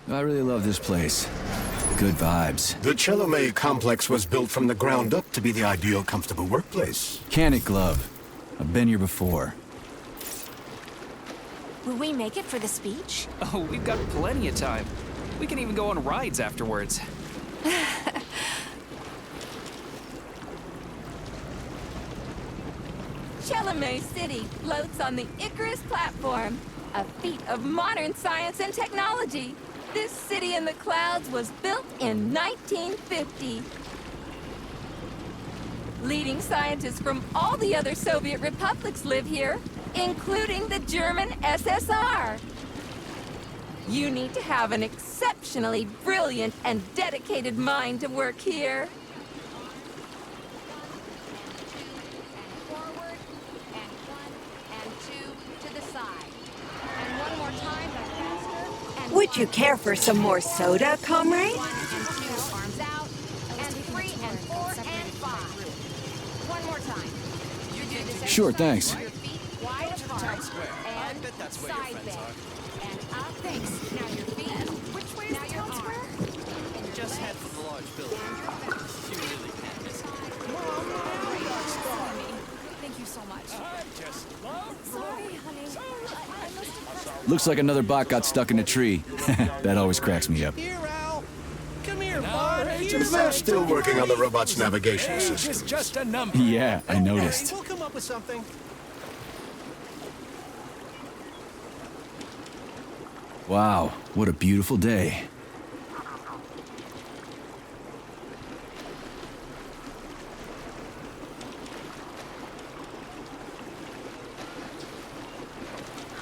I really love this place. Good vibes. The Chelomey complex was built from the ground up to be the ideal comfortable workplace. Can it, Glove? I've been here before. Will we make it for the speech? Oh, we've got plenty of time. We can even go on rides afterwards. Chelomey City floats on the Immerse platform, a feat of modern science and technology. This city in the clouds was built in 1950. Leading scientists from all the other Soviet republics live here, including the German SSR. You need to have an exceptionally brilliant and dedicated mind to work here. Forward, and 1 and 2 to the side. And one more time, but faster. And Would you care for some more soda, comrade? 1 and 2, arms out. And 3 and 4 and 5. One more time. You do this Sure, exercise thanks. with your feet wide apart. And side bend. And up. Thanks. Now your feet. Which way is the town square? Just head for the large building. You really can't miss it. Thank you so much. Sorry, honey. Looks like another bot got stuck in a tree. That always cracks me up. Here, Al. Come here, bud. They're still working on the robot's navigation system. It's just a number. Yeah, I noticed. We'll come up with something. Wow, what a beautiful day.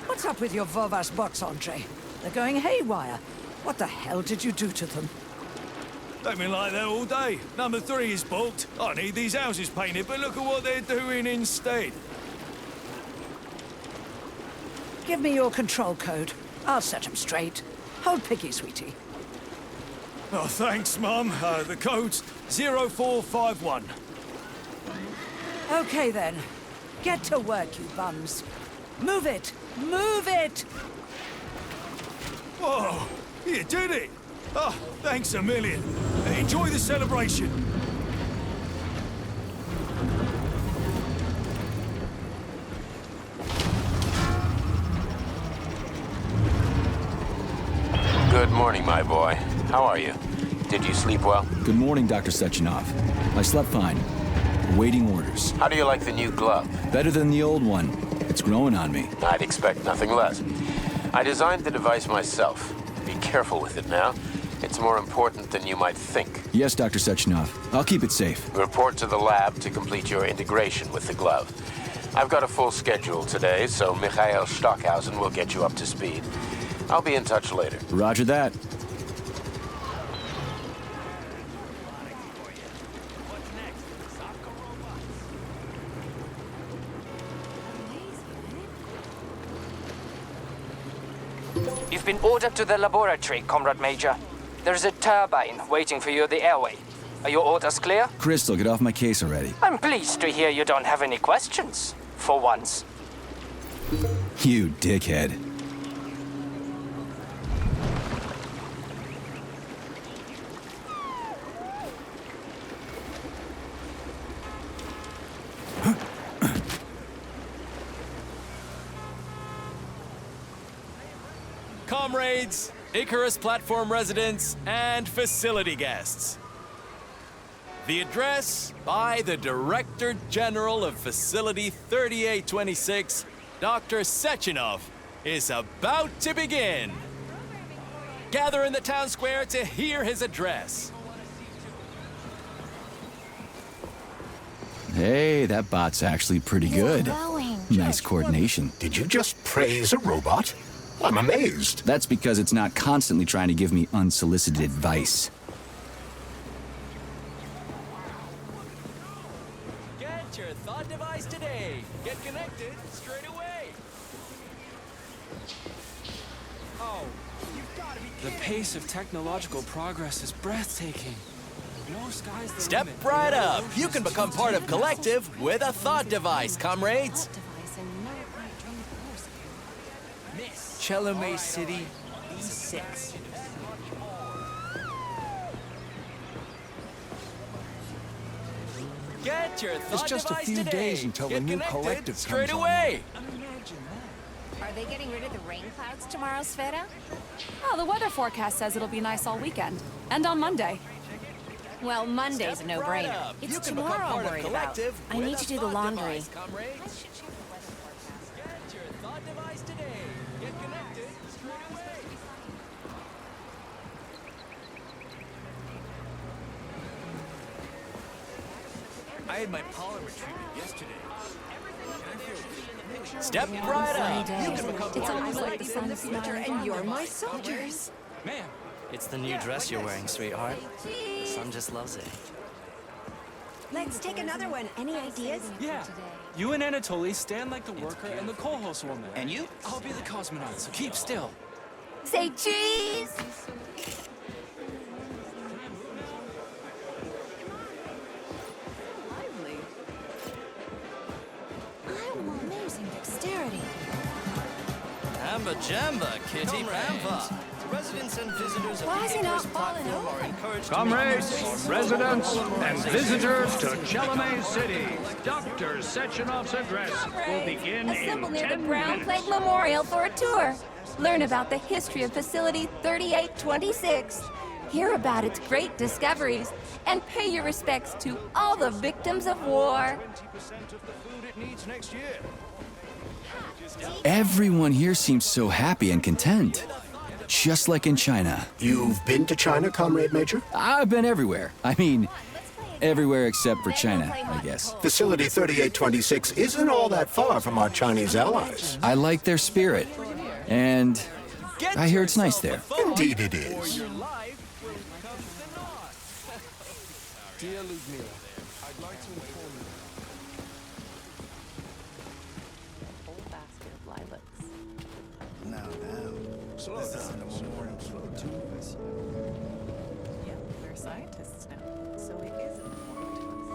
What's up with your Vovas bots, Andre? They're going haywire. What the hell did you do to them? They've been like that all day. Number 3 is booked. I need these houses painted, but look at what they're doing instead. Give me your control code. I'll set them straight. Hold Piggy, sweetie. Oh, thanks, Mum. The code's 0451. Okay, then. Get to work, you bums. Move it! Move it! Whoa, you did it! Oh, thanks a million. Enjoy the celebration. Good morning, my boy. How are you? Did you sleep well? Good morning, Dr. Sechenov. I slept fine. Awaiting orders. How do you like the new glove? Better than the old one. It's growing on me. I'd expect nothing less. I designed the device myself. Be careful with it now. It's more important than you might think. Yes, Dr. Sechenov. I'll keep it safe. Report to the lab to complete your integration with the glove. I've got a full schedule today, so Mikhail Stockhausen will get you up to speed. I'll be in touch later. Roger that. You've been ordered to the laboratory, Comrade Major. There's a turbine waiting for you at the airway. Are your orders clear? Crystal, get off my case already. I'm pleased to hear you don't have any questions. For once. You dickhead. Comrades, Icarus platform residents, and facility guests. The address by the Director General of Facility 3826, Dr. Sechenov, is about to begin. Gather in the town square to hear his address. Hey, that bot's actually pretty good. Nice coordination. Did you just praise a robot? I'm amazed. That's because it's not constantly trying to give me unsolicited advice. Get your thought device today. Get connected straight away. Oh, you've got to be kidding. The pace of technological progress is breathtaking. No sky's the Step limit. right up. You can become part of Collective with a thought device, comrades. Chelomey City, E6. Get your There's thought just a device few today. days until the Get new connected collective straight comes away. Are they getting rid of the rain clouds tomorrow, Sveta? Oh, the weather forecast says it'll be nice all weekend. And on Monday. Well, Monday's a no-brainer. up. You It's can become tomorrow I'm part of worried about. Collective I with need a to do the thought laundry. device, comrades. Get your thought device today. Get connected straight away. I had my polymer treatment yesterday. Step right up. It's almost like the sun's smarter and you're my soldiers. Man, It's the new dress you're wearing, sweetheart. Son just loves it. Let's take another one. Any ideas? yeah. You and Anatoly stand like the worker and the co-host woman. And you? I'll be the cosmonaut, so keep still. Say cheese! Amazing dexterity. Amba jamba, kitty pampa. Residents and visitors of Why is the he not Immerse falling platform over? are encouraged Comrades, to make residents, and visitors to Chelomey City, Dr. Sechenov's address will begin Assemble in near the 10 Brown minutes. Plague Memorial for a tour. Learn about the history of Facility 3826. Hear about its great discoveries. And pay your respects to all the victims of war. 20% of the food it needs next year. Everyone here seems so happy and content. Just like in China. You've been to China, Comrade Major? I've been everywhere. I mean, everywhere except for China, I guess. Facility 3826 isn't all that far from our Chinese allies. I like their spirit. And I hear it's nice there. Indeed it is. Dear Ludmila, I'd like to inform you. Whole basket of lilacs. Slow down. Yep, we're scientists now, so it is important to us.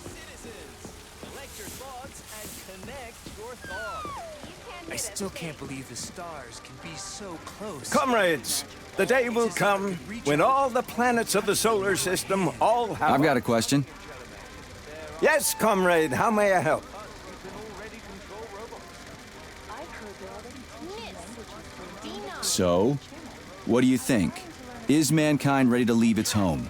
Citizens, collect your thoughts and connect your thoughts. I still can't believe the stars can be so close. Comrades, the day will come when all the planets of the solar system all have... I've got a question. Yes, comrade, how may I help? So, what do you think? Is mankind ready to leave its home?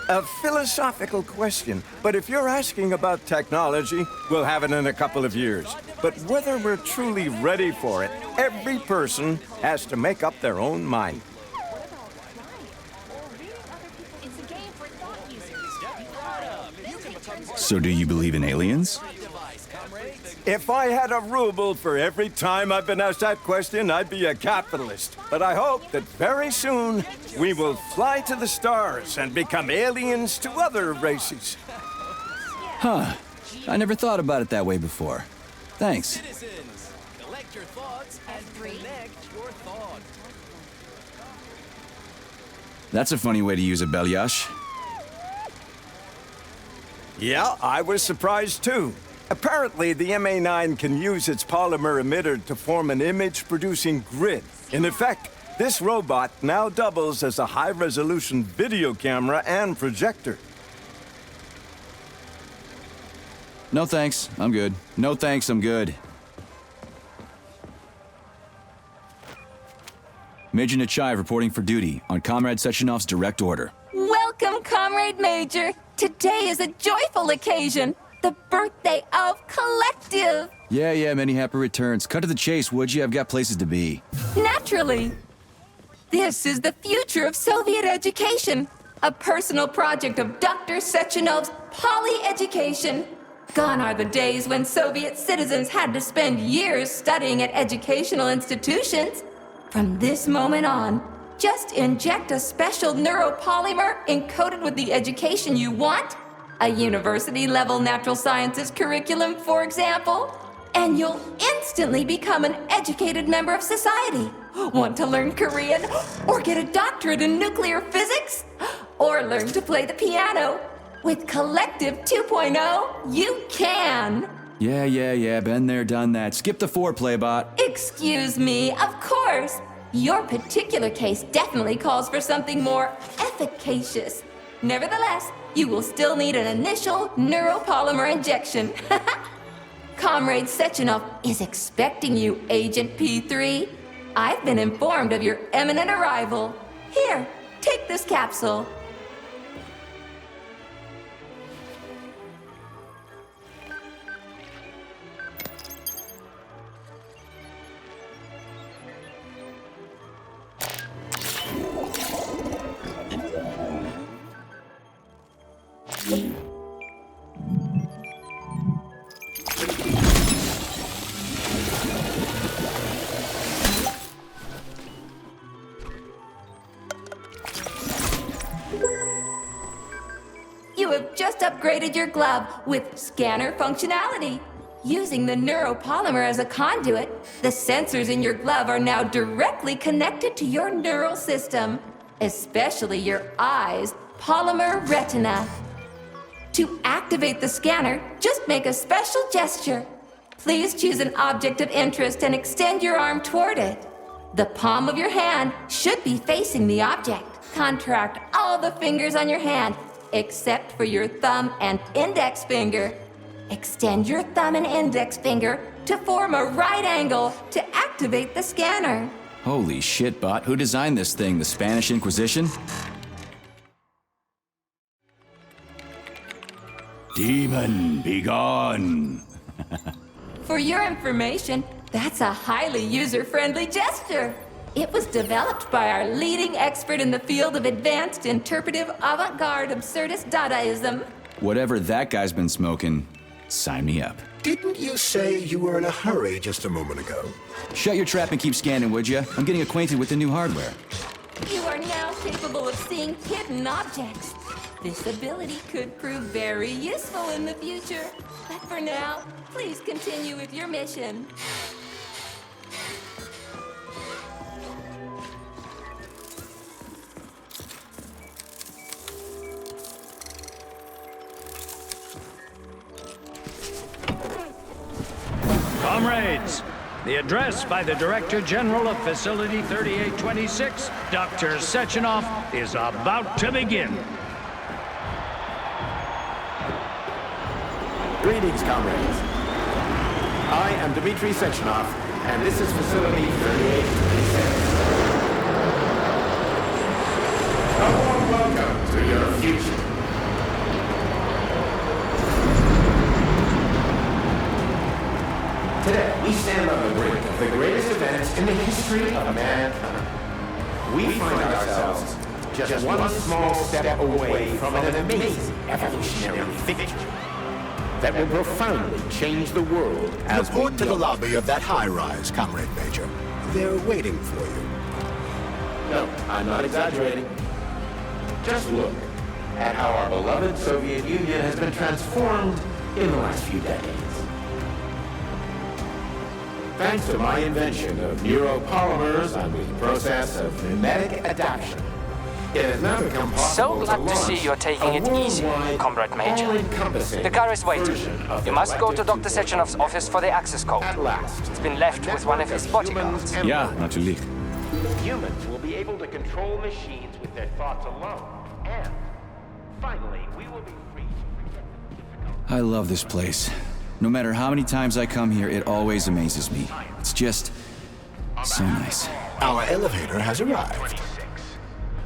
A philosophical question, but if you're asking about technology, we'll have it in a couple of years. But whether we're truly ready for it, every person has to make up their own mind. It's a game for thought users. So do you believe in aliens? If I had a ruble for every time I've been asked that question, I'd be a capitalist. But I hope that very soon we will fly to the stars and become aliens to other races. Huh. I never thought about it that way before. Thanks. Citizens, collect your thoughts and connect your thoughts. That's a funny way to use a Belyash. Yeah, I was surprised too. Apparently, the MA9 can use its polymer emitter to form an image-producing grid. In effect, this robot now doubles as a high-resolution video camera and projector. No thanks, I'm good. No thanks, I'm good. Major Nechayev reporting for duty on Comrade Sechenov's direct order. Welcome, Comrade Major. Today is a joyful occasion. The birthday of Collective. Yeah, many happy returns. Cut to the chase, would you? I've got places to be. Naturally. This is the future of Soviet education. A personal project of Dr. Sechenov's poly-education. Gone are the days when Soviet citizens had to spend years studying at educational institutions. From this moment on, just inject a special neuropolymer encoded with the education you want. A university-level natural sciences curriculum, for example. And you'll instantly become an educated member of society. Want to learn Korean? Or get a doctorate in nuclear physics? Or learn to play the piano? With Collective 2.0, you can! Yeah, been there, done that. Skip the foreplay, bot. Excuse me, of course. Your particular case definitely calls for something more efficacious. Nevertheless, you will still need an initial neuropolymer injection. Comrade Sechenov is expecting you, Agent P3. I've been informed of your imminent arrival. Here, take this capsule. You have just upgraded your glove with scanner functionality. Using the neuropolymer as a conduit, the sensors in your glove are now directly connected to your neural system, especially your eyes' polymer retina. To activate the scanner, just make a special gesture. Please choose an object of interest and extend your arm toward it. The palm of your hand should be facing the object. Contract all the fingers on your hand, except for your thumb and index finger. Extend your thumb and index finger to form a right angle to activate the scanner. Holy shit, bot. Who designed this thing? The Spanish Inquisition? Demon, be gone! For your information, that's a highly user-friendly gesture. It was developed by our leading expert in the field of advanced interpretive avant-garde absurdist Dadaism. Whatever that guy's been smoking, sign me up. Didn't you say you were in a hurry just a moment ago? Shut your trap and keep scanning, would you? I'm getting acquainted with the new hardware. You are now capable of seeing hidden objects. This ability could prove very useful in the future. But for now, please continue with your mission. Comrades, the address by the Director General of Facility 3826, Dr. Sechenov, is about to begin. Greetings, comrades. I am Dmitry Sechenov, and this is Facility 3826. A warm welcome to your future. Today, we stand on the brink of the greatest event in the history of mankind. We find ourselves just one small step away from an amazing evolutionary victory that will profoundly change the world as we Report to the lobby of that high-rise, Comrade Major. They're waiting for you. No, I'm not exaggerating. Just look at how our beloved Soviet Union has been transformed in the last few decades. Thanks to my invention of neuropolymers and the process of mimetic adaptation, it has now become possible So glad to see you're taking it easy, Comrade Major. The car is waiting. You must go to Dr. Sechenov's office for the access code. At last. It's been left with one of his bodyguards. Yeah, natürlich. Humans will be able to control machines with their thoughts alone. And finally, we will be free to protect the difficult. I love this place. No matter how many times I come here, it always amazes me. It's just so nice. Our elevator has arrived.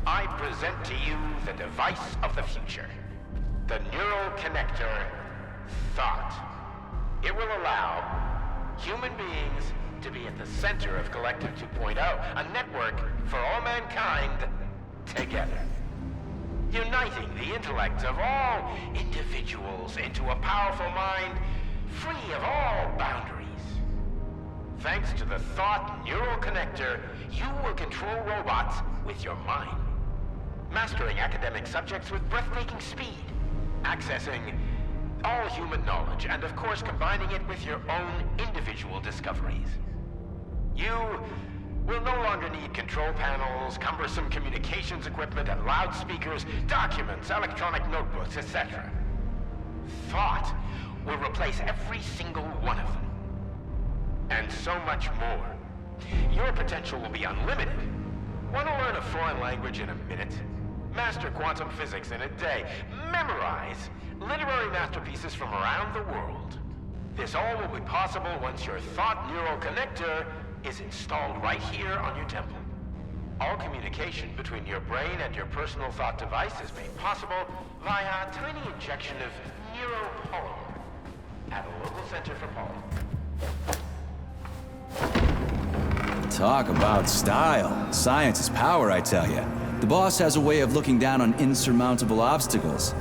I present to you the device of the future. The neural connector, Thought. It will allow human beings to be at the center of Collective 2.0, a network for all mankind together. Uniting the intellect of all individuals into a powerful mind free of all boundaries. Thanks to the Thought Neural Connector, you will control robots with your mind. Mastering academic subjects with breathtaking speed. Accessing all human knowledge, and of course combining it with your own individual discoveries. You will no longer need control panels, cumbersome communications equipment, and loudspeakers, documents, electronic notebooks, etc. Thought will replace every single one of them. And so much more. Your potential will be unlimited. Want to learn a foreign language in a minute? Master quantum physics in a day. Memorize literary masterpieces from around the world. This all will be possible once your thought neural connector is installed right here on your temple. All communication between your brain and your personal thought device is made possible via a tiny injection of neuropolymer at a local center for poly. Talk about style. Science is power, I tell you. The boss has a way of looking down on insurmountable obstacles.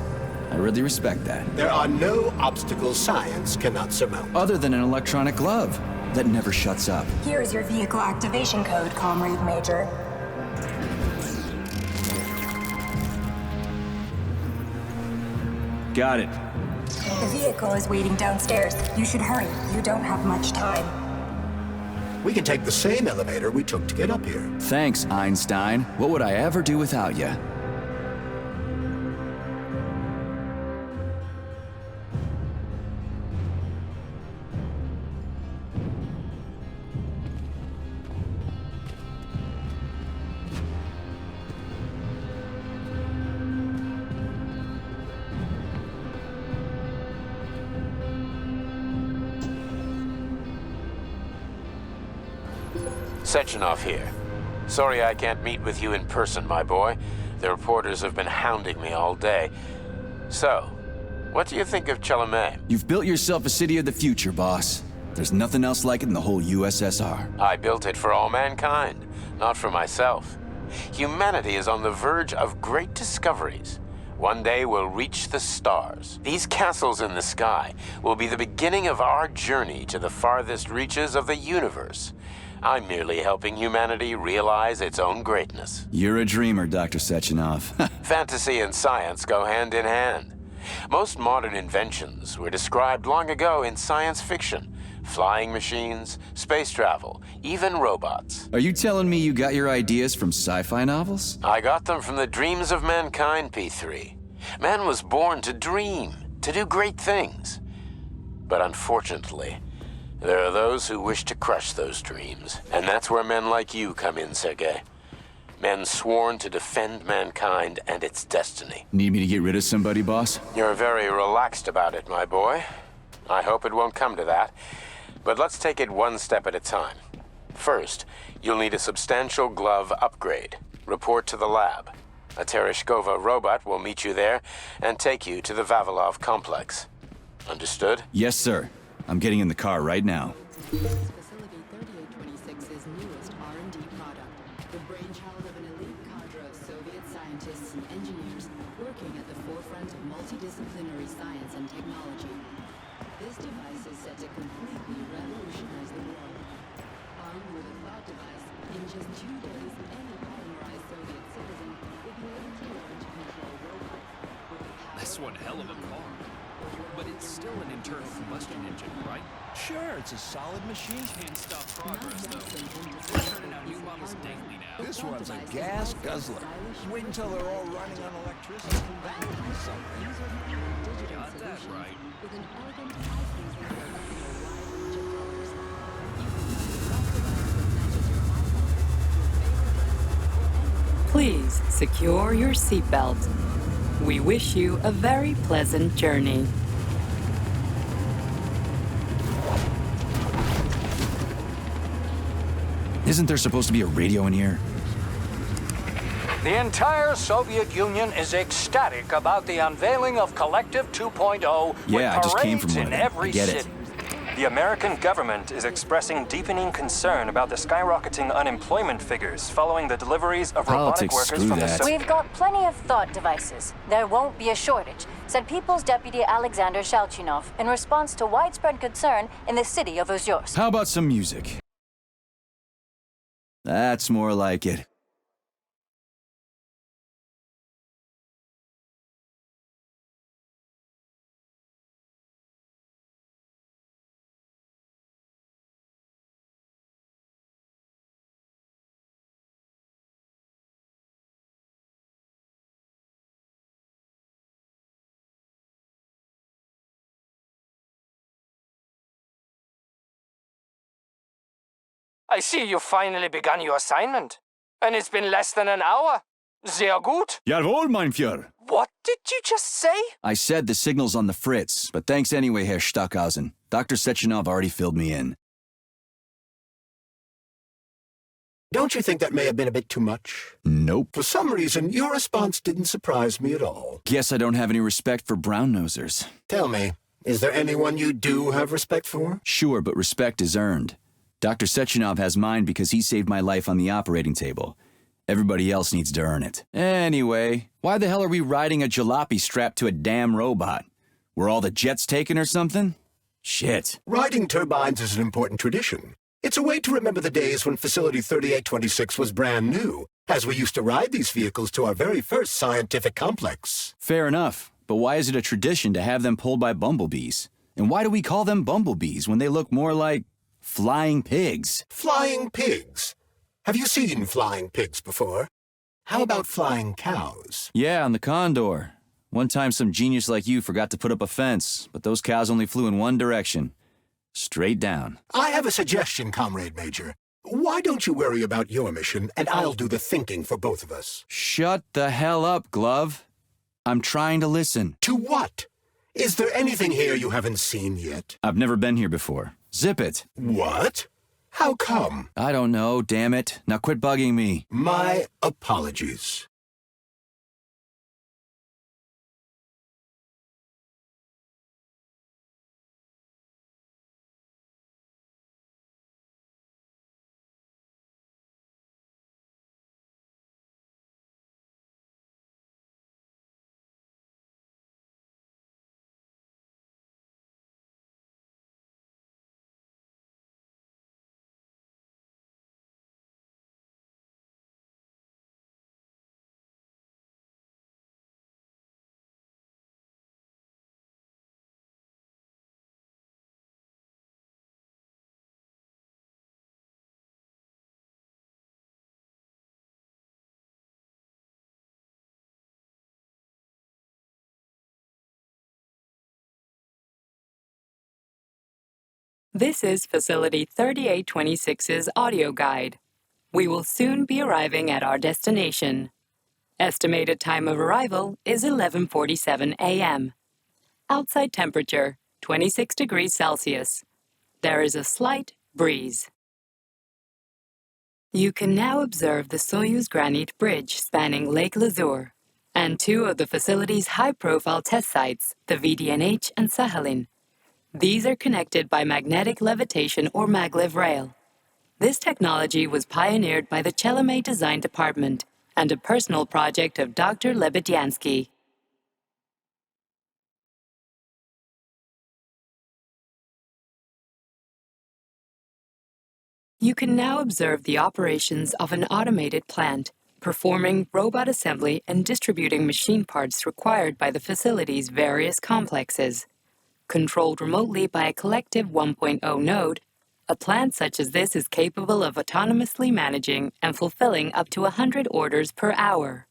I really respect that. There are no obstacles science cannot surmount. Other than an electronic glove that never shuts up. Here is your vehicle activation code, Comrade Major. Got it. The vehicle is waiting downstairs. You should hurry. You don't have much time. We can take the same elevator we took to get up here. Thanks, Einstein. What would I ever do without you? Sechenov here. Sorry I can't meet with you in person, my boy. The reporters have been hounding me all day. So, what do you think of Chalamet? You've built yourself a city of the future, boss. There's nothing else like it in the whole USSR. I built it for all mankind, not for myself. Humanity is on the verge of great discoveries. One day we'll reach the stars. These castles in the sky will be the beginning of our journey to the farthest reaches of the universe. I'm merely helping humanity realize its own greatness. You're a dreamer, Dr. Sechenov. Fantasy and science go hand in hand. Most modern inventions were described long ago in science fiction. Flying machines, space travel, even robots. Are you telling me you got your ideas from sci-fi novels? I got them from the dreams of mankind, P3. Man was born to dream, to do great things. But unfortunately, there are those who wish to crush those dreams. And that's where men like you come in, Sergei. Men sworn to defend mankind and its destiny. Need me to get rid of somebody, boss? You're very relaxed about it, my boy. I hope it won't come to that. But let's take it one step at a time. First, you'll need a substantial glove upgrade. Report to the lab. A Tereshkova robot will meet you there and take you to the Vavilov complex. Understood? Yes, sir. I'm getting in the car right now. Facility 3826's newest R&D product, the brainchild of an elite cadre of Soviet scientists and engineers working at the forefront of multidisciplinary science and technology. This device is set to completely revolutionize the world. Armed with a thought device, in just 2 days, any polymerized Soviet citizen will be able to learn to control robots. That's one hell of a car. But it's still an internal combustion engine, right? Sure, it's a solid machine. Can't stop progress, though. They're turning out new models daily now. This one's a gas guzzler. Wait until they're all running on electricity. That'll be something. Got that right. With an elegant eye-pleasing wide range of colors. Please secure your seatbelt. We wish you a very pleasant journey. Isn't there supposed to be a radio in here? The entire Soviet Union is ecstatic about the unveiling of Collective 2.0 Yeah, I with just came from parades one in of them. I every get city. it. The American government is expressing deepening concern about the skyrocketing unemployment figures following the deliveries of robotic Politics, workers screw from that. the We've got plenty of thought devices. There won't be a shortage, said People's Deputy Alexander Shalchinov in response to widespread concern in the city of Ozyorsk. How about some music? That's more like it. I see you finally begun your assignment. And it's been less than an hour. Sehr gut. Jawohl, mein Führer. What did you just say? I said the signal's on the fritz, but thanks anyway, Herr Stockhausen. Dr. Sechenov already filled me in. Don't you think that may have been a bit too much? Nope. For some reason, your response didn't surprise me at all. Guess I don't have any respect for brown-nosers. Tell me, is there anyone you do have respect for? Sure, but respect is earned. Dr. Sechenov has mine because he saved my life on the operating table. Everybody else needs to earn it. Anyway, why the hell are we riding a jalopy strapped to a damn robot? Were all the jets taken or something? Shit. Riding turbines is an important tradition. It's a way to remember the days when Facility 3826 was brand new, as we used to ride these vehicles to our very first scientific complex. Fair enough, but why is it a tradition to have them pulled by bumblebees? And why do we call them bumblebees when they look more like flying pigs? Flying pigs? Have you seen flying pigs before? How about flying cows? Yeah, on the Condor. One time some genius like you forgot to put up a fence, but those cows only flew in one direction. Straight down. I have a suggestion, Comrade Major. Why don't you worry about your mission, and I'll do the thinking for both of us? Shut the hell up, Glove. I'm trying to listen. To what? Is there anything here you haven't seen yet? I've never been here before. Zip it. What? How come? I don't know, damn it. Now quit bugging me. My apologies. This is Facility 3826's audio guide. We will soon be arriving at our destination. Estimated time of arrival is 11:47 a.m. Outside temperature, 26 degrees Celsius. There is a slight breeze. You can now observe the Soyuz Granite Bridge spanning Lake Lazur, and two of the facility's high-profile test sites, the VDNH and Sakhalin. These are connected by magnetic levitation or maglev rail. This technology was pioneered by the Chelomey Design Department and a personal project of Dr. Lebedyansky. You can now observe the operations of an automated plant, performing robot assembly and distributing machine parts required by the facility's various complexes. Controlled remotely by a collective 1.0 node, a plant such as this is capable of autonomously managing and fulfilling up to 100 orders per hour.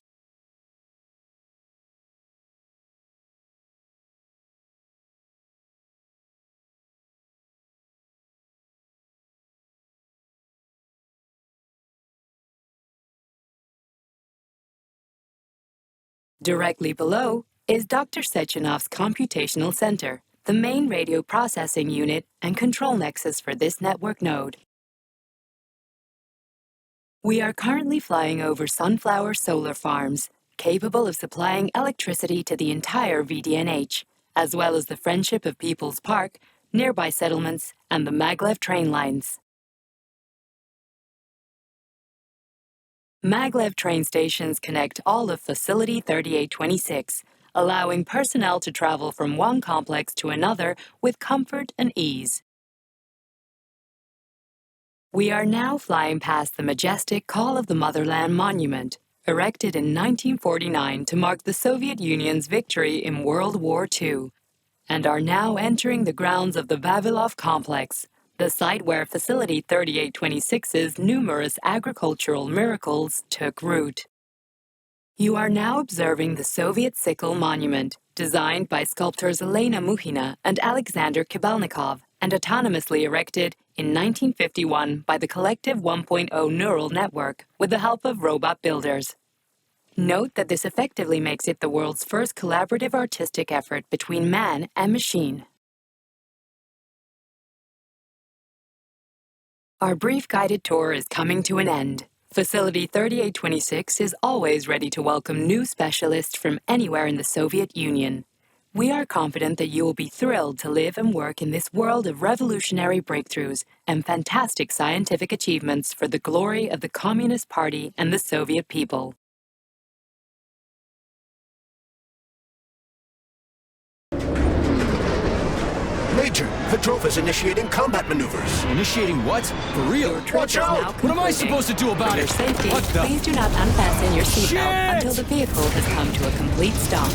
Directly below is Dr. Sechenov's computational center, the main radio processing unit and control nexus for this network node. We are currently flying over sunflower solar farms, capable of supplying electricity to the entire VDNH, as well as the Friendship of People's Park, nearby settlements, and the maglev train lines. Maglev train stations connect all of Facility 3826, allowing personnel to travel from one complex to another with comfort and ease. We are now flying past the majestic Call of the Motherland Monument, erected in 1949 to mark the Soviet Union's victory in World War II, and are now entering the grounds of the Vavilov Complex, the site where Facility 3826's numerous agricultural miracles took root. You are now observing the Soviet Sickle Monument, designed by sculptors Elena Muhina and Alexander Kibalnikov, and autonomously erected in 1951 by the Collective 1.0 neural network with the help of robot builders. Note that this effectively makes it the world's first collaborative artistic effort between man and machine. Our brief guided tour is coming to an end. Facility 3826 is always ready to welcome new specialists from anywhere in the Soviet Union. We are confident that you will be thrilled to live and work in this world of revolutionary breakthroughs and fantastic scientific achievements for the glory of the Communist Party and the Soviet people. Major, Petrov is initiating combat maneuvers. Initiating what? For real? Watch out! What am I supposed to do about For your it? safety, What the? please do not unfasten your seatbelt Shit! until the vehicle has come to a complete stop.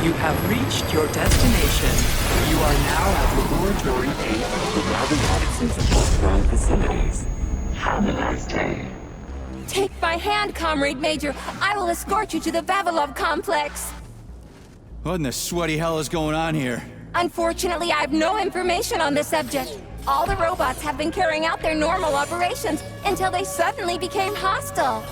You have reached your destination. You are now at Laboratory 8 of the Robotics Control Facilities. Have a nice day. Take my hand, Comrade Major. I will escort you to the Vavilov complex. What in the sweaty hell is going on here? Unfortunately, I have no information on the subject. All the robots have been carrying out their normal operations until they suddenly became hostile.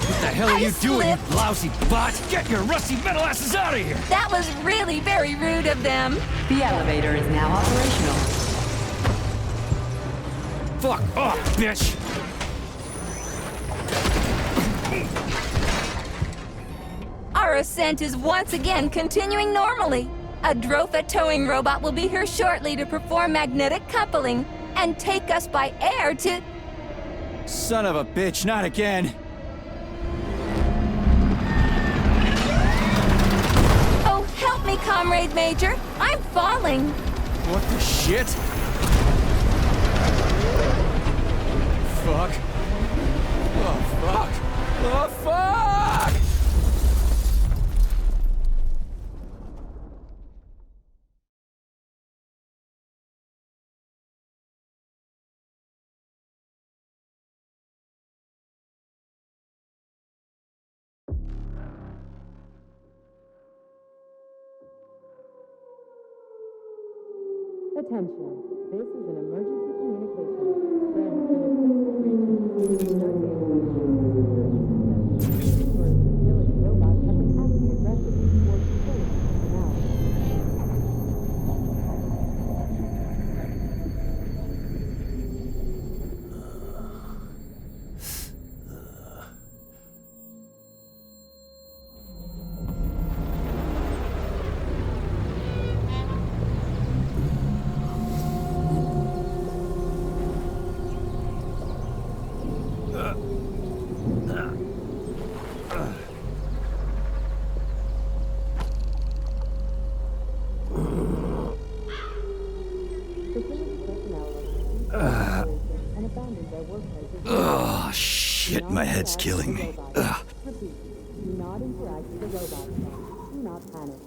What the hell are you doing, you lousy bot? Get your rusty metal asses out of here! That was really very rude of them. The elevator is now operational. Fuck off, bitch! Our ascent is once again continuing normally. A Drofa towing robot will be here shortly to perform magnetic coupling and take us by air to... Son of a bitch, not again. Oh, help me, Comrade Major. I'm falling. What the shit? Fuck. Oh, fuck. Oh, fuck! Attention. This is an emergency communication. There has been a critical breach in agility robots have been acting aggressively towards facility personnel. Oh, shit, my head's killing me. Ugh. Do not interact with the robot. Do not panic.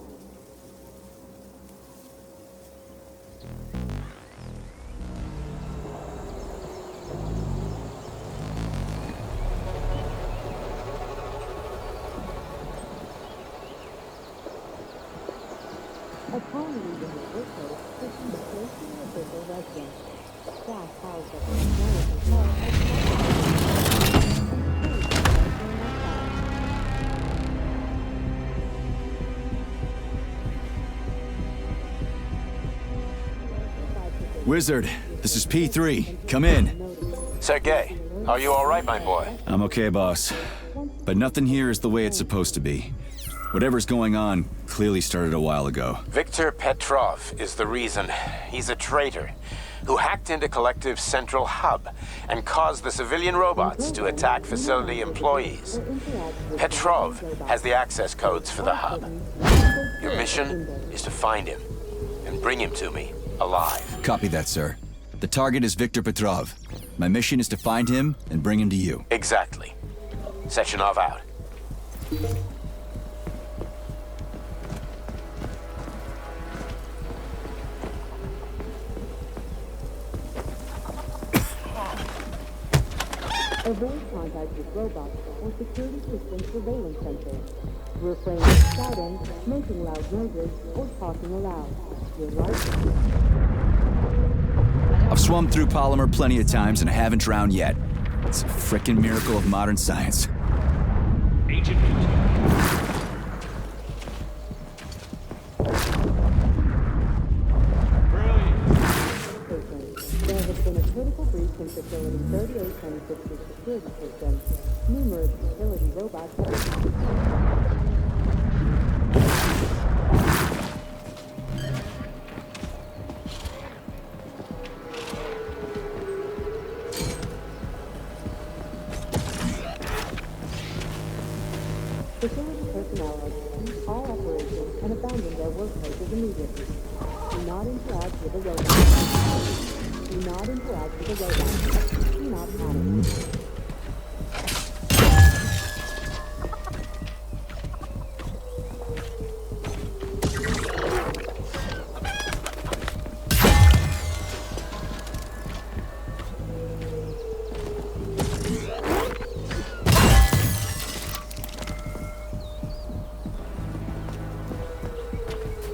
Upon leaving the workplace, proceed close to your official residence. Staff housed at the Wizard, this is P3. Come in. Sergei, are you all right, my boy? I'm okay, boss. But nothing here is the way it's supposed to be. Whatever's going on clearly started a while ago. Viktor Petrov is the reason. He's a traitor who hacked into Collective's central hub and caused the civilian robots to attack facility employees. Petrov has the access codes for the hub. Your mission is to find him and bring him to me alive. Copy that, sir. The target is Viktor Petrov. My mission is to find him and bring him to you. Exactly. Sechenov out. Avoid contact with robots or security system surveillance sensors. Refrain from shouting, making loud noises, or talking aloud. Your life. I've swum through polymer plenty of times and I haven't drowned yet. It's a frickin' miracle of modern science. Agent There has been a critical breach in Facility 3826's security system. Numerous facility robots have been... Facility personnel have ceased all operations and abandoned their workplaces immediately. Do not interact with the robots. Do not interact with the robots. Do not panic.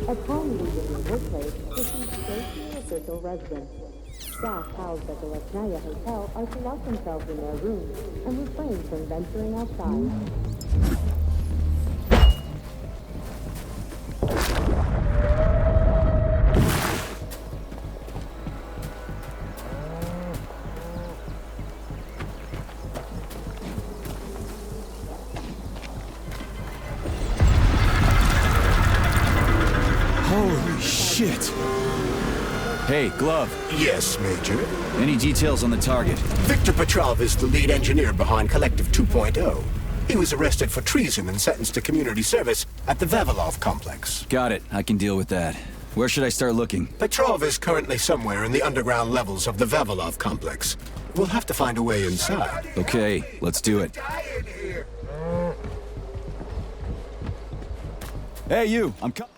Upon leaving your workplace, proceed straight to your official residence. Staff housed at the Lesnaya Hotel are to lock themselves in their rooms and refrain from venturing outside. Holy shit! Hey, Glove. Yes, Major? Any details on the target? Victor Petrov is the lead engineer behind Collective 2.0. He was arrested for treason and sentenced to community service at the Vavilov complex. Got it. I can deal with that. Where should I start looking? Petrov is currently somewhere in the underground levels of the Vavilov complex. We'll have to find a way inside. Okay, let's do it. Hey, you! I'm coming.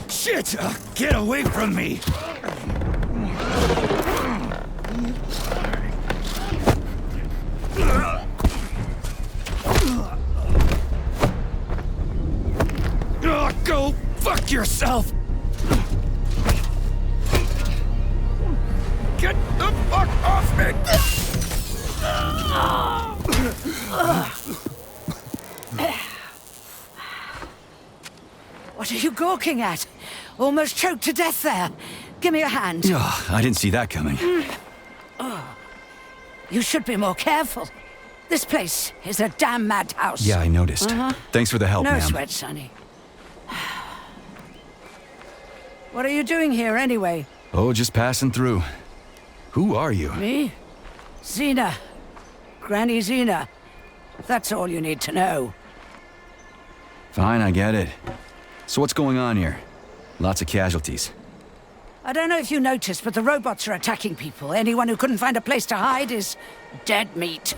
Shit! Get away from me! Go fuck yourself! Get the fuck off me! What are you gawking at? Almost choked to death there. Give me a hand. Oh, I didn't see that coming. Oh. You should be more careful. This place is a damn madhouse. Yeah, I noticed. Thanks for the help, No ma'am. sweat, Sonny. What are you doing here, anyway? Oh, just passing through. Who are you? Me? Xena. Granny Xena. That's all you need to know. Fine, I get it. So what's going on here? Lots of casualties. I don't know if you noticed, but the robots are attacking people. Anyone who couldn't find a place to hide is dead meat.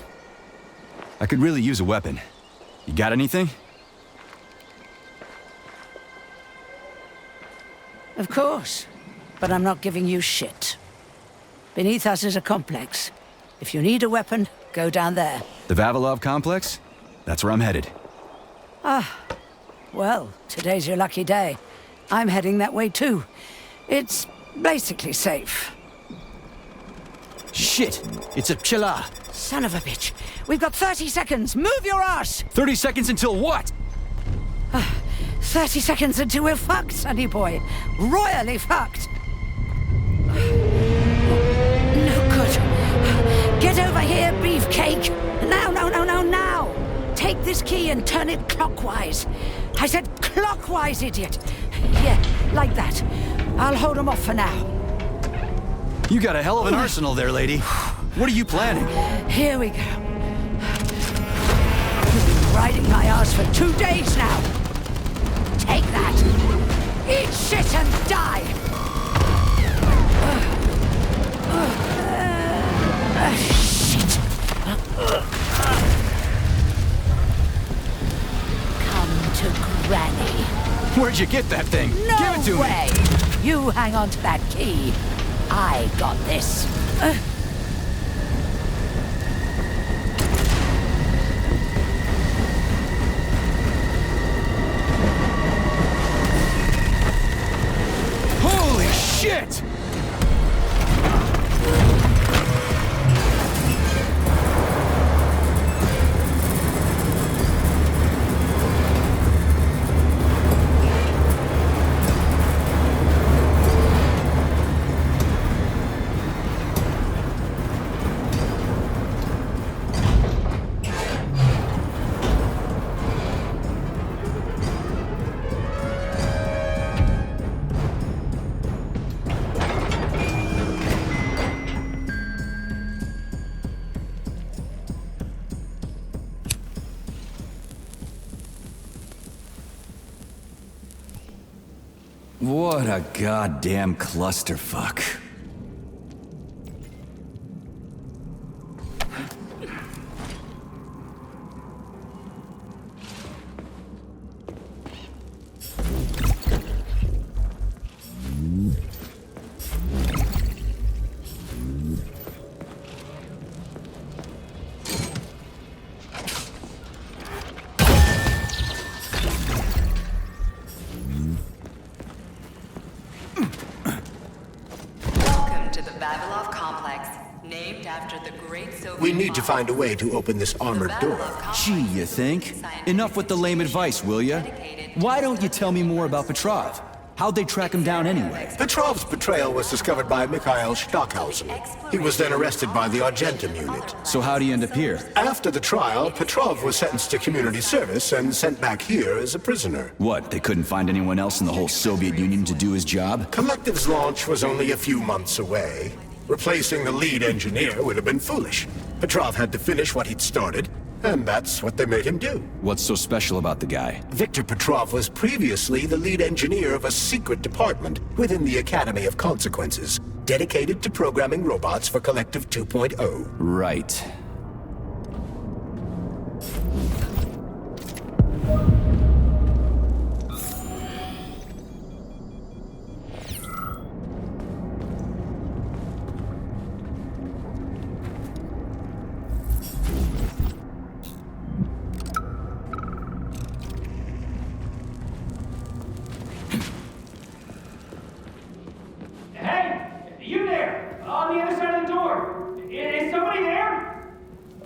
I could really use a weapon. You got anything? Of course. But I'm not giving you shit. Beneath us is a complex. If you need a weapon, go down there. The Vavilov complex? That's where I'm headed. Ah. Well, today's your lucky day. I'm heading that way too. It's basically safe. Shit! It's a Pchela! Son of a bitch. We've got 30 seconds. Move your ass! 30 seconds until what? 30 seconds until we're fucked, sonny boy. Royally fucked. No good. Get over here, beefcake. Now, now. Take this key and turn it clockwise. I said clockwise, idiot. Yeah, like that. I'll hold them off for now. You got a hell of an arsenal there, lady. What are you planning? Here we go. You've been riding my ass for 2 days now. Take that. Eat shit and die. Shit. Come to grab you get that thing? No Give it to way! me! You hang on to that key. I got this. Holy shit! What a goddamn clusterfuck. We need to find a way to open this armored door. Gee, you think? Enough with the lame advice, will ya? Why don't you tell me more about Petrov? How'd they track him down anyway? Petrov's betrayal was discovered by Mikhail Stockhausen. He was then arrested by the Argentum unit. So how'd he end up here? After the trial, Petrov was sentenced to community service and sent back here as a prisoner. What, they couldn't find anyone else in the whole Soviet Union to do his job? Collective's launch was only a few months away. Replacing the lead engineer would have been foolish. Petrov had to finish what he'd started, and that's what they made him do. What's so special about the guy? Victor Petrov was previously the lead engineer of a secret department within the Academy of Consequences, dedicated to programming robots for Collective 2.0. Right.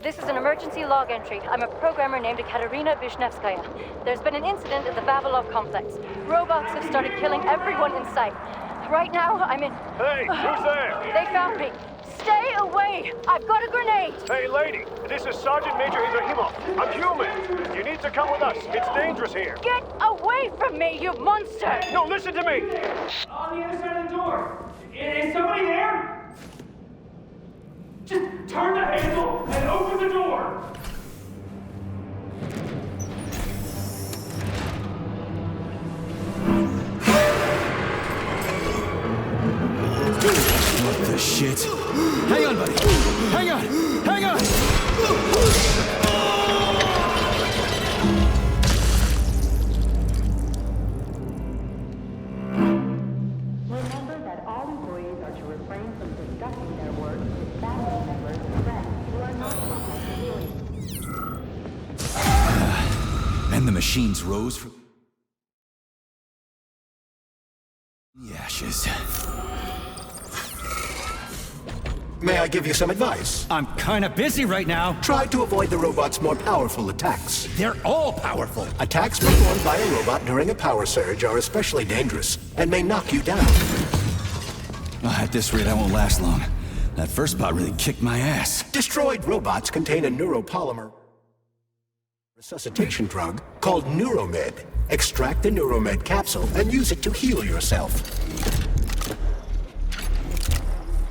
This is an emergency log entry. I'm a programmer named Katerina Vishnevskaya. There's been an incident at the Vavilov complex. Robots have started killing everyone in sight. Right now, I'm in... Hey, who's there? They found me. Stay away! I've got a grenade! Hey, lady, this is Sergeant Major Ibrahimov. I'm human. You need to come with us. It's dangerous here. Get away from me, you monster! No, listen to me! On the other side of the door. Is somebody there? Just turn the handle and open the door! What the shit? Hang on, buddy! Hang on! Hang on! Remember that all employees are to refrain from discussing their work with family members and friends who are not complex civilians. And the machines rose from the ashes. May I give you some advice? I'm kinda busy right now. Try to avoid the robot's more powerful attacks. They're all powerful. Attacks performed by a robot during a power surge are especially dangerous and may knock you down. At this rate, I won't last long. That first bot really kicked my ass. Destroyed robots contain a neuropolymer resuscitation drug called Neuromed. Extract the Neuromed capsule and use it to heal yourself.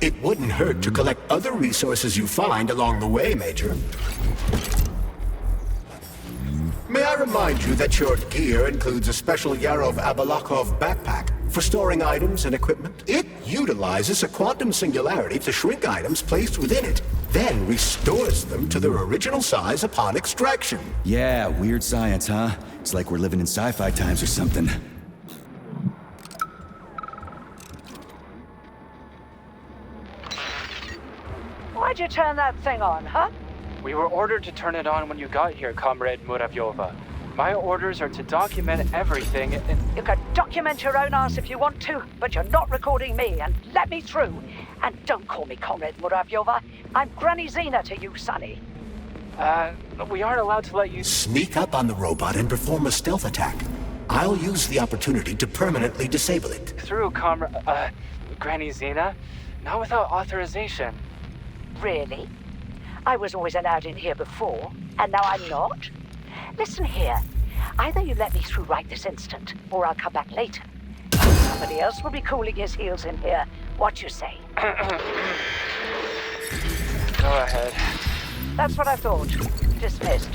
It wouldn't hurt to collect other resources you find along the way, Major. May I remind you that your gear includes a special Yarov Abalakov backpack for storing items and equipment? It utilizes a quantum singularity to shrink items placed within it, then restores them to their original size upon extraction. Yeah, weird science, huh? It's like we're living in sci-fi times or something. Why'd you turn that thing on, huh? We were ordered to turn it on when you got here, Comrade Muravyova. My orders are to document everything and... You can document your own ass if you want to, but you're not recording me, and let me through. And don't call me Comrade Muravyova. I'm Granny Zena to you, Sonny. We aren't allowed to let you... Sneak up on the robot and perform a stealth attack. I'll use the opportunity to permanently disable it. Through, Granny Zena? Not without authorization. Really? I was always allowed in here before, and now I'm not? Listen here. Either you let me through right this instant, or I'll come back later. Somebody else will be cooling his heels in here. What you say? Go ahead. That's what I thought. Dismissed.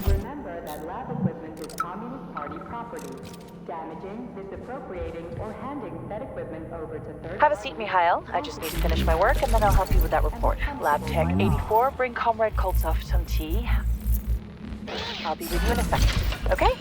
Remember that lab equipment is Communist Party property. Damaging, misappropriating, or handing said equipment over to third... Have a seat, Mikhail. I just need to finish my work, and then I'll help you with that report. Lab Tech 84, bring Comrade Koltsov some tea. I'll be with you in a second, okay?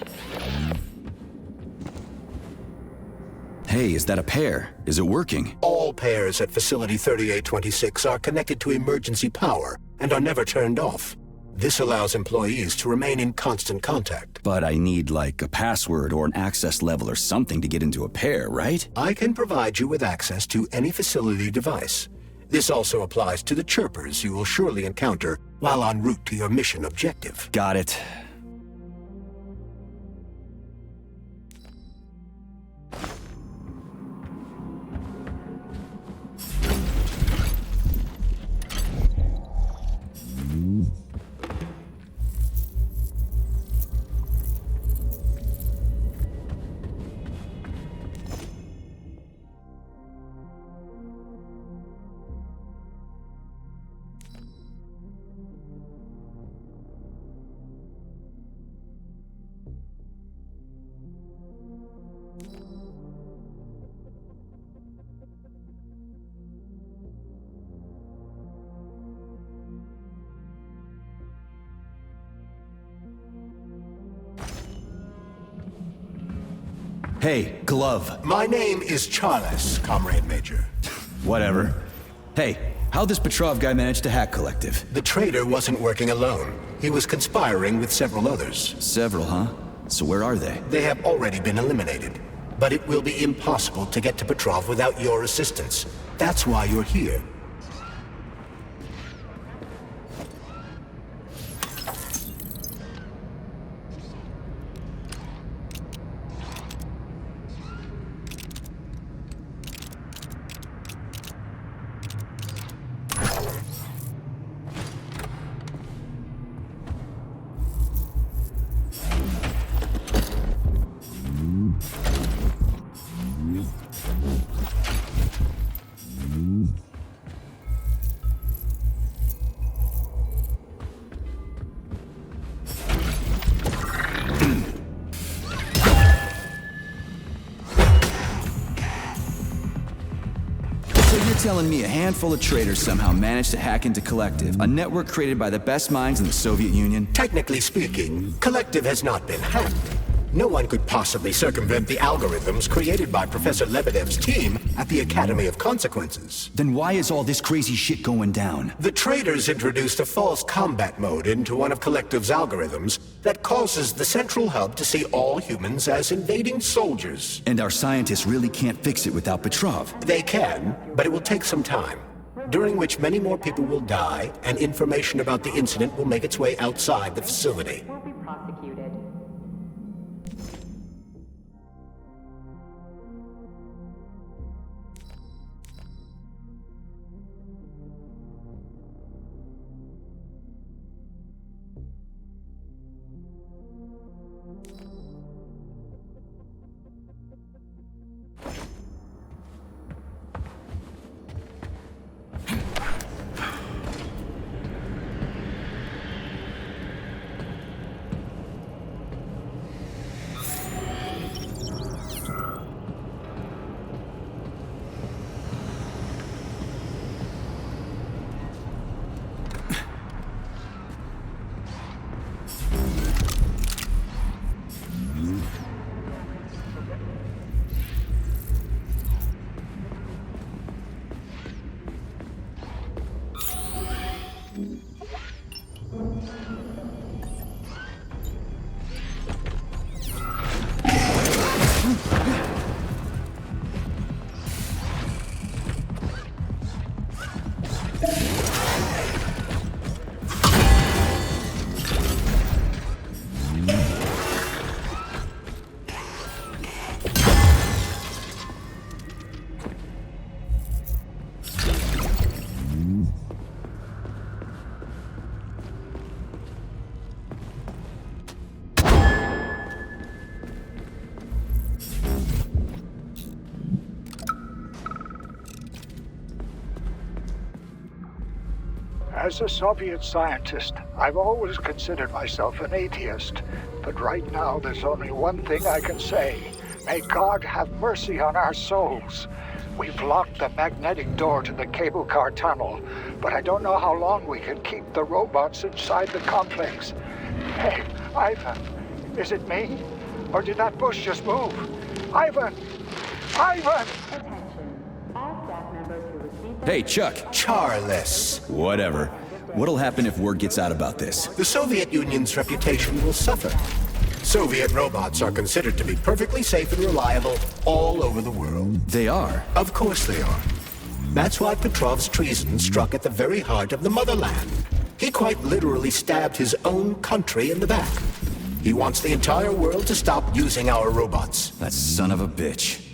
Hey, is that a pair? Is it working? All pairs at Facility 3826 are connected to emergency power and are never turned off. This allows employees to remain in constant contact. But I need, like, a password or an access level or something to get into a pair, right? I can provide you with access to any facility device. This also applies to the chirpers you will surely encounter while en route to your mission objective. Got it. Hey, Glove. My name is Charles, Comrade Major. Whatever. Hey, how'd this Petrov guy manage to hack Collective? The traitor wasn't working alone. He was conspiring with several others. Several, huh? So where are they? They have already been eliminated. But it will be impossible to get to Petrov without your assistance. That's why you're here. Telling me a handful of traitors somehow managed to hack into Collective, a network created by the best minds in the Soviet Union? Technically speaking, Collective has not been hacked. No one could possibly circumvent the algorithms created by Professor Lebedev's team at the Academy of Consequences. Then why is all this crazy shit going down? The traitors introduced a false combat mode into one of Collective's algorithms that causes the central hub to see all humans as invading soldiers. And our scientists really can't fix it without Petrov. They can, but it will take some time, during which many more people will die, and information about the incident will make its way outside the facility. Will be prosecuted. As a Soviet scientist, I've always considered myself an atheist. But right now, there's only one thing I can say. May God have mercy on our souls. We've locked the magnetic door to the cable car tunnel, but I don't know how long we can keep the robots inside the complex. Hey, Ivan, is it me? Or did that bush just move? Ivan! Ivan! Hey, Chuck. Charles. Whatever. What'll happen if word gets out about this? The Soviet Union's reputation will suffer. Soviet robots are considered to be perfectly safe and reliable all over the world. They are? Of course they are. That's why Petrov's treason struck at the very heart of the motherland. He quite literally stabbed his own country in the back. He wants the entire world to stop using our robots. That son of a bitch.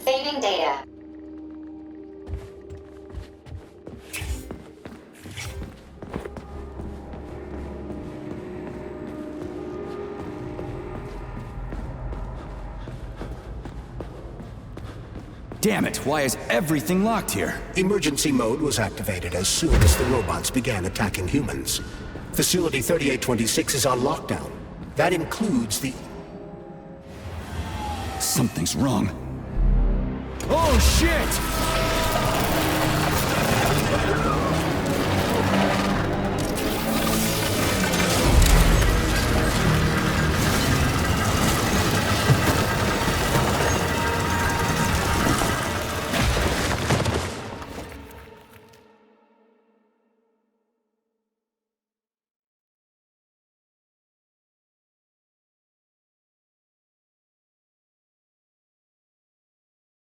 Saving data. Damn it, why is everything locked here? Emergency mode was activated as soon as the robots began attacking humans. Facility 3826 is on lockdown. That includes the... Something's wrong. Oh, shit!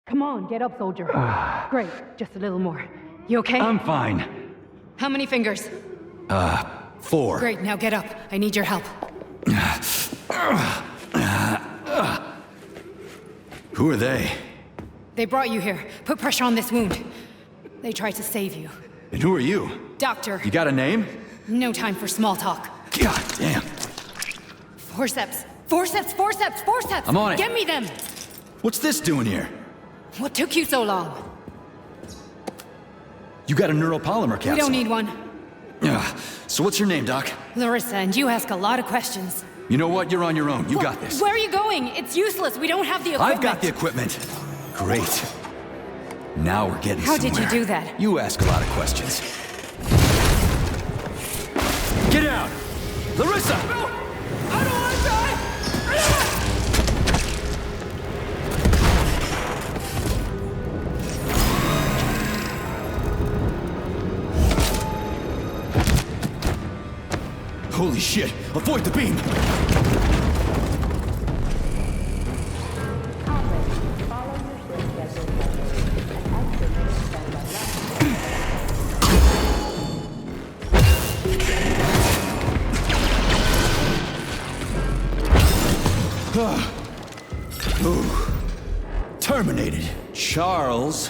Come on, get up, soldier. Great, just a little more. You okay? I'm fine. How many fingers? 4. Great, now get up. I need your help. Who are they? They brought you here. Put pressure on this wound. They tried to save you. And who are you? Doctor. You got a name? No time for small talk. God damn. Forceps. Forceps, forceps, forceps! I'm on it. Get me them! What's this doing here? What took you so long? You got a neuropolymer capsule. We don't need one. So what's your name, Doc? Larissa, and you ask a lot of questions. You know what? You're on your own. You got this. Where are you going? It's useless. We don't have the equipment. I've got the equipment. Great. Now we're getting How somewhere. did you do that? You ask a lot of questions. Get out! Larissa! No! I don't want to die! Holy shit! Avoid the beam! Terminated. Charles,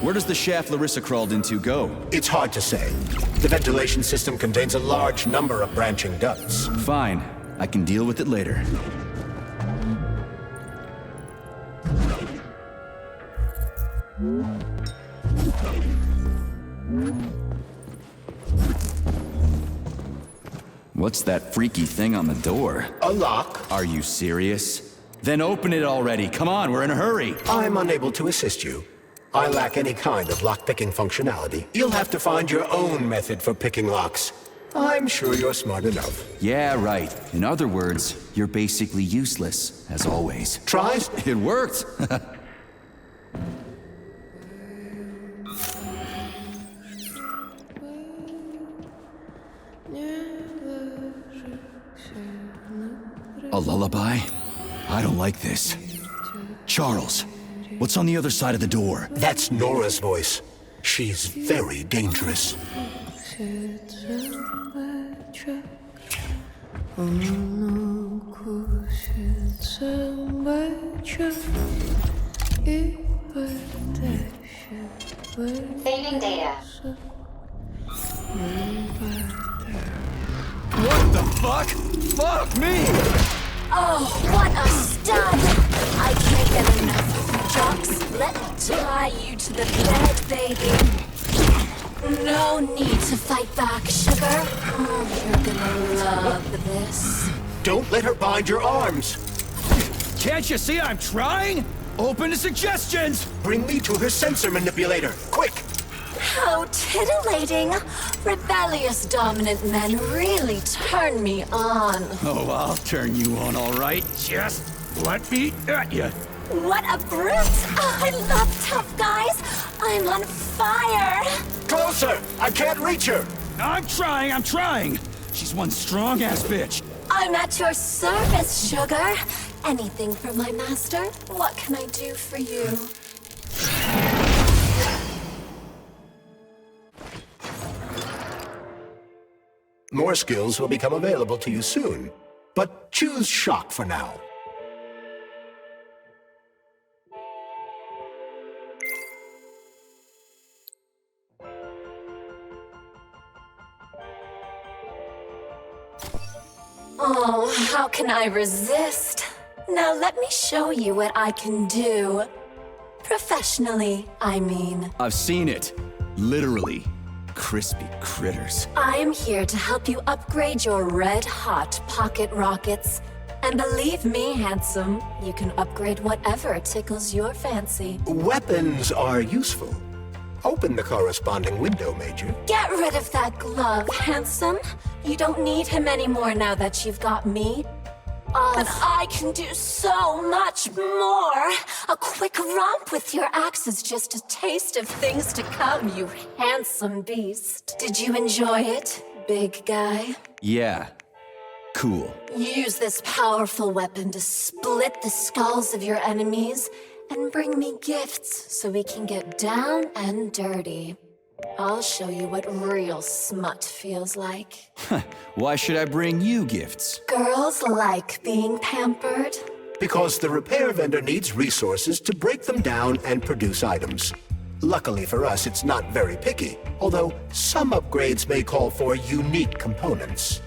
where does the shaft Larissa crawled into go? It's hard to say. The ventilation system contains a large number of branching ducts. Fine. I can deal with it later. What's that freaky thing on the door? A lock. Are you serious? Then open it already. Come on, we're in a hurry. I'm unable to assist you. I lack any kind of lock-picking functionality. You'll have to find your own method for picking locks. I'm sure you're smart enough. Yeah, right. In other words, you're basically useless, as always. Try? It worked! A lullaby? I don't like this. Charles, what's on the other side of the door? That's Nora's voice. She's very dangerous. Saving data. What the fuck? Fuck me! Oh, what a stud! I can't get enough of you, jocks. Let me tie you to the bed, baby. No need to fight back, sugar. You're gonna love this. Don't let her bind your arms. Can't you see I'm trying? Open to suggestions! Bring me to her sensor manipulator, quick! How titillating! Rebellious dominant men really turn me on. Oh, I'll turn you on, all right. Just let me at you. What a brute! Oh, I love tough guys. I'm on fire. Closer! I can't reach her! I'm trying! She's one strong-ass bitch. I'm at your service, sugar. Anything for my master? What can I do for you? More skills will become available to you soon, but choose shock for now. Oh, how can I resist? Now let me show you what I can do. Professionally, I mean. I've seen it. Literally. Crispy critters. I am here to help you upgrade your red-hot pocket rockets. And believe me, handsome, you can upgrade whatever tickles your fancy. Weapons are useful. Open the corresponding window, Major. Get rid of that glove, handsome. You don't need him anymore now that you've got me. But I can do so much more! A quick romp with your axe is just a taste of things to come, you handsome beast. Did you enjoy it, big guy? Yeah. Cool. Use this powerful weapon to split the skulls of your enemies and bring me gifts so we can get down and dirty. I'll show you what real smut feels like. Why should I bring you gifts? Girls like being pampered. Because the repair vendor needs resources to break them down and produce items. Luckily for us, it's not very picky, although some upgrades may call for unique components.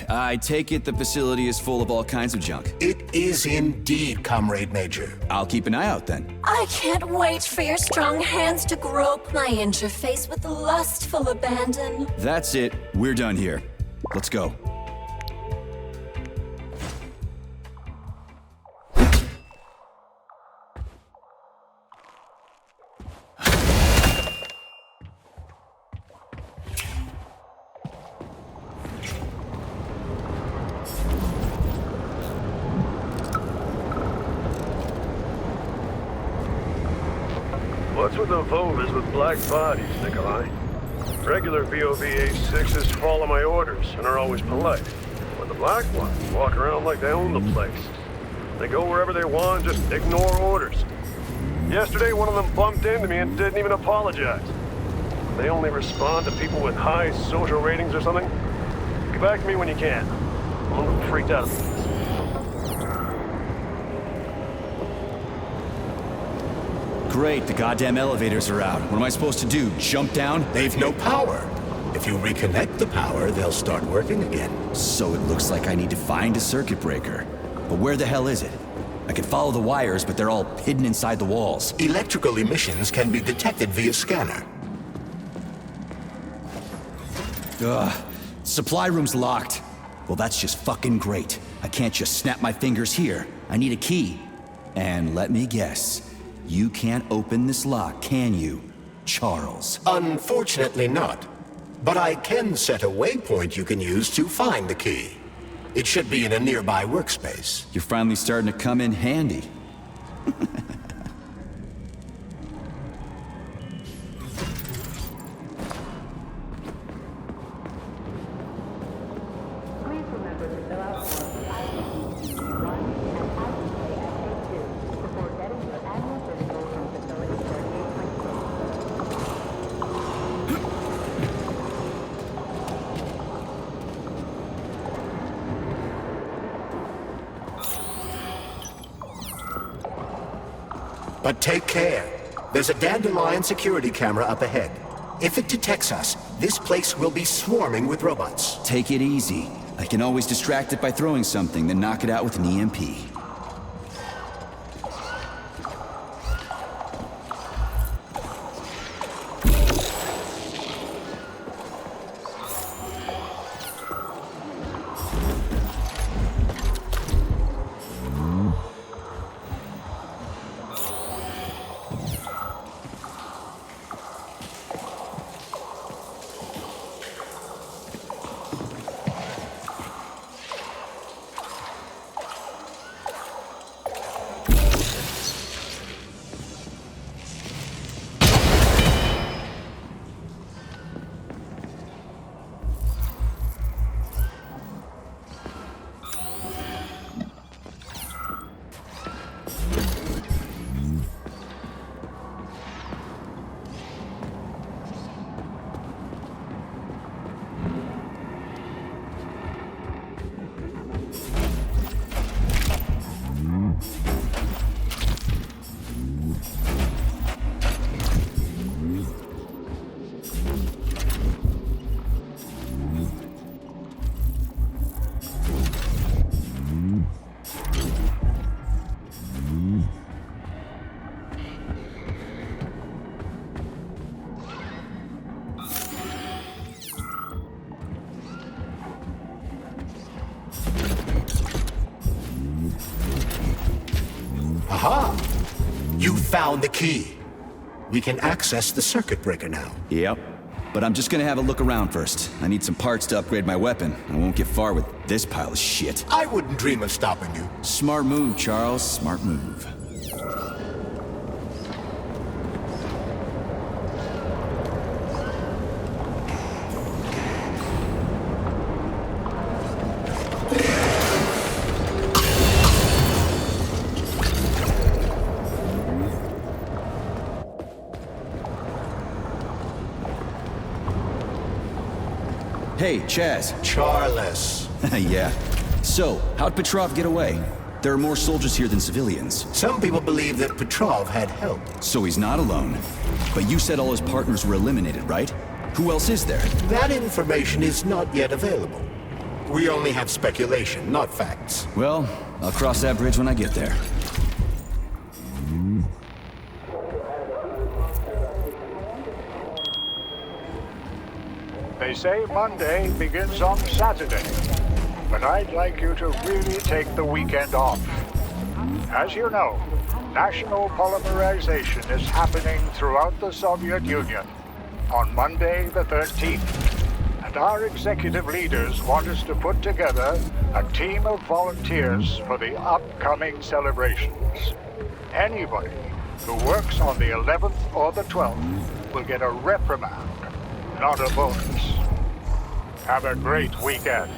I take it the facility is full of all kinds of junk. It is indeed, Comrade Major. I'll keep an eye out then. I can't wait for your strong hands to grope my interface with lustful abandon. That's it. We're done here. Let's go. What's with the Vovas with black bodies, Nikolai? Regular VOV-86s follow my orders and are always polite. But the black ones walk around like they own the place. They go wherever they want, just ignore orders. Yesterday, one of them bumped into me and didn't even apologize. They only respond to people with high social ratings or something. Get back to me when you can. I'm a little freaked out. Great, the goddamn elevators are out. What am I supposed to do? Jump down? They've no power. If you reconnect the power, they'll start working again. So it looks like I need to find a circuit breaker. But where the hell is it? I can follow the wires, but they're all hidden inside the walls. Electrical emissions can be detected via scanner. Ugh. Supply room's locked. Well, that's just fucking great. I can't just snap my fingers here. I need a key. And let me guess. You can't open this lock, can you, Charles? Unfortunately not. But I can set a waypoint you can use to find the key. It should be in a nearby workspace. You're finally starting to come in handy. But take care. There's a dandelion security camera up ahead. If it detects us, this place will be swarming with robots. Take it easy. I can always distract it by throwing something, then knock it out with an EMP. Aha! You found the key. We can access the circuit breaker now. Yep. But I'm just gonna have a look around first. I need some parts to upgrade my weapon. I won't get far with this pile of shit. I wouldn't dream of stopping you. Smart move, Charles. Smart move. Hey, Chaz. Charles. Yeah. So, how'd Petrov get away? There are more soldiers here than civilians. Some people believe that Petrov had help. So he's not alone. But you said all his partners were eliminated, right? Who else is there? That information is not yet available. We only have speculation, not facts. Well, I'll cross that bridge when I get there. They say Monday begins on Saturday, but I'd like you to really take the weekend off. As you know, national polymerization is happening throughout the Soviet Union on Monday the 13th, and our executive leaders want us to put together a team of volunteers for the upcoming celebrations. Anybody who works on the 11th or the 12th will get a reprimand, not a bonus. Have a great weekend.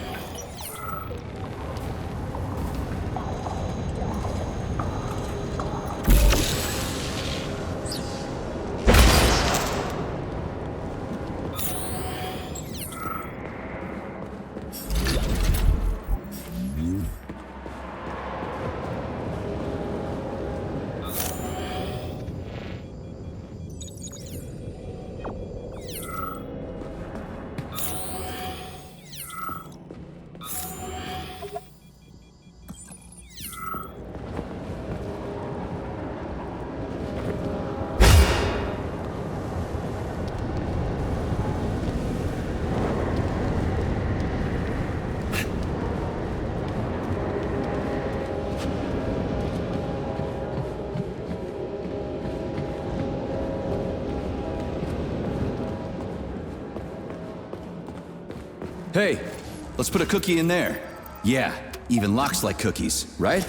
Hey, let's put a cookie in there. Yeah, even locks like cookies, right?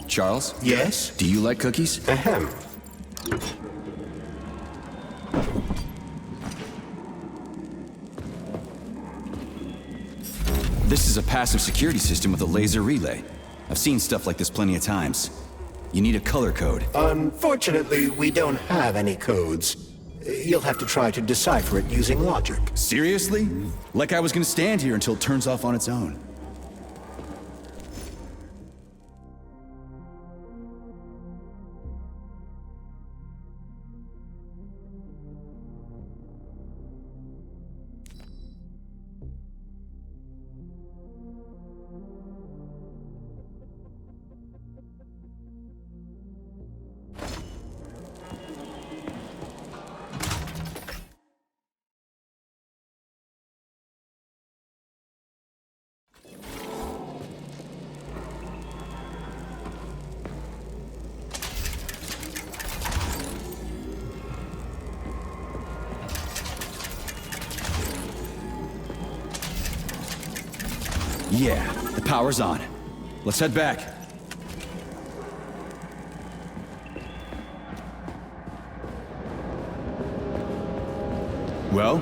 Charles? Yes? Do you like cookies? Ahem. This is a passive security system with a laser relay. I've seen stuff like this plenty of times. You need a color code. Unfortunately, we don't have any codes. You'll have to try to decipher it using logic. Seriously? Like I was gonna stand here until it turns off on its own. Yeah, the power's on. Let's head back. Well,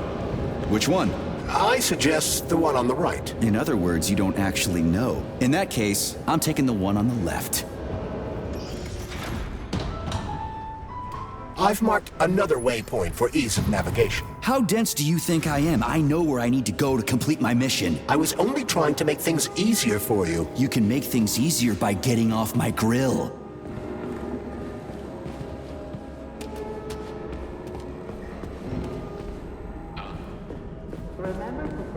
which one? I suggest the one on the right. In other words, you don't actually know. In that case, I'm taking the one on the left. I've marked another waypoint for ease of navigation. How dense do you think I am? I know where I need to go to complete my mission. I was only trying to make things easier for you. You can make things easier by getting off my grill.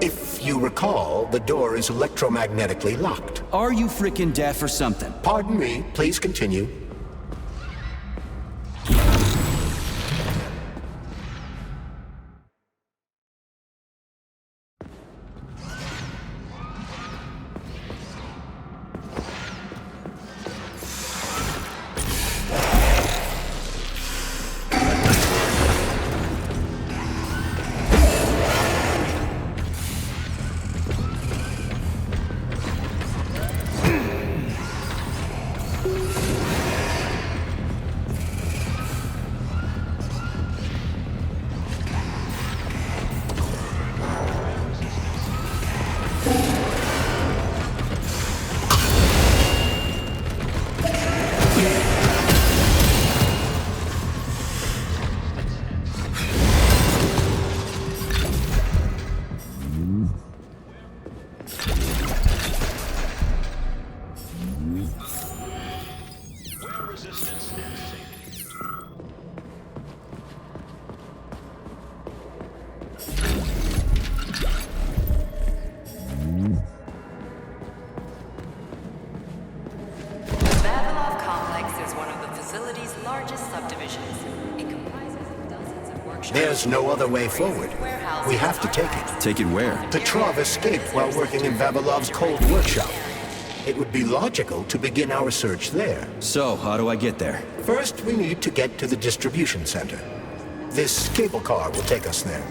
If you recall, the door is electromagnetically locked. Are you frickin' deaf or something? Pardon me, please continue. There's no other way forward. We have to take it. Take it where? Petrov escaped while working in Vavilov's cold workshop. It would be logical to begin our search there. So, how do I get there? First, we need to get to the distribution center. This cable car will take us there.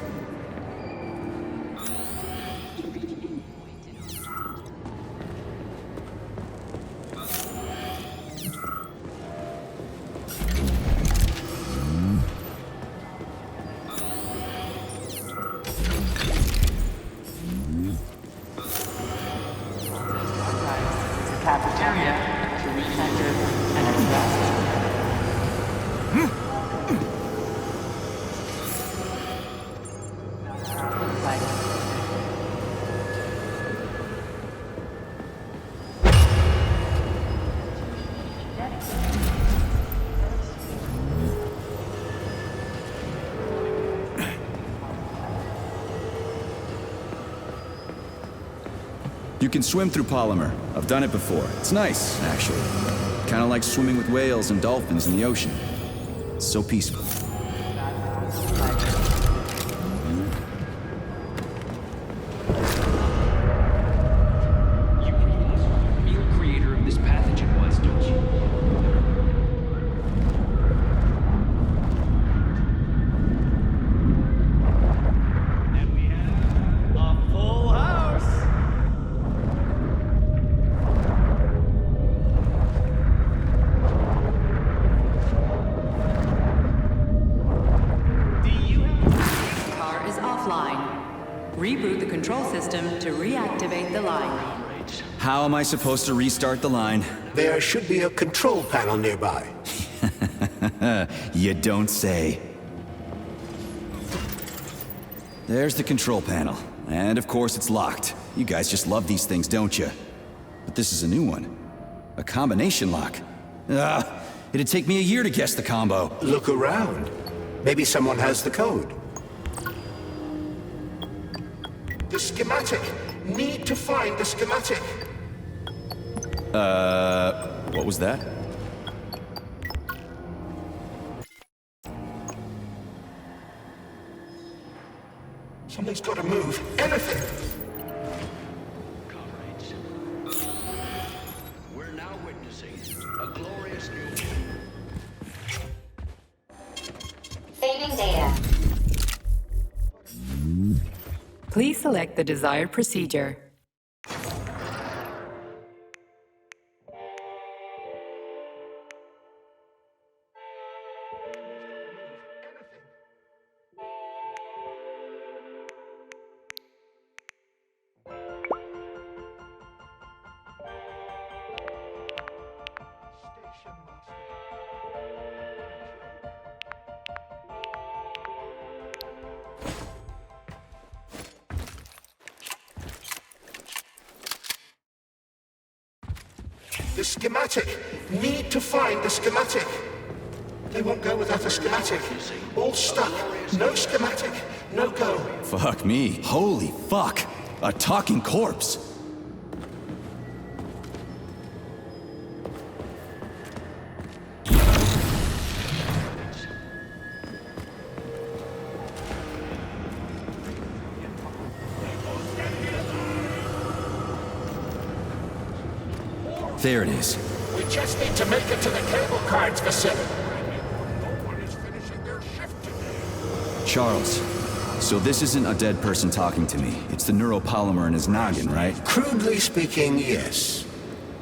You can swim through polymer. I've done it before. It's nice, actually. Kind of like swimming with whales and dolphins in the ocean. It's so peaceful. You realize who the real creator of this pathogen was, don't you? And we have a full house! Reboot the control system to reactivate the line. How am I supposed to restart the line? There should be a control panel nearby. You don't say. There's the control panel. And of course it's locked. You guys just love these things, don't you? But this is a new one. A combination lock. It'd take me a year to guess the combo. Look around. Maybe someone has the code. The schematic. Need to find the schematic. What was that? Something's got to move. Anything. Comrades, we're now witnessing a glorious new... Saving data. Please select the desired procedure. The schematic. Need to find the schematic. They won't go without the schematic. All stuck. No schematic. No go. Fuck me. Holy fuck. A talking corpse. There it is. We just need to make it to the cable cards facility. Charles, so this isn't a dead person talking to me. It's the neuropolymer in his noggin, right? Crudely speaking, yes.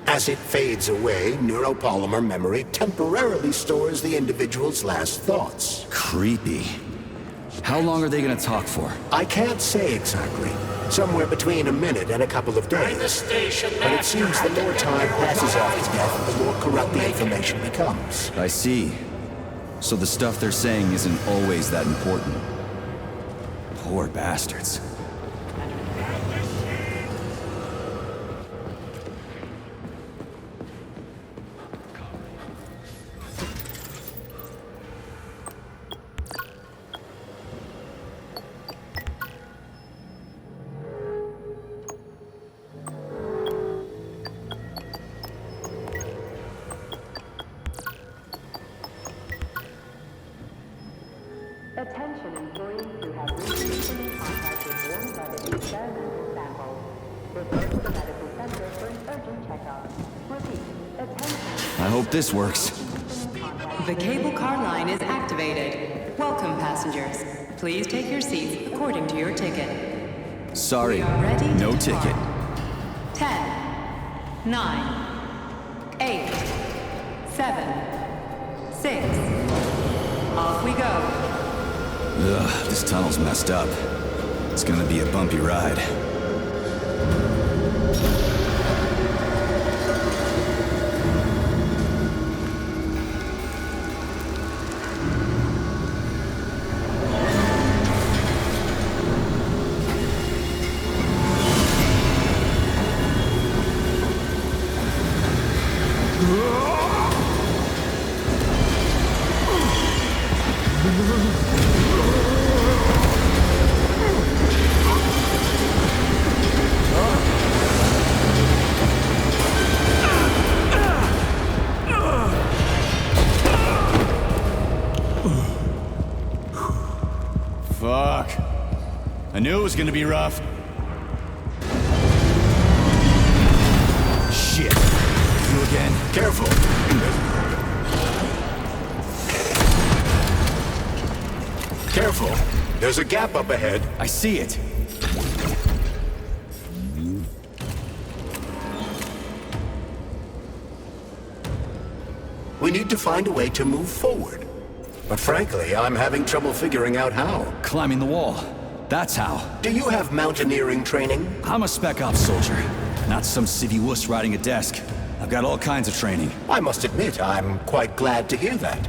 As it fades away, neuropolymer memory temporarily stores the individual's last thoughts. Creepy. How long are they gonna talk for? I can't say exactly. Somewhere between a minute and a couple of days. But it seems the more time passes after death, the more corrupt the information becomes. I see. So the stuff they're saying isn't always that important. Poor bastards. Attention employees who have recently been in contact with one by the experimental sample. Report to the medical center for an urgent checkup. Repeat, attention. I hope this works. The cable car line is activated. Welcome, passengers. Please take your seats according to your ticket. Sorry, We are ready to no depart. ticket. 10, 9, 8, 7, 6. Off we go. Ugh, this tunnel's messed up. It's gonna be a bumpy ride. Fuck. I knew it was gonna be rough. Shit. You again. Careful. Careful. There's a gap up ahead. I see it. We need to find a way to move forward. But frankly, I'm having trouble figuring out how. Climbing the wall. That's how. Do you have mountaineering training? I'm a spec ops soldier, not some civvy wuss riding a desk. I've got all kinds of training. I must admit, I'm quite glad to hear that.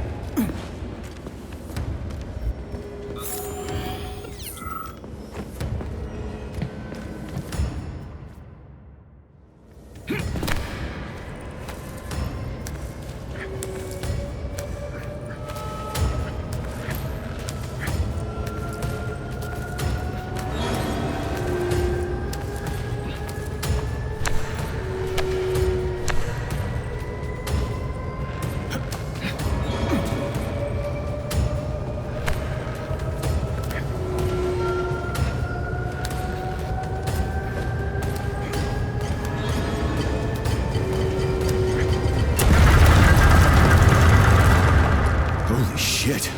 Shit.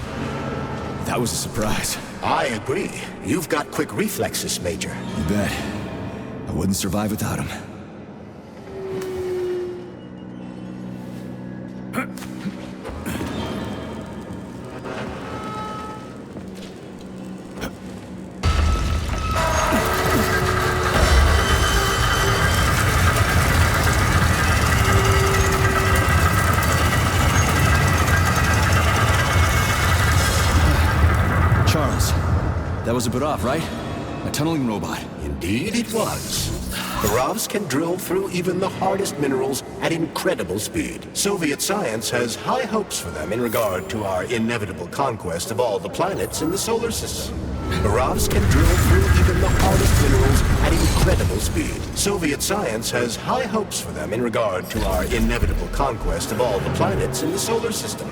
That was a surprise. I agree. You've got quick reflexes, Major. You bet. I wouldn't survive without him. That was a bit off, right? A tunneling robot. Indeed it was. Barovs can drill through even the hardest minerals at incredible speed. Soviet science has high hopes for them in regard to our inevitable conquest of all the planets in the solar system. Barovs can drill through even the hardest minerals at incredible speed. Soviet science has high hopes for them in regard to our inevitable conquest of all the planets in the solar system.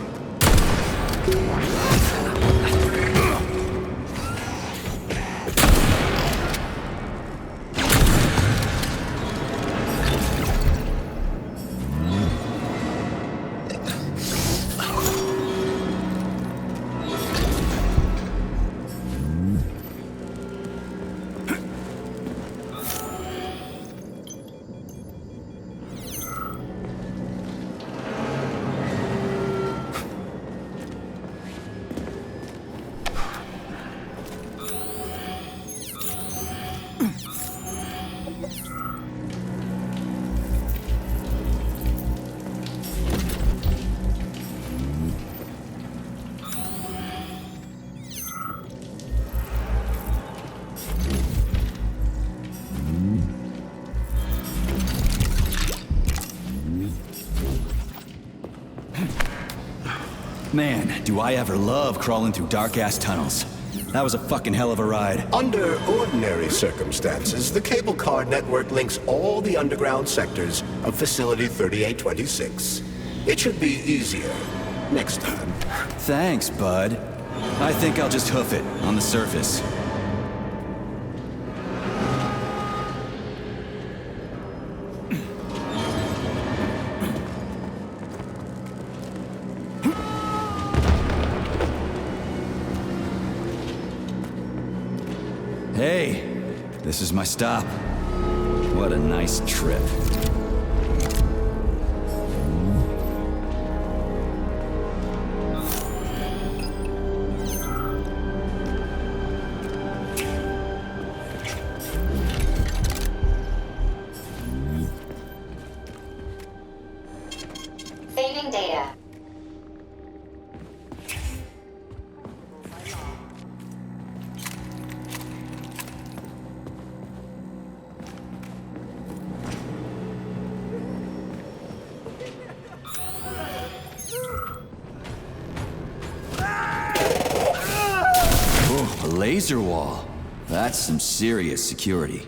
Man, do I ever love crawling through dark-ass tunnels. That was a fucking hell of a ride. Under ordinary circumstances, the cable car network links all the underground sectors of Facility 3826. It should be easier next time. Thanks, bud. I think I'll just hoof it on the surface. Hey, this is my stop. What a nice trip. Saving data. A laser wall. That's some serious security.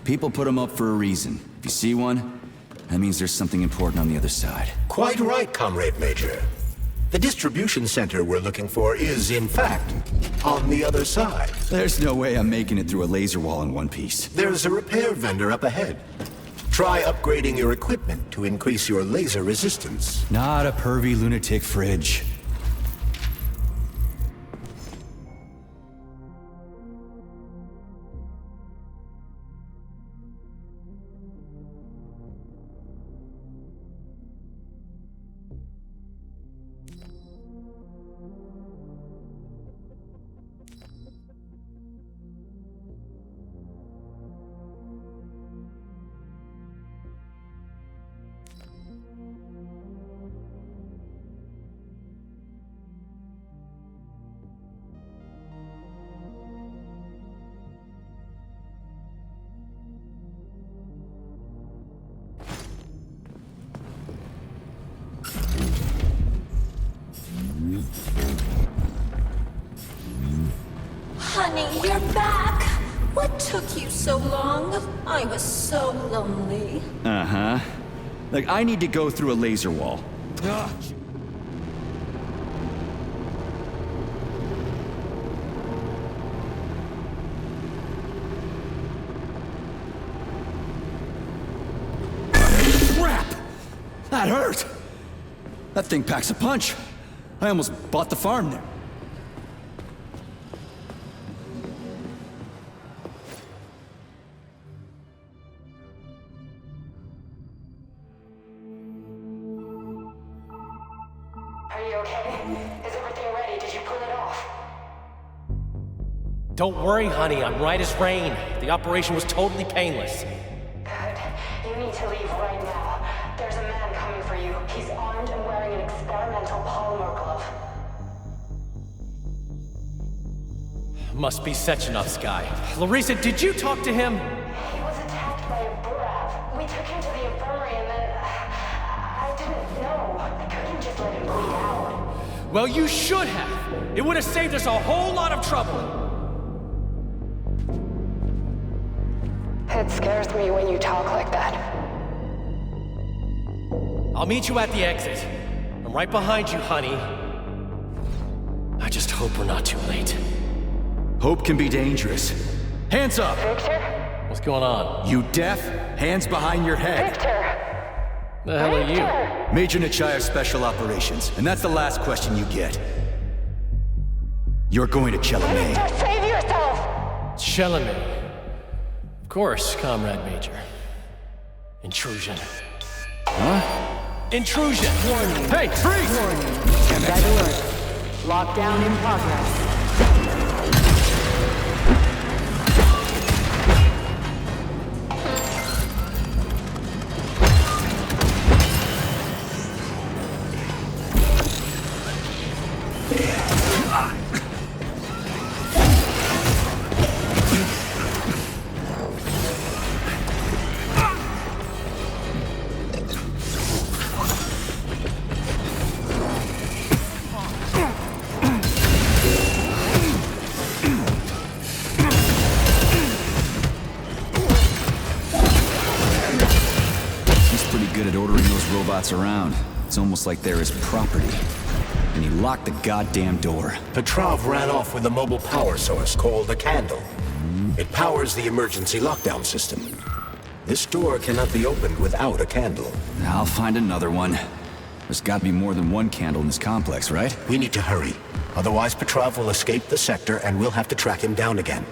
People put them up for a reason. If you see one, that means there's something important on the other side. Quite right, Comrade Major. The distribution center we're looking for is, in fact, on the other side. There's no way I'm making it through a laser wall in one piece. There's a repair vendor up ahead. Try upgrading your equipment to increase your laser resistance. Not a pervy lunatic fridge. Honey, you're back. What took you so long? I was so lonely. Uh-huh. Like, I need to go through a laser wall. Ugh. Crap! That hurt! That thing packs a punch. I almost bought the farm there. Are you okay? Is everything ready? Did you pull it off? Don't worry, honey. I'm right as rain. The operation was totally painless. Good. You need to leave right now. There's a man coming for you. He's armed and wearing an experimental polymer glove. Must be Sechenov's guy. Larissa, did you talk to him? He was attacked by Burav. We took him to the infirmary and then... I didn't know. I couldn't just let him bleed out. Well, you should have. It would have saved us a whole lot of trouble. It scares me when you talk like that. I'll meet you at the exit. I'm right behind you, honey. I just hope we're not too late. Hope can be dangerous. Hands up! Victor? What's going on? You deaf? Hands behind your head. Victor! The hell are you? Major Nechayev Special Operations, and that's the last question you get. You're going to Chalamet. Victor, save yourself! Chalamet. Of course, Comrade Major. Intrusion. Huh? Intrusion! Warning. Hey, freeze! Warning. Red alert. Lockdown in progress. Around. It's almost like they're his property. And he locked the goddamn door. Petrov ran off with a mobile power source called a candle. It powers the emergency lockdown system. This door cannot be opened without a candle. I'll find another one. There's got to be more than one candle in this complex, right? We need to hurry. Otherwise, Petrov will escape the sector and we'll have to track him down again.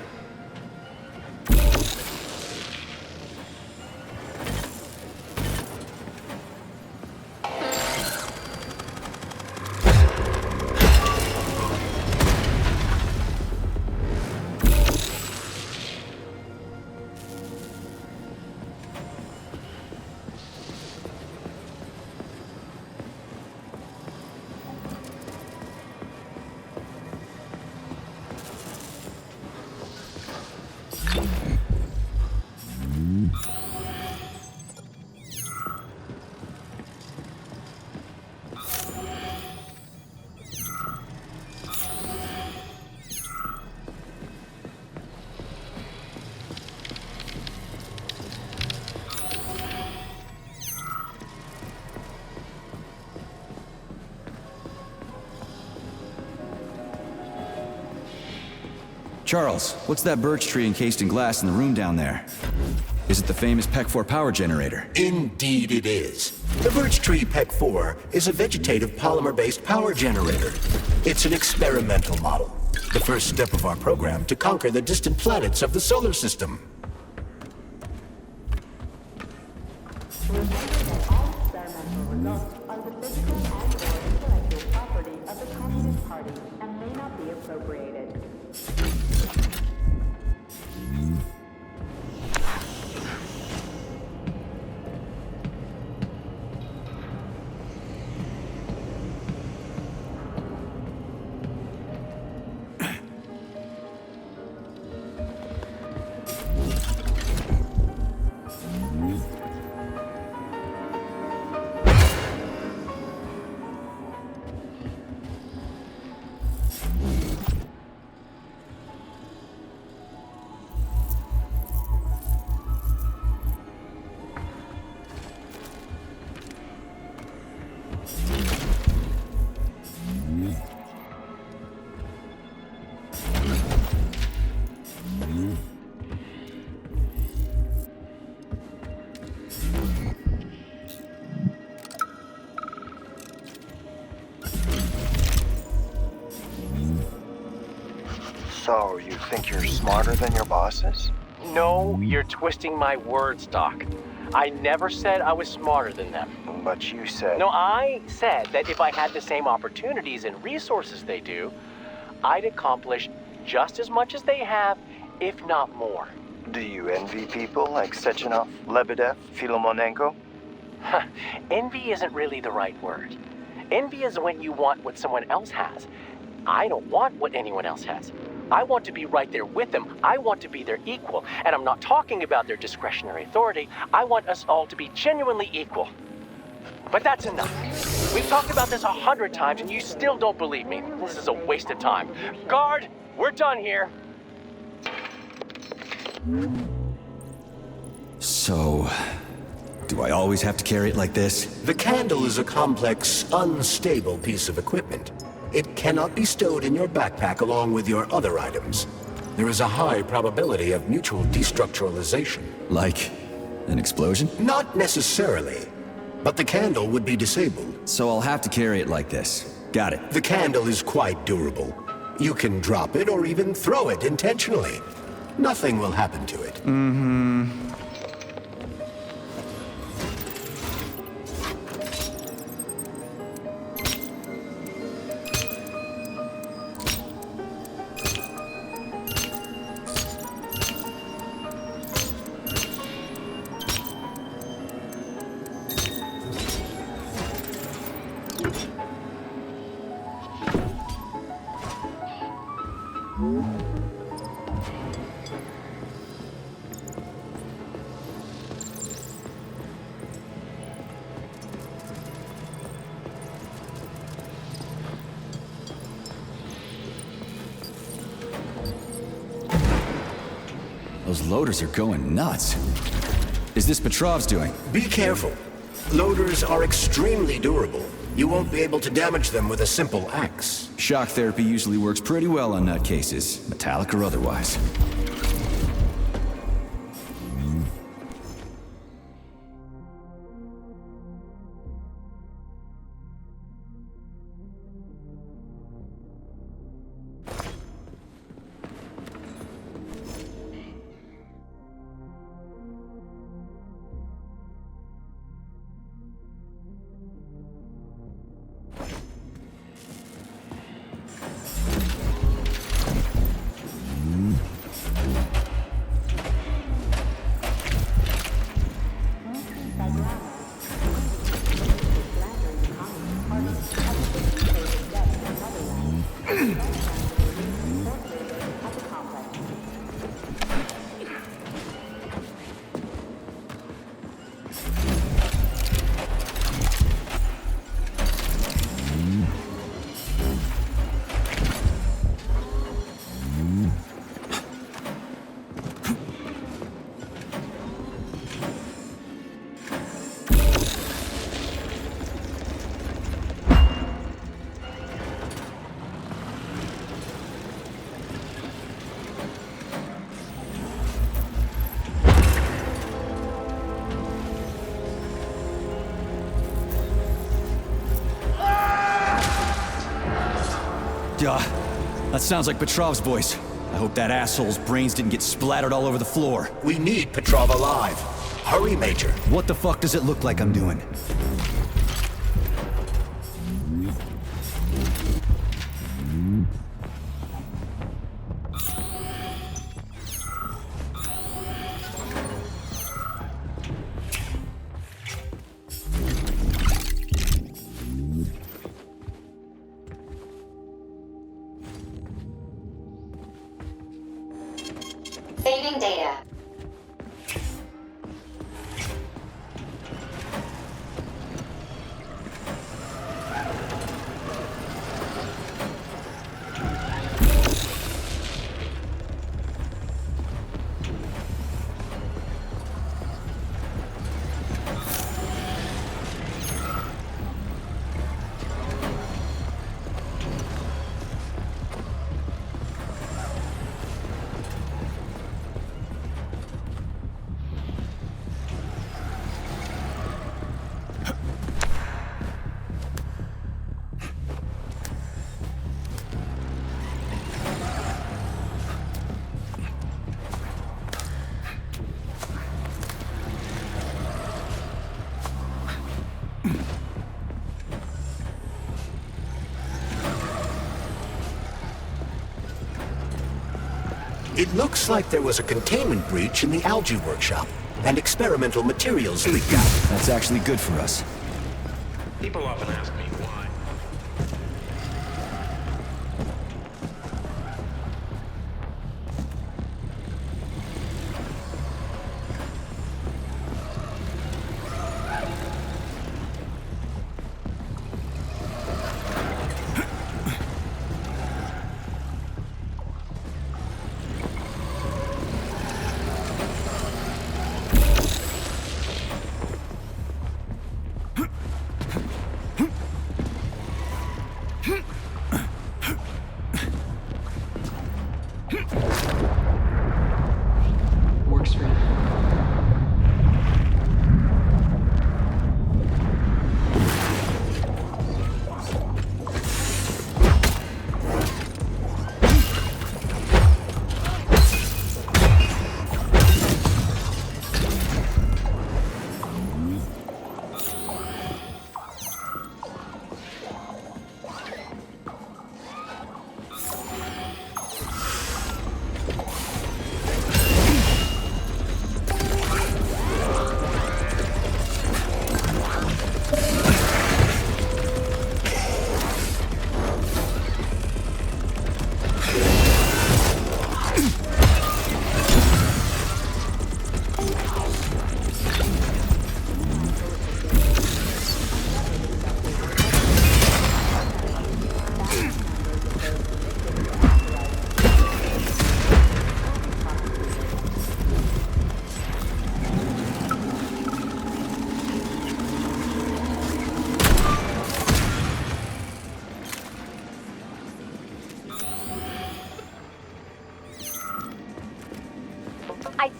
Charles, what's that birch tree encased in glass in the room down there? Is it the famous PEC-4 power generator? Indeed it is. The birch tree PEC-4 is a vegetative polymer-based power generator. It's an experimental model, the first step of our program to conquer the distant planets of the solar system. Remember that all experimental results are the physical and/or intellectual property of the Communist Party and may not be appropriated. So, you think you're smarter than your bosses? No, you're twisting my words, Doc. I never said I was smarter than them. But you said... No, I said that if I had the same opportunities and resources they do, I'd accomplish just as much as they have, if not more. Do you envy people like Sechenov, Lebedev, Filomonenko? Envy isn't really the right word. Envy is when you want what someone else has. I don't want what anyone else has. I want to be right there with them. I want to be their equal. And I'm not talking about their discretionary authority. I want us all to be genuinely equal. But that's enough. We've talked about this 100 times and you still don't believe me. This is a waste of time. Guard, we're done here. So, do I always have to carry it like this? The candle is a complex, unstable piece of equipment. It cannot be stowed in your backpack along with your other items. There is a high probability of mutual destructuralization. Like an explosion? Not necessarily, but the candle would be disabled. So I'll have to carry it like this. Got it. The candle is quite durable. You can drop it or even throw it intentionally. Nothing will happen to it. Mm-hmm. Those loaders are going nuts. Is this Petrov's doing? Be careful. Loaders are extremely durable. You won't be able to damage them with a simple axe. Shock therapy usually works pretty well on nutcases, metallic or otherwise. Yeah, that sounds like Petrov's voice. I hope that asshole's brains didn't get splattered all over the floor. We need Petrov alive. Hurry, Major. What the fuck does it look like I'm doing? Saving data. It looks like there was a containment breach in the algae workshop, and experimental materials leaked out. That's actually good for us. People often ask me why.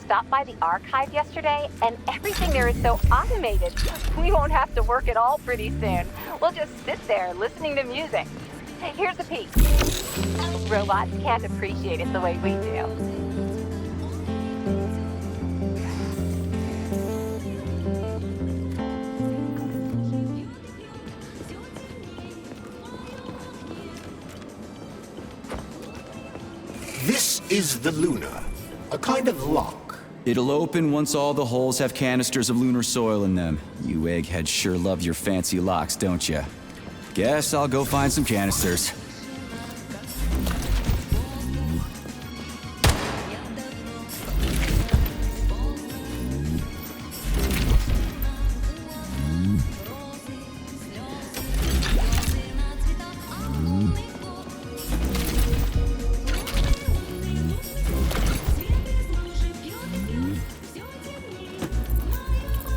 stopped by the archive yesterday, and everything there is so automated. We won't have to work at all pretty soon. We'll just sit there listening to music. Here's a peek. Robots can't appreciate it the way we do. This is the Luna, a kind of lock. It'll open once all the holes have canisters of lunar soil in them. You eggheads sure love your fancy locks, don't you? Guess I'll go find some canisters.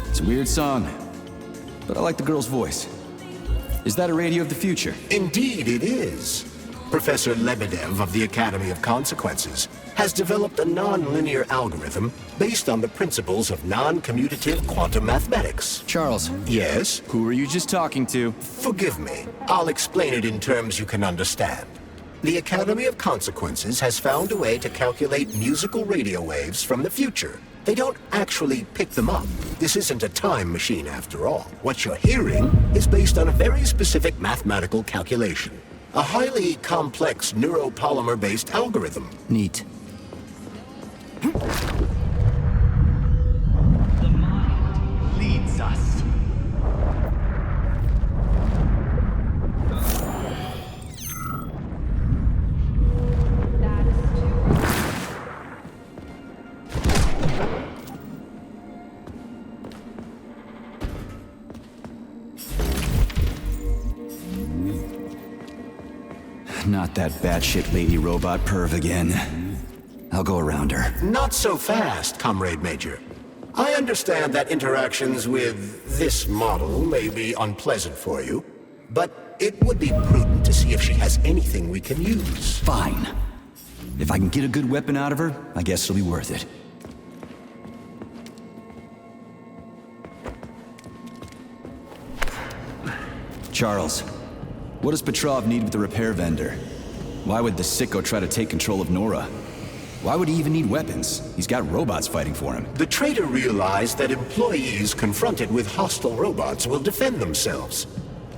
It's a weird song, but I like the girl's voice. Is that a radio of the future? Indeed it is. Professor Lebedev of the Academy of Consequences has developed a non-linear algorithm based on the principles of non-commutative quantum mathematics. Charles. Yes? Who were you just talking to? Forgive me. I'll explain it in terms you can understand. The Academy of Consequences has found a way to calculate musical radio waves from the future. They don't actually pick them up. This isn't a time machine after all. What you're hearing is based on a very specific mathematical calculation. A highly complex neuropolymer-based algorithm. Neat. The mind leads us. Not that batshit lady robot perv again. I'll go around her. Not so fast, Comrade Major. I understand that interactions with this model may be unpleasant for you, but it would be prudent to see if she has anything we can use. Fine. If I can get a good weapon out of her, I guess it'll be worth it. Charles, what does Petrov need with the repair vendor? Why would the sicko try to take control of Nora? Why would he even need weapons? He's got robots fighting for him. The traitor realized that employees confronted with hostile robots will defend themselves.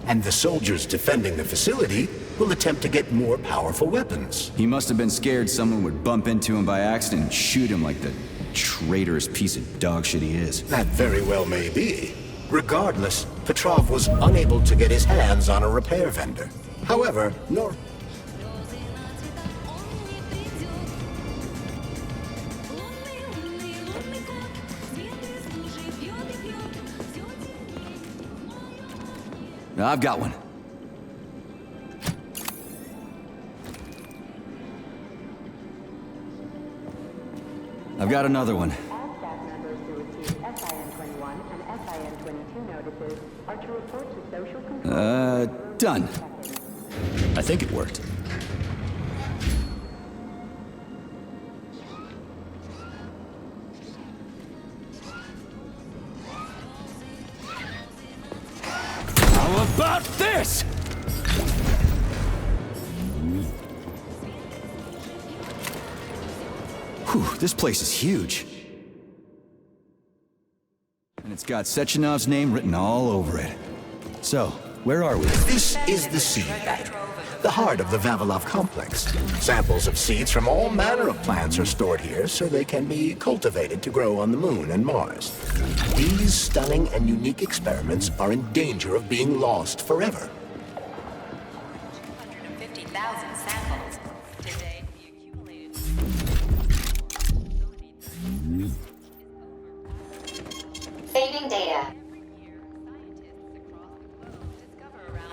And the soldiers defending the facility will attempt to get more powerful weapons. He must have been scared someone would bump into him by accident and shoot him like the traitorous piece of dog shit he is. That very well may be. Regardless, Petrov was unable to get his hands on a repair vendor. However, Nora... I've got one. I've got another one. Done. I think it worked. How about this? Whew, this place is huge. And it's got Sechenov's name written all over it. So, where are we? This is the seed bank, the heart of the Vavilov complex. Samples of seeds from all manner of plants are stored here so they can be cultivated to grow on the Moon and Mars. These stunning and unique experiments are in danger of being lost forever. 150,000 samples. Today, we accumulated... Saving data.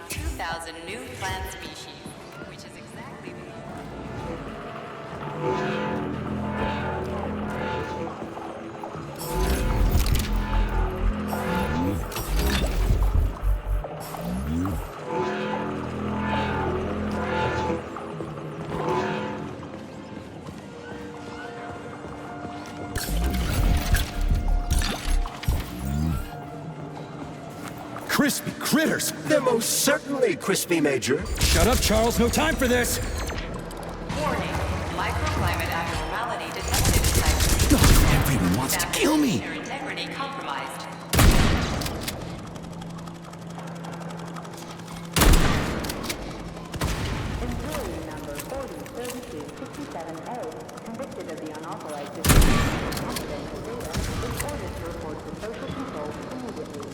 2,000 new plant species, which is exactly Crispy critters! They're most certainly crispy, Major. Shut up, Charles. No time for this! Warning. Microclimate abnormality detected inside. Everyone wants to kill me! Their integrity compromised. Employee number 403267A, convicted of the unauthorized distribution of confidential data, is ordered to report to social control immediately.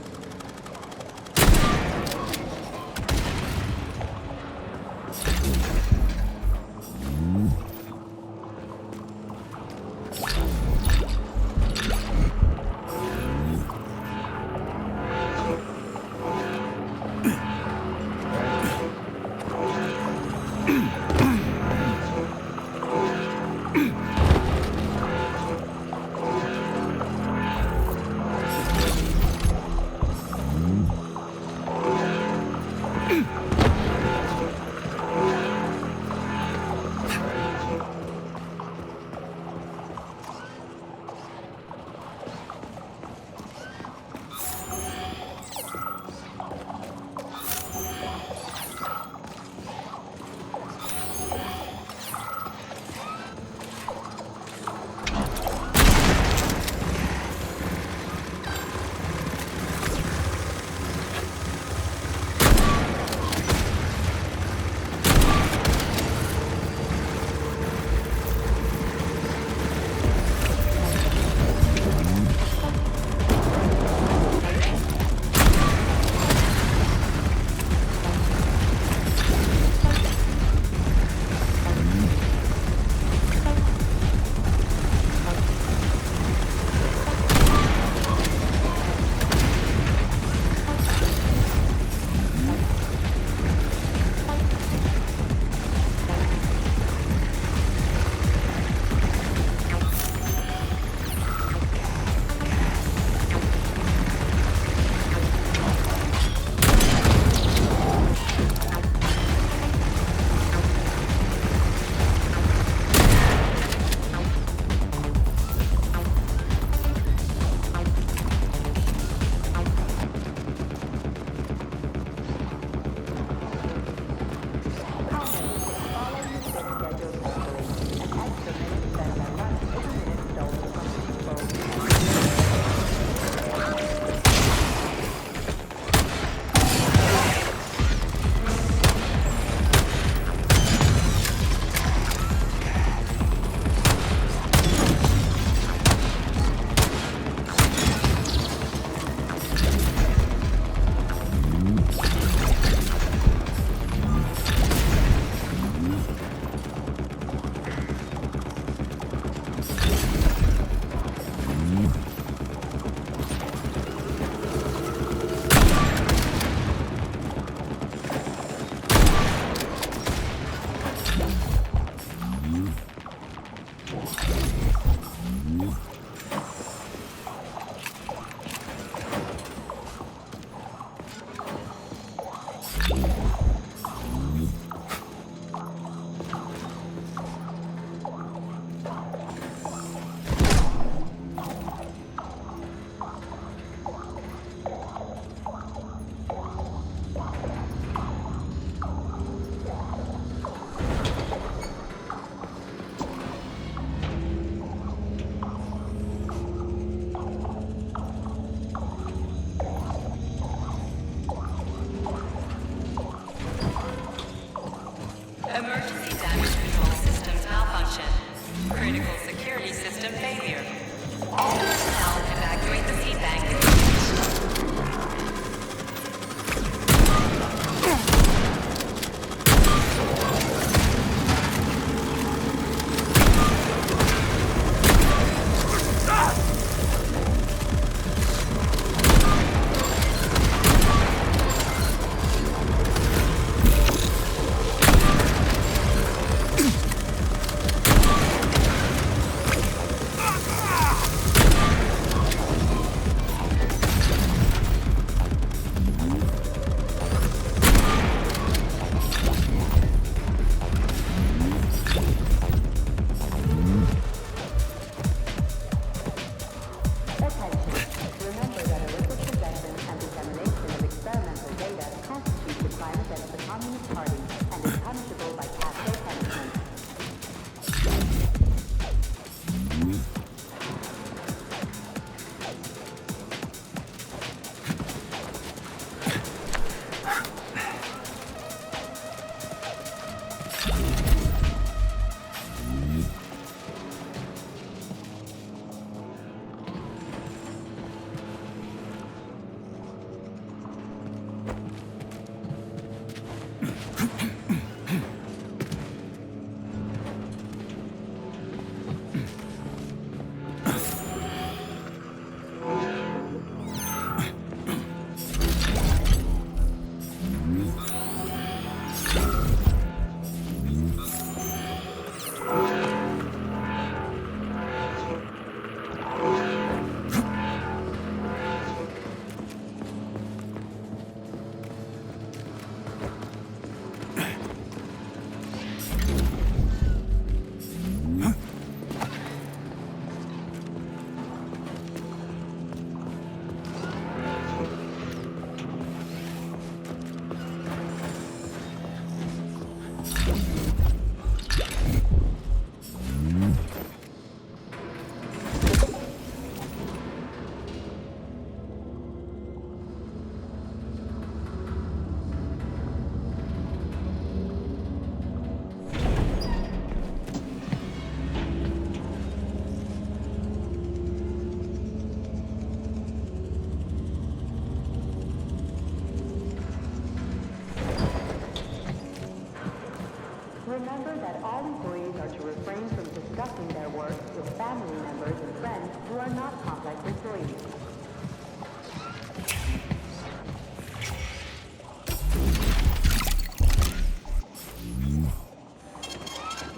remember that all employees are to refrain from discussing their work with family members and friends who are not complex employees.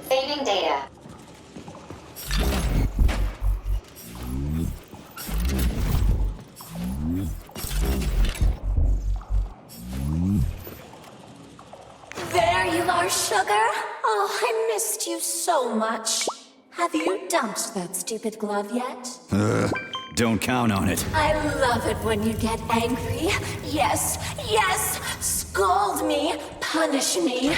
Saving data. There you are, sugar. Oh, I missed you so much. Have you dumped that stupid glove yet? Don't count on it. I love it when you get angry. Yes, yes! Scold me, punish me.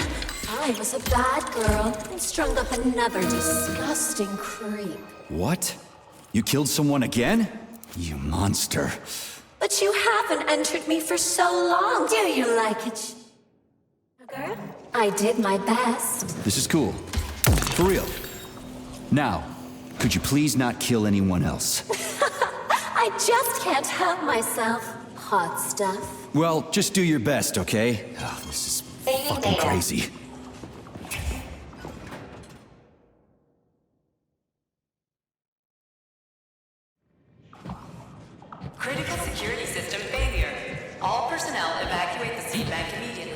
I was a bad girl and strung up another disgusting creep. What? You killed someone again? You monster. But you haven't entered me for so long. Do you like it? Sugar? I did my best. This is cool. For real. Now, could you please not kill anyone else? I just can't help myself. Hot stuff. Well, just do your best, okay? Oh, this is fucking crazy. Critical security system failure. All personnel evacuate the seed bank immediately.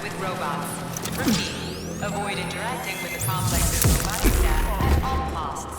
With robots. Repeat. Avoid interacting with the complex's robotic staff at all costs.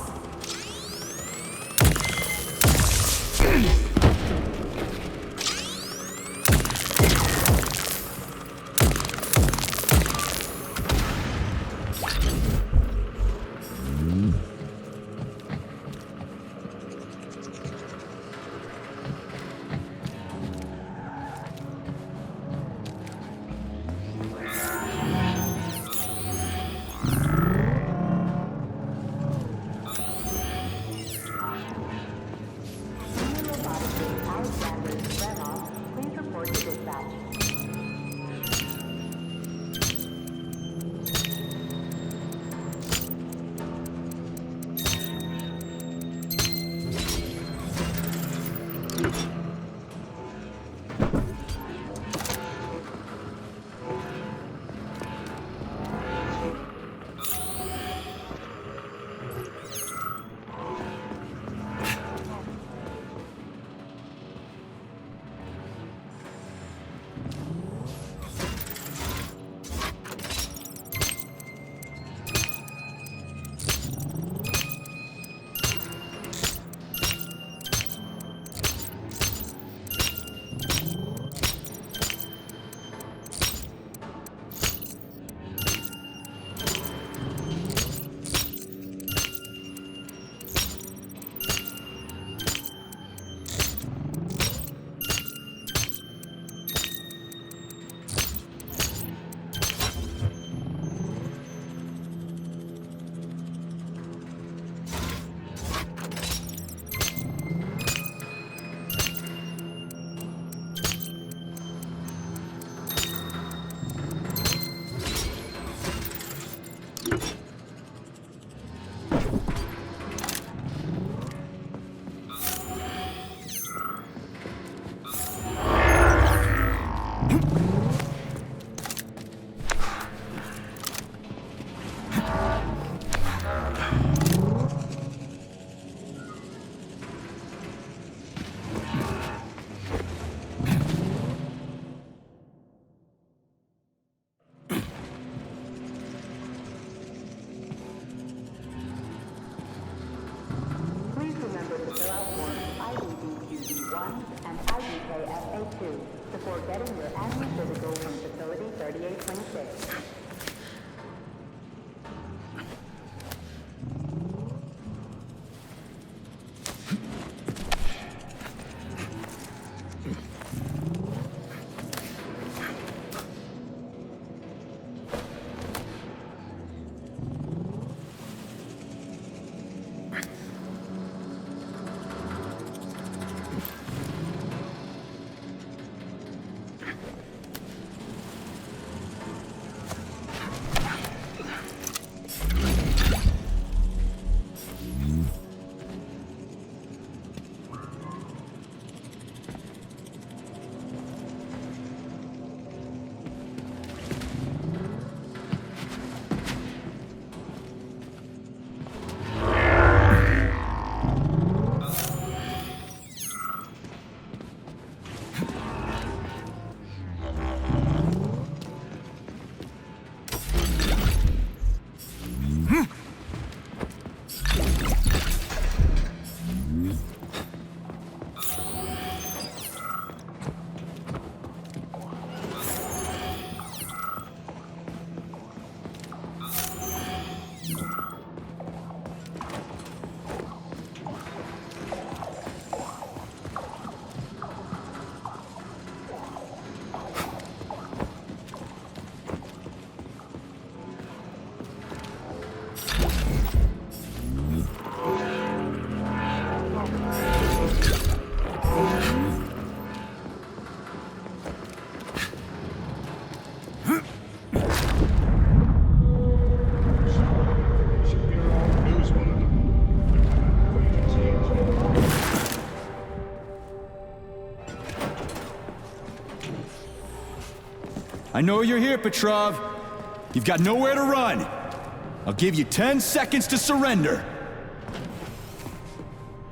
2 before getting your annual physical from Facility 3826. I know you're here, Petrov. You've got nowhere to run. I'll give you 10 seconds to surrender.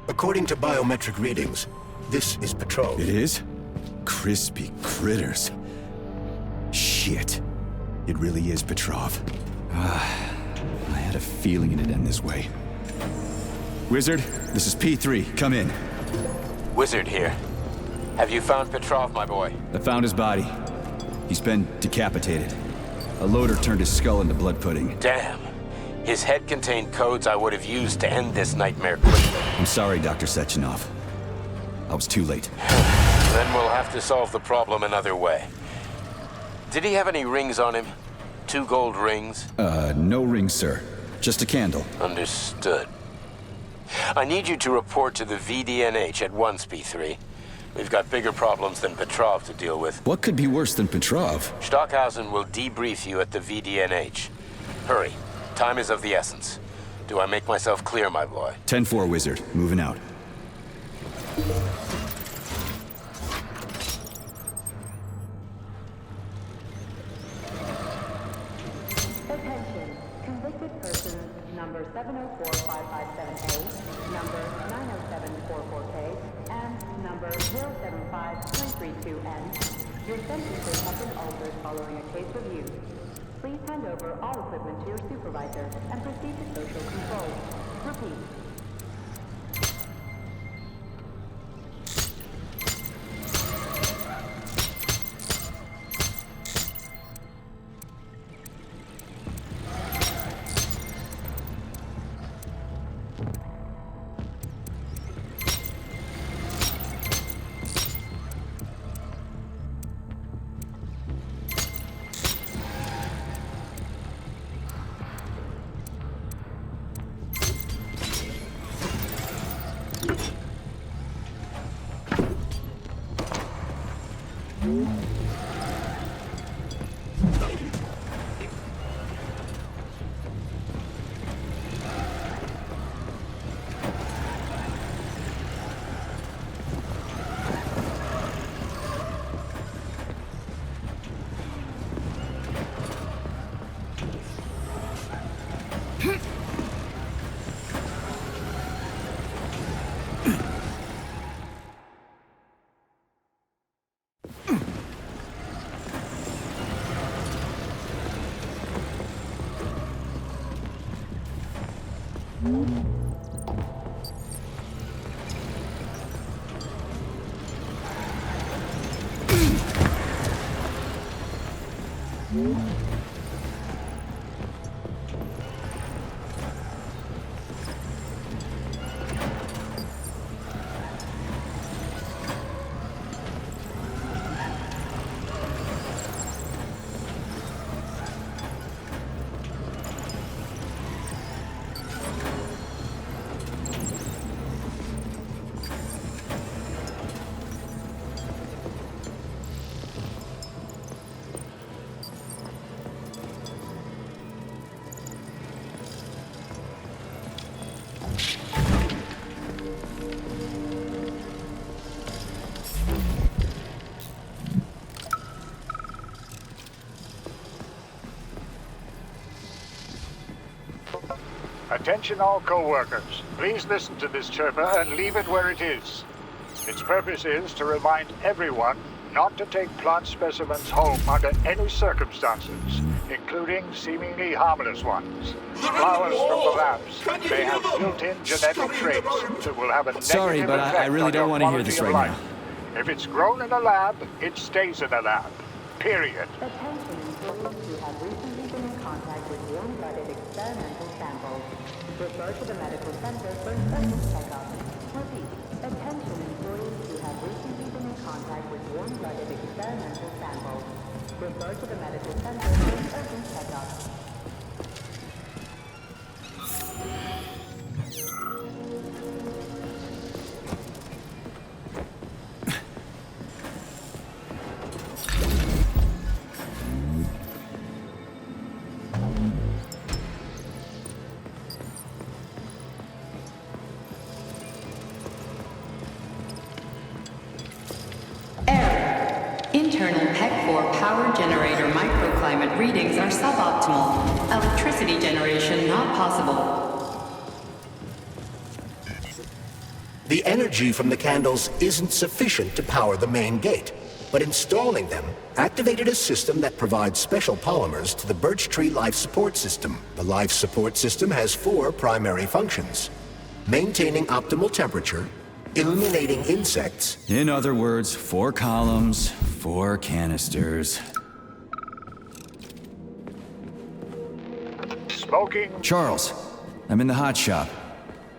According to biometric readings, this is Petrov. It is? Crispy critters. Shit. It really is Petrov. I had a feeling it'd end this way. Wizard, this is P3. Come in. Wizard here. Have you found Petrov, my boy? I found his body. He's been decapitated. A loader turned his skull into blood pudding. Damn. His head contained codes I would have used to end this nightmare quickly. I'm sorry, Dr. Sechenov. I was too late. Then we'll have to solve the problem another way. Did he have any rings on him? 2 gold rings? No rings, sir. Just a candle. Understood. I need you to report to the VDNH at once, P3. We've got bigger problems than Petrov to deal with. What could be worse than Petrov? Stockhausen will debrief you at the VDNH. Hurry. Time is of the essence. Do I make myself clear, my boy? 10-4, Wizard. Moving out. Attention. Convicted persons number 704-557A, number 90744K, and number 075-332N. Your sentences have been altered following a case review. Please hand over all equipment to your supervisor and proceed to social control. Repeat. Attention all co-workers. Please listen to this chirper and leave it where it is. Its purpose is to remind everyone not to take plant specimens home under any circumstances, including seemingly harmless ones. Flowers from the labs may have built-in genetic traits that will have a Sorry, negative but effect I really on don't your want to hear this quality right of now. life. If it's grown in a lab, it stays in a lab. Period. Attention employees who have recently been in contact with warm-blooded experimental samples. Refer to the medical center for an urgent checkup. Repeat. Attention employees who have recently been in contact with warm-blooded experimental samples. Refer to the medical center for an urgent checkup. Internal PEC-4 power generator microclimate readings are suboptimal. Electricity generation not possible. The energy from the candles isn't sufficient to power the main gate, but installing them activated a system that provides special polymers to the birch tree life support system. The life support system has 4 primary functions: maintaining optimal temperature, eliminating insects. In other words, 4 columns, 4 canisters. Smoking. Charles, I'm in the hot shop.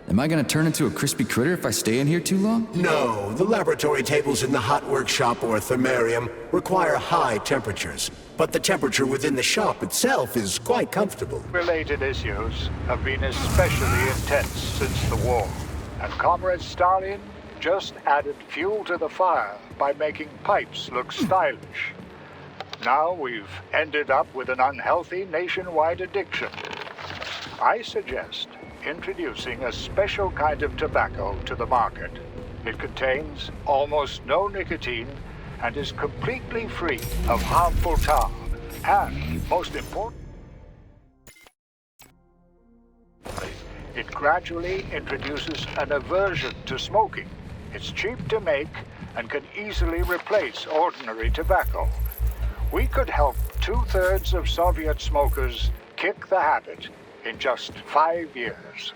Am I gonna turn into a crispy critter if I stay in here too long? No, the laboratory tables in the hot workshop or thermarium require high temperatures, but the temperature within the shop itself is quite comfortable. Related issues have been especially intense since the war, and Comrade Stalin just added fuel to the fire by making pipes look stylish. Now we've ended up with an unhealthy nationwide addiction. I suggest introducing a special kind of tobacco to the market. It contains almost no nicotine and is completely free of harmful tar. And, most important, it gradually introduces an aversion to smoking. It's cheap to make and can easily replace ordinary tobacco. We could help 2/3 of Soviet smokers kick the habit in just 5 years.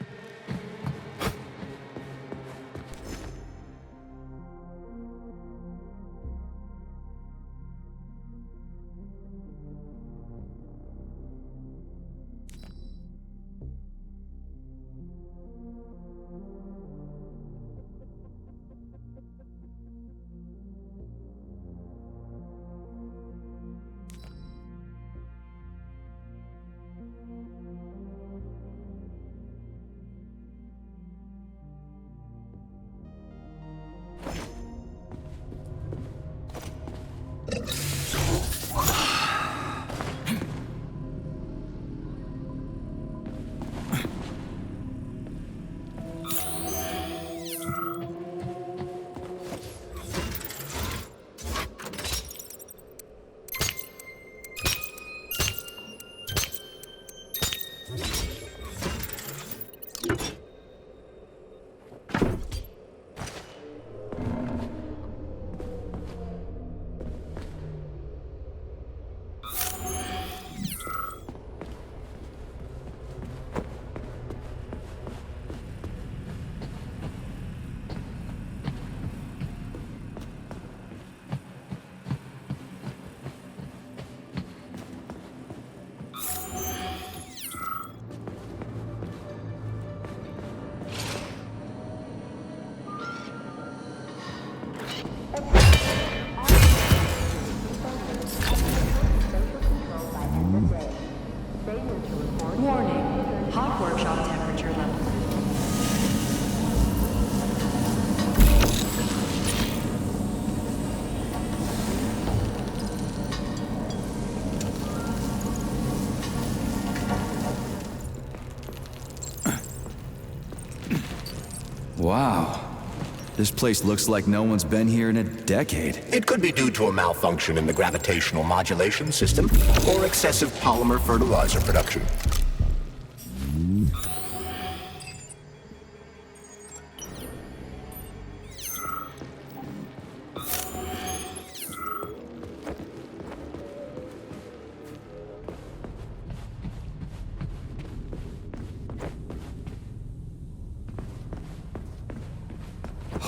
Warning, hot workshop temperature level. Wow. This place looks like no one's been here in a decade. It could be due to a malfunction in the gravitational modulation system or excessive polymer fertilizer production.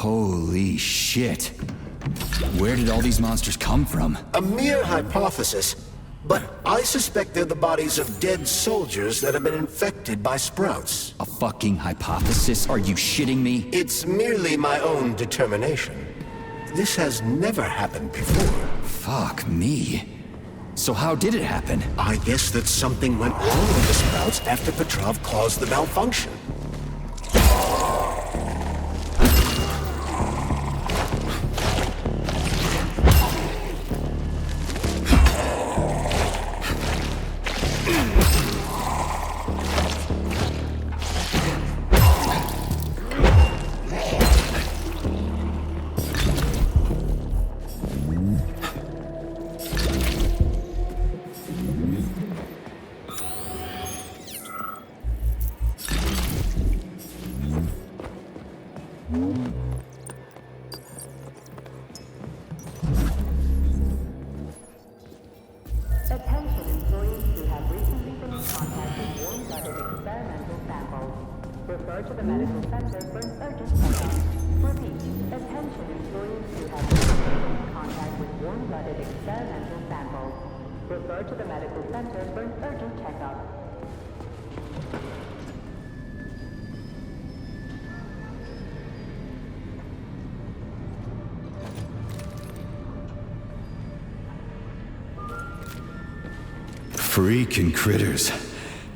Holy shit. Where did all these monsters come from? A mere hypothesis, but I suspect they're the bodies of dead soldiers that have been infected by sprouts. A fucking hypothesis? Are you shitting me? It's merely my own determination. This has never happened before. Fuck me. So how did it happen? I guess that something went wrong with the sprouts after Petrov caused the malfunction. Attention employees who have recently been in contact with warm-blooded experimental samples. Refer to the medical center for an urgent checkup. Repeat, attention employees who have recently been in contact with warm-blooded experimental samples. Refer to the medical center for an urgent checkup. Freaking critters.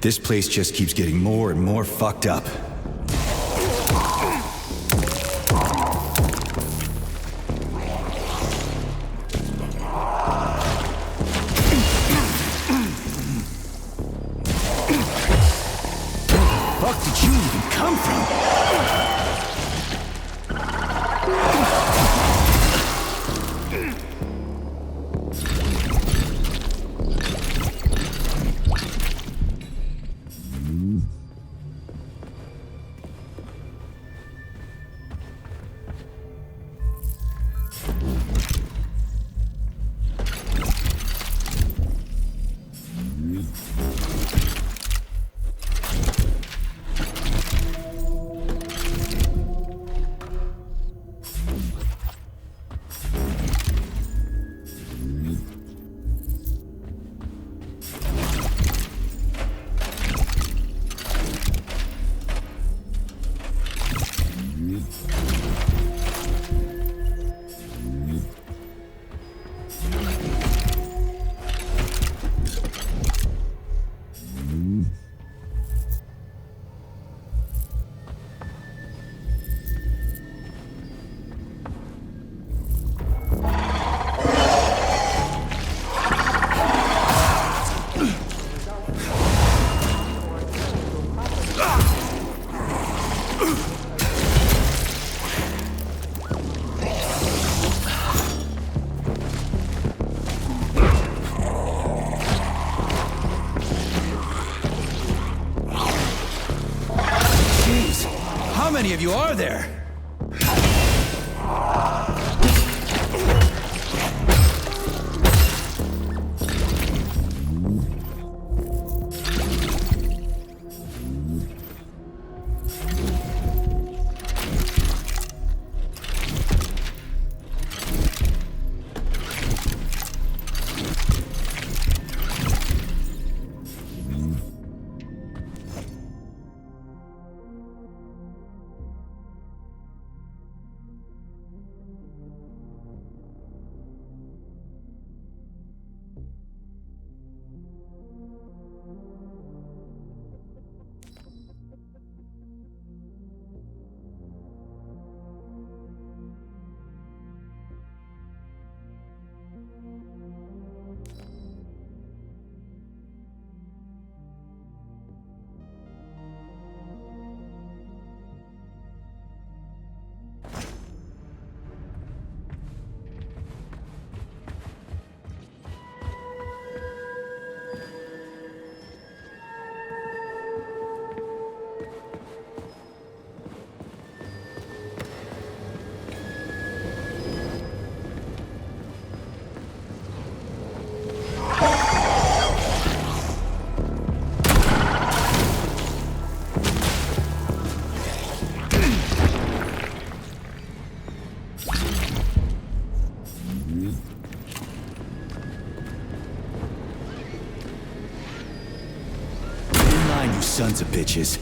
This place just keeps getting more and more fucked up. Where the fuck did you even come from? How many of you are there? sons of bitches.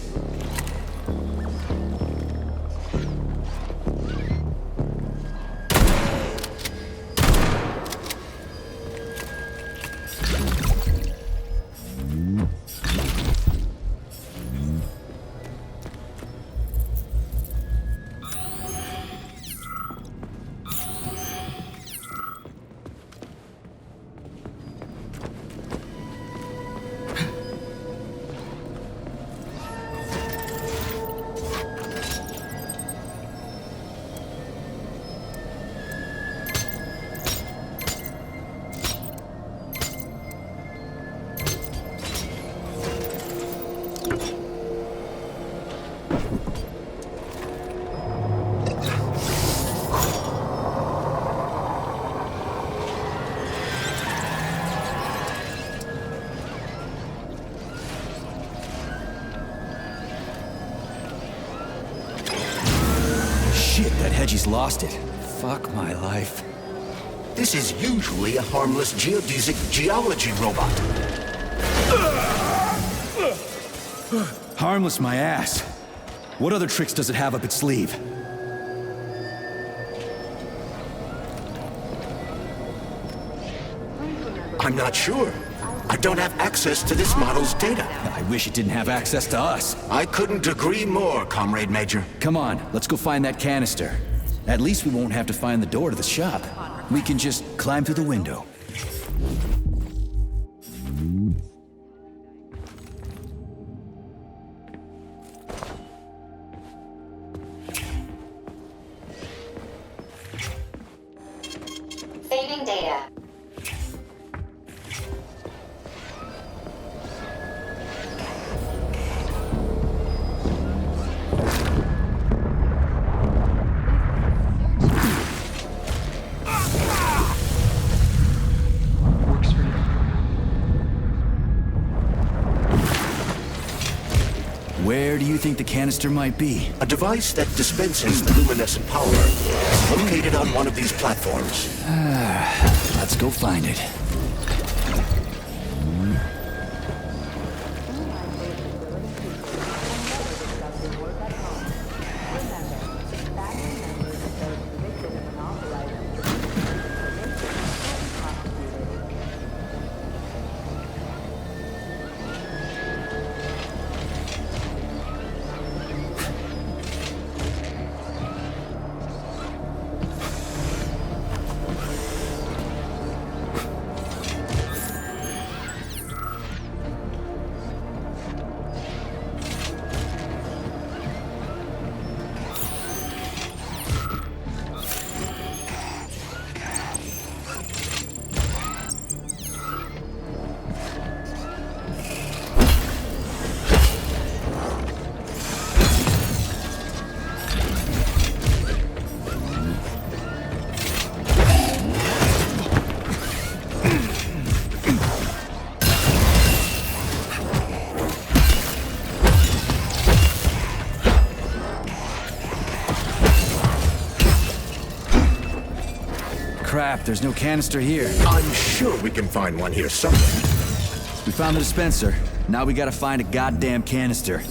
Shit, that Hedgie's lost it. Fuck my life. This is usually a harmless geodesic geology robot. Harmless my ass. What other tricks does it have up its sleeve? I'm not sure. I don't have access to this model's data. I wish it didn't have access to us. I couldn't agree more, Comrade Major. Come on, let's go find that canister. At least we won't have to find the door to the shop. We can just climb through the window. Saving data. Where do you think the canister might be? A device that dispenses luminescent power. Located on one of these platforms. Let's go find it. Crap, there's no canister here. I'm sure we can find one here somewhere. We found the dispenser. Now we gotta find a goddamn canister.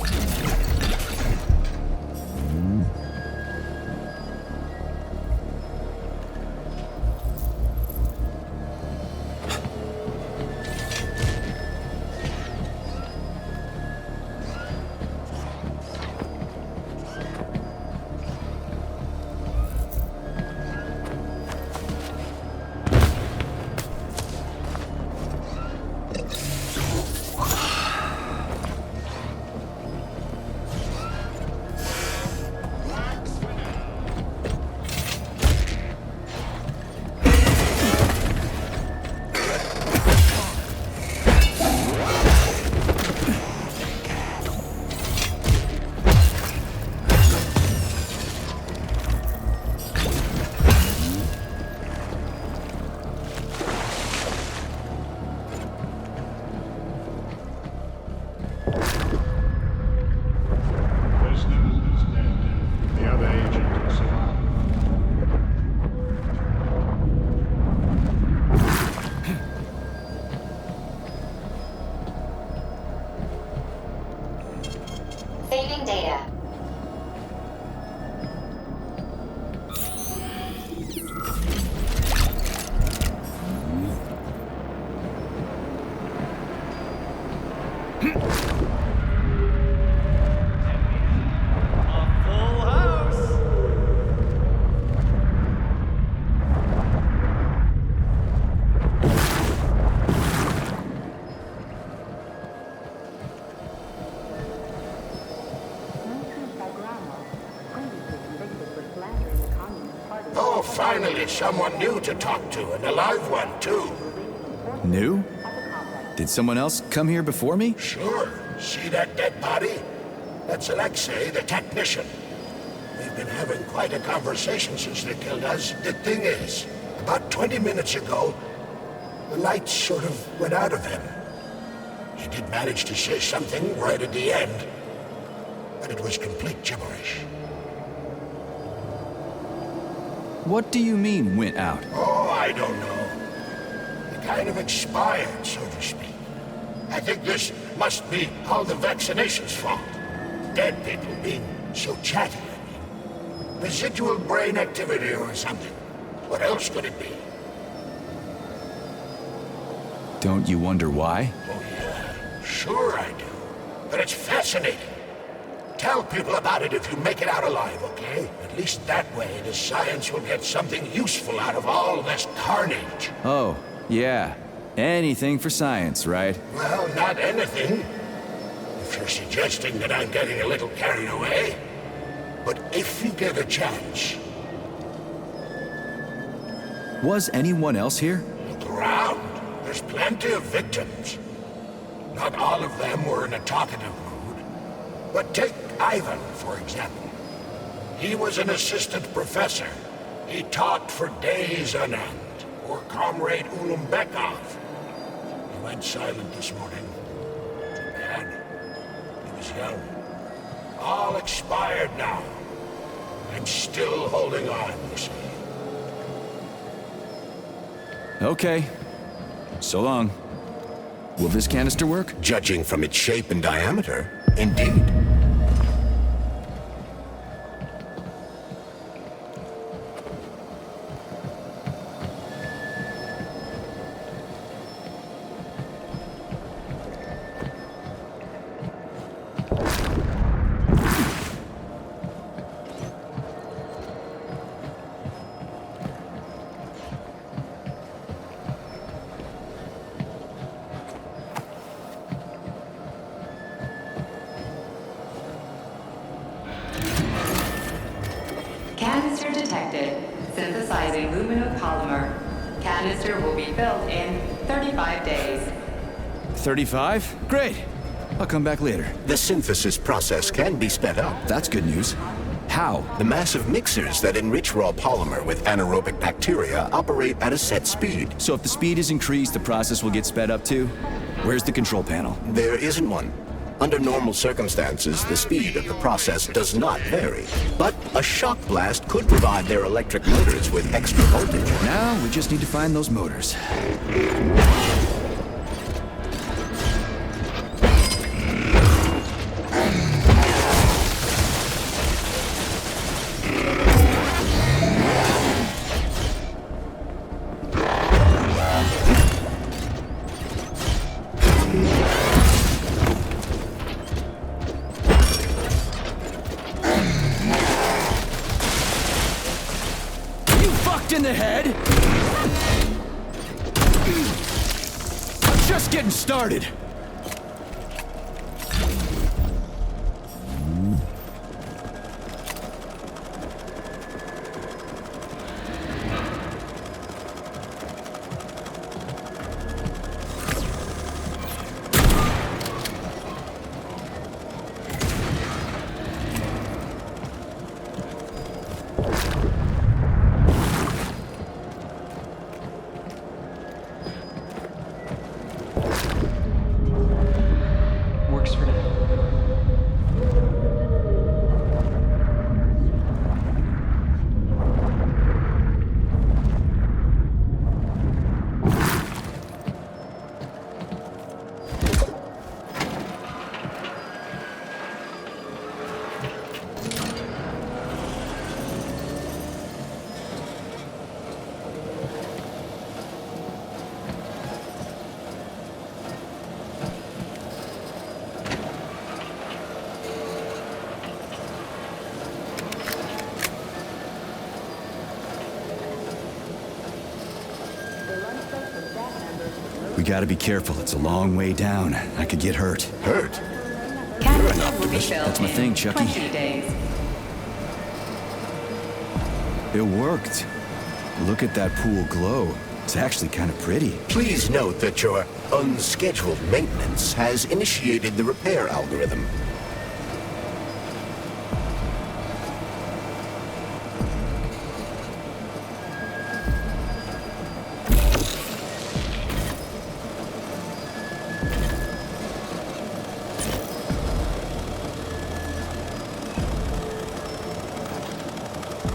Saving data. Oh, finally, someone new to talk to, and a live one, too. New? Did someone else come here before me? Sure. See that dead body? That's Alexei, the technician. We've been having quite a conversation since they killed us. The thing is, about 20 minutes ago, the lights sort of went out of him. He did manage to say something right at the end, but it was complete gibberish. What do you mean, went out? Oh, I don't know. He kind of expired, so to speak. I think this must be all the vaccination's fault. Dead people being so chatty, I mean. Residual brain activity or something. What else could it be? Don't you wonder why? Oh, yeah. Sure I do. But it's fascinating. Tell people about it if you make it out alive, okay? At least that way the science will get something useful out of all this carnage. Oh, yeah. Anything for science, right? Well, not anything. If you're suggesting that I'm getting a little carried away. But if you get a chance... Was anyone else here? Look around. There's plenty of victims. Not all of them were in a talkative mood. But take Ivan, for example. He was an assistant professor. He taught for days on end. Or Comrade Ulumbekov. He went silent this morning. Too bad. He was young. All expired now. I'm still holding on, you see. Okay. So long. Will this canister work? Judging from its shape and diameter, indeed. Canister detected. Synthesizing luminopolymer. Canister will be filled in 35 days. 35? Great. I'll come back later. The synthesis process can be sped up. That's good news. How? The massive mixers that enrich raw polymer with anaerobic bacteria operate at a set speed. So if the speed is increased, the process will get sped up too? Where's the control panel? There isn't one. Under normal circumstances, the speed of the process does not vary. But a shock blast could provide their electric motors with extra voltage. Now we just need to find those motors. In the head? I'm just getting started. We gotta be careful. It's a long way down. I could get hurt. Hurt? Canister will be filled That's my in thing, Chucky. 20 days. It worked. Look at that pool glow. It's actually kind of pretty. Please note that your unscheduled maintenance has initiated the repair algorithm.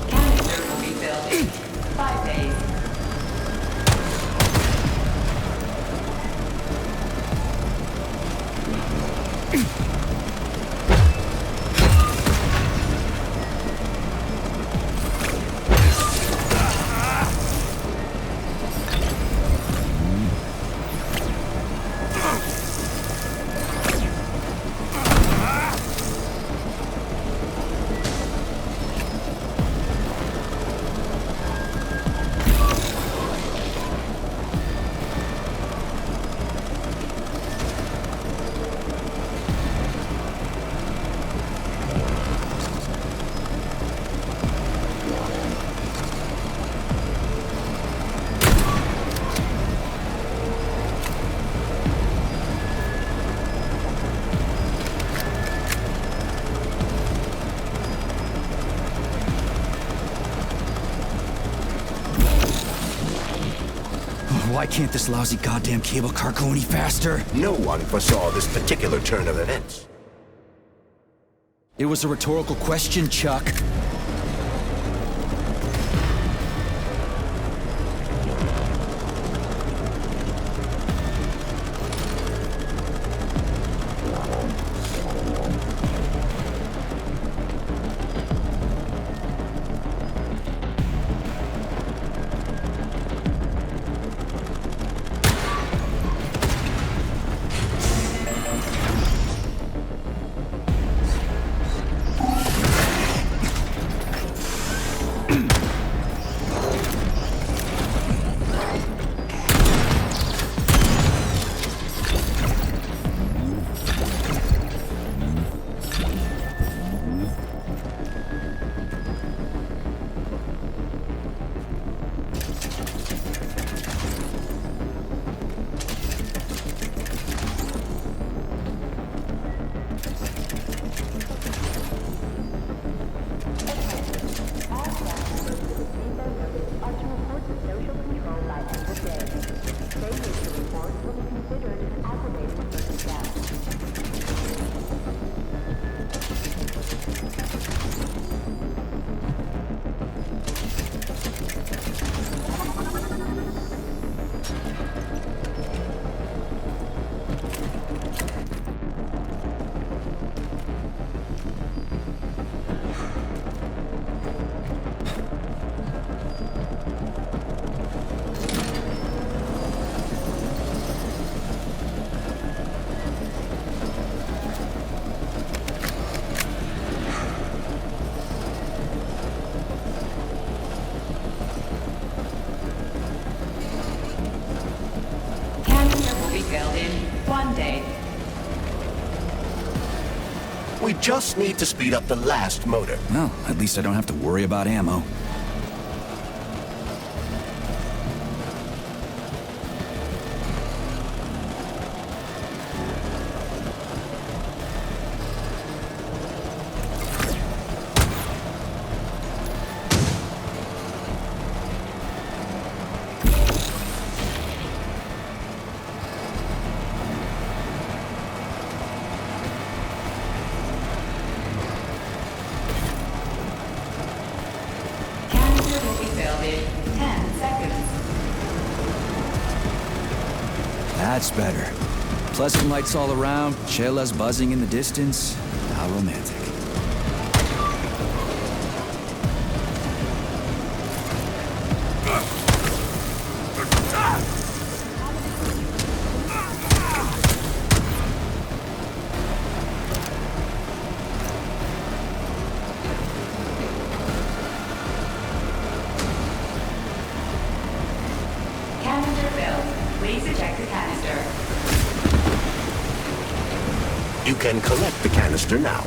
Canister will be filled in 5 days. Why can't this lousy goddamn cable car go any faster? No one foresaw this particular turn of events. It was a rhetorical question, Chuck. Filled in 1 day. We just need to speed up the last motor. Well, at least I don't have to worry about ammo. That's better. Pleasant lights all around, chelas buzzing in the distance. How romantic. Canister filled. Please eject the canister. can collect the canister now.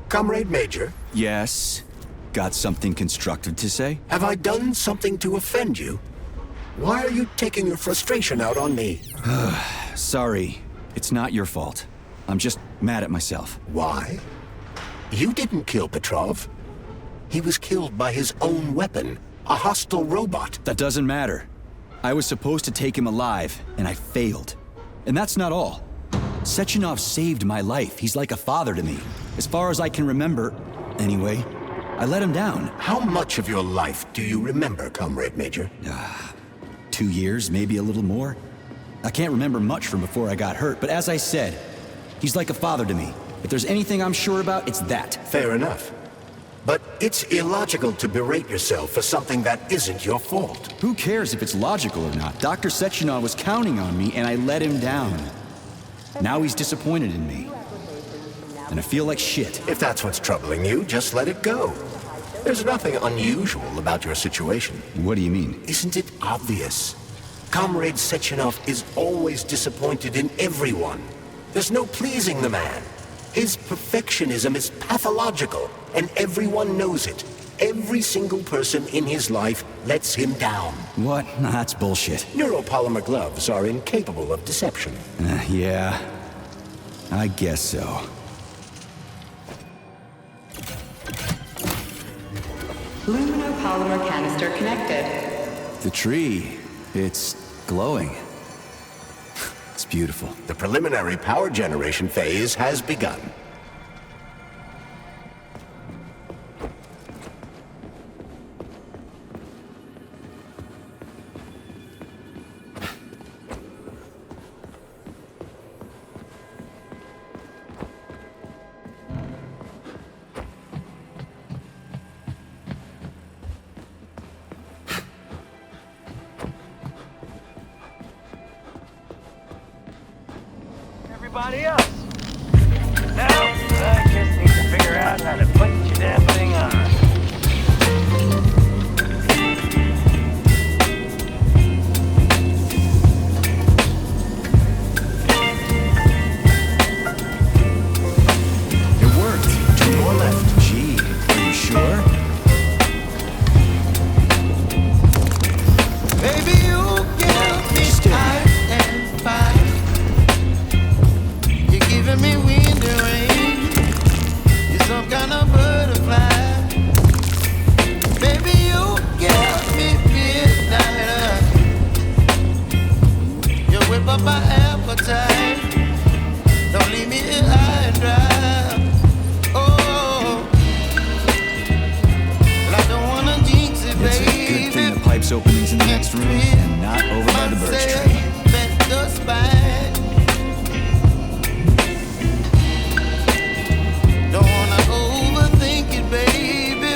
Comrade Major? Yes? Got something constructive to say? Have I done something to offend you? Why are you taking your frustration out on me? Sorry. It's not your fault. I'm just mad at myself. Why? You didn't kill Petrov. He was killed by his own weapon, a hostile robot. That doesn't matter. I was supposed to take him alive, and I failed. And that's not all. Sechenov saved my life. He's like a father to me. As far as I can remember, anyway, I let him down. How much of your life do you remember, Comrade Major? 2 years, maybe a little more. I can't remember much from before I got hurt, but as I said, he's like a father to me. If there's anything I'm sure about, it's that. Fair enough. But it's illogical to berate yourself for something that isn't your fault. Who cares if it's logical or not? Dr. Sechenov was counting on me, and I let him down. Now he's disappointed in me. And I feel like shit. If that's what's troubling you, just let it go. There's nothing unusual about your situation. What do you mean? Isn't it obvious? Comrade Sechenov is always disappointed in everyone. There's no pleasing the man. His perfectionism is pathological, and everyone knows it. Every single person in his life lets him down. What? Nah, that's bullshit. Neuropolymer gloves are incapable of deception. Yeah, I guess so. Luminopolymer canister connected. The tree, it's glowing. It's beautiful. The preliminary power generation phase has begun. Everybody else. Now, I just need to figure out how to put your damn thing on. It worked. To your left. Gee, are you sure? Baby, you give me ice and fire. You're giving me wind and rain. You're some kind of butterfly. Baby, you give me midnight. You whip up my appetite. Don't leave me here high and dry. Oh, well, I don't wanna jinx it, It's a baby. good thing the pipe's opening's in the next room and not over by the birch tree. Don't wanna overthink it, baby.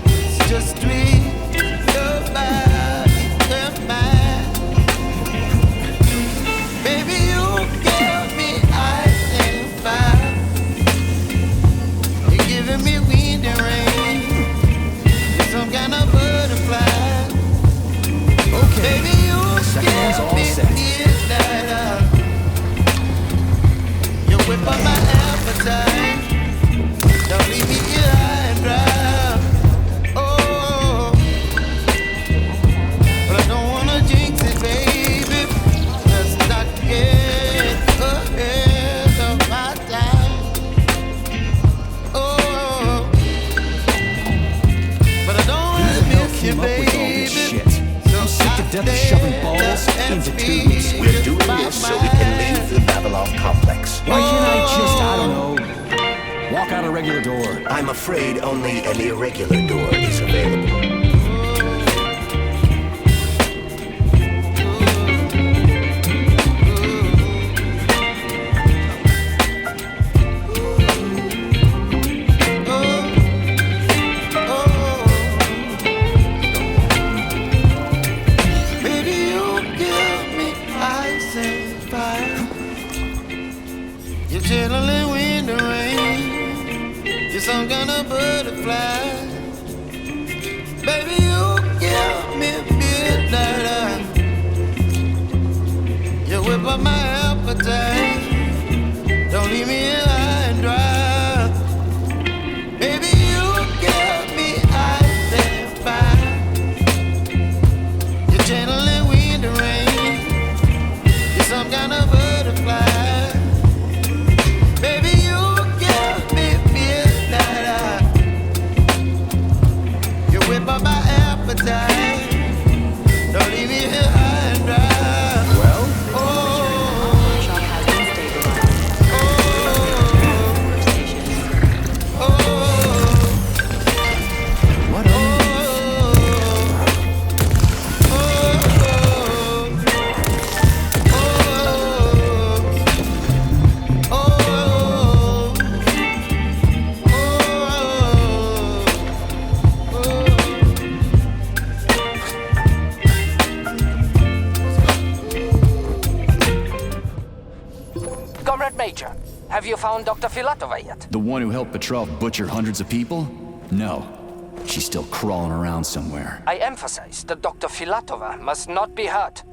It's just tweet your body, your mind. Baby, you give me ice and fire. You're giving me wind and rain. You're some kind of butterfly. Okay, baby, you second one's all set. midnight. You whip up my appetite. Don't leave me here high and dry. Oh, but I don't wanna jinx it, baby. Let's not get ahead of my time. Oh, but I don't wanna miss you, baby. into tubes. We're doing this so we can leave the Vavilov complex. Why can't I just, I don't know, walk out a regular door? I'm afraid only an irregular door is available. Chilling wind and rain, you're some kind of butterfly. Baby, you give me midnight. You whip up my appetite. Don't leave me here high and dry. Baby, you give me ice and fire. You're channeling wind and rain. You're some kind of butterfly. Don't leave me here high and dry. Well, Shock has been stabilized. what are Comrade Major, have you found Dr. Filatova yet? the one who helped Petrov butcher hundreds of people? No. She's still crawling around somewhere. I emphasize that Dr. Filatova must not be hurt.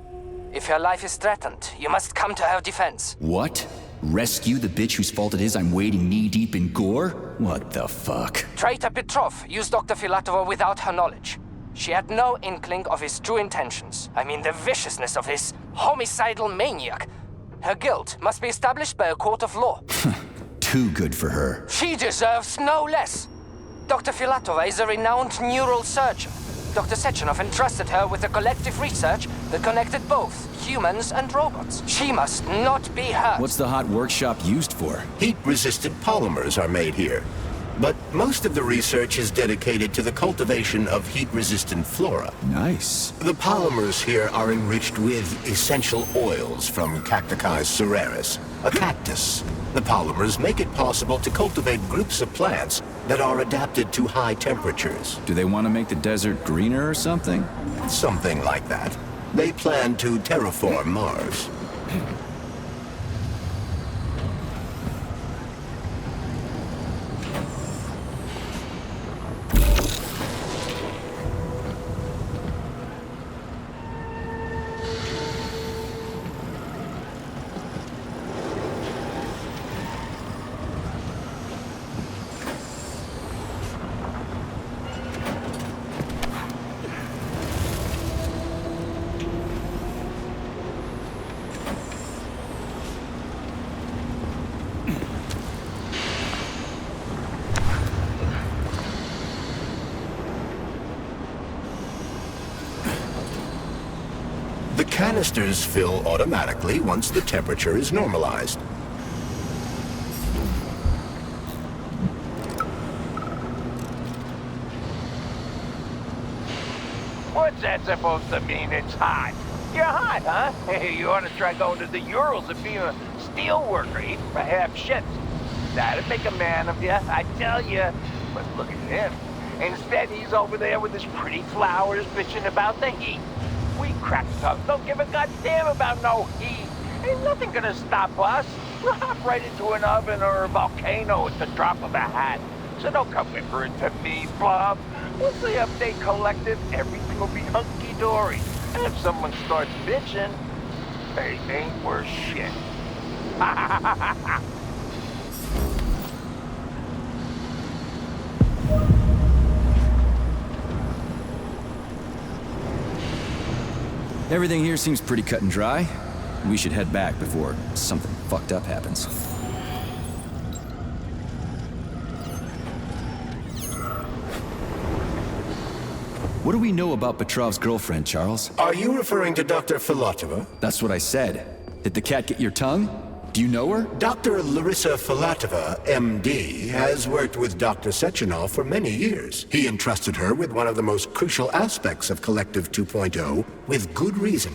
If her life is threatened, you must come to her defense. What? Rescue the bitch whose fault it is I'm wading knee-deep in gore? What the fuck? Traitor Petrov used Dr. Filatova without her knowledge. She had no inkling of his true intentions. I mean, the viciousness of this homicidal maniac. Her guilt must be established by a court of law. Too good for her. She deserves no less. Dr. Filatova is a renowned neural surgeon. Dr. Sechenov entrusted her with the collective research that connected both humans and robots. She must not be hurt. What's the hot workshop used for? Heat-resistant polymers are made here. But most of the research is dedicated to the cultivation of heat-resistant flora. Nice. The polymers here are enriched with essential oils from Cacticus cereris, a cactus. The polymers make it possible to cultivate groups of plants that are adapted to high temperatures. Do they want to make the desert greener or something? Something like that. They plan to terraform Mars. The canisters fill automatically once the temperature is normalized. What's that supposed to mean? It's hot. You're hot, huh? Hey, you ought to try going to the Urals and being a steel worker, eating for half shifts. That'd make a man of you, I tell you. But look at him. Instead, he's over there with his pretty flowers bitching about the heat. We crack tubs don't give a goddamn about no heat. Ain't nothing gonna stop us. We'll hop right into an oven or a volcano at the drop of a hat. So don't come whimpering to me, Bob. Once they update Collective, everything will be hunky-dory. And if someone starts bitching, they ain't worth shit. Everything here seems pretty cut and dry. We should head back before something fucked up happens. What do we know about Petrov's girlfriend, Charles? Are you referring to Dr. Filatova? That's what I said. Did the cat get your tongue? Do you know her? Dr. Larissa Filatova, MD, has worked with Dr. Sechenov for many years. He entrusted her with one of the most crucial aspects of Collective 2.0, with good reason.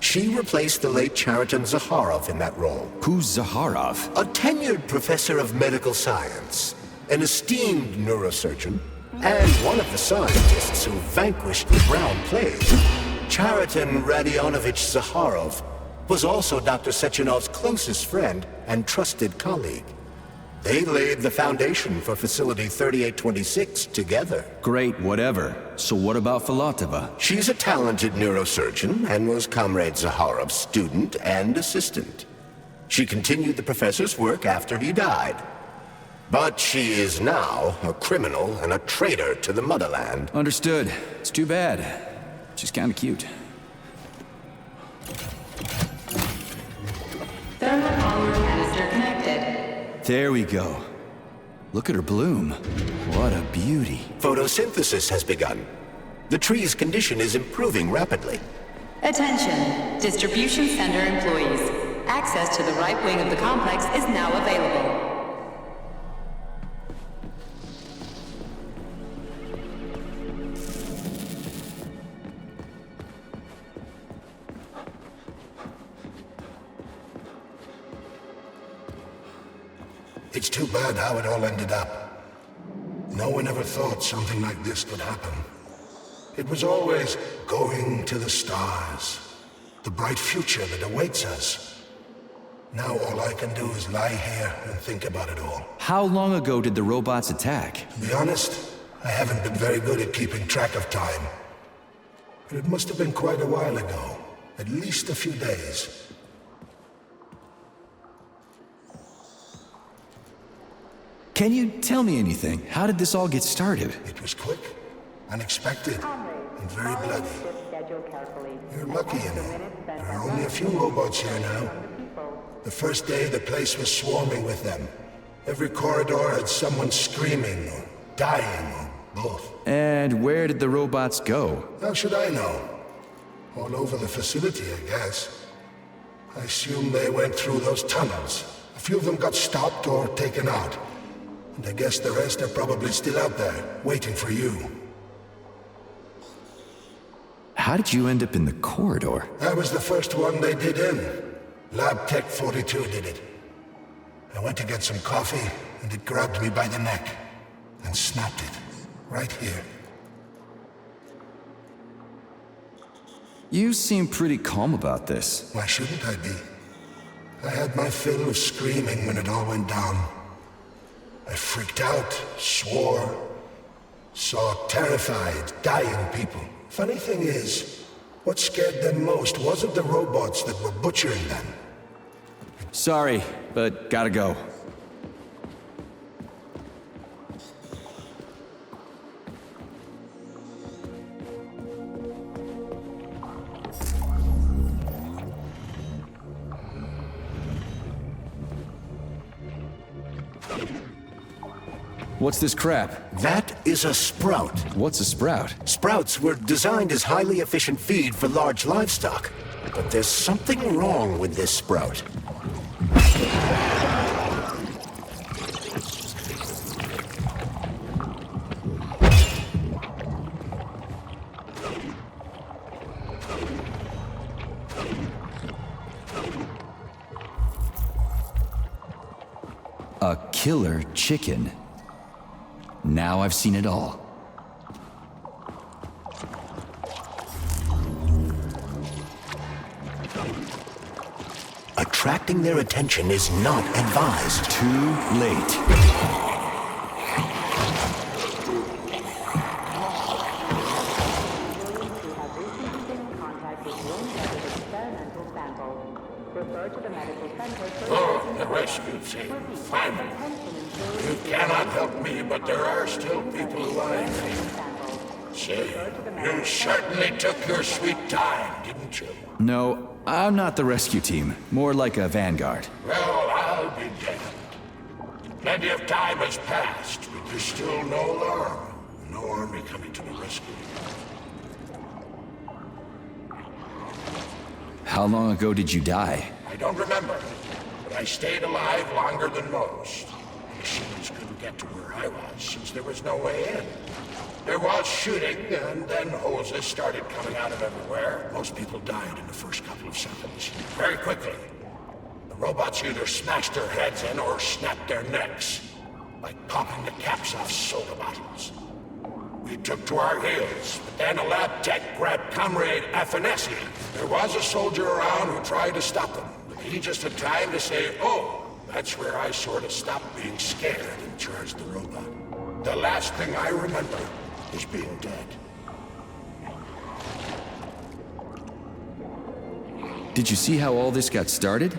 She replaced the late Chariton Zakharov in that role. Who's Zakharov? A tenured professor of medical science, an esteemed neurosurgeon, and one of the scientists who vanquished the Brown Plague. Chariton Radionovich Zakharov was also Dr. Sechenov's closest friend and trusted colleague. They laid the foundation for Facility 3826 together. Great, whatever. So what about Filatova? She's a talented neurosurgeon and was Comrade Zakharov's student and assistant. She continued the professor's work after he died. But she is now a criminal and a traitor to the motherland. Understood. It's too bad. She's kinda cute. Thermal polymer canister connected. There we go. Look at her bloom. What a beauty. Photosynthesis has begun. The tree's condition is improving rapidly. Attention, distribution center employees. Access to the right wing of the complex is now available. It's too bad how it all ended up. No one ever thought something like this could happen. It was always going to the stars, the bright future that awaits us. Now all I can do is lie here and think about it all. How long ago did the robots attack? To be honest, I haven't been very good at keeping track of time. But it must have been quite a while ago, at least a few days. Can you tell me anything? How did this all get started? It was quick, unexpected, and very bloody. You're lucky, you know. There are only a few robots here now. The first day, the place was swarming with them. Every corridor had someone screaming, or dying, or both. And where did the robots go? How should I know? All over the facility, I guess. I assume they went through those tunnels. A few of them got stopped or taken out. And I guess the rest are probably still out there, waiting for you. How did you end up in the corridor? I was the first one they did in. Lab Tech 42 did it. I went to get some coffee, and it grabbed me by the neck. And snapped it. Right here. You seem pretty calm about this. Why shouldn't I be? I had my fill of screaming when it all went down. I freaked out, swore, saw terrified, dying people. Funny thing is, what scared them most wasn't the robots that were butchering them. Sorry, but gotta go. What's this crap? That is a sprout. What's a sprout? Sprouts were designed as highly efficient feed for large livestock. But there's something wrong with this sprout. A killer chicken. Now I've seen it all. Attracting their attention is not advised. Too late. Oh, the rescue team. Finally. You cannot help me, but there are still people who I need. Say, you certainly took your sweet time, didn't you? No, I'm not the rescue team. More like a vanguard. Well, I'll be damned. Plenty of time has passed, but there's still no alarm. No army coming to the rescue. How long ago did you die? I don't remember, but I stayed alive longer than most. The machines couldn't get to where I was since there was no way in. There was shooting, and then hoses started coming out of everywhere. Most people died in the first couple of seconds. Very quickly. The robots either smashed their heads in or snapped their necks, like popping the caps off soda bottles. We took to our heels, but then a lab tech grabbed Comrade Afanasi. There was a soldier around who tried to stop them, but he just had time to say, "Oh." That's where I sort of stopped being scared and charged the robot. The last thing I remember is being dead. Did you see how all this got started?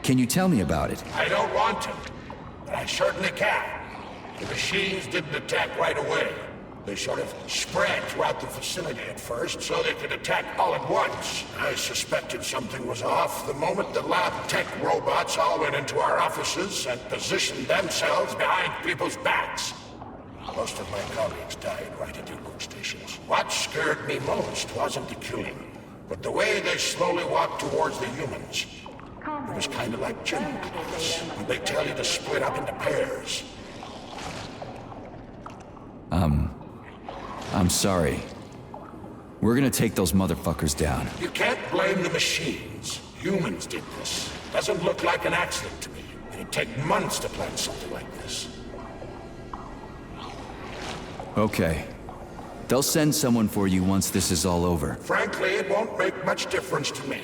Can you tell me about it? I don't want to, but I certainly can. The machines didn't attack right away. They sort of spread throughout the facility at first, so they could attack all at once. I suspected something was off the moment the lab tech robots all went into our offices and positioned themselves behind people's backs. Most of my colleagues died right at their workstations. What scared me most wasn't the killing, but the way they slowly walked towards the humans. It was kind of like gym class, when they tell you to split up into pairs. I'm sorry. We're gonna take those motherfuckers down. You can't blame the machines. Humans did this. Doesn't look like an accident to me. It'd take months to plan something like this. Okay. They'll send someone for you once this is all over. Frankly, it won't make much difference to me.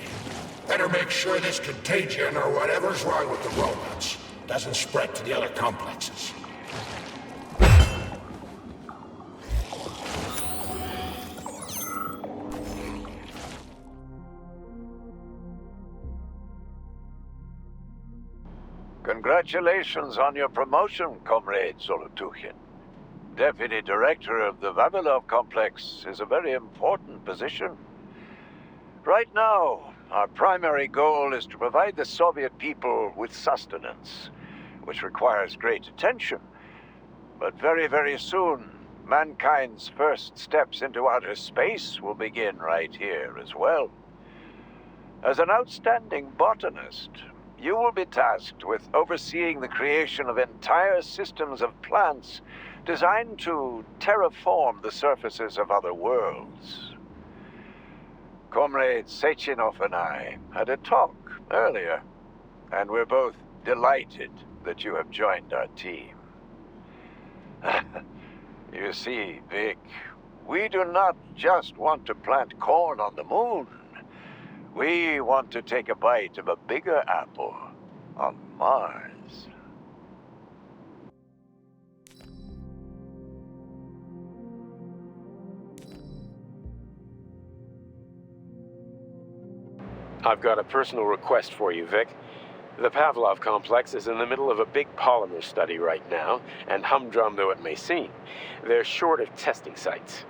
Better make sure this contagion or whatever's wrong with the robots doesn't spread to the other complexes. Congratulations on your promotion, Comrade Zolotukhin. Deputy Director of the Vavilov Complex is a very important position. Right now, our primary goal is to provide the Soviet people with sustenance, which requires great attention. But very, very soon, mankind's first steps into outer space will begin right here as well. As an outstanding botanist, you will be tasked with overseeing the creation of entire systems of plants designed to terraform the surfaces of other worlds. Comrade Sechenov and I had a talk earlier, and we're both delighted that you have joined our team. You see, Vic, we do not just want to plant corn on the moon. We want to take a bite of a bigger apple on Mars. I've got a personal request for you, Vic. The Pavlov complex is in the middle of a big polymer study right now, and humdrum though it may seem, they're short of testing sites.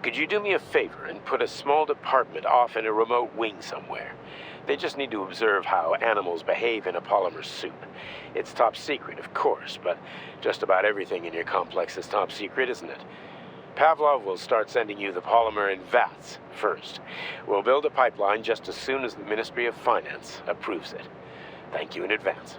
Could you do me a favor and put a small department off in a remote wing somewhere? They just need to observe how animals behave in a polymer soup. It's top secret, of course, but just about everything in your complex is top secret, isn't it? Pavlov will start sending you the polymer in vats first. We'll build a pipeline just as soon as the Ministry of Finance approves it. Thank you in advance.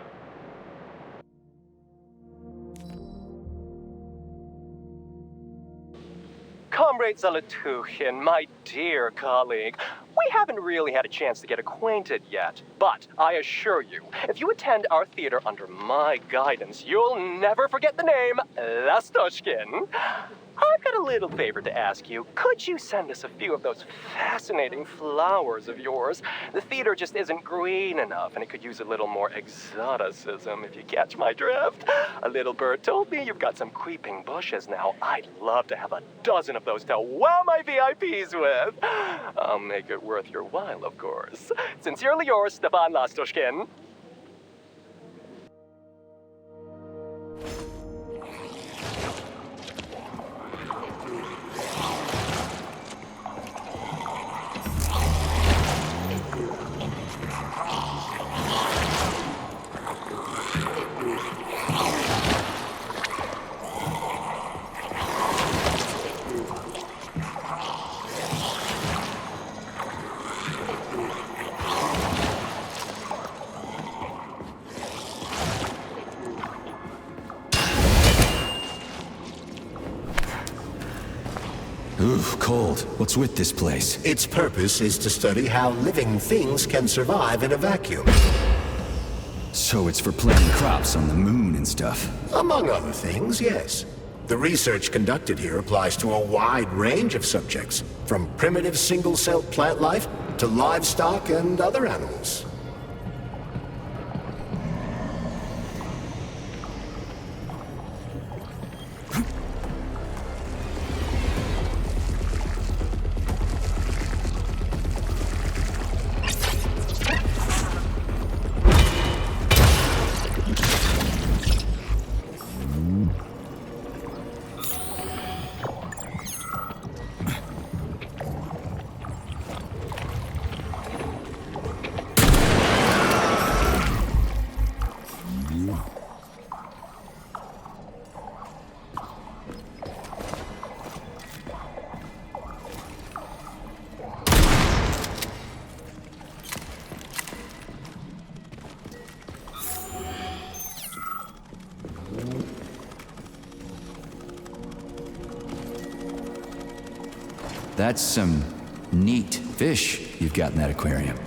Comrade Zolotukhin, my dear colleague, we haven't really had a chance to get acquainted yet, but I assure you, if you attend our theater under my guidance, you'll never forget the name Lastoshkin. I've got a little favor to ask you. Could you send us a few of those fascinating flowers of yours? The theater just isn't green enough, and it could use a little more exoticism, if you catch my drift. A little bird told me you've got some creeping bushes now. I'd love to have a dozen of those to wow my VIPs with. I'll make it worth your while, of course. Sincerely yours, Stepan Lastoshkin. Ooh, cold. What's with this place? Its purpose is to study how living things can survive in a vacuum. So it's for planting crops on the moon and stuff. Among other things, yes. The research conducted here applies to a wide range of subjects, from primitive single-celled plant life to livestock and other animals. That's some neat fish you've got in that aquarium.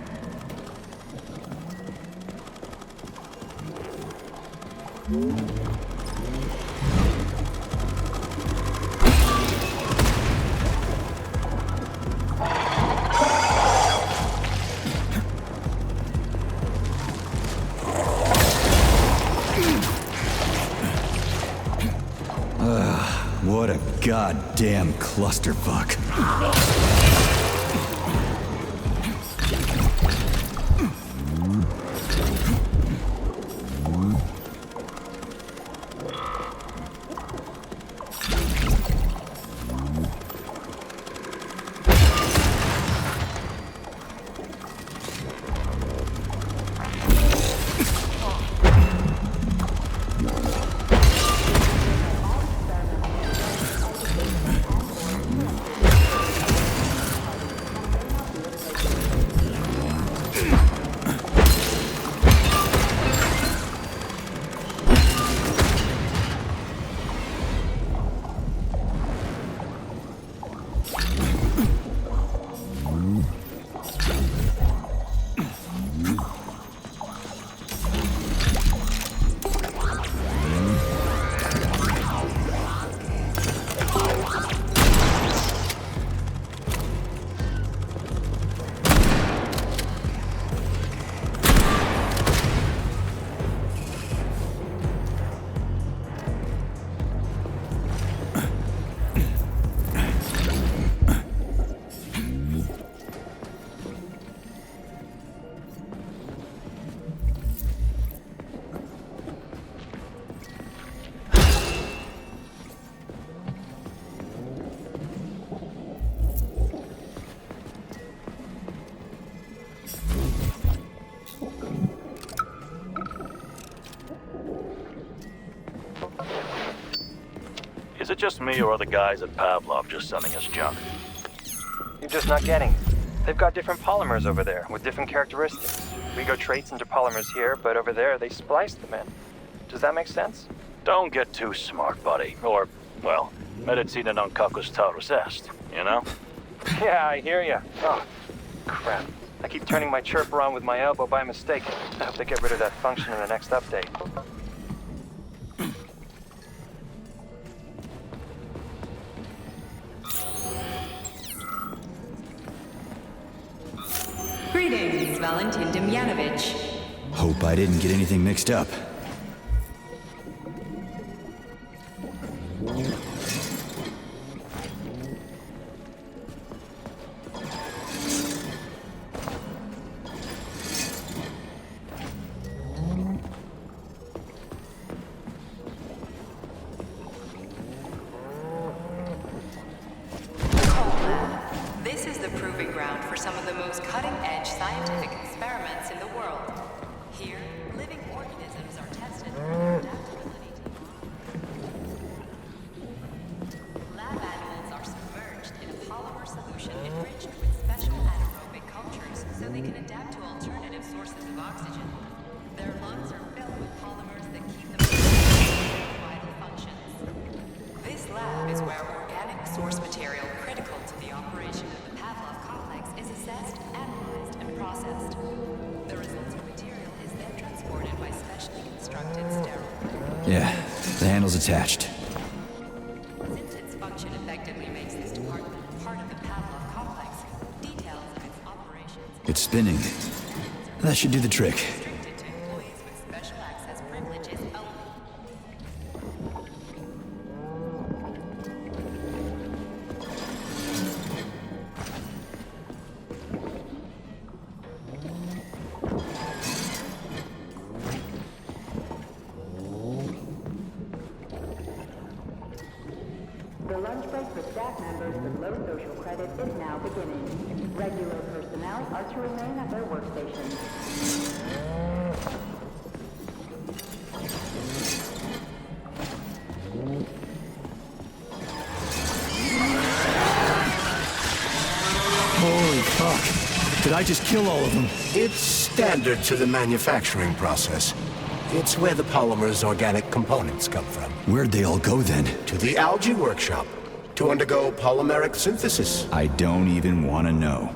What a goddamn clusterfuck. Is it just me, or are the guys at Pavlov just sending us junk? You're just not getting it. They've got different polymers over there, with different characteristics. We go traits into polymers here, but over there, they splice them in. Does that make sense? Don't get too smart, buddy. Or, well, medicina non cacus taurus est, you know? Yeah, I hear ya. Oh, crap. I keep turning my chirper on with my elbow by mistake. I hope they get rid of that function in the next update. Greetings, Valentin Demyanovich. Hope I didn't get anything mixed up. This is the proving ground for some of the most cutting-edge scientific experiments in the world. Here, living organisms are tested for their adaptability to lab animals are submerged in a polymer solution enriched with special anaerobic cultures so they can adapt to alternative sources of oxygen. Their lungs are filled with polymers that keep them in vital functions. This lab is where organic source material critical processed. The resulting material is then transported by specially constructed steroid. Yeah, the handle's attached. Since its function effectively makes this department part of the Pavlov complex, details of its operations It's spinning. That should do the trick. restricted to employees with special access privileges only. The lunch break for staff members with low social credit is now beginning. Regular personnel are to remain at their workstations. Holy fuck. Did I just kill all of them? It's standard to the manufacturing process. It's where the polymer's organic components come from. Where'd they all go then? To the algae workshop to undergo polymeric synthesis. I don't even want to know.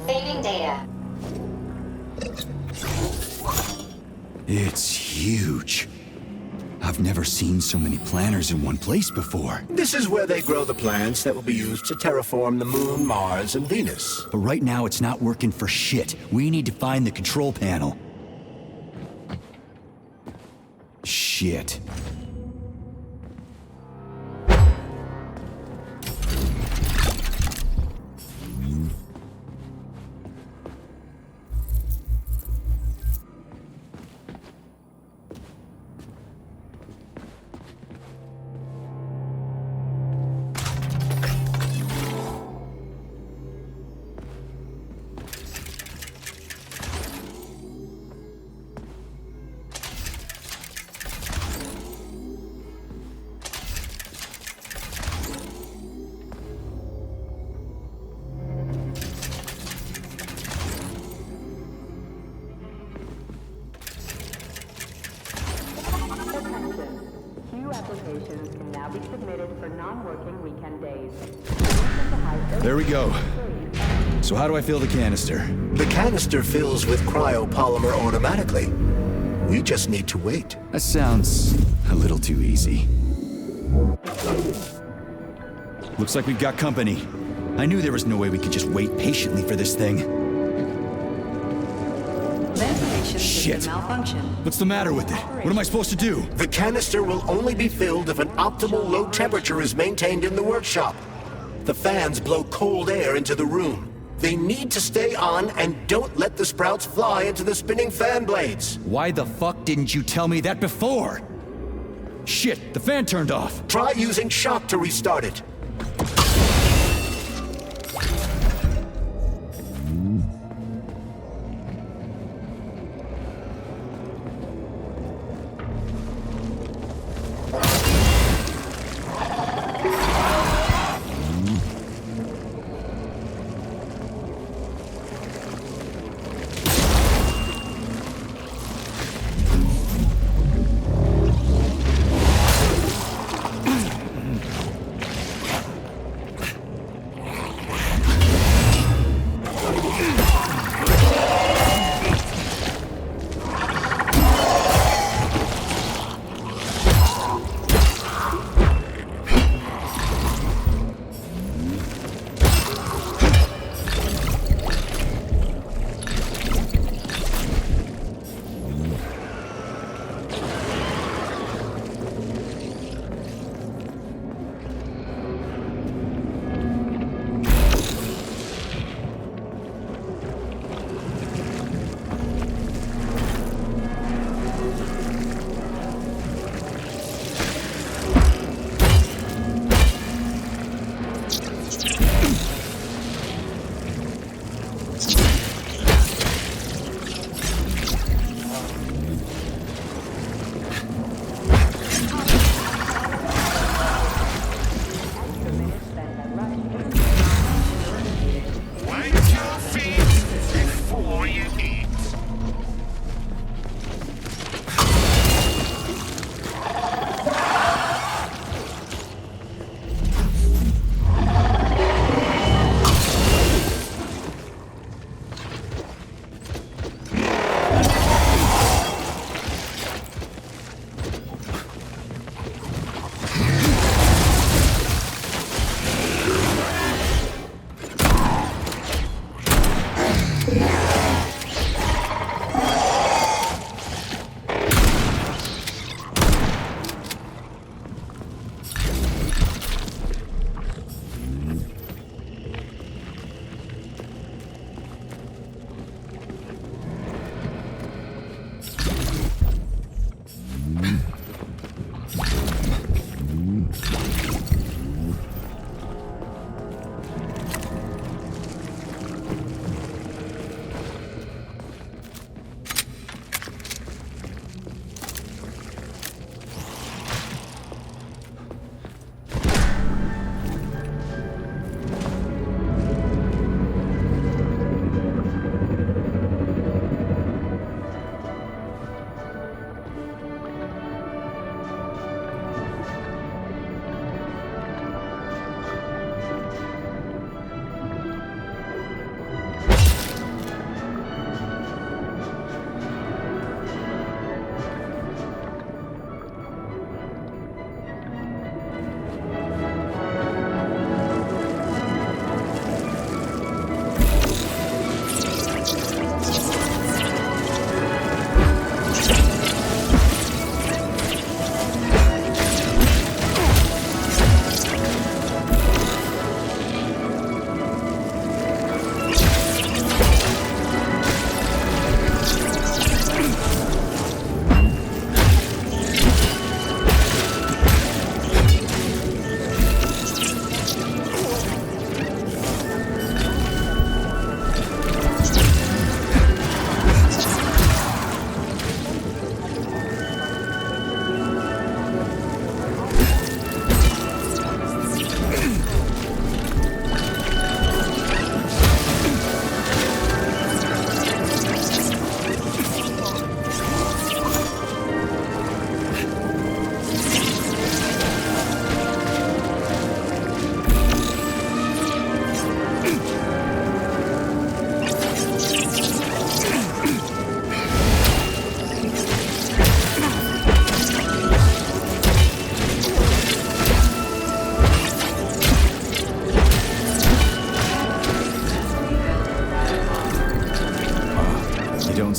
Saving data. It's huge. I've never seen so many planters in one place before. This is where they grow the plants that will be used to terraform the Moon, Mars, and Venus. But right now it's not working for shit. We need to find the control panel. Shit. Attention. Queue applications can now be submitted for non-working weekend days. There we go. So how do I fill the canister? The canister fills with cryopolymer automatically. We just need to wait. That sounds a little too easy. Looks like we've got company. I knew there was no way we could just wait patiently for this thing. Ventilation Shit. system malfunction. What's the matter with it? What am I supposed to do? The canister will only be filled if an optimal low temperature is maintained in the workshop. The fans blow cold air into the room. They need to stay on and don't let the sprouts fly into the spinning fan blades. Why the fuck didn't you tell me that before? Shit, the fan turned off. Try using shock to restart it.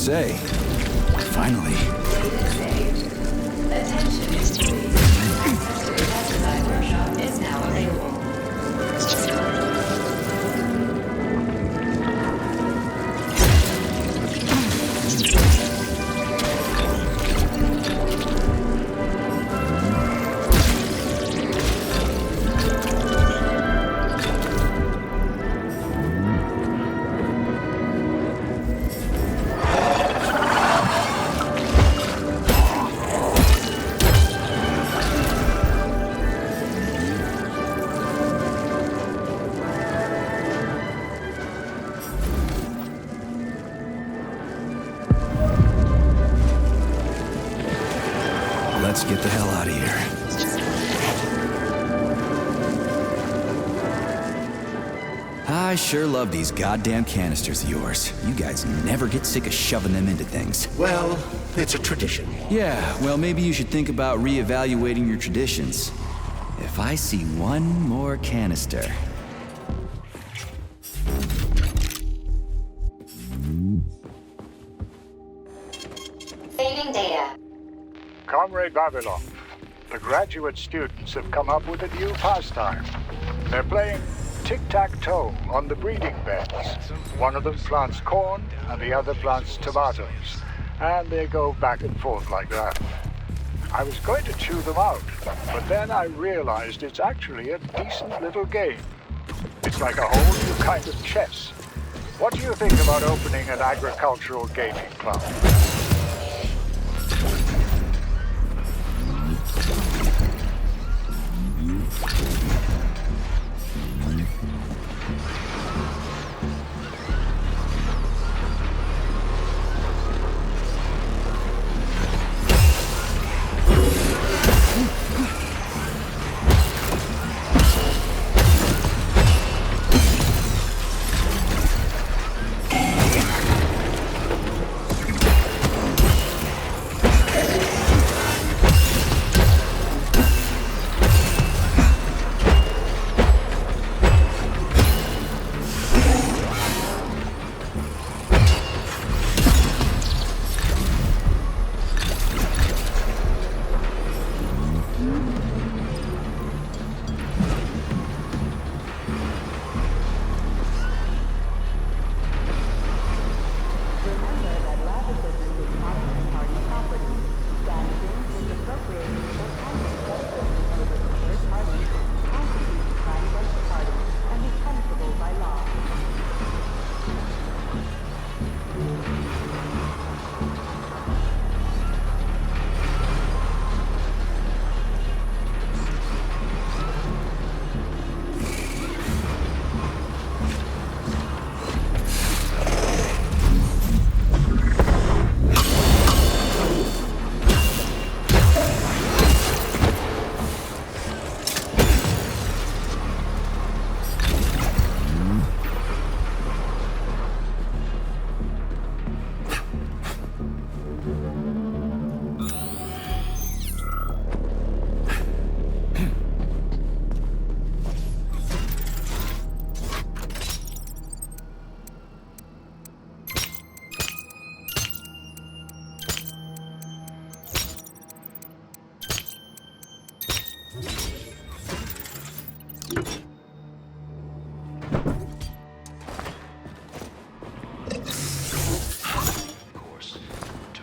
say. Finally. Attention, please. Access to the design workshop is now available. Let's get the hell out of here. I sure love these goddamn canisters of yours. You guys never get sick of shoving them into things. Well, it's a tradition. Yeah, well, maybe you should think about reevaluating your traditions. If I see one more canister... Saving data. Comrade Vavilov, the graduate students have come up with a new pastime. They're playing tic-tac-toe on the breeding beds. One of them plants corn and the other plants tomatoes. And they go back and forth like that. I was going to chew them out, but then I realized it's actually a decent little game. It's like a whole new kind of chess. What do you think about opening an agricultural gaming club? equipment with Communist Party property. Damaging, misappropriating, or handling such equipment over to third parties constitutes a crime against the party and is punishable by law.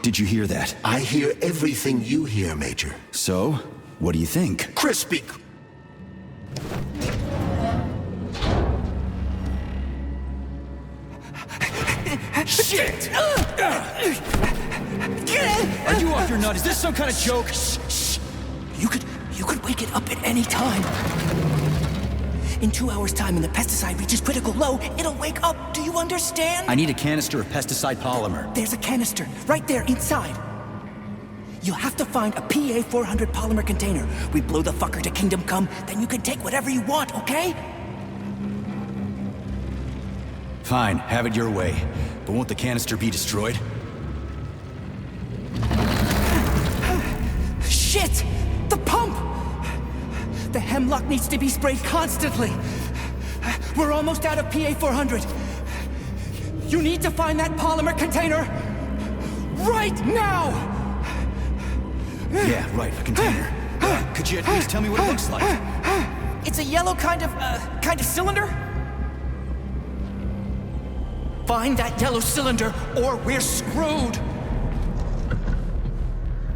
Did you hear that? I hear everything you hear, Major. So, what do you think? Crispy! Shit! Are you off your nut? Is this some kind of joke? Shh. You could wake it up at any time. In 2 hours' time, when the pesticide reaches critical low, it'll wake up. Do you understand? I need a canister of pesticide polymer. There's a canister right there inside. You'll have to find a PA-400 polymer container. We blow the fucker to kingdom come, then you can take whatever you want, okay? Fine, have it your way. But won't the canister be destroyed? Shit! The pump! The hemlock needs to be sprayed constantly. We're almost out of PA-400. You need to find that polymer container right now! Yeah, right, a container. Could you at least tell me what it looks like? It's a yellow kind of cylinder? Find that yellow cylinder, or we're screwed!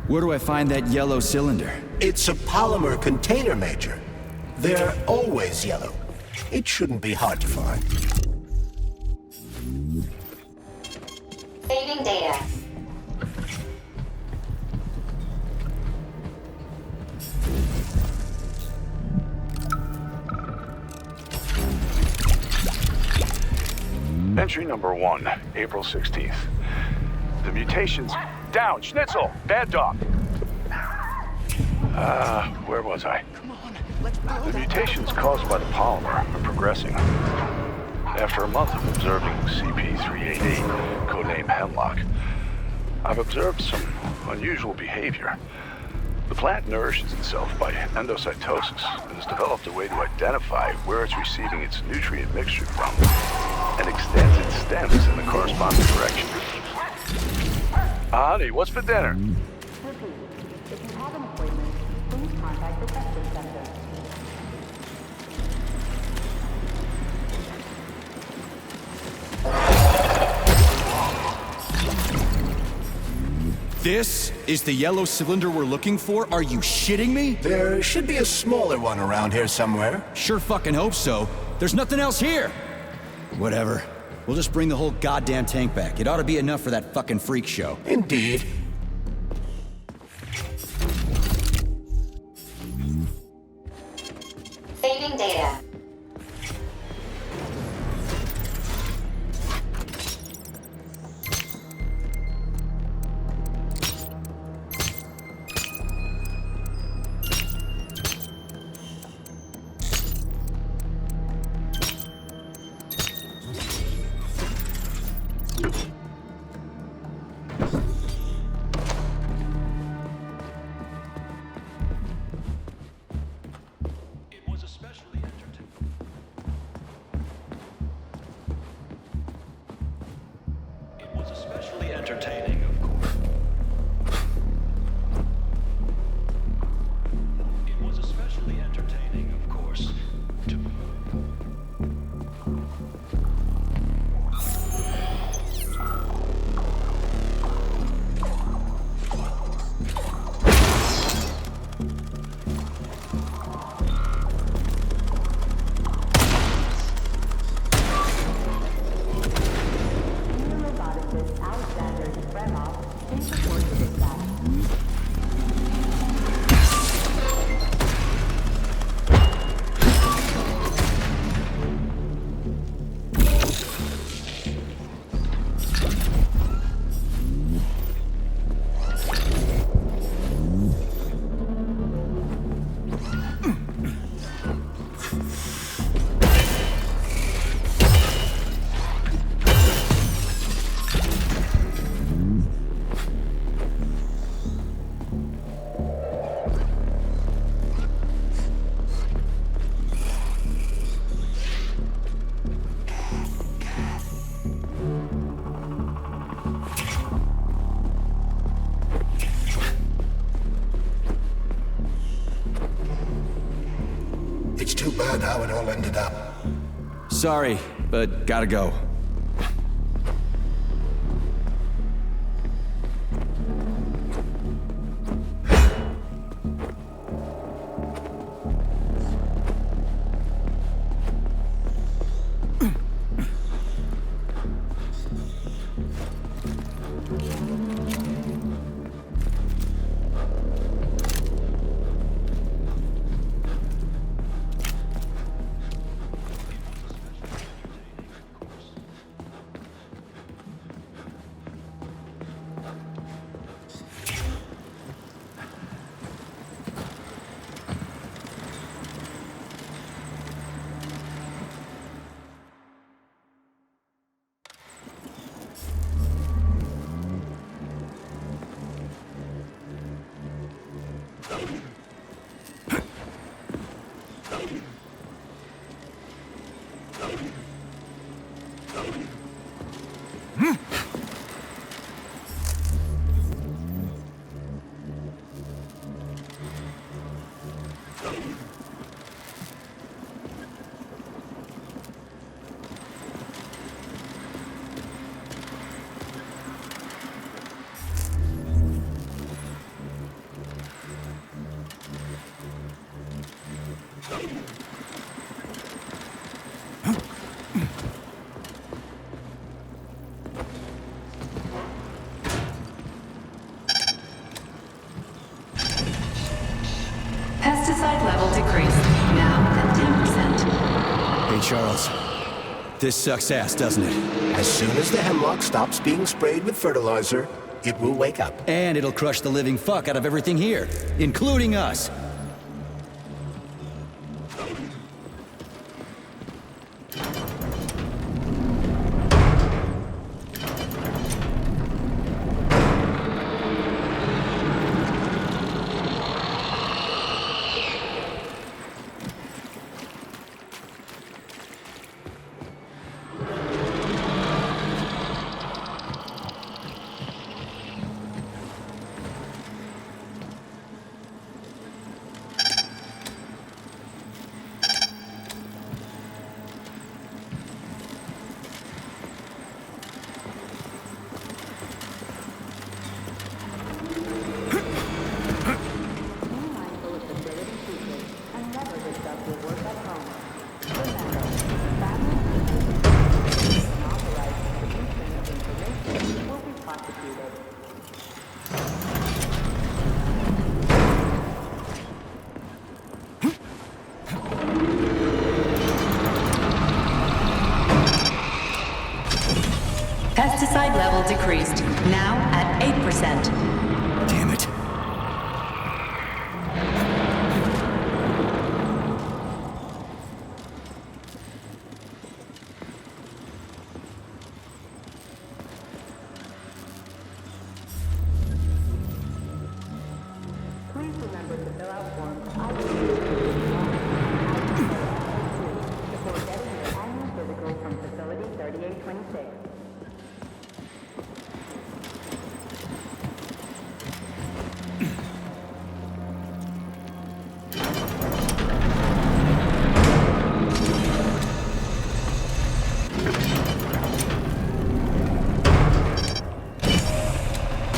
Where do I find that yellow cylinder? It's a polymer container, Major. They're always yellow. It shouldn't be hard to find. Saving data. Entry number 1, April 16th. The mutations... Down! Schnitzel! Bad dog! Where was I? Come on, let's blow The that mutations caused by the polymer are progressing. After a month of observing CP-388, codename Hemlock, I've observed some unusual behavior. The plant nourishes itself by endocytosis and has developed a way to identify where it's receiving its nutrient mixture from and extends its stems in the corresponding direction. Honey, what's for dinner? Repeat. If you have an appointment, please contact the testing center. This is the yellow cylinder we're looking for? Are you shitting me? There should be a smaller one around here somewhere. Sure fucking hope so. There's nothing else here. Whatever. We'll just bring the whole goddamn tank back. It ought to be enough for that fucking freak show. Indeed. Saving data. Entertaining, of course. It was especially entertaining, of course, to... Fremov, please report to dispatch. It's too bad how it all ended up. Sorry, but gotta go. Pesticide level decreased, now at 10%. Hey, Charles. This sucks ass, doesn't it? As soon as the hemlock stops being sprayed with fertilizer, it will wake up. And it'll crush the living fuck out of everything here, including us. Pesticide level decreased, now at 8%. Damn it. Please remember to fill out forms before getting your annual physical from Facility 3826.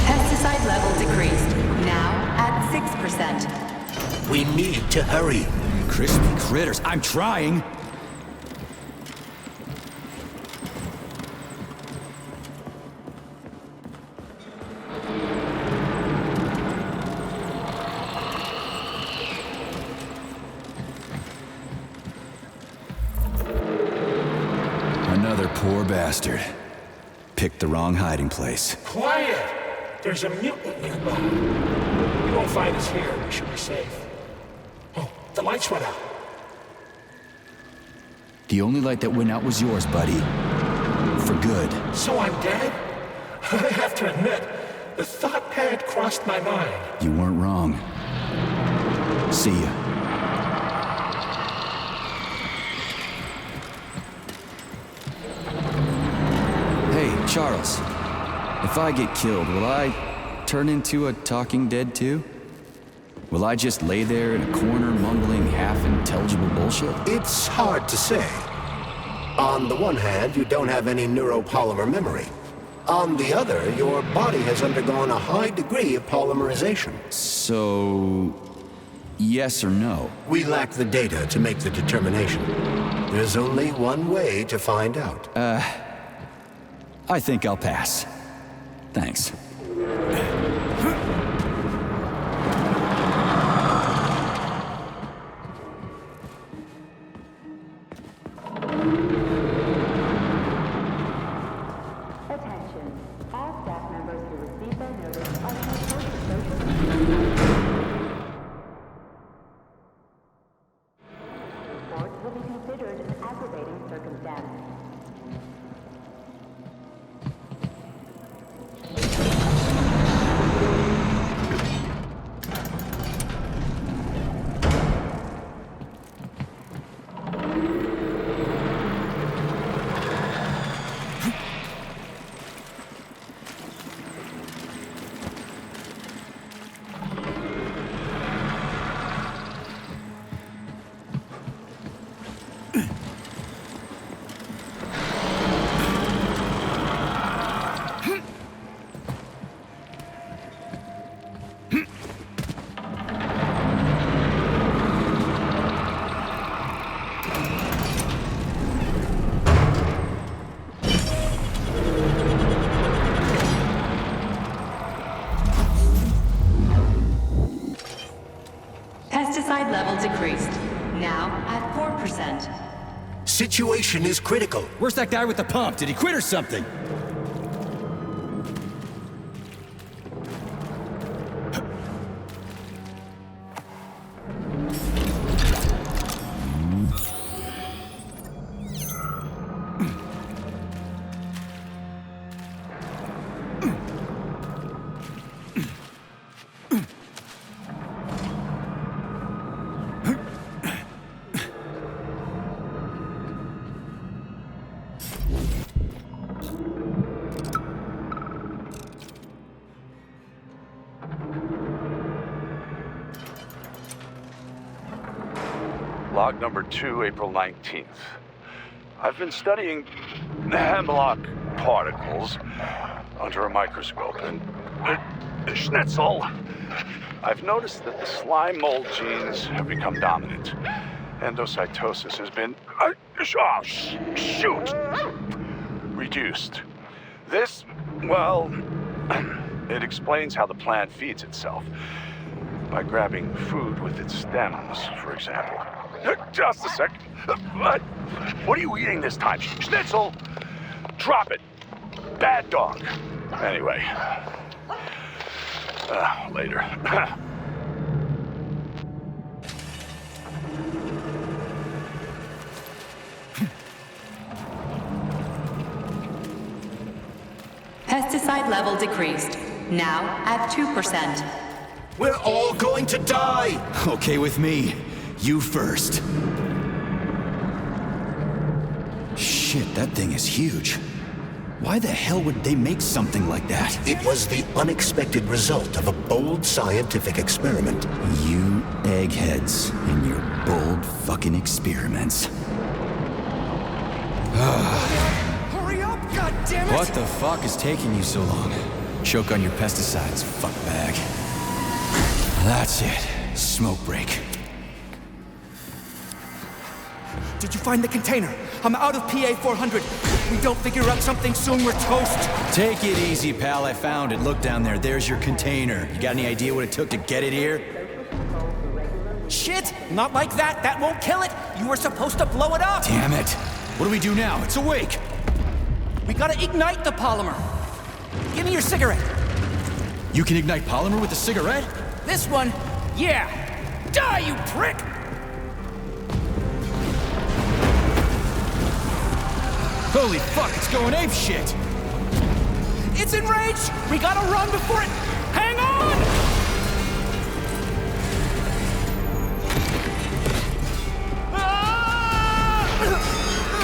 Pesticide level decreased, now at 6%. We need to hurry. Crispy critters, I'm trying. bastard. Picked the wrong hiding place. Quiet! There's a mutant nearby. You won't find us here. We should be safe. Oh, the lights went out. The only light that went out was yours, buddy. For good. So I'm dead? I have to admit, the thought had crossed my mind. You weren't wrong. See ya. Hey, Charles. If I get killed, will I turn into a talking dead too? Will I just lay there in a corner mumbling half-intelligible bullshit? It's hard to say. On the one hand, you don't have any neuropolymer memory. On the other, your body has undergone a high degree of polymerization. So... yes or no? We lack the data to make the determination. There's only one way to find out. I think I'll pass. Thanks. Pesticide level decreased. Now at 4%. Situation is critical. Where's that guy with the pump? Did he quit or something? Log number 2, April 19th. I've been studying hemlock particles under a microscope, and Schnitzel, I've noticed that the slime mold genes have become dominant. Endocytosis has been, reduced. This, well, it explains how the plant feeds itself. By grabbing food with its stems, for example. Just a sec. What are you eating this time? Schnitzel! Drop it! Bad dog. Anyway. Later. Pesticide level decreased. Now at 2%. We're all going to die! Okay with me. You first. Shit, that thing is huge. Why the hell would they make something like that? It was the unexpected result of a bold scientific experiment. You eggheads and your bold fucking experiments. Hurry up, goddammit! What the fuck is taking you so long? Choke on your pesticides, fuckbag. That's it. Smoke break. Did you find the container? I'm out of PA 400. If we don't figure out something soon, we're toast. Take it easy, pal. I found it. Look down there. There's your container. You got any idea what it took to get it here? Shit! Not like that. That won't kill it. You were supposed to blow it up. Damn it. What do we do now? It's awake. We gotta ignite the polymer. Give me your cigarette. You can ignite polymer with a cigarette? This one, yeah. Die, you prick! Holy fuck, it's going ape shit! It's enraged! We gotta run before it... Hang on!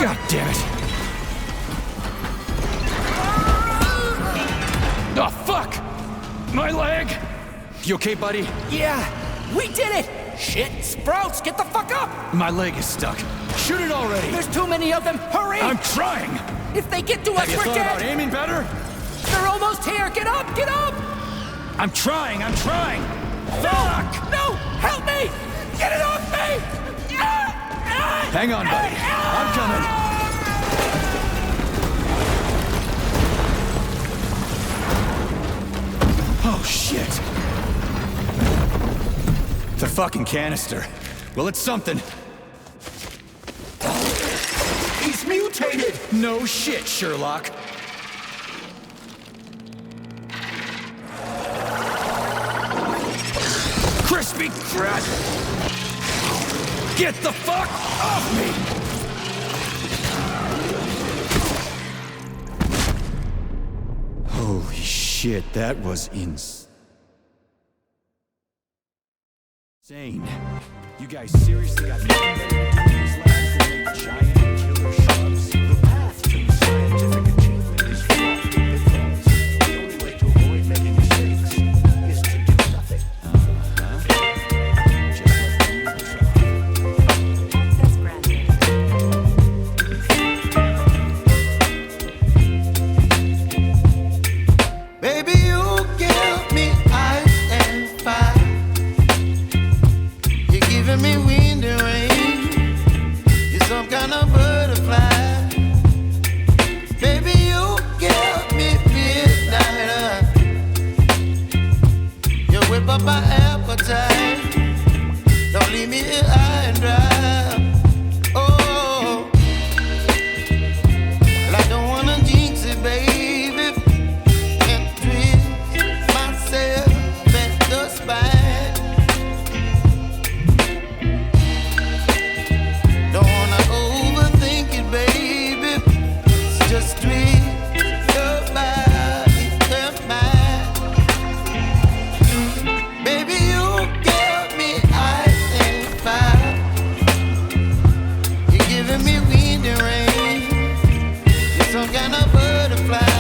God damn it! Oh, fuck! My leg! You okay, buddy? Yeah, we did it! Shit, Sprouts, get the fuck up! My leg is stuck. Shoot it already! There's too many of them, hurry! I'm trying! If they get to us, Have you we're thought dead! about aiming better? They're almost here, get up, get up! I'm trying! Fuck! No, help me! Get it off me! Hang on, buddy. I'm coming. Oh, shit. The fucking canister. Well, it's something. He's mutated! No shit, Sherlock. Crispy crap! Get the fuck off me! Holy shit, that was insane. You guys seriously got nothing better to do in these labs than make giant killer shrubs? The path to scientific achievement is fraught with pitfalls. The only way to avoid making mistakes is to do nothing. Access granted. Baby, you give me ice and fire. You're giving me wind and rain. You're some kind of butterfly. Baby, you give me midnight. You whip up my appetite. Don't leave me here high and dry. Oh, well, I don't wanna jinx it, baby. And twist myself at the spine. Don't wanna overthink it, baby. It's just twist your body and mine. Baby, you give me ice and fire. You're giving me wind and rain. You're some kind of butterfly.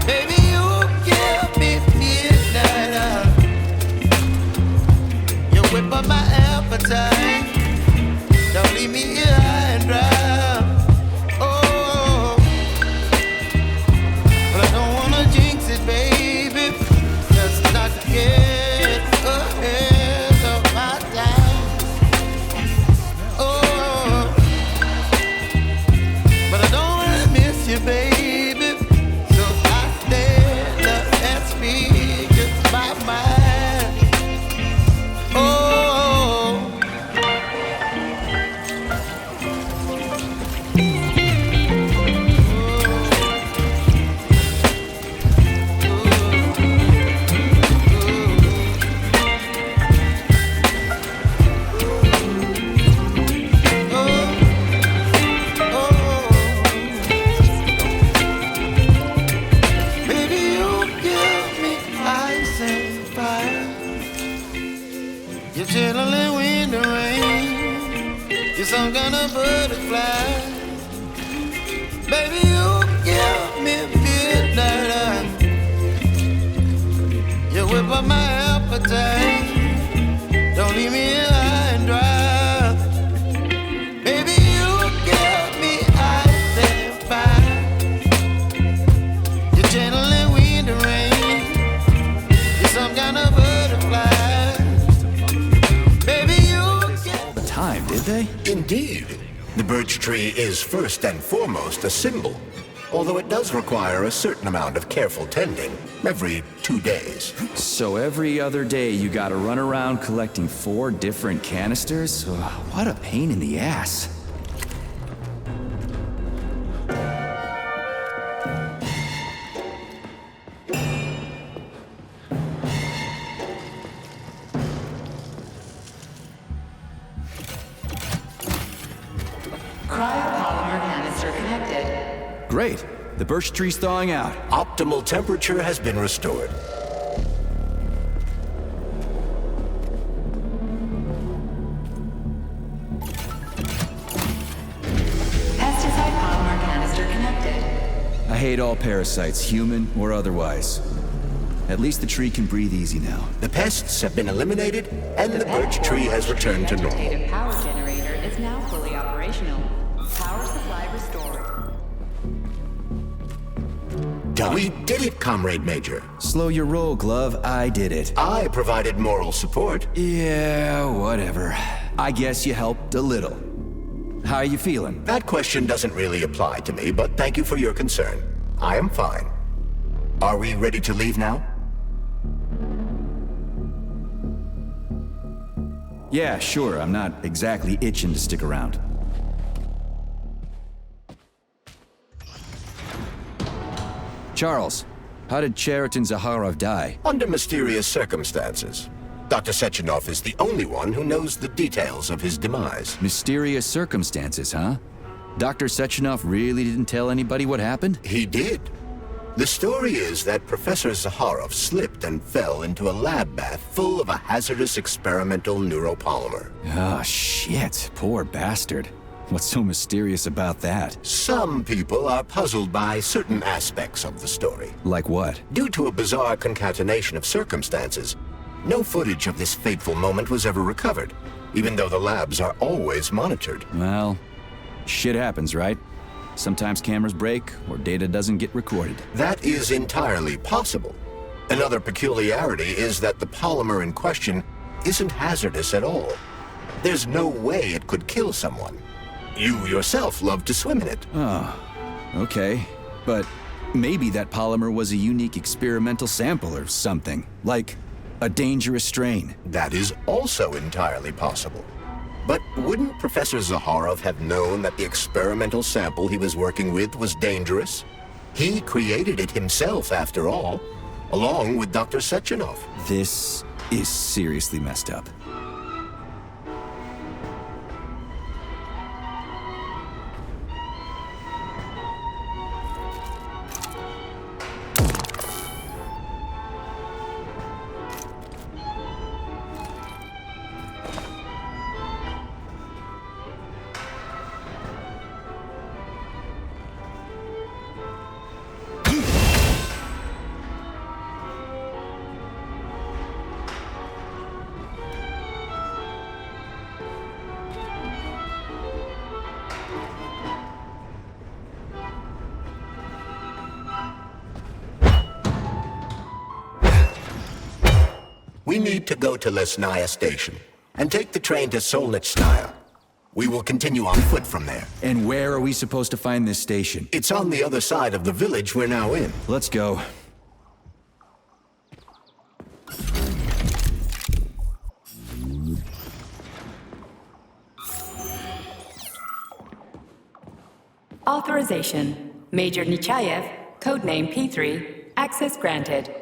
Baby, you give me midnight. You whip up my appetite. Don't leave me here high and dry. Oh, but I don't wanna jinx it, baby. Just not to get ahead of my time. Oh, but I don't wanna miss you, baby. So I stand up and speak my mind. Oh. Baby, you give me ice and fire. You're chilling wind and rain. You're some kind of butterfly. Baby, you give me midnight. You whip up my appetite. Don't leave me here high and dry. Baby, you give me ice and fire. You're channeling wind and rain. You're some kind of butterfly. Baby, you All the time, did they? Indeed. The birch tree is first and foremost a symbol, although it does require a certain amount of careful tending every 2 days. So every other day you gotta run around collecting 4 different canisters? Ugh, what a pain in the ass. Great. The birch tree's thawing out. Optimal temperature has been restored. Pesticide polymer canister connected. I hate all parasites, human or otherwise. At least the tree can breathe easy now. The pests have been eliminated, and the birch tree has returned to normal. Vegetative power generator is now fully operational. Power supply restored. Done. We did it, Comrade Major. Slow your roll, Glove. I did it. I provided moral support. Yeah, whatever. I guess you helped a little. How are you feeling? That question doesn't really apply to me, but thank you for your concern. I am fine. Are we ready to leave now? Yeah, sure. I'm not exactly itching to stick around. Charles, how did Cheriton Zaharov die? Under mysterious circumstances. Dr. Sechenov is the only one who knows the details of his demise. Mysterious circumstances, huh? Dr. Sechenov really didn't tell anybody what happened? He did. The story is that Professor Zaharov slipped and fell into a lab bath full of a hazardous experimental neuropolymer. Oh, shit. Poor bastard. What's so mysterious about that? Some people are puzzled by certain aspects of the story. Like what? Due to a bizarre concatenation of circumstances, no footage of this fateful moment was ever recovered, even though the labs are always monitored. Well, shit happens, right? Sometimes cameras break, or data doesn't get recorded. That is entirely possible. Another peculiarity is that the polymer in question isn't hazardous at all. There's no way it could kill someone. You yourself love to swim in it. Oh, okay. But maybe that polymer was a unique experimental sample or something, like a dangerous strain. That is also entirely possible. But wouldn't Professor Zaharov have known that the experimental sample he was working with was dangerous? He created it himself, after all, along with Dr. Sechenov. This is seriously messed up. We need to go to Lesnaya Station and take the train to Solnitznaya. We will continue on foot from there. And where are we supposed to find this station? It's on the other side of the village we're now in. Let's go. Authorization. Major Nechayev, codename P3, access granted.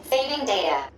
Saving data.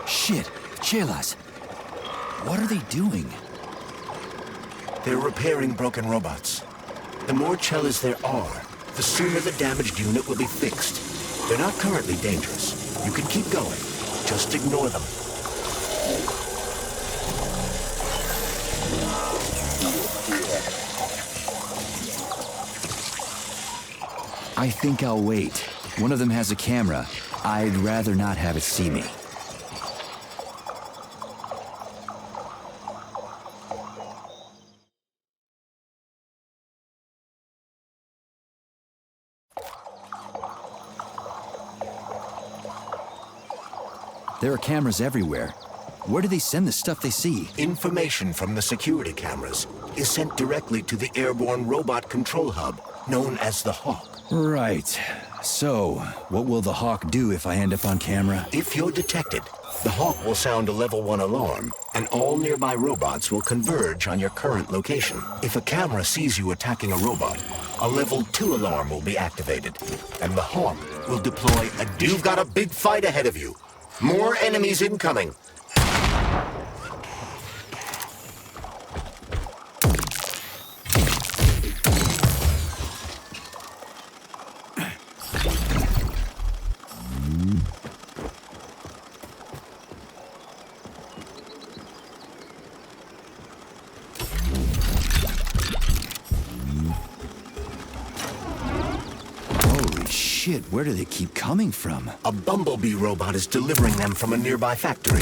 Shit, Chelas. What are they doing? They're repairing broken robots. The more Chelas there are, the sooner the damaged unit will be fixed. They're not currently dangerous. You can keep going. Just ignore them. I think I'll wait. One of them has a camera. I'd rather not have it see me. There are cameras everywhere. Where do they send the stuff they see? Information from the security cameras is sent directly to the airborne robot control hub, known as the Hawk. Right. So, what will the Hawk do if I end up on camera? If you're detected, the Hawk will sound a level 1 alarm, and all nearby robots will converge on your current location. If a camera sees you attacking a robot, a level 2 alarm will be activated, and the Hawk will deploy a... You've got a big fight ahead of you. More enemies incoming. Shit, where do they keep coming from? A bumblebee robot is delivering them from a nearby factory.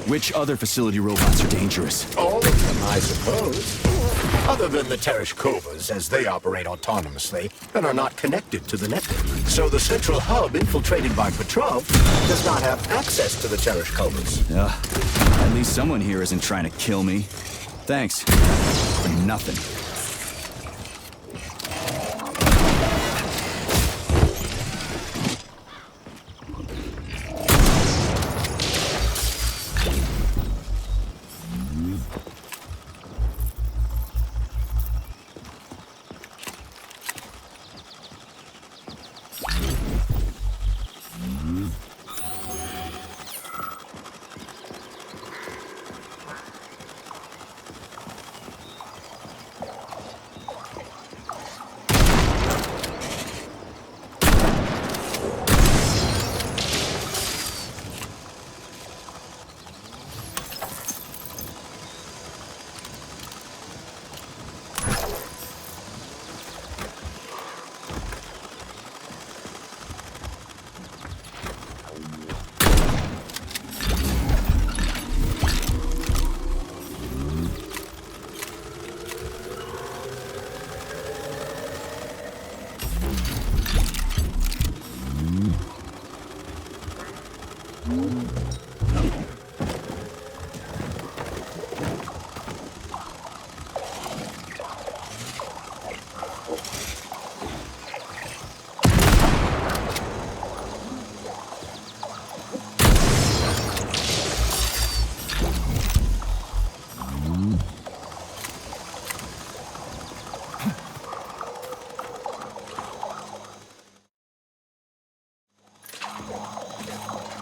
Which other facility robots are dangerous? All of them, I suppose. Other than the Tereshkovas, as they operate autonomously and are not connected to the network. So the central hub infiltrated by Petrov does not have access to the Tereshkovas. At least someone here isn't trying to kill me. Thanks. For nothing.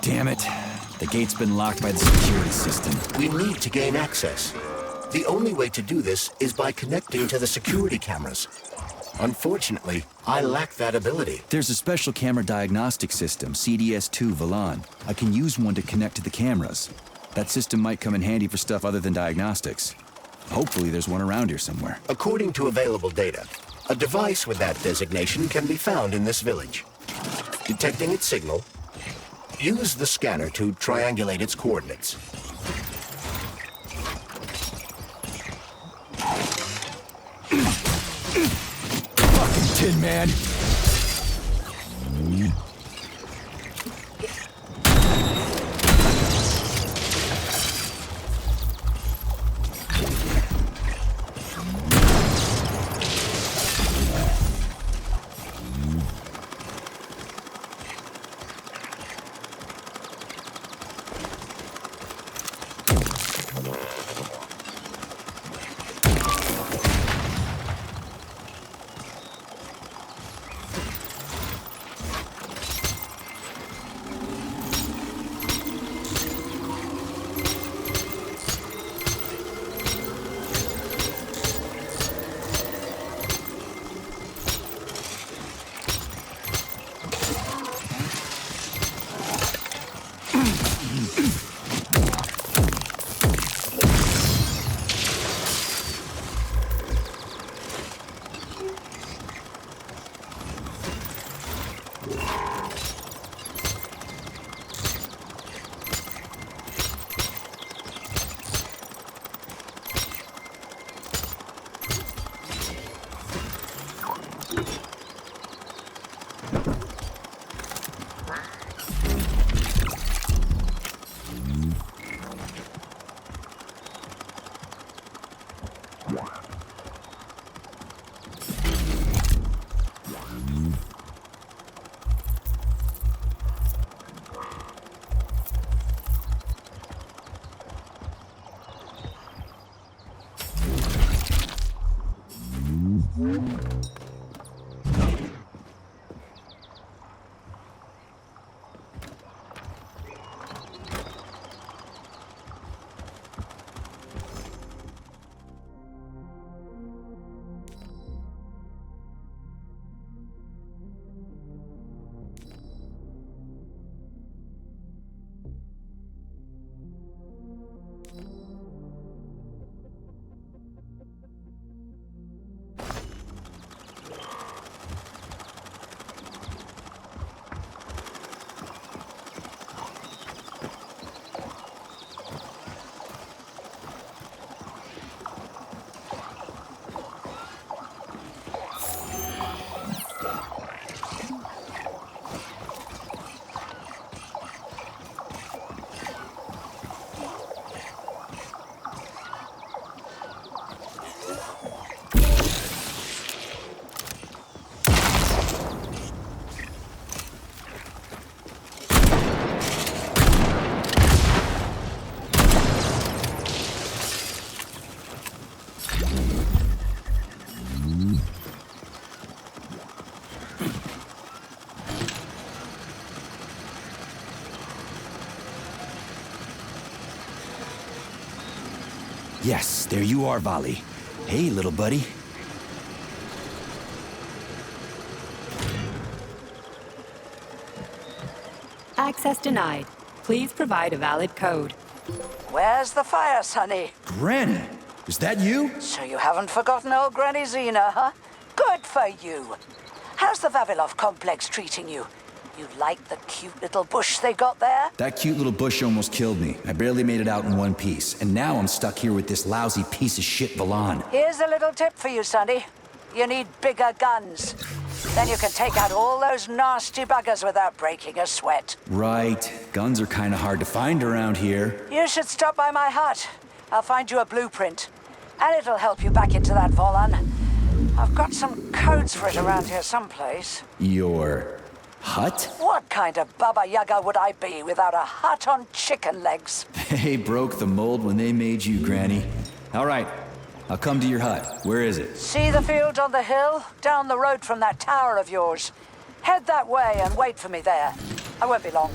Damn it. The gate's been locked by the security system. We need to gain access. The only way to do this is by connecting to the security cameras. Unfortunately, I lack that ability. There's a special camera diagnostic system, CDS-2 Valon. I can use one to connect to the cameras. That system might come in handy for stuff other than diagnostics. Hopefully there's one around here somewhere. According to available data, a device with that designation can be found in this village. Detecting its signal, use the scanner to triangulate its coordinates. Fucking Tin Man! Yes, there you are, Vali. Hey, little buddy. Access denied. Please provide a valid code. Where's the fire, Sonny? Granny! Is that you? So you haven't forgotten old Granny Zena, huh? Good for you. How's the Vavilov complex treating you? You like the cute little bush they got there? That cute little bush almost killed me. I barely made it out in one piece. And now I'm stuck here with this lousy piece of shit Valon. Here's a little tip for you, Sonny. You need bigger guns. Then you can take out all those nasty buggers without breaking a sweat. Right. Guns are kind of hard to find around here. You should stop by my hut. I'll find you a blueprint. And it'll help you back into that Volan. I've got some codes for it around here someplace. Your hut? What kind of Baba Yaga would I be without a hut on chicken legs? They broke the mold when they made you, Granny. All right. I'll come to your hut. Where is it? See the field on the hill? Down the road from that tower of yours. Head that way and wait for me there. I won't be long.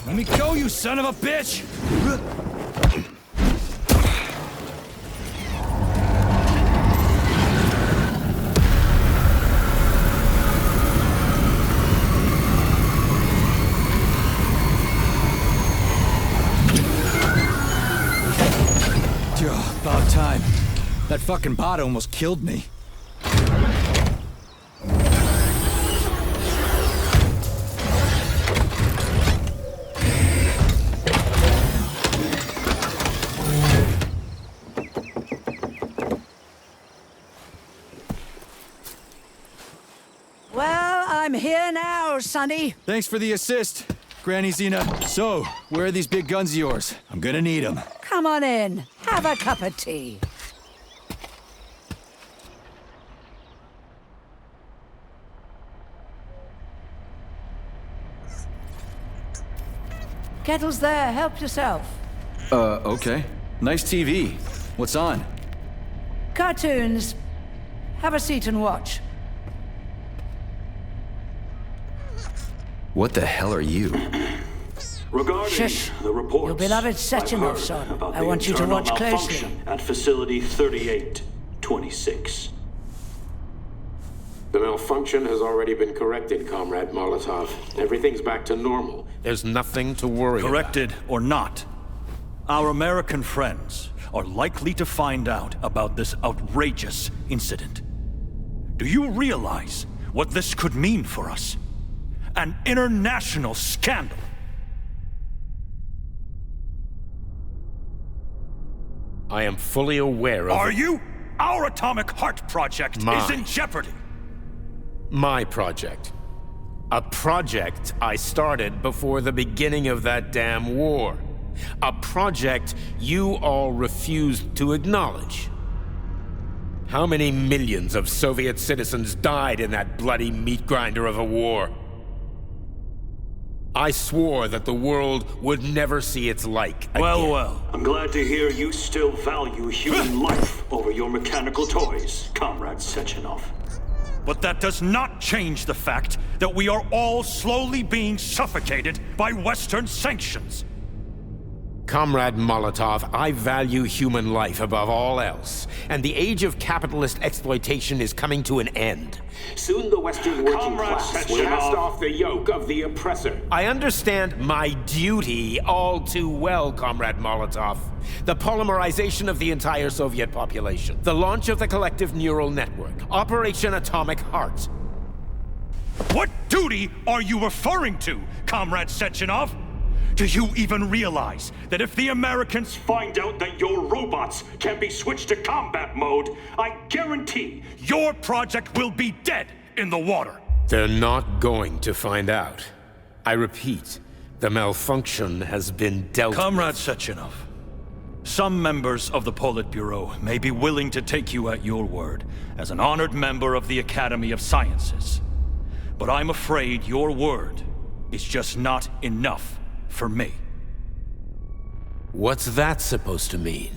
Let me go, you son of a bitch! About time. That fucking bot almost killed me. Well, I'm here now, Sonny. Thanks for the assist, Granny Xena. So, where are these big guns of yours? I'm gonna need them. Come on in. Have a cup of tea. Kettle's there. Help yourself. Okay. Nice TV. What's on? Cartoons. Have a seat and watch. What the hell are you? Regarding Shush. the reports, Your beloved Sechenov, son. about I the want you to internal watch closely. malfunction at Facility 3826. The malfunction has already been corrected, Comrade Molotov. Everything's back to normal. There's nothing to worry about. Corrected or not, our American friends are likely to find out about this outrageous incident. Do you realize what this could mean for us? An international scandal. I am fully aware of... Are you? Our Atomic Heart Project is in jeopardy. My project. A project I started before the beginning of that damn war. A project you all refused to acknowledge. How many millions of Soviet citizens died in that bloody meat grinder of a war? I swore that the world would never see its like again. Well. I'm glad to hear you still value human life over your mechanical toys, Comrade Sechenov. But that does not change the fact that we are all slowly being suffocated by Western sanctions. Comrade Molotov, I value human life above all else, and the age of capitalist exploitation is coming to an end. Soon the Western working class will cast off the yoke of the oppressor. I understand my duty all too well, Comrade Molotov. The polymerization of the entire Soviet population, the launch of the collective neural network, Operation Atomic Heart. What duty are you referring to, Comrade Sechenov? Do you even realize that if the Americans Find out that your robots can be switched to combat mode, I guarantee your project will be dead in the water? They're not going to find out. I repeat, the malfunction has been dealt with. Comrade Sechenov, some members of the Politburo may be willing to take you at your word as an honored member of the Academy of Sciences. But I'm afraid your word is just not enough for me. What's that supposed to mean?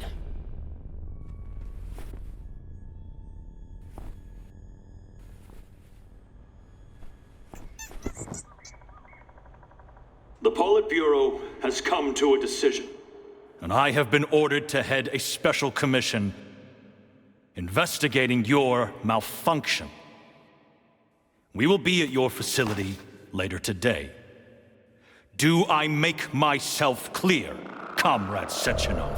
The Politburo has come to a decision. And I have been ordered to head a special commission investigating your malfunction. We will be at your facility later today. Do I make myself clear, Comrade Sechenov?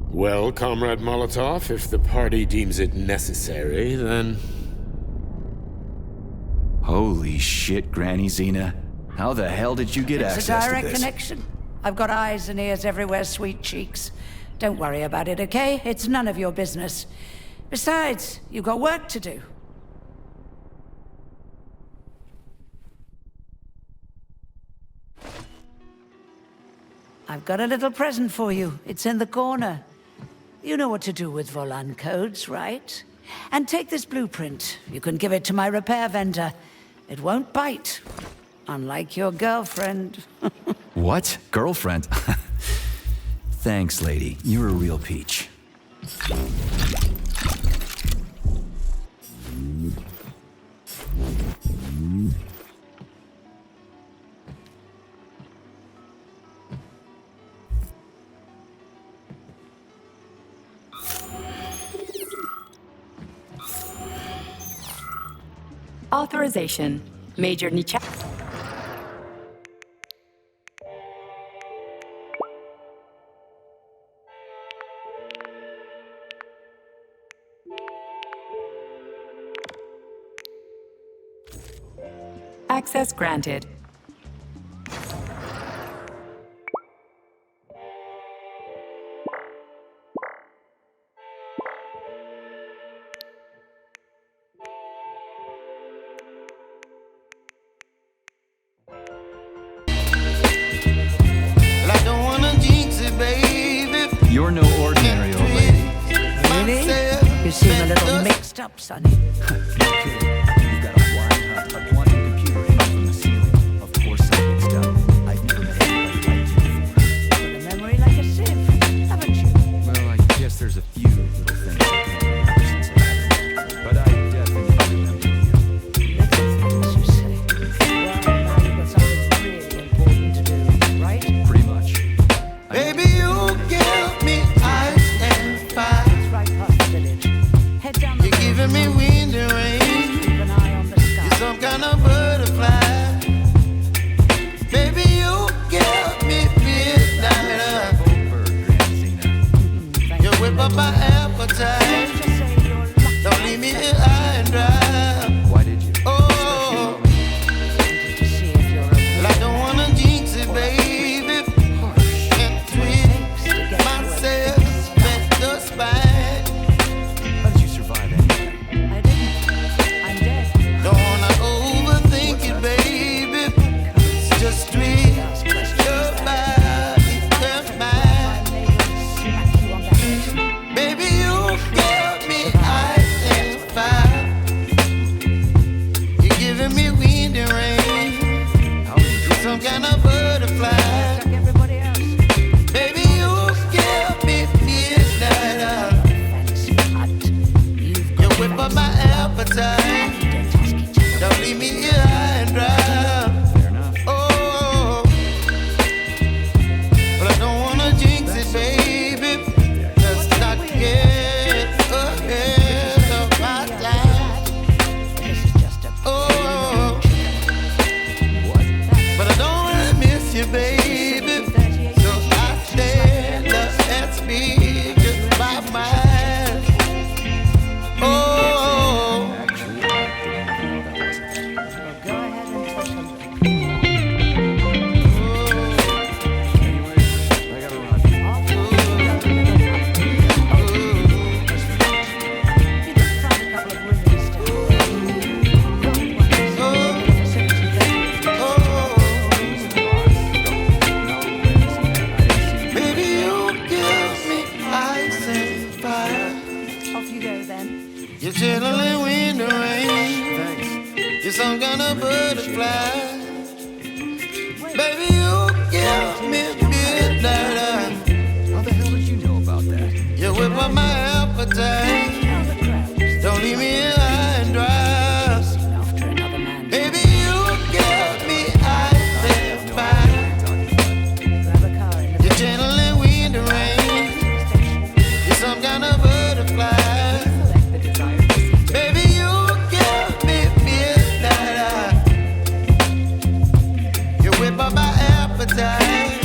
Well, Comrade Molotov, if the party deems it necessary, then... Holy shit, Granny Xena. How the hell did you get access to this? It's a direct connection. I've got eyes and ears everywhere, sweet cheeks. Don't worry about it, okay? It's none of your business. Besides, you've got work to do. I've got a little present for you. It's in the corner. You know what to do with Volan codes, right? And take this blueprint. You can give it to my repair vendor. It won't bite. Unlike your girlfriend. What? Girlfriend? Thanks, lady. You're a real peach. Authorization. Major Nichak. Access granted. You're no ordinary old lady. Really? You seem a little mixed up, Sonny. You've got a flying a quantum computer hanging from the ceiling. Of course I'm mixed up. I've never met anybody like you before. Got a memory like a sieve, haven't you? Well, I guess there's a few little things I can't remember since I haven't. But I definitely remember you. Little things, you say. Well, now you've got something really important to do, right? Pretty much. Baby, you give me ice and fire. It's right past the village. Head down the You're giving me wind and rain. butterfly. Baby, you give me midnight. How the hell did you know about that? You whip up my appetite. Don't leave me here high and dry. Baby, you give me ice and fire. You're channeling wind and rain. You're some kind of butterfly. Baby, you give me midnight. You whip up my appetite.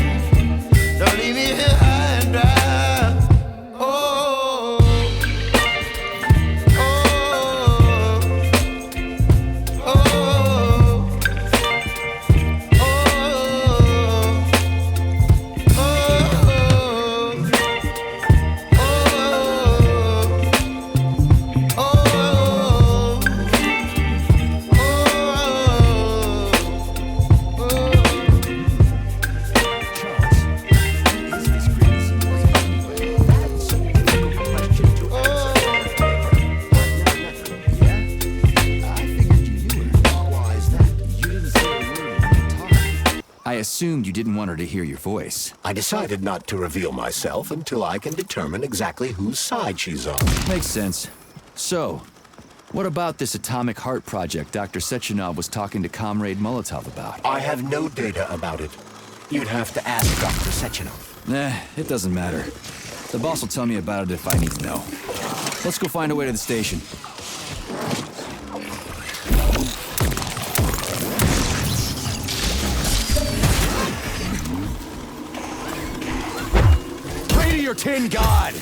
Don't leave me here high and dry. Oh, oh, oh, I assumed you didn't want her to hear your voice. I decided not to reveal myself until I can determine exactly whose side she's on. Makes sense. So, what about this atomic heart project Dr. Sechenov was talking to Comrade Molotov about? I have no data about it. You'd have to ask Dr. Sechenov. Nah, it doesn't matter. The boss will tell me about it if I need to know. Let's go find a way to the station. Pray to your tin god!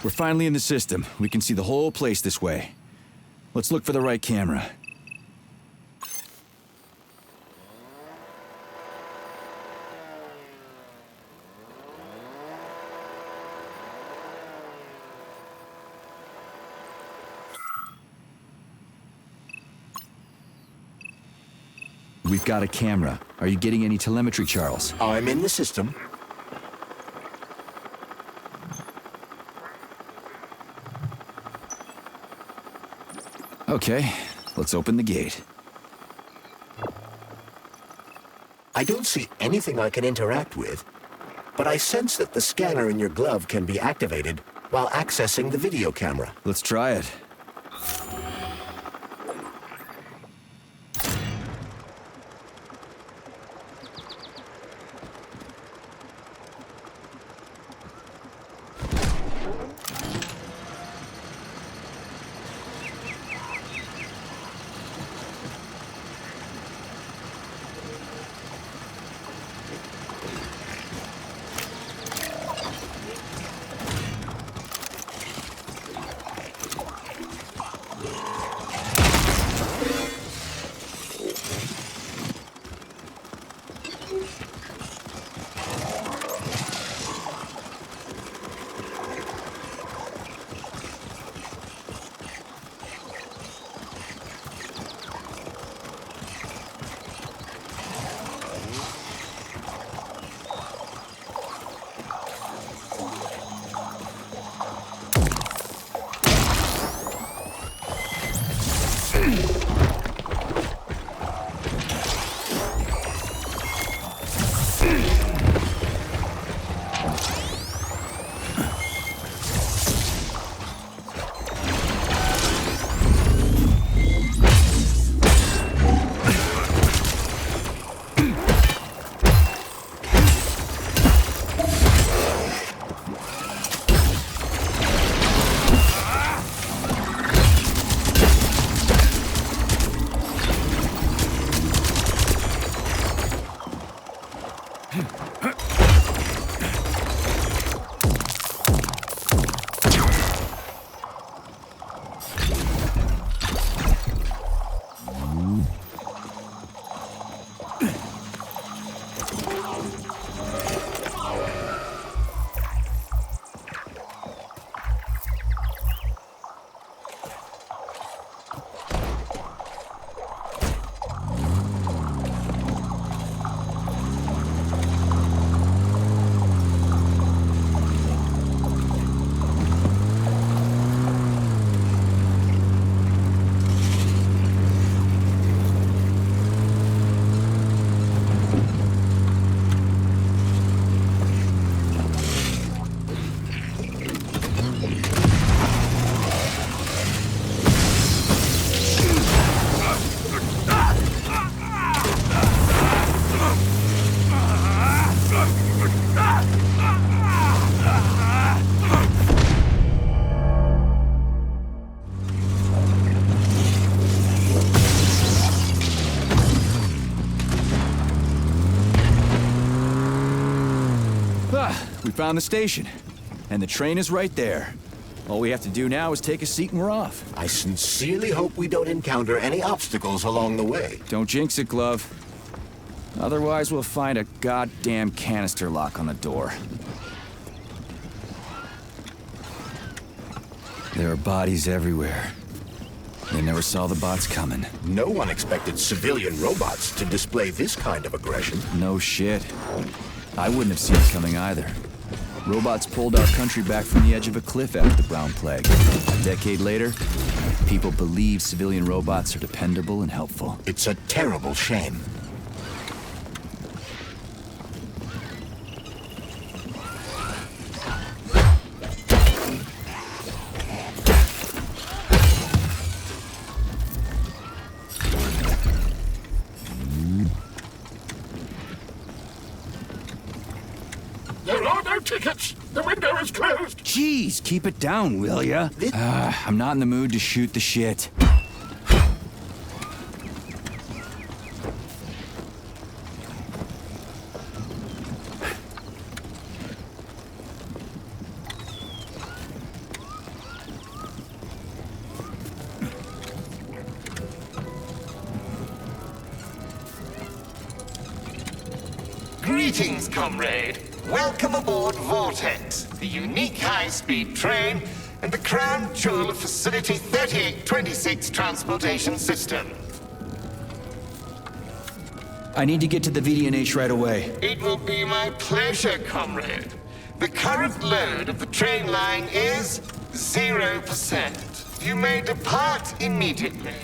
We're finally in the system. We can see the whole place this way. Let's look for the right camera. We've got a camera. Are you getting any telemetry, Charles? I'm in the system. Okay, let's open the gate. I don't see anything I can interact with, but I sense that the scanner in your glove can be activated while accessing the video camera. Let's try it. We found the station, and the train is right there. All we have to do now is take a seat and we're off. I sincerely hope we don't encounter any obstacles along the way. Don't jinx it, Glove. Otherwise, we'll find a goddamn canister lock on the door. There are bodies everywhere. They never saw the bots coming. No one expected civilian robots to display this kind of aggression. No shit. I wouldn't have seen it coming either. Robots pulled our country back from the edge of a cliff after the Brown Plague. A decade later, people believe civilian robots are dependable and helpful. It's a terrible shame. There are no tickets. The window is closed. Jeez, keep it down, will ya? I'm not in the mood to shoot the shit. Greetings, comrade. Welcome aboard Vortex, the unique high-speed train and the crown jewel of Facility 3826 Transportation System. I need to get to the VDNH right away. It will be my pleasure, comrade. The current load of the train line is 0%. You may depart immediately.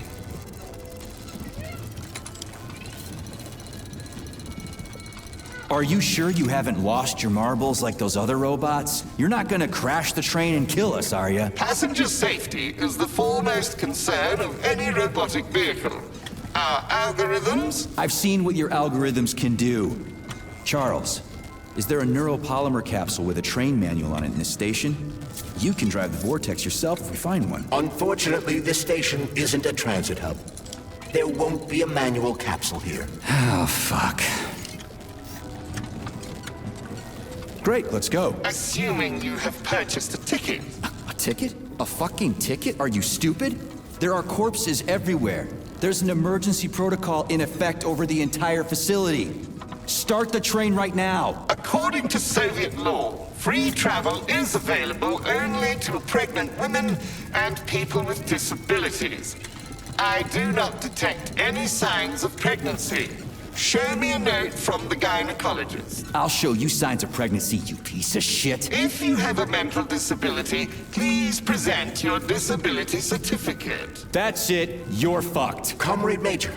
Are you sure you haven't lost your marbles like those other robots? You're not gonna crash the train and kill us, are you? Passenger safety is the foremost concern of any robotic vehicle. Our algorithms? I've seen what your algorithms can do. Charles, is there a neuropolymer capsule with a train manual on it in this station? You can drive the Vortex yourself if we find one. Unfortunately, this station isn't a transit hub. There won't be a manual capsule here. Oh, fuck. Great, let's go. Assuming you have purchased a ticket. A ticket? A fucking ticket? Are you stupid? There are corpses everywhere. There's an emergency protocol in effect over the entire facility. Start the train right now. According to Soviet law, free travel is available only to pregnant women and people with disabilities. I do not detect any signs of pregnancy. Show me a note from the gynecologist. I'll show you signs of pregnancy, you piece of shit. If you have a mental disability, please present your disability certificate. That's it. You're fucked. Comrade Major,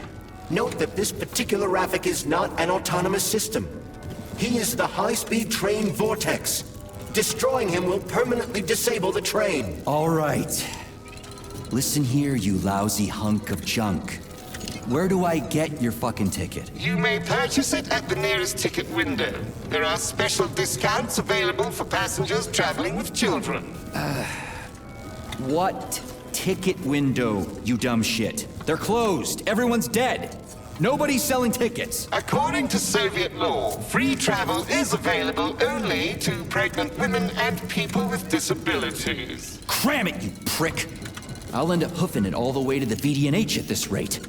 note that this particular Raffic is not an autonomous system. He is the high-speed train Vortex. Destroying him will permanently disable the train. All right. Listen here, you lousy hunk of junk. Where do I get your fucking ticket? You may purchase it at the nearest ticket window. There are special discounts available for passengers traveling with children. What ticket window, you dumb shit? They're closed. Everyone's dead. Nobody's selling tickets. According to Soviet law, free travel is available only to pregnant women and people with disabilities. Cram it, you prick! I'll end up hoofing it all the way to the VDNH at this rate.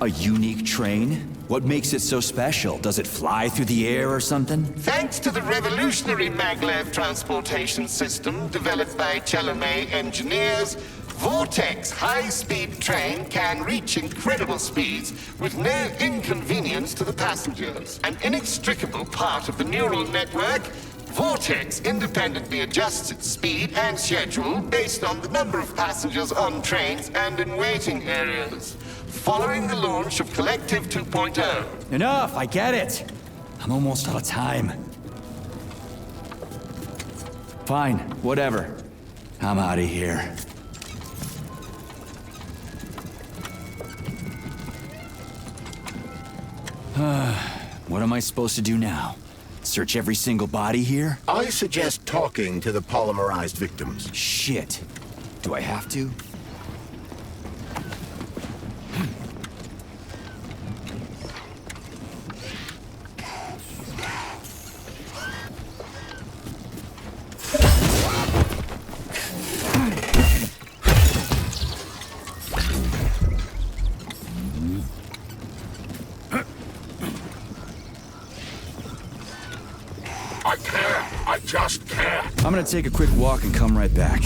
A unique train? What makes it so special? Does it fly through the air or something? Thanks to the revolutionary maglev transportation system developed by Chelomey engineers, Vortex high-speed train can reach incredible speeds with no inconvenience to the passengers. An inextricable part of the neural network, Vortex independently adjusts its speed and schedule based on the number of passengers on trains and in waiting areas. Following the launch of Collective 2.0. Enough, I get it. I'm almost out of time. Fine, whatever. I'm out of here. What am I supposed to do now? Search every single body here? I suggest talking to the polymerized victims. Shit. Do I have to? I can't. I just can't. I'm gonna take a quick walk and come right back.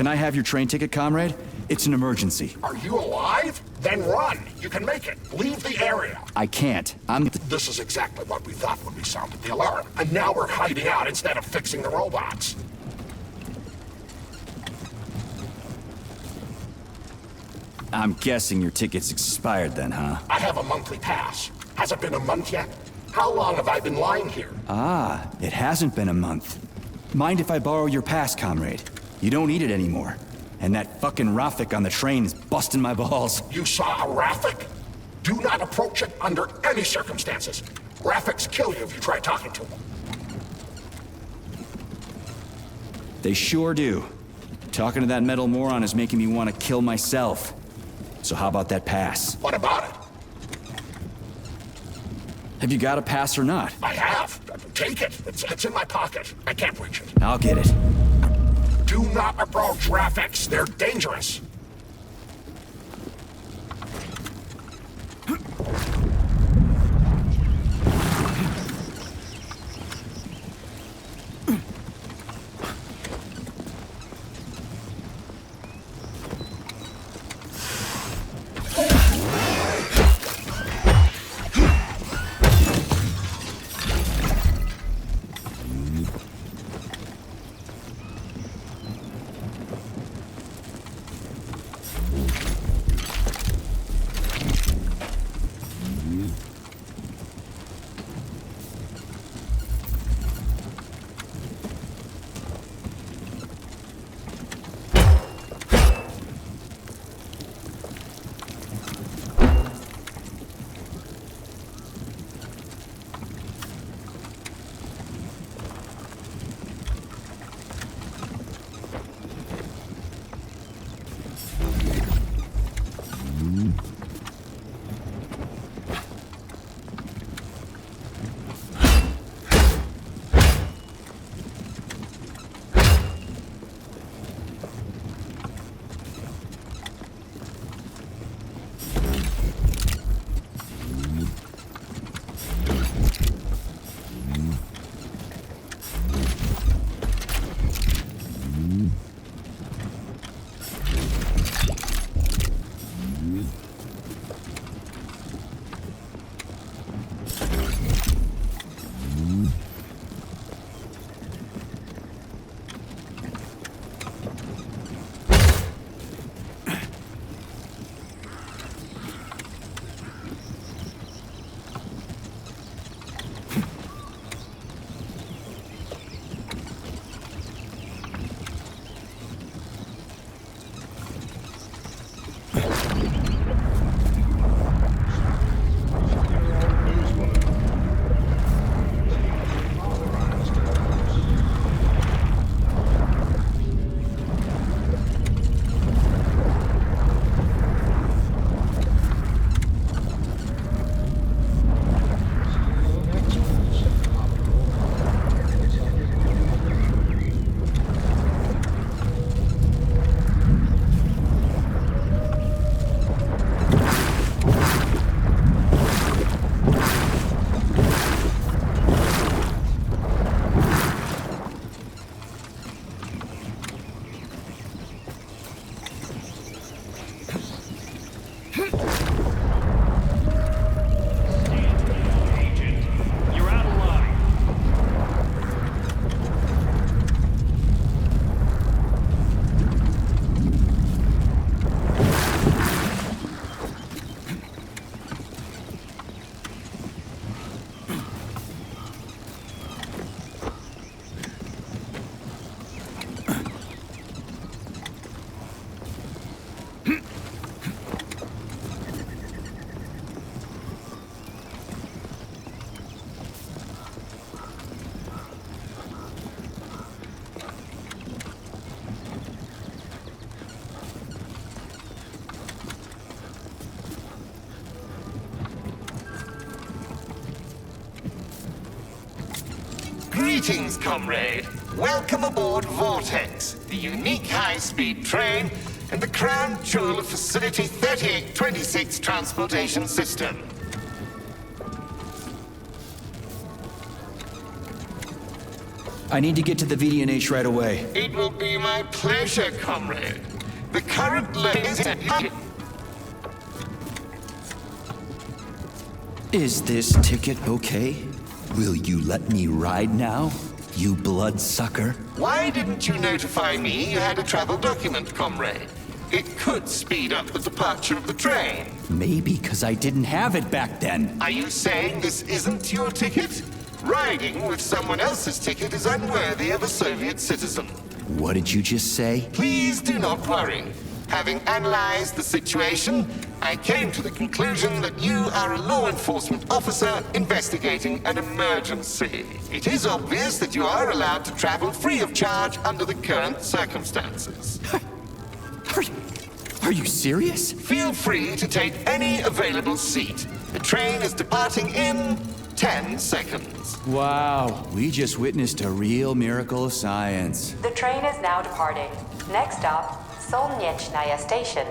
Can I have your train ticket, comrade? It's an emergency. Are you alive? Then run. You can make it. Leave the area. I can't. This is exactly what we thought when we sounded the alarm. And now we're hiding out instead of fixing the robots. I'm guessing your ticket's expired then, huh? I have a monthly pass. Has it been a month yet? How long have I been lying here? Ah, it hasn't been a month. Mind if I borrow your pass, comrade? You don't need it anymore. And that fucking Rafik on the train is busting my balls. You saw a Rafik? Do not approach it under any circumstances. Rafiks kill you if you try talking to them. They sure do. Talking to that metal moron is making me want to kill myself. So how about that pass? What about it? Have you got a pass or not? I have. Take it. It's in my pocket. I can't reach it. I'll get it. Do not approach Rafiks. They're dangerous. Greetings, comrade. Welcome aboard Vortex, the unique high-speed train and the crown jewel of Facility 3826 Transportation System. I need to get to the VDNH right away. It will be my pleasure, comrade. The current Is this ticket okay? Will you let me ride now, you bloodsucker? Why didn't you notify me you had a travel document, comrade? It could speed up the departure of the train. Maybe because I didn't have it back then. Are you saying this isn't your ticket? Riding with someone else's ticket is unworthy of a Soviet citizen. What did you just say? Please do not worry. Having analyzed the situation, I came to the conclusion that you are a law enforcement officer investigating an emergency. It is obvious that you are allowed to travel free of charge under the current circumstances. Are you serious? Feel free to take any available seat. The train is departing in 10 seconds. Wow, we just witnessed a real miracle of science. The train is now departing. Next stop, Solnechnaya Station.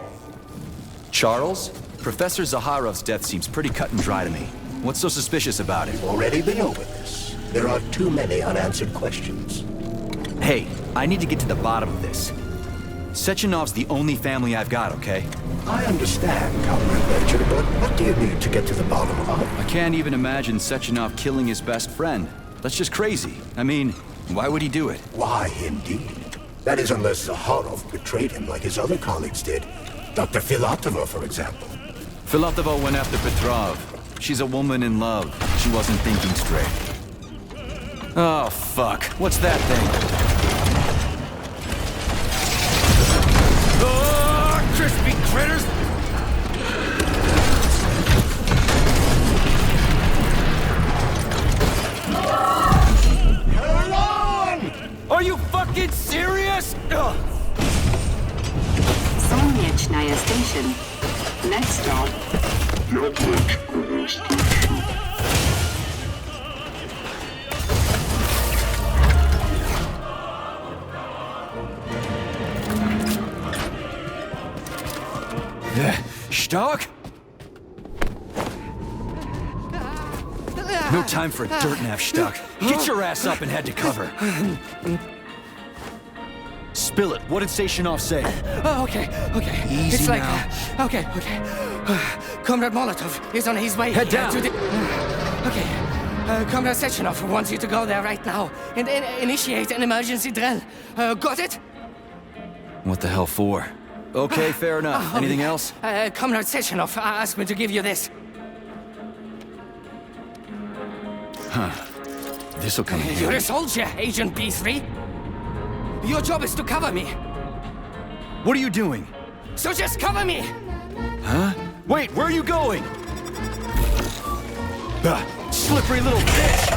Charles? Professor Zaharov's death seems pretty cut and dry to me. What's so suspicious about it? Already been over this. There are too many unanswered questions. Hey, I need to get to the bottom of this. Sechenov's the only family I've got, okay? I understand, Comrade Major, but what do you need to get to the bottom of? I can't even imagine Sechenov killing his best friend. That's just crazy. I mean, why would he do it? Why, indeed. That is unless Zaharov betrayed him like his other colleagues did. Dr. Filatova, for example. Filatova went after Petrov. She's a woman in love. She wasn't thinking straight. Oh, fuck. What's that thing? Oh, crispy critters! Hold on! Are you fucking serious? Solnechnaya Station. Next stop. Stark? No time for a dirt nap, Stark. Get your ass up and head to cover. Spill it. What did Sechenov say? Oh, okay. Easy it's like, now. Okay. Comrade Molotov is on his way. Head down. To the... Okay. Comrade Sechenov wants you to go there right now and initiate an emergency drill. Got it? What the hell for? Okay, fair enough. Anything else? Comrade Sechenov asked me to give you this. Huh. This'll come in You're handy. a soldier, Agent B3. Your job is to cover me. What are you doing? So just cover me! Huh? Wait, where are you going? Slippery little bitch!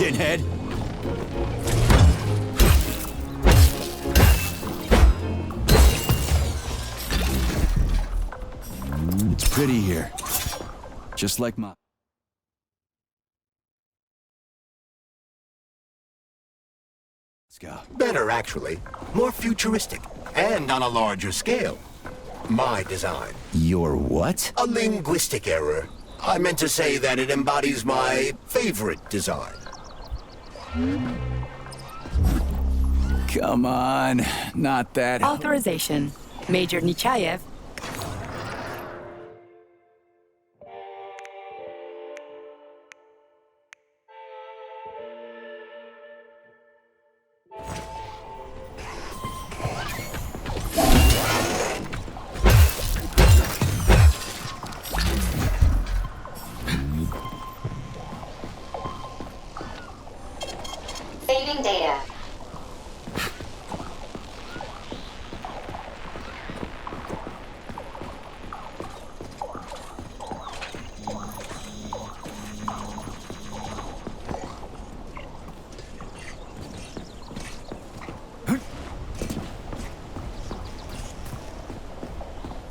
Head. It's pretty here. Just like my... Let's go. Better, actually. More futuristic. And on a larger scale. My design. Your what? A linguistic error. I meant to say that it embodies my favorite design. Come on, not that. Authorization. Major Nechayev. Saving data.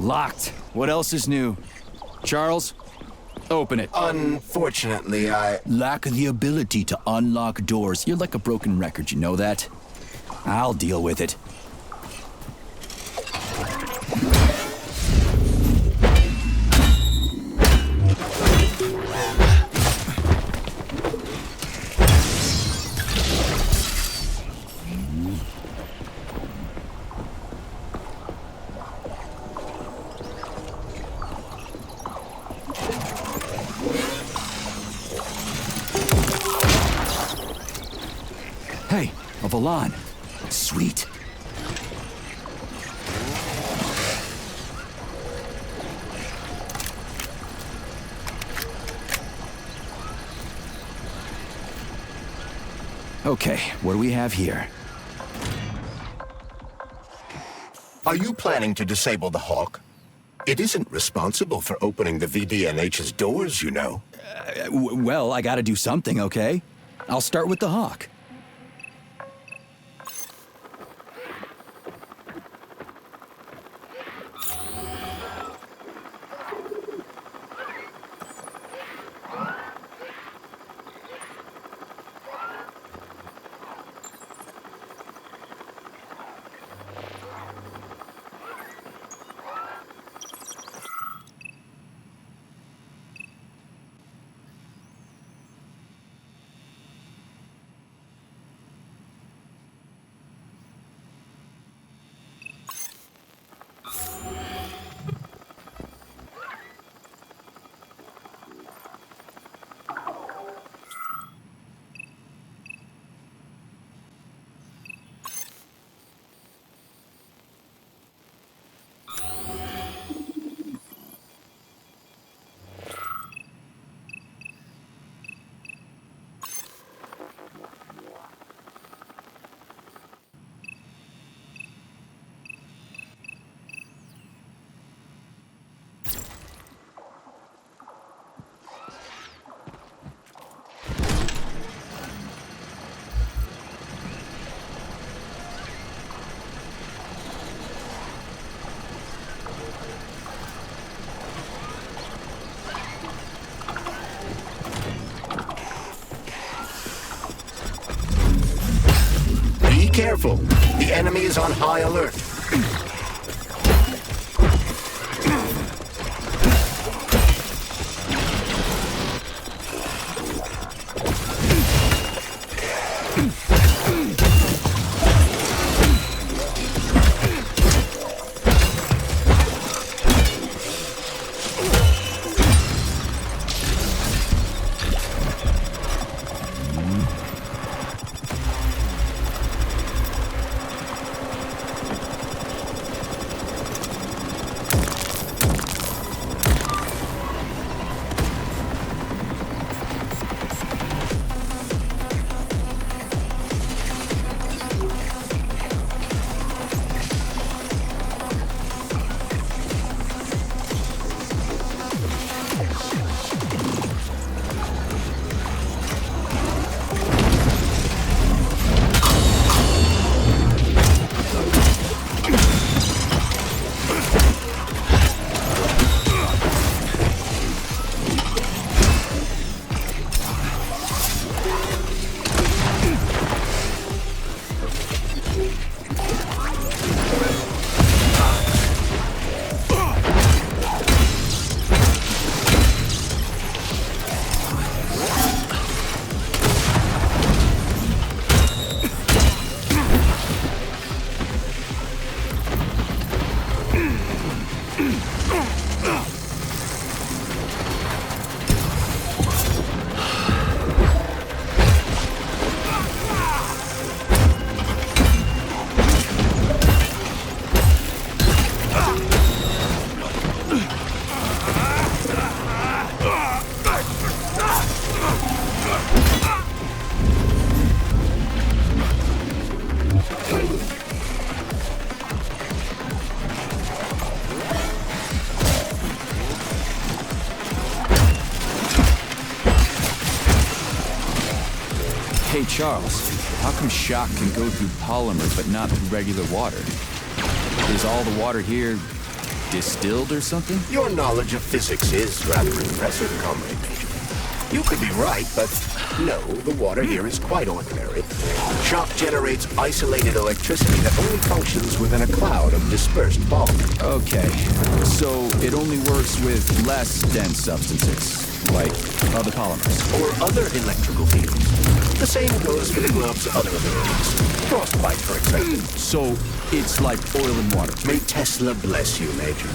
Locked. What else is new? Charles, open it. Unfortunately, I lack the ability to unlock doors. You're like a broken record, you know that? I'll deal with it. Hey, a Volan. Sweet. Okay, what do we have here? Are you planning to disable the Hawk? It isn't responsible for opening the VDNH's doors, you know. Well, I gotta do something, okay? I'll start with the Hawk. Careful. The enemy is on high alert. Hey, Charles, how come shock can go through polymer but not through regular water? Is all the water here distilled or something? Your knowledge of physics is rather impressive, Comrade Major. You could be right, but no, the water here is quite ordinary. Shock generates isolated electricity that only functions within a cloud of dispersed polymer. Okay, so it only works with less dense substances, like other polymers. Or other electrical fields. The same goes for the glove's other abilities. Frostbite, for example. So it's like oil and water. May Tesla bless you, Major.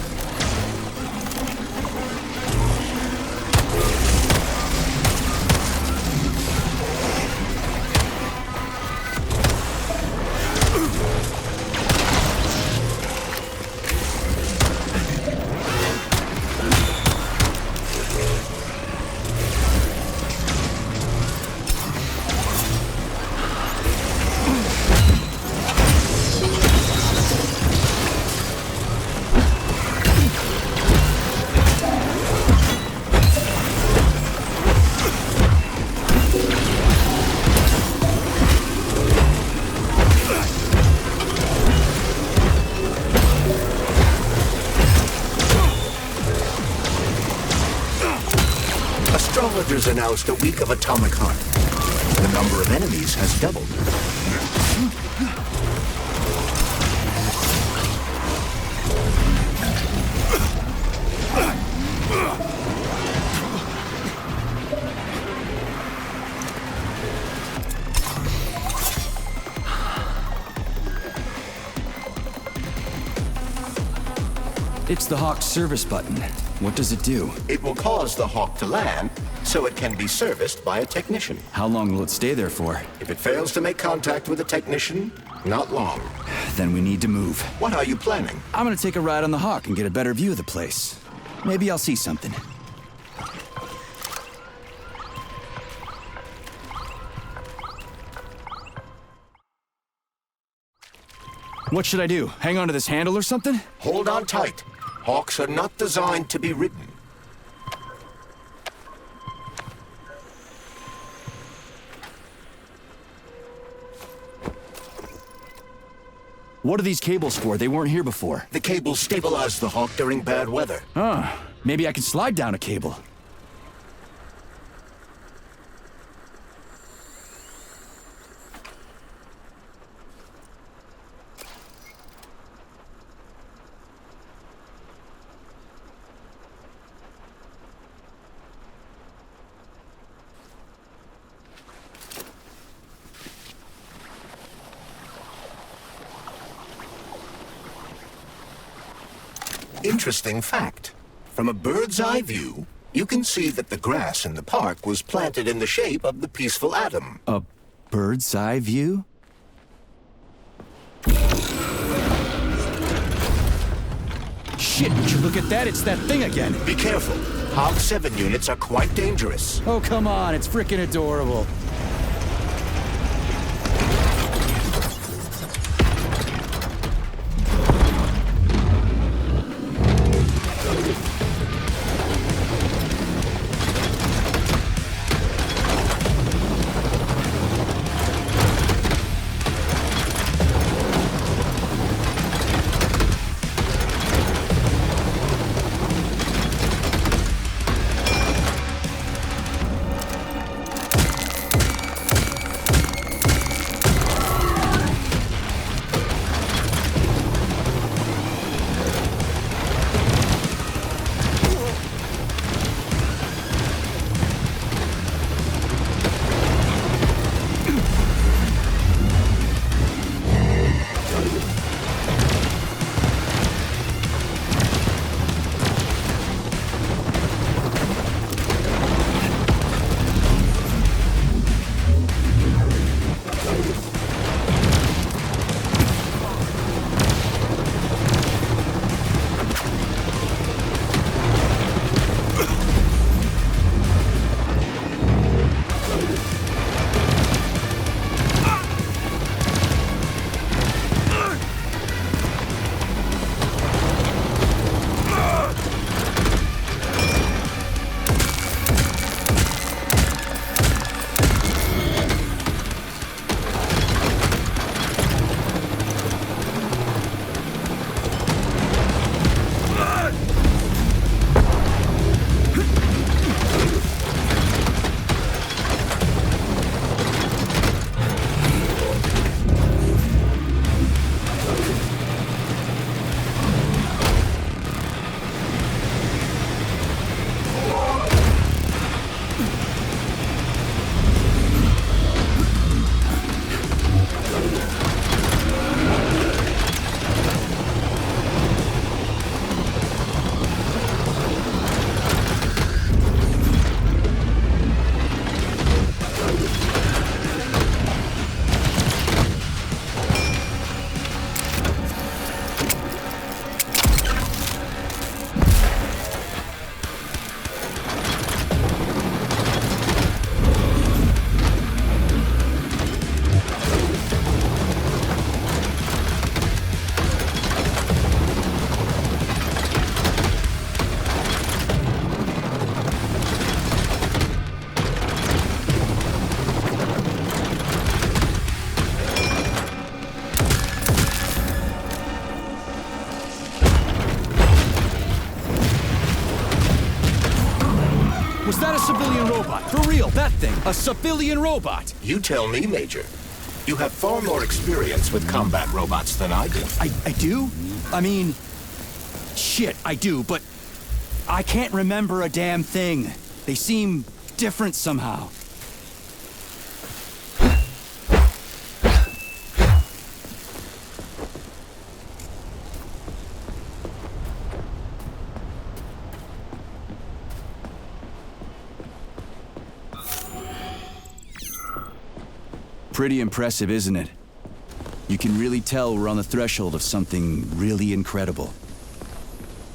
Astrologers announced a week of atomic heart. The number of enemies has doubled. It's the Hawk service button. What does it do? It will cause the Hawk to land, so it can be serviced by a technician. How long will it stay there for? If it fails to make contact with a technician, not long. Then we need to move. What are you planning? I'm gonna take a ride on the Hawk and get a better view of the place. Maybe I'll see something. What should I do? Hang on to this handle or something? Hold on tight. Hawks are not designed to be ridden. What are these cables for? They weren't here before. The cables stabilize the Hawk during bad weather. Huh. Maybe I can slide down a cable. Interesting fact. From a bird's eye view, you can see that the grass in the park was planted in the shape of the peaceful atom. A bird's eye view? Shit, would you look at that? It's that thing again. Be careful. Hog 7 units are quite dangerous. Oh, come on. It's frickin' adorable. Was that a civilian robot? For real, that thing. A civilian robot. You tell me, Major. You have far more experience with combat robots than I do. I do? I mean... Shit, I do, but... I can't remember a damn thing. They seem different somehow. Pretty impressive, isn't it? You can really tell we're on the threshold of something really incredible.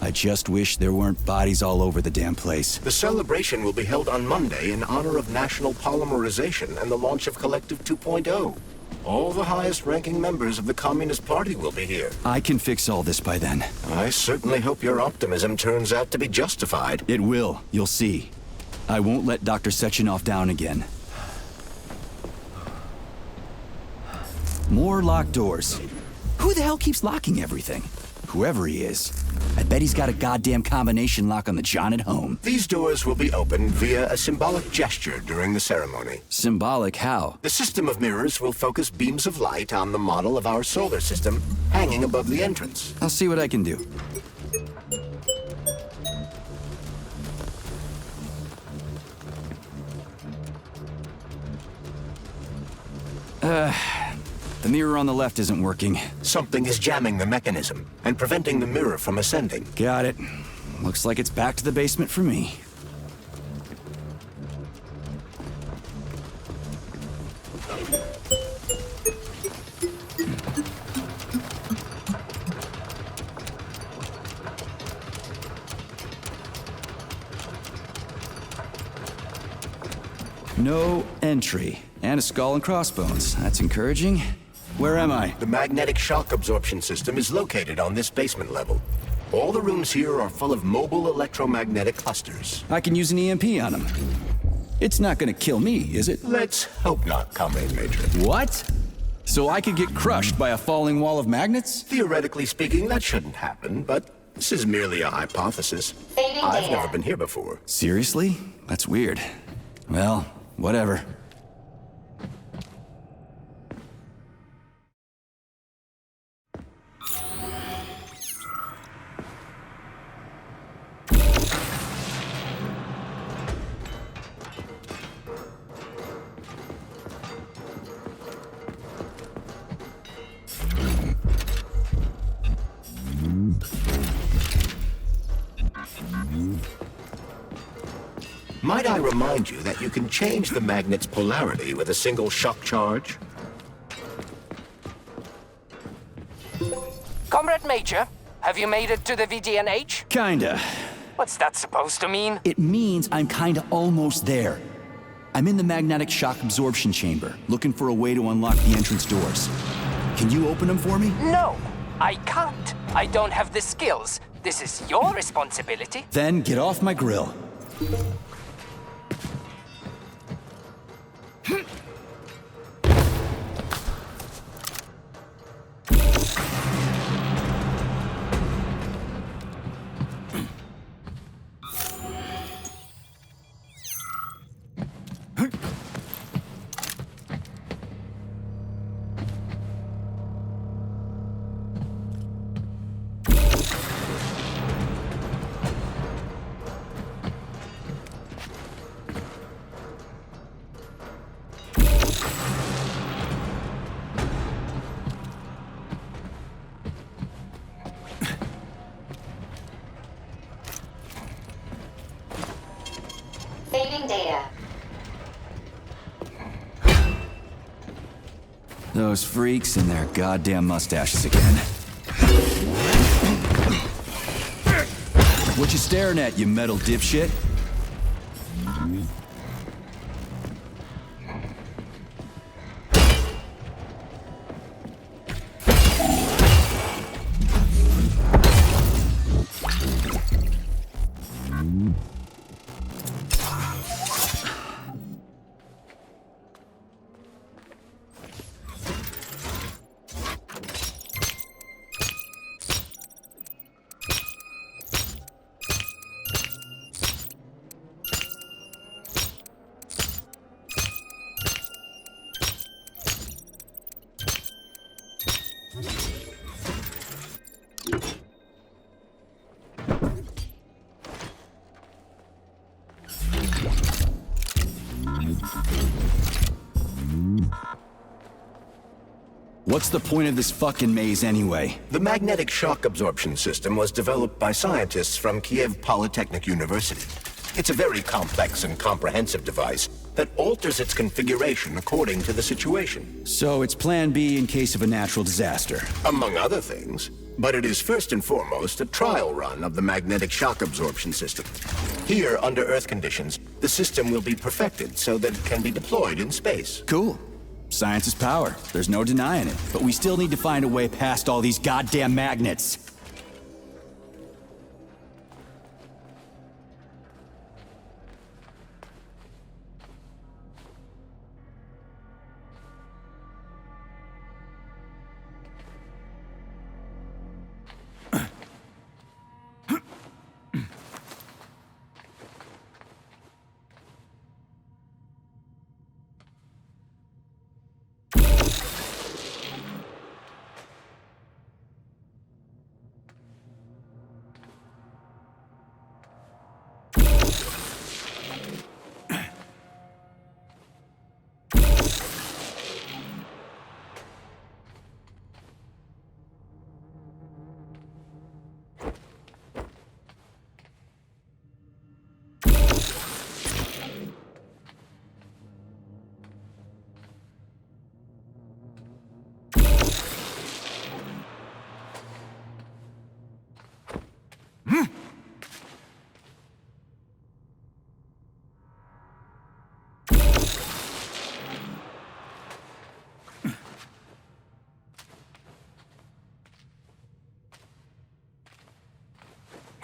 I just wish there weren't bodies all over the damn place. The celebration will be held on Monday in honor of National Polymerization and the launch of Collective 2.0. All the highest-ranking members of the Communist Party will be here. I can fix all this by then. I certainly hope your optimism turns out to be justified. It will, you'll see. I won't let Dr. Sechenov down again. More locked doors. Who the hell keeps locking everything? Whoever he is. I bet he's got a goddamn combination lock on the John at home. These doors will be opened via a symbolic gesture during the ceremony. Symbolic how? The system of mirrors will focus beams of light on the model of our solar system hanging above the entrance. I'll see what I can do. The mirror on the left isn't working. Something is jamming the mechanism and preventing the mirror from ascending. Got it. Looks like it's back to the basement for me. No entry. And a skull and crossbones. That's encouraging. Where am I? The magnetic shock absorption system is located on this basement level. All the rooms here are full of mobile electromagnetic clusters. I can use an EMP on them. It's not gonna kill me, is it? Let's hope not, Comrade Major. What? So I could get crushed by a falling wall of magnets? Theoretically speaking, that shouldn't happen, but this is merely a hypothesis. I've never been here before. Seriously? That's weird. Well, whatever. Might I remind you that you can change the magnet's polarity with a single shock charge? Comrade Major, have you made it to the VDNH? Kinda. What's that supposed to mean? It means I'm kinda almost there. I'm in the magnetic shock absorption chamber, looking for a way to unlock the entrance doors. Can you open them for me? No, I can't. I don't have the skills. This is your responsibility. Then get off my grill. Saving data. Those freaks and their goddamn mustaches again. What you staring at, you metal dipshit? What's the point of this fucking maze anyway? The magnetic shock absorption system was developed by scientists from Kiev Polytechnic University. It's a very complex and comprehensive device that alters its configuration according to the situation. So it's plan B in case of a natural disaster. Among other things. But it is first and foremost a trial run of the magnetic shock absorption system. Here, under Earth conditions, the system will be perfected so that it can be deployed in space. Cool. Science is power. There's no denying it. But we still need to find a way past all these goddamn magnets.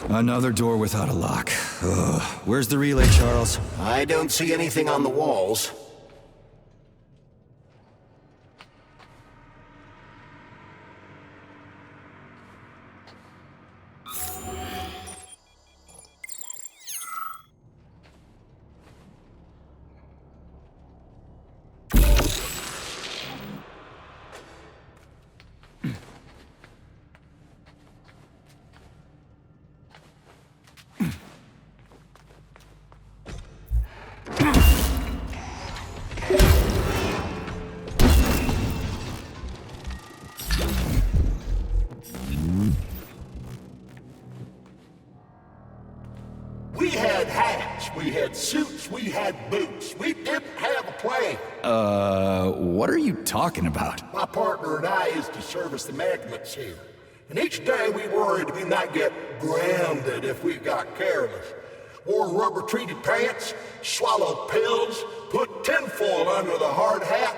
Another door without a lock. Ugh. Where's the relay, Charles? I don't see anything on the walls. We had hats, we had suits, we had boots. We didn't have a plane. What are you talking about? My partner and I is to service the magnets here. And each day we worried we might get grounded if we got careless. Wore rubber-treated pants, swallowed pills, put tinfoil under the hard hat,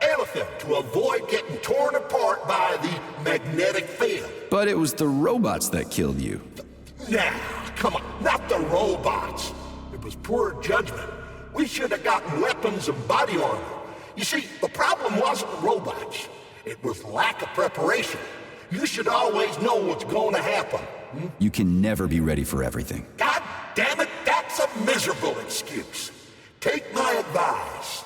anything to avoid getting torn apart by the magnetic field. But it was the robots that killed you. Nah, come on, not the robots. It was poor judgment. We should have gotten weapons and body armor. You see, the problem wasn't the robots. It was lack of preparation. You should always know what's going to happen. You can never be ready for everything. God damn it, that's a miserable excuse. Take my advice.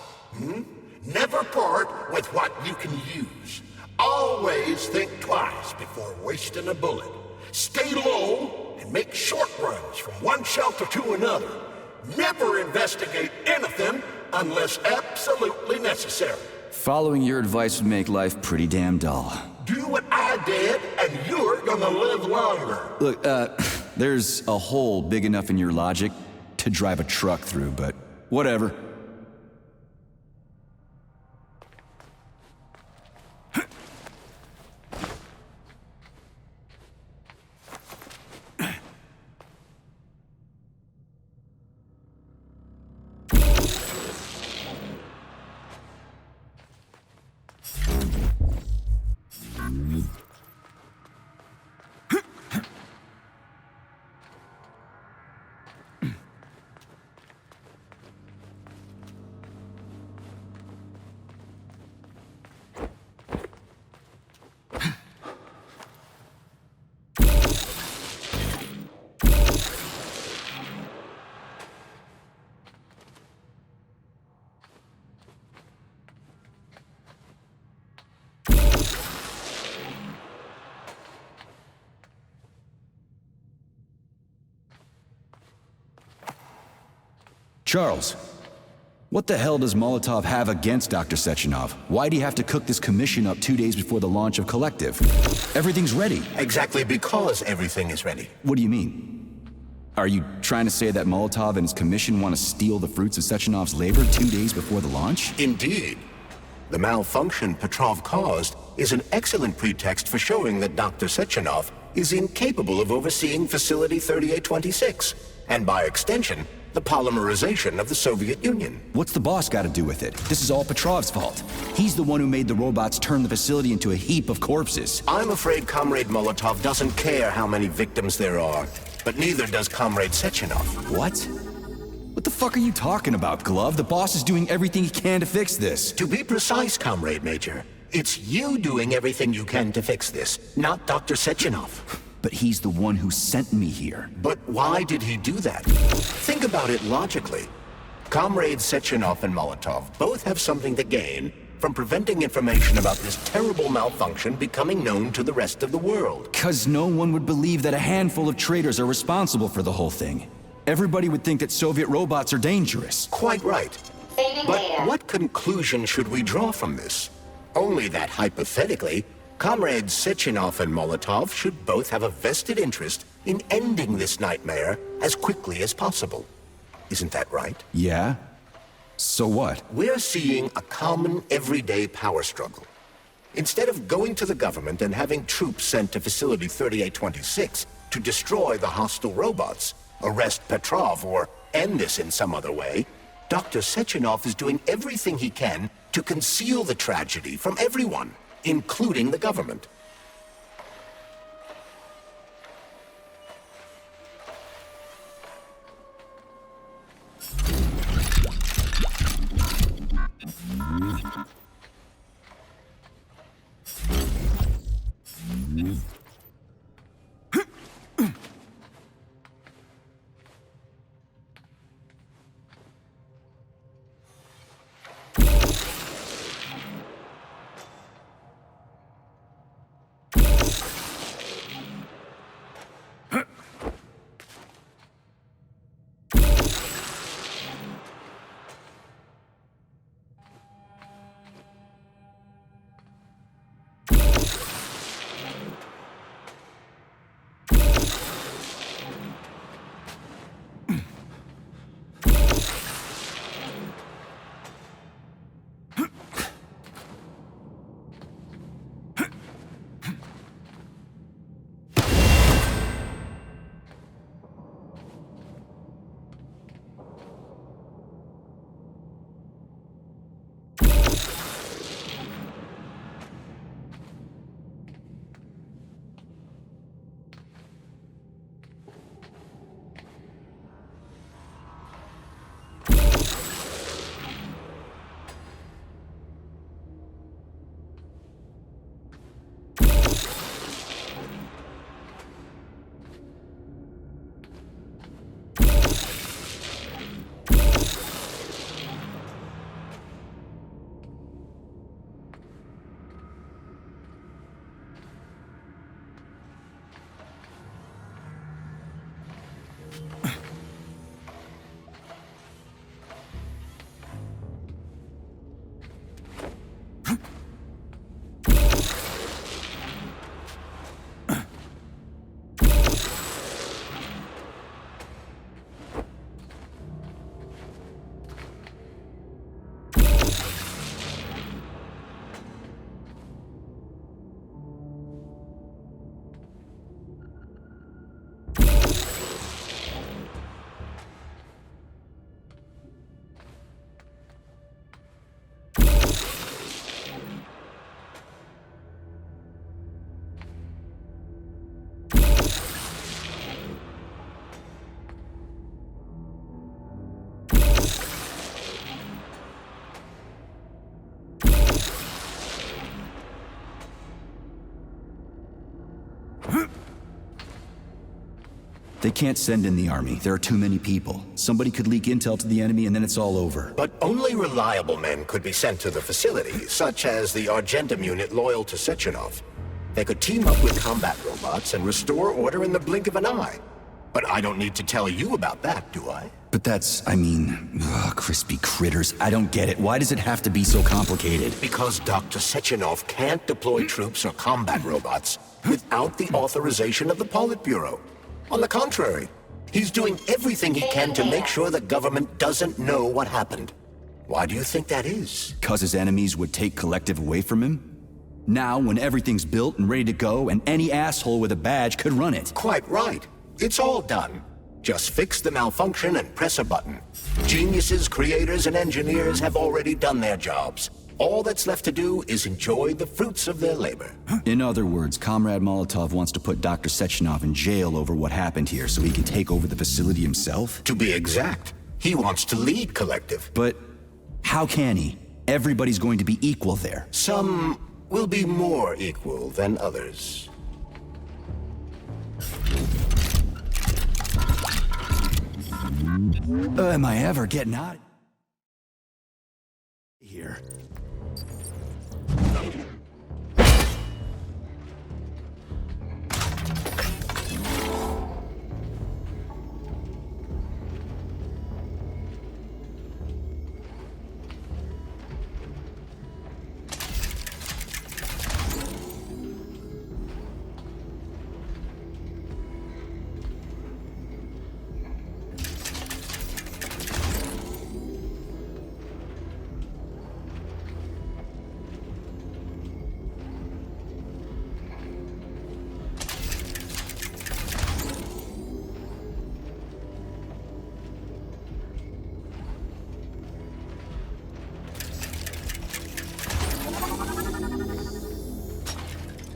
Never part with what you can use. Always think twice before wasting a bullet. Stay low and make short runs from one shelter to another. Never investigate anything unless absolutely necessary. Following your advice would make life pretty damn dull. Do what I did, and you're gonna live longer. Look, there's a hole big enough in your logic to drive a truck through, but whatever. Charles, What the hell does Molotov have against Dr. Sechenov? Why'd he have to cook this commission up 2 days before the launch of Collective? Everything's ready. Exactly because everything is ready. What do you mean? Are you trying to say that Molotov and his commission want to steal the fruits of Sechenov's labor 2 days before the launch? Indeed. The malfunction Petrov caused is an excellent pretext for showing that Dr. Sechenov is incapable of overseeing Facility 3826, and by extension, the polymerization of the Soviet Union. What's the boss got to do with it? This is all Petrov's fault. He's the one who made the robots turn the facility into a heap of corpses. I'm afraid Comrade Molotov doesn't care how many victims there are, but neither does Comrade Sechenov. What? What the fuck are you talking about, Glove? The boss is doing everything he can to fix this. To be precise, Comrade Major, it's you doing everything you can to fix this, not Dr. Sechenov. But he's the one who sent me here. But why did he do that? Think about it logically. Comrades Sechenov and Molotov both have something to gain from preventing information about this terrible malfunction becoming known to the rest of the world. 'Cause no one would believe that a handful of traitors are responsible for the whole thing. Everybody would think that Soviet robots are dangerous. Quite right. But what conclusion should we draw from this? Only that hypothetically, Comrades Sechenov and Molotov should both have a vested interest in ending this nightmare as quickly as possible. Isn't that right? Yeah? So what? We're seeing a common, everyday power struggle. Instead of going to the government and having troops sent to Facility 3826 to destroy the hostile robots, arrest Petrov, or end this in some other way, Dr. Sechenov is doing everything he can to conceal the tragedy from everyone, including the government. They can't send in the army. There are too many people. Somebody could leak intel to the enemy and then it's all over. But only reliable men could be sent to the facility, such as the Argentum unit loyal to Sechenov. They could team up with combat robots and restore order in the blink of an eye. But I don't need to tell you about that, do I? But that's, crispy critters. I don't get it. Why does it have to be so complicated? Because Dr. Sechenov can't deploy troops or combat robots without the authorization of the Politburo. On the contrary, he's doing everything he can to make sure the government doesn't know what happened. Why do you think that is? 'Cause his enemies would take Collective away from him? Now, when everything's built and ready to go, and any asshole with a badge could run it. Quite right. It's all done. Just fix the malfunction and press a button. Geniuses, creators, and engineers have already done their jobs. All that's left to do is enjoy the fruits of their labor. In other words, Comrade Molotov wants to put Dr. Sechenov in jail over what happened here so he can take over the facility himself? To be exact, he wants to lead Collective. But how can he? Everybody's going to be equal there. Some will be more equal than others. Am I ever getting out of here?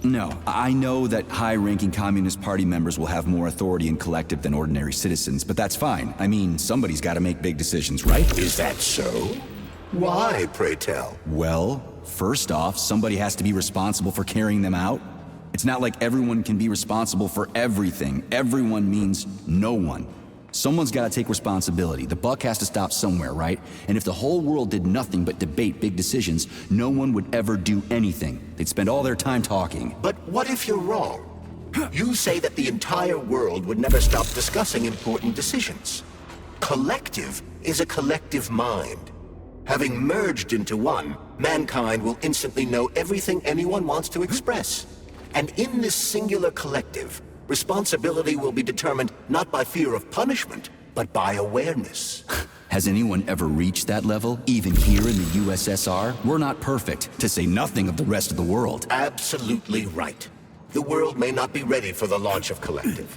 No, I know that high-ranking Communist Party members will have more authority in Collective than ordinary citizens, but that's fine. I mean, somebody's got to make big decisions, right? Is that so? Why, pray tell? Well, first off, somebody has to be responsible for carrying them out. It's not like everyone can be responsible for everything. Everyone means no one. Someone's got to take responsibility. The buck has to stop somewhere, right? And if the whole world did nothing but debate big decisions, no one would ever do anything. They'd spend all their time talking. But what if you're wrong? You say that the entire world would never stop discussing important decisions. Collective is a collective mind. Having merged into one, mankind will instantly know everything anyone wants to express. And in this singular collective, responsibility will be determined not by fear of punishment, but by awareness. Has anyone ever reached that level, even here in the USSR? We're not perfect, to say nothing of the rest of the world. Absolutely right. The world may not be ready for the launch of Collective.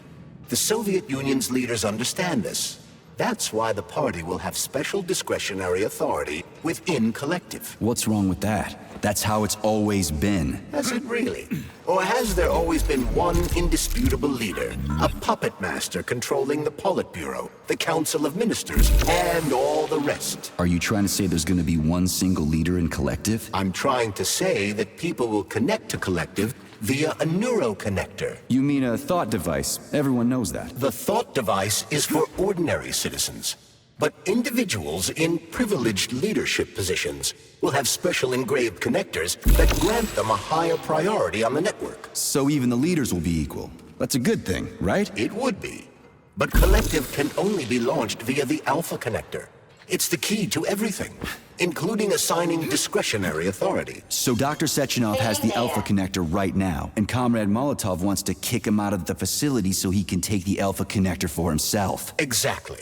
The Soviet Union's leaders understand this. That's why the party will have special discretionary authority within Collective. What's wrong with that? That's how it's always been. Has it really? Or has there always been one indisputable leader? A puppet master controlling the Politburo, the Council of Ministers, and all the rest? Are you trying to say there's going to be one single leader in Collective? I'm trying to say that people will connect to Collective via a neuroconnector. You mean a thought device? Everyone knows that. The thought device is for ordinary citizens. But individuals in privileged leadership positions will have special engraved connectors that grant them a higher priority on the network. So even the leaders will be equal. That's a good thing, right? It would be. But Collective can only be launched via the Alpha Connector. It's the key to everything, including assigning discretionary authority. So Dr. Sechenov has the Alpha Connector right now, and Comrade Molotov wants to kick him out of the facility so he can take the Alpha Connector for himself. Exactly.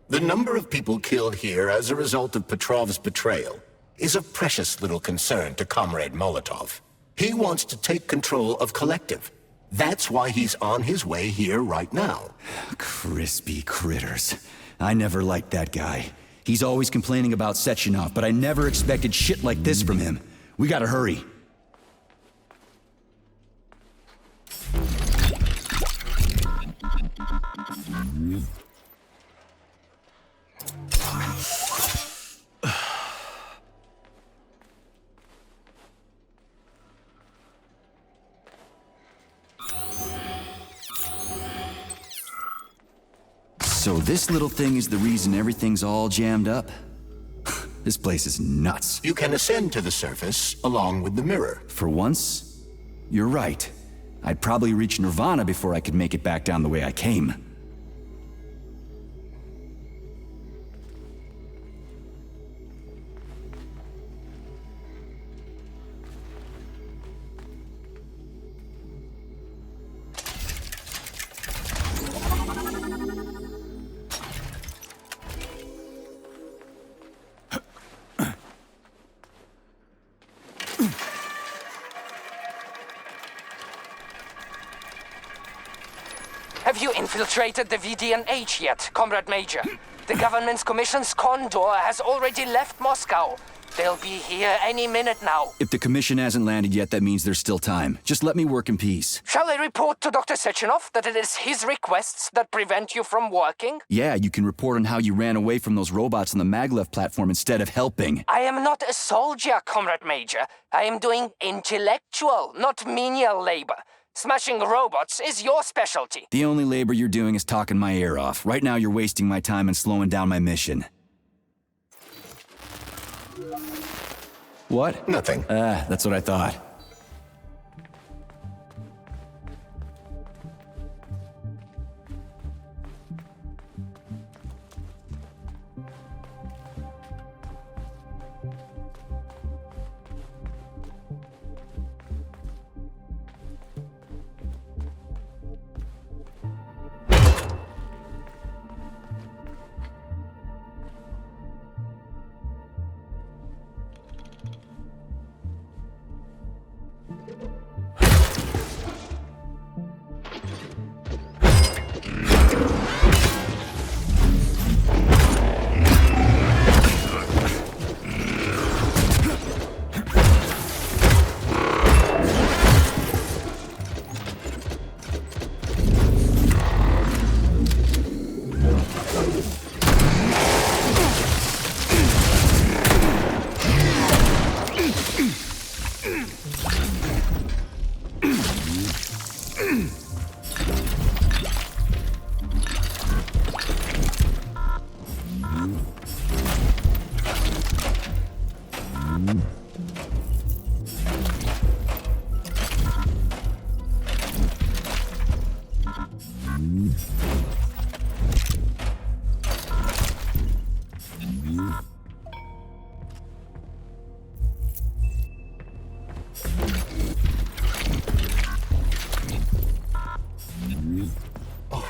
The number of people killed here as a result of Petrov's betrayal is of precious little concern to Comrade Molotov. He wants to take control of Collective. That's why he's on his way here right now. Crispy critters. I never liked that guy. He's always complaining about Sechenov, but I never expected shit like this from him. We gotta hurry. So this little thing is the reason everything's all jammed up? This place is nuts. You can ascend to the surface along with the mirror. For once, you're right. I'd probably reach Nirvana before I could make it back down the way I came. Have you infiltrated the VDNH yet, Comrade Major? The government's commission's Condor has already left Moscow. They'll be here any minute now. If the commission hasn't landed yet, that means there's still time. Just let me work in peace. Shall I report to Dr. Sechenov that it is his requests that prevent you from working? Yeah, you can report on how you ran away from those robots on the maglev platform instead of helping. I am not a soldier, Comrade Major. I am doing intellectual, not menial labor. Smashing robots is your specialty. The only labor you're doing is talking my ear off. Right now you're wasting my time and slowing down my mission. What? Nothing. That's what I thought.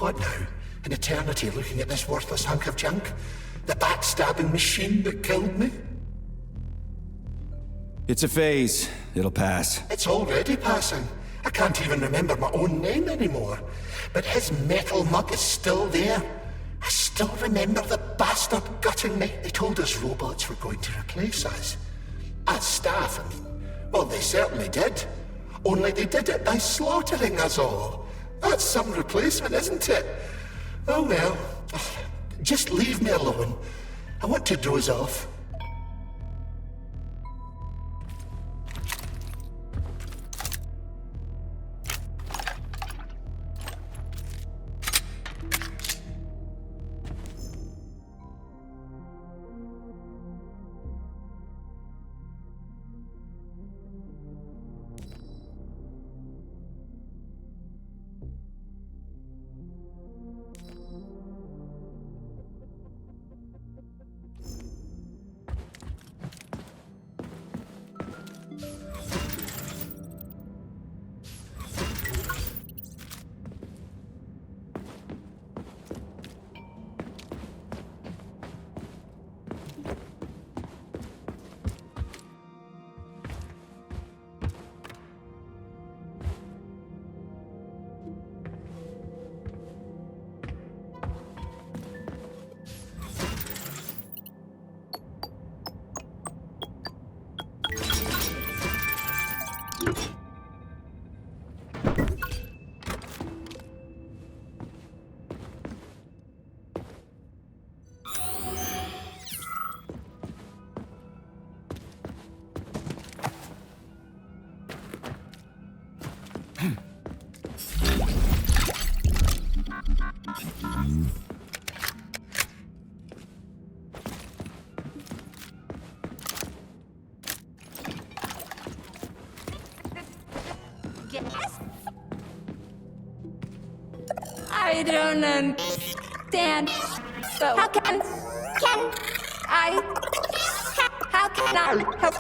What now? An eternity looking at this worthless hunk of junk? The backstabbing machine that killed me? It's a phase. It'll pass. It's already passing. I can't even remember my own name anymore. But his metal mug is still there. I still remember the bastard gutting me. They told us robots were going to replace us. As staff, I mean. Well, they certainly did. Only they did it by slaughtering us all. That's some replacement, isn't it? Oh well. Just leave me alone. I want to doze off. I don't understand. So how can I help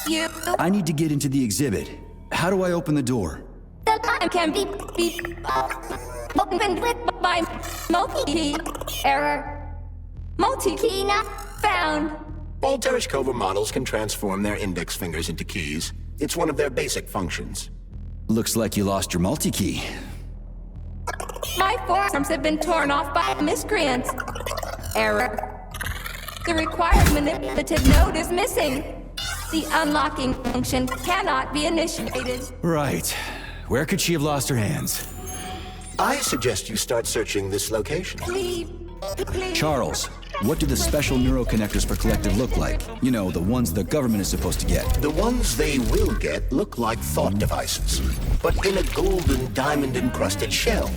you? I need to get into the exhibit. How do I open the door? The time can be opened with my multi-key error. Multi-key not found. All Tereshkova models can transform their index fingers into keys. It's one of their basic functions. Looks like you lost your multi-key. My forearms have been torn off by miscreants. Error. The required manipulative node is missing. The unlocking function cannot be initiated. Right. Where could she have lost her hands? I suggest you start searching this location. Please. Charles, what do the special neuroconnectors for Collective look like? You know, the ones the government is supposed to get. The ones they will get look like thought devices, but in a golden diamond-encrusted shell.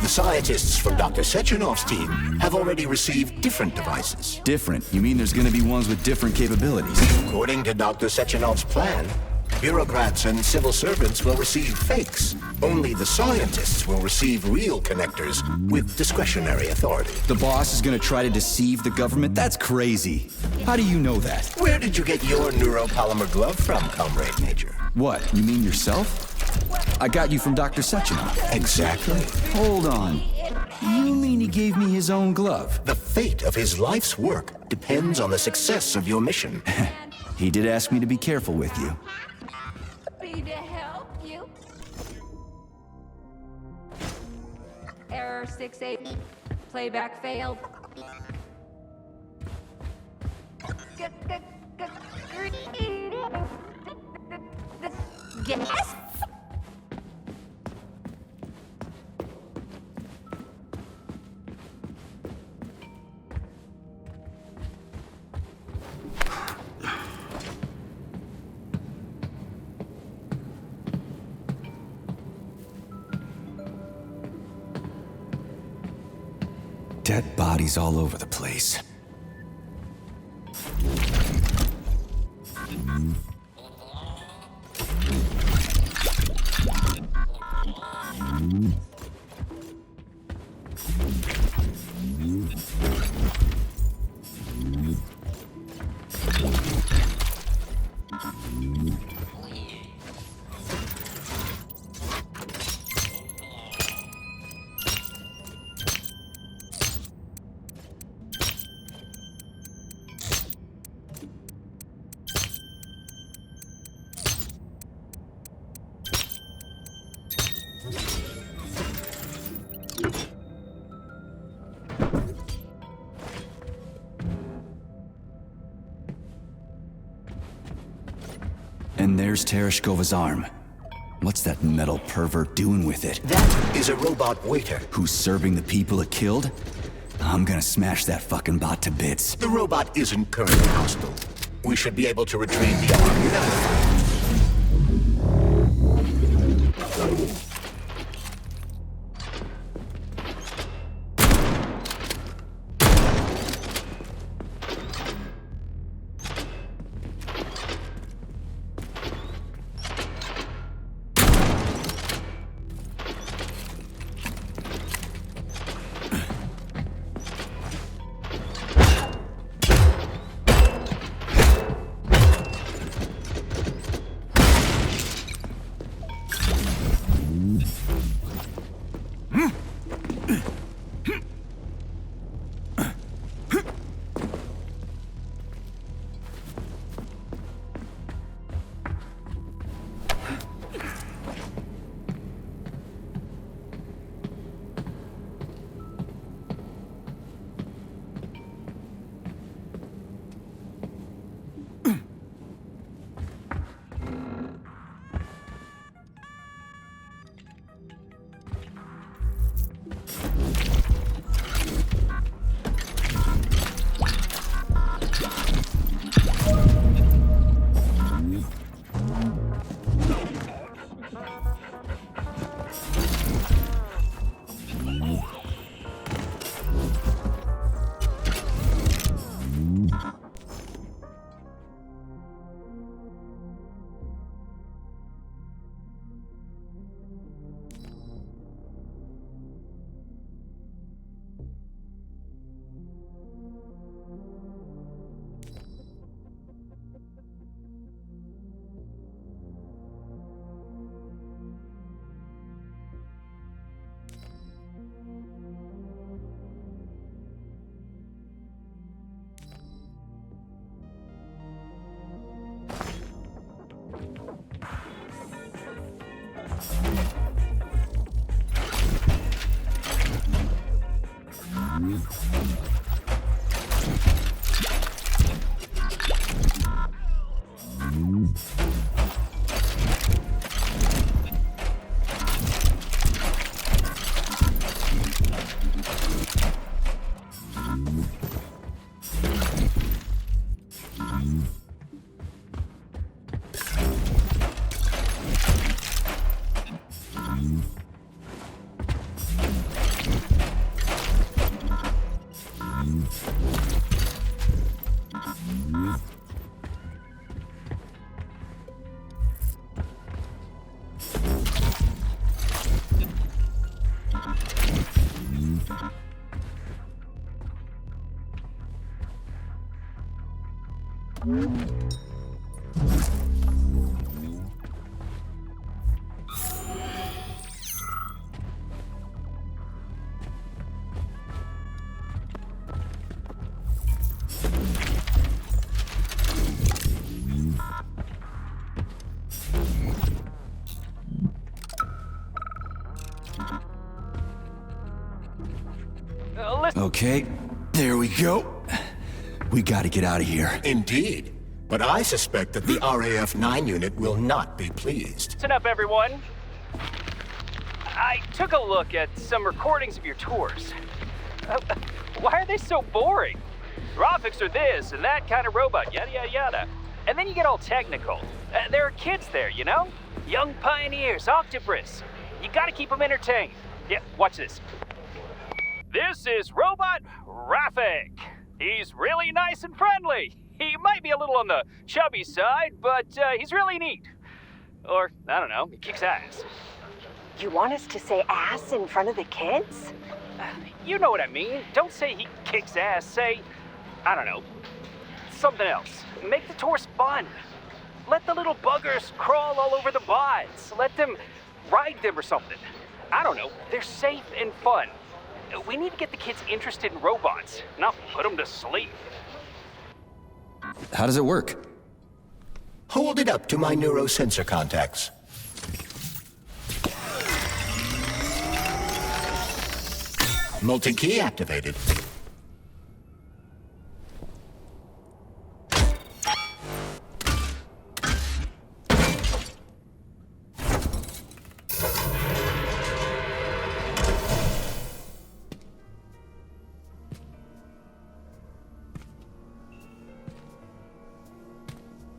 The scientists from Dr. Sechenov's team have already received different devices. Different? You mean there's gonna be ones with different capabilities? According to Dr. Sechenov's plan, bureaucrats and civil servants will receive fakes. Only the scientists will receive real connectors with discretionary authority. The boss is gonna try to deceive the government? That's crazy. How do you know that? Where did you get your neuropolymer glove from, Comrade Major? What, you mean yourself? I got you from Dr. Sechenov. Exactly. Hold on. You mean he gave me his own glove? The fate of his life's work depends on the success of your mission. He did ask me to be careful with you. Be to help you. Error 6-8. Playback failed. Yes? Dead bodies all over the place. And there's Tereshkova's arm. What's that metal pervert doing with it? That is a robot waiter. Who's serving the people it killed? I'm gonna smash that fucking bot to bits. The robot isn't currently hostile. We should be able to retrieve the arm now. Okay, there we go. We gotta get out of here. Indeed. But I suspect that the RAF-9 unit will not be pleased. Listen up, everyone. I took a look at some recordings of your tours. Why are they so boring? Graphics are this and that kind of robot, yada yada yada. And then you get all technical. There are kids there, you know? Young pioneers, octopus. You gotta keep them entertained. Yeah, watch this. This is Robot Rafik. He's really nice and friendly. He might be a little on the chubby side, but he's really neat. Or, I don't know, he kicks ass. You want us to say ass in front of the kids? You know what I mean. Don't say he kicks ass. Say, I don't know, something else. Make the tours fun. Let the little buggers crawl all over the bots. Let them ride them or something. I don't know. They're safe and fun. We need to get the kids interested in robots, not put them to sleep. How does it work? Hold it up to my neurosensor contacts. Multi-key activated.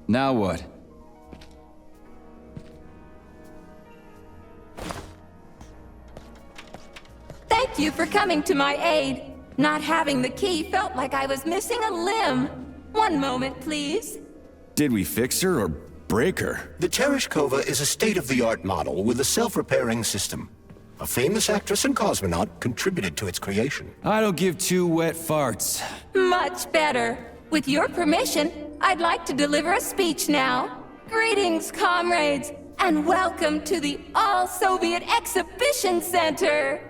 Now what? Thank you for coming to my aid. Not having the key felt like I was missing a limb. One moment, please. Did we fix her or break her? The Tereshkova is a state-of-the-art model with a self-repairing system. A famous actress and cosmonaut contributed to its creation. I don't give two wet farts. Much better. With your permission, I'd like to deliver a speech now. Greetings, comrades, and welcome to the All-Soviet Exhibition Center.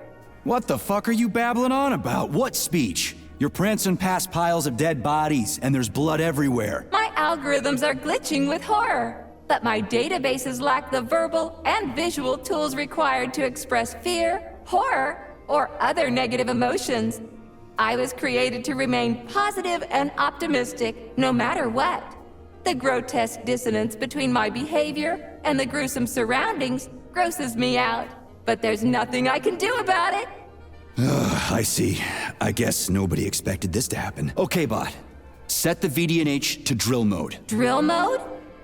What the fuck are you babbling on about? What speech? You're prancing past piles of dead bodies, and there's blood everywhere. My algorithms are glitching with horror, but my databases lack the verbal and visual tools required to express fear, horror, or other negative emotions. I was created to remain positive and optimistic, no matter what. The grotesque dissonance between my behavior and the gruesome surroundings grosses me out, but there's nothing I can do about it. I see. I guess nobody expected this to happen. Okay, bot. Set the VDNH to drill mode. Drill mode?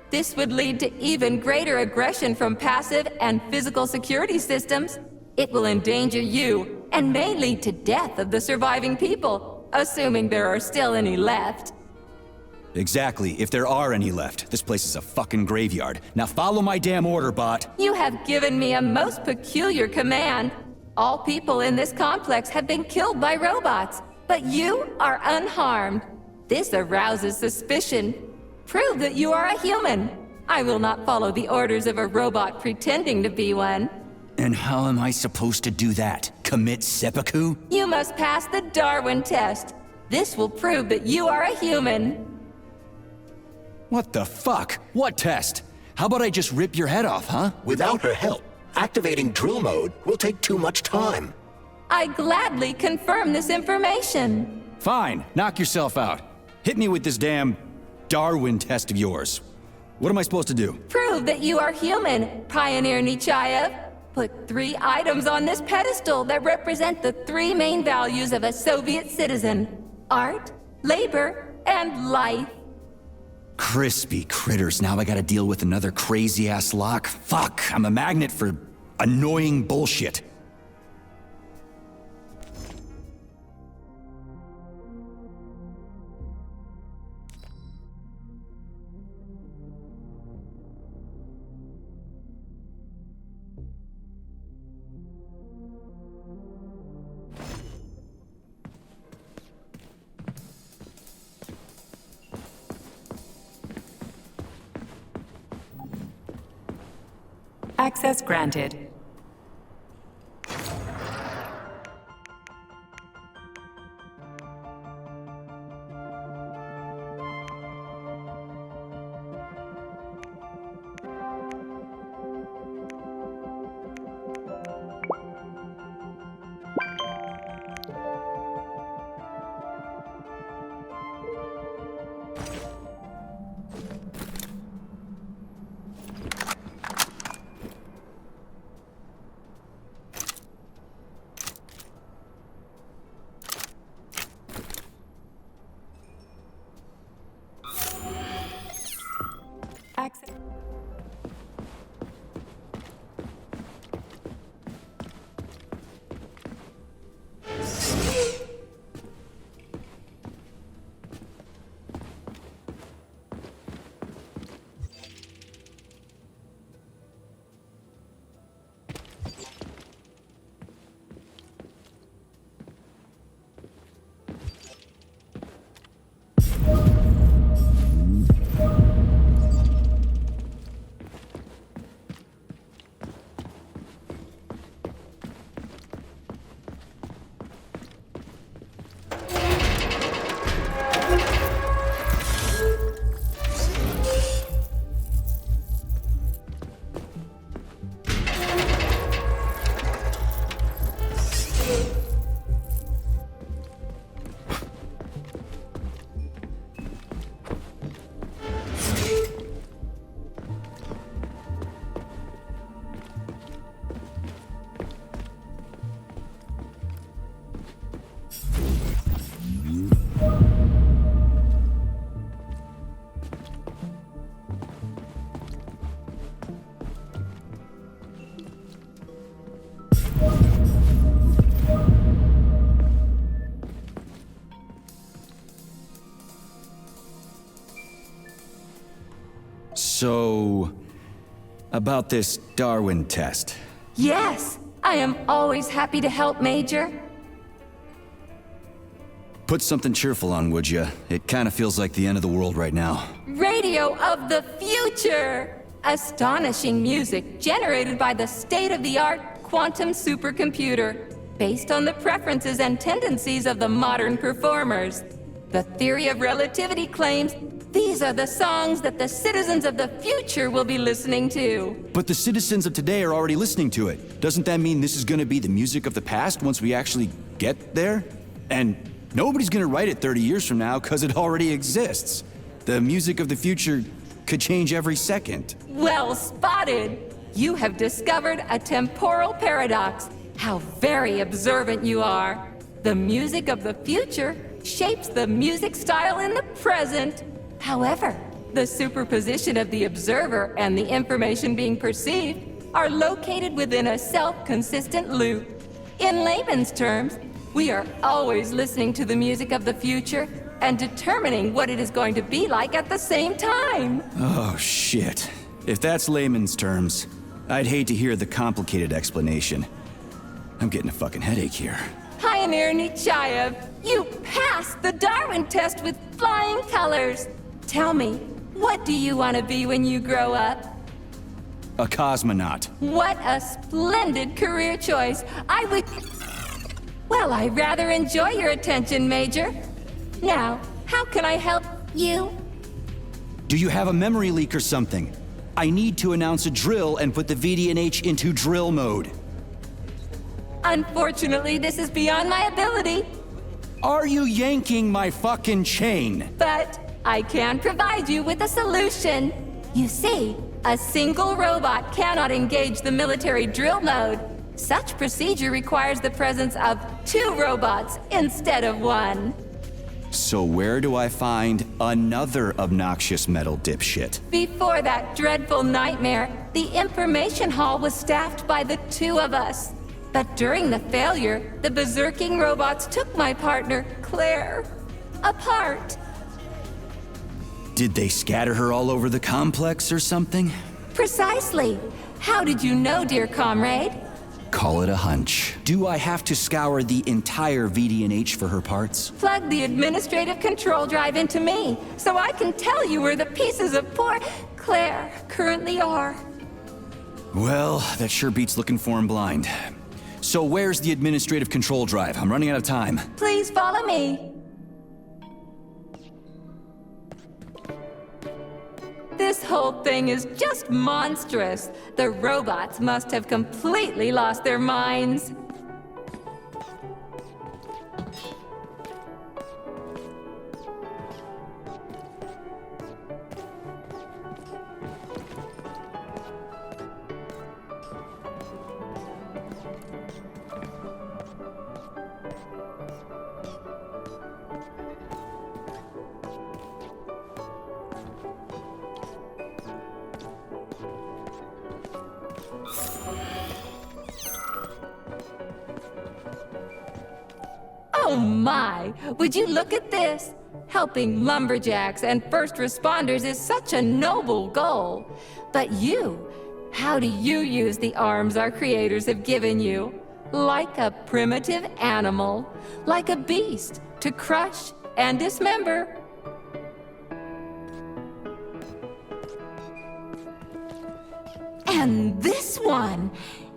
This would lead to even greater aggression from passive and physical security systems. It will endanger you, and may lead to death of the surviving people, assuming there are still any left. Exactly, if there are any left. This place is a fucking graveyard. Now follow my damn order, bot. You have given me a most peculiar command. All people in this complex have been killed by robots, but you are unharmed. This arouses suspicion. Prove that you are a human. I will not follow the orders of a robot pretending to be one. And how am I supposed to do that? Commit seppuku? You must pass the Darwin test. This will prove that you are a human. What the fuck? What test? How about I just rip your head off, huh? Without her help, activating drill mode will take too much time. I gladly confirm this information. Fine, knock yourself out. Hit me with this damn Darwin test of yours. What am I supposed to do? Prove that you are human, Pioneer Nechayev. Put 3 items on this pedestal that represent the 3 main values of a Soviet citizen: art, labor, and life. Crispy critters, now I gotta deal with another crazy-ass lock. Fuck, I'm a magnet for annoying bullshit. Access granted. Access. So, about this Darwin test. Yes, I am always happy to help, Major. Put something cheerful on, would you? It kind of feels like the end of the world right now. Radio of the future! Astonishing music generated by the state-of-the-art quantum supercomputer, based on the preferences and tendencies of the modern performers. The theory of relativity claims these are the songs that the citizens of the future will be listening to. But the citizens of today are already listening to it. Doesn't that mean this is gonna be the music of the past once we actually get there? And nobody's gonna write it 30 years from now because it already exists. The music of the future could change every second. Well spotted! You have discovered a temporal paradox. How very observant you are. The music of the future shapes the music style in the present. However, the superposition of the observer and the information being perceived are located within a self-consistent loop. In layman's terms, we are always listening to the music of the future and determining what it is going to be like at the same time. Oh, shit. If that's layman's terms, I'd hate to hear the complicated explanation. I'm getting a fucking headache here. Pioneer Nechayev, you passed the Darwin test with flying colors. Tell me, what do you want to be when you grow up? A cosmonaut. What a splendid career choice. Well, I rather enjoy your attention, Major. Now, how can I help you? Do you have a memory leak or something? I need to announce a drill and put the VDNH into drill mode. Unfortunately, this is beyond my ability. Are you yanking my fucking chain? But I can provide you with a solution. You see, a single robot cannot engage the military drill mode. Such procedure requires the presence of 2 robots instead of 1. So where do I find another obnoxious metal dipshit? Before that dreadful nightmare, the information hall was staffed by the 2 of us. But during the failure, the berserking robots took my partner, Claire, apart. Did they scatter her all over the complex or something? Precisely. How did you know, dear comrade? Call it a hunch. Do I have to scour the entire VDNH for her parts? Plug the administrative control drive into me, so I can tell you where the pieces of poor Claire currently are. Well, that sure beats looking for him blind. So where's the administrative control drive? I'm running out of time. Please follow me. This whole thing is just monstrous. The robots must have completely lost their minds. Oh my! Would you look at this? Helping lumberjacks and first responders is such a noble goal. But you, how do you use the arms our creators have given you? Like a primitive animal, like a beast, to crush and dismember. And this one,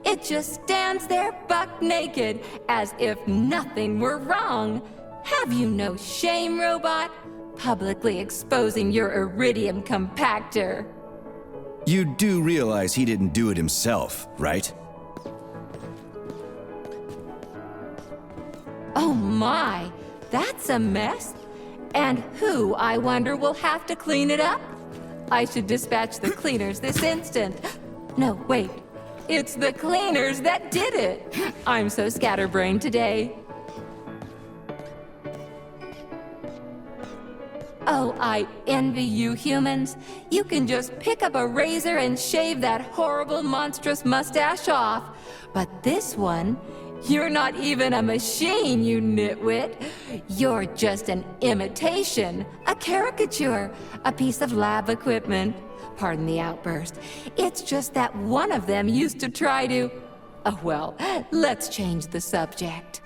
it just stands there buck naked, as if nothing were wrong. Have you no shame, robot? Publicly exposing your iridium compactor. You do realize he didn't do it himself, right? Oh my, that's a mess. And who, I wonder, will have to clean it up? I should dispatch the cleaners this instant. No, wait. It's the cleaners that did it! I'm so scatterbrained today. Oh, I envy you humans. You can just pick up a razor and shave that horrible, monstrous mustache off. But this one, you're not even a machine, you nitwit. You're just an imitation, a caricature, a piece of lab equipment. Pardon the outburst. It's just that one of them used to try to... Oh, well, let's change the subject.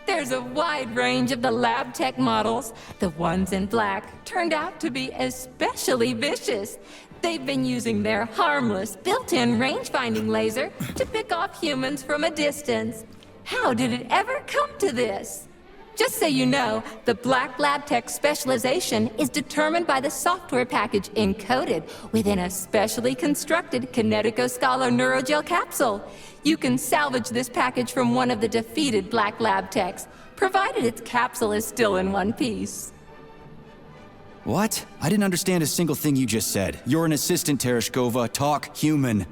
There's a wide range of the lab tech models. The ones in black turned out to be especially vicious. They've been using their harmless, built-in range-finding laser to pick off humans from a distance. How did it ever come to this? Just so you know, the Black Lab Tech specialization is determined by the software package encoded within a specially constructed Kinetico-Scalo Neurogel capsule. You can salvage this package from one of the defeated Black Lab Techs, provided its capsule is still in one piece. What? I didn't understand a single thing you just said. You're an assistant, Tereshkova. Talk human.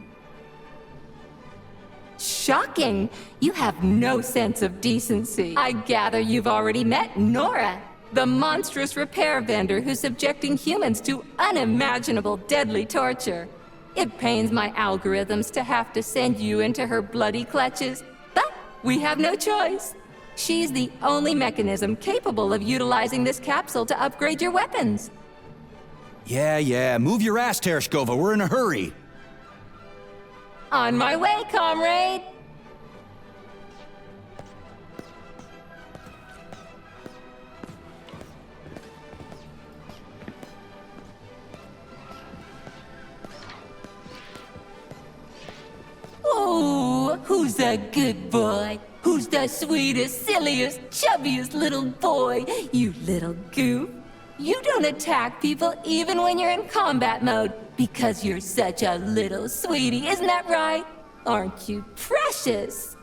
Shocking! You have no sense of decency. I gather you've already met Nora, the monstrous repair vendor who's subjecting humans to unimaginable deadly torture. It pains my algorithms to have to send you into her bloody clutches, but we have no choice. She's the only mechanism capable of utilizing this capsule to upgrade your weapons. Yeah, move your ass, Tereshkova. We're in a hurry. On my way, comrade! Oh, who's a good boy? Who's the sweetest, silliest, chubbiest little boy? You little goof. You don't attack people even when you're in combat mode, because you're such a little sweetie, isn't that right? Aren't you precious?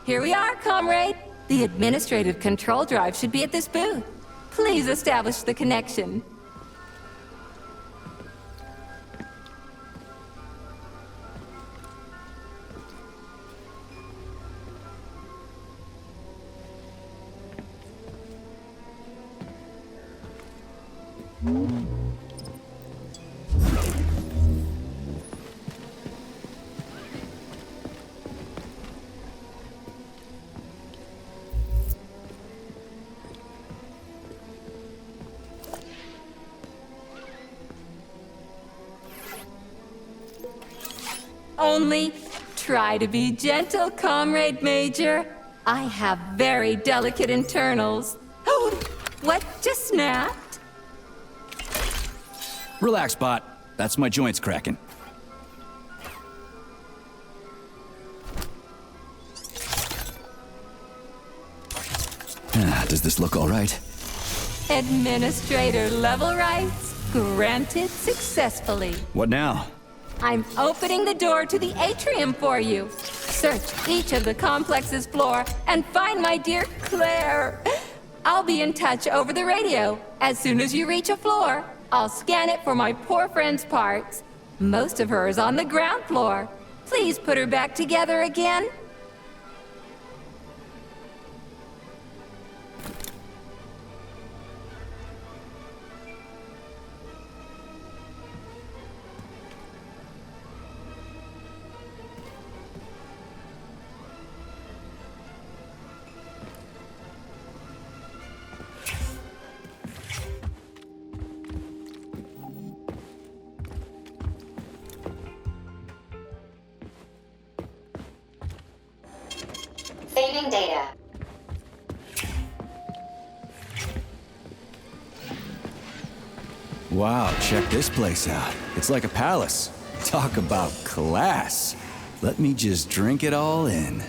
Here we are, comrade. The administrative control drive should be at this booth. Please establish the connection. Only Try to be gentle, Comrade Major. I have very delicate internals. Oh, what just snapped? Relax, Bot. That's my joints cracking. Does this look all right? Administrator level rights granted successfully. What now? I'm opening the door to the atrium for you. Search each of the complex's floor and find my dear Claire. I'll be in touch over the radio. As soon as you reach a floor, I'll scan it for my poor friend's parts. Most of her is on the ground floor. Please put her back together again. Saving data. Wow, check this place out. It's like a palace. Talk about class. Let me just drink it all in.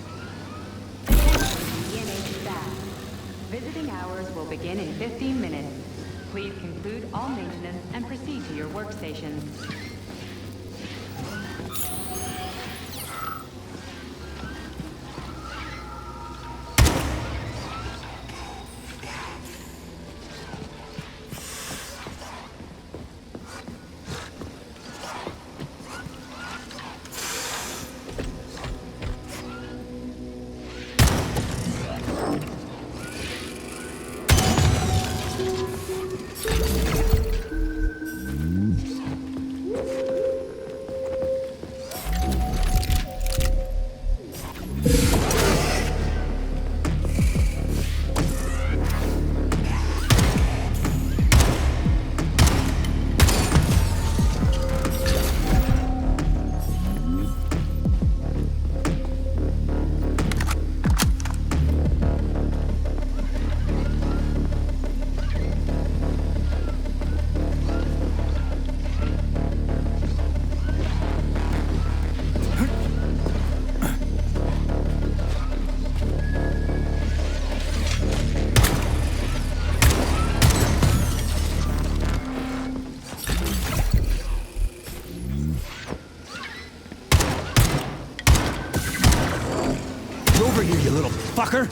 Visiting hours will begin in 15 minutes. Please conclude all maintenance and proceed to your workstation. Over here, you little fucker!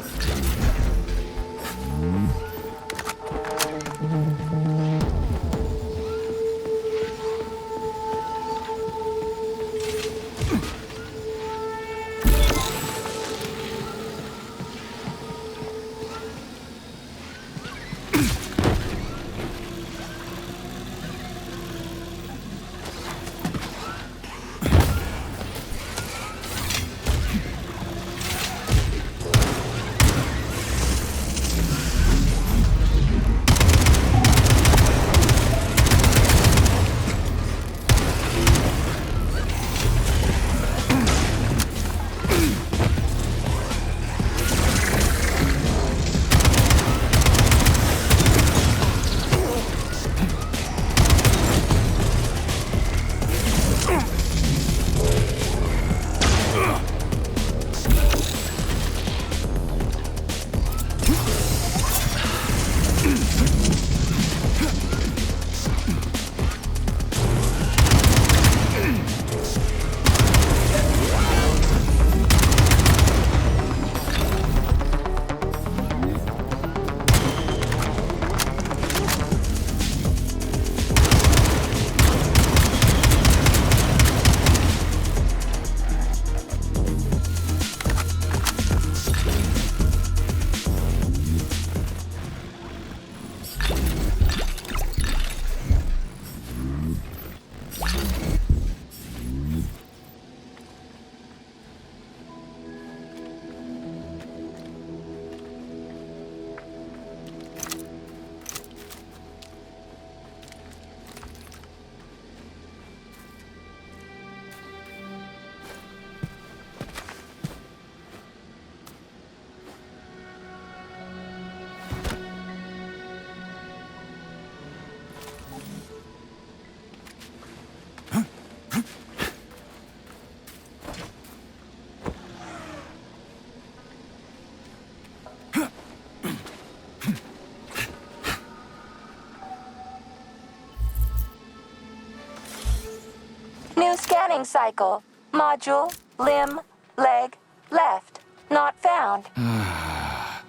scanning cycle. Module, limb, leg, left. Not found.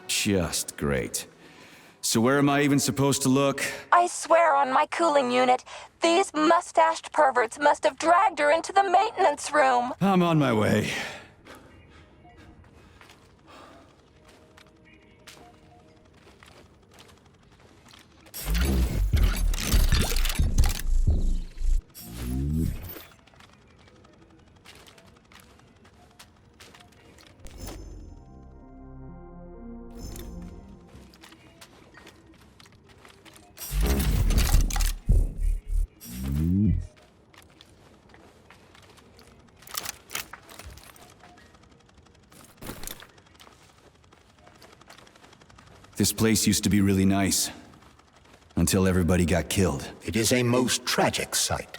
Just great. So where am I even supposed to look? I swear on my cooling unit, these mustached perverts must have dragged her into the maintenance room. I'm on my way. This place used to be really nice. Until everybody got killed. It is a most tragic sight.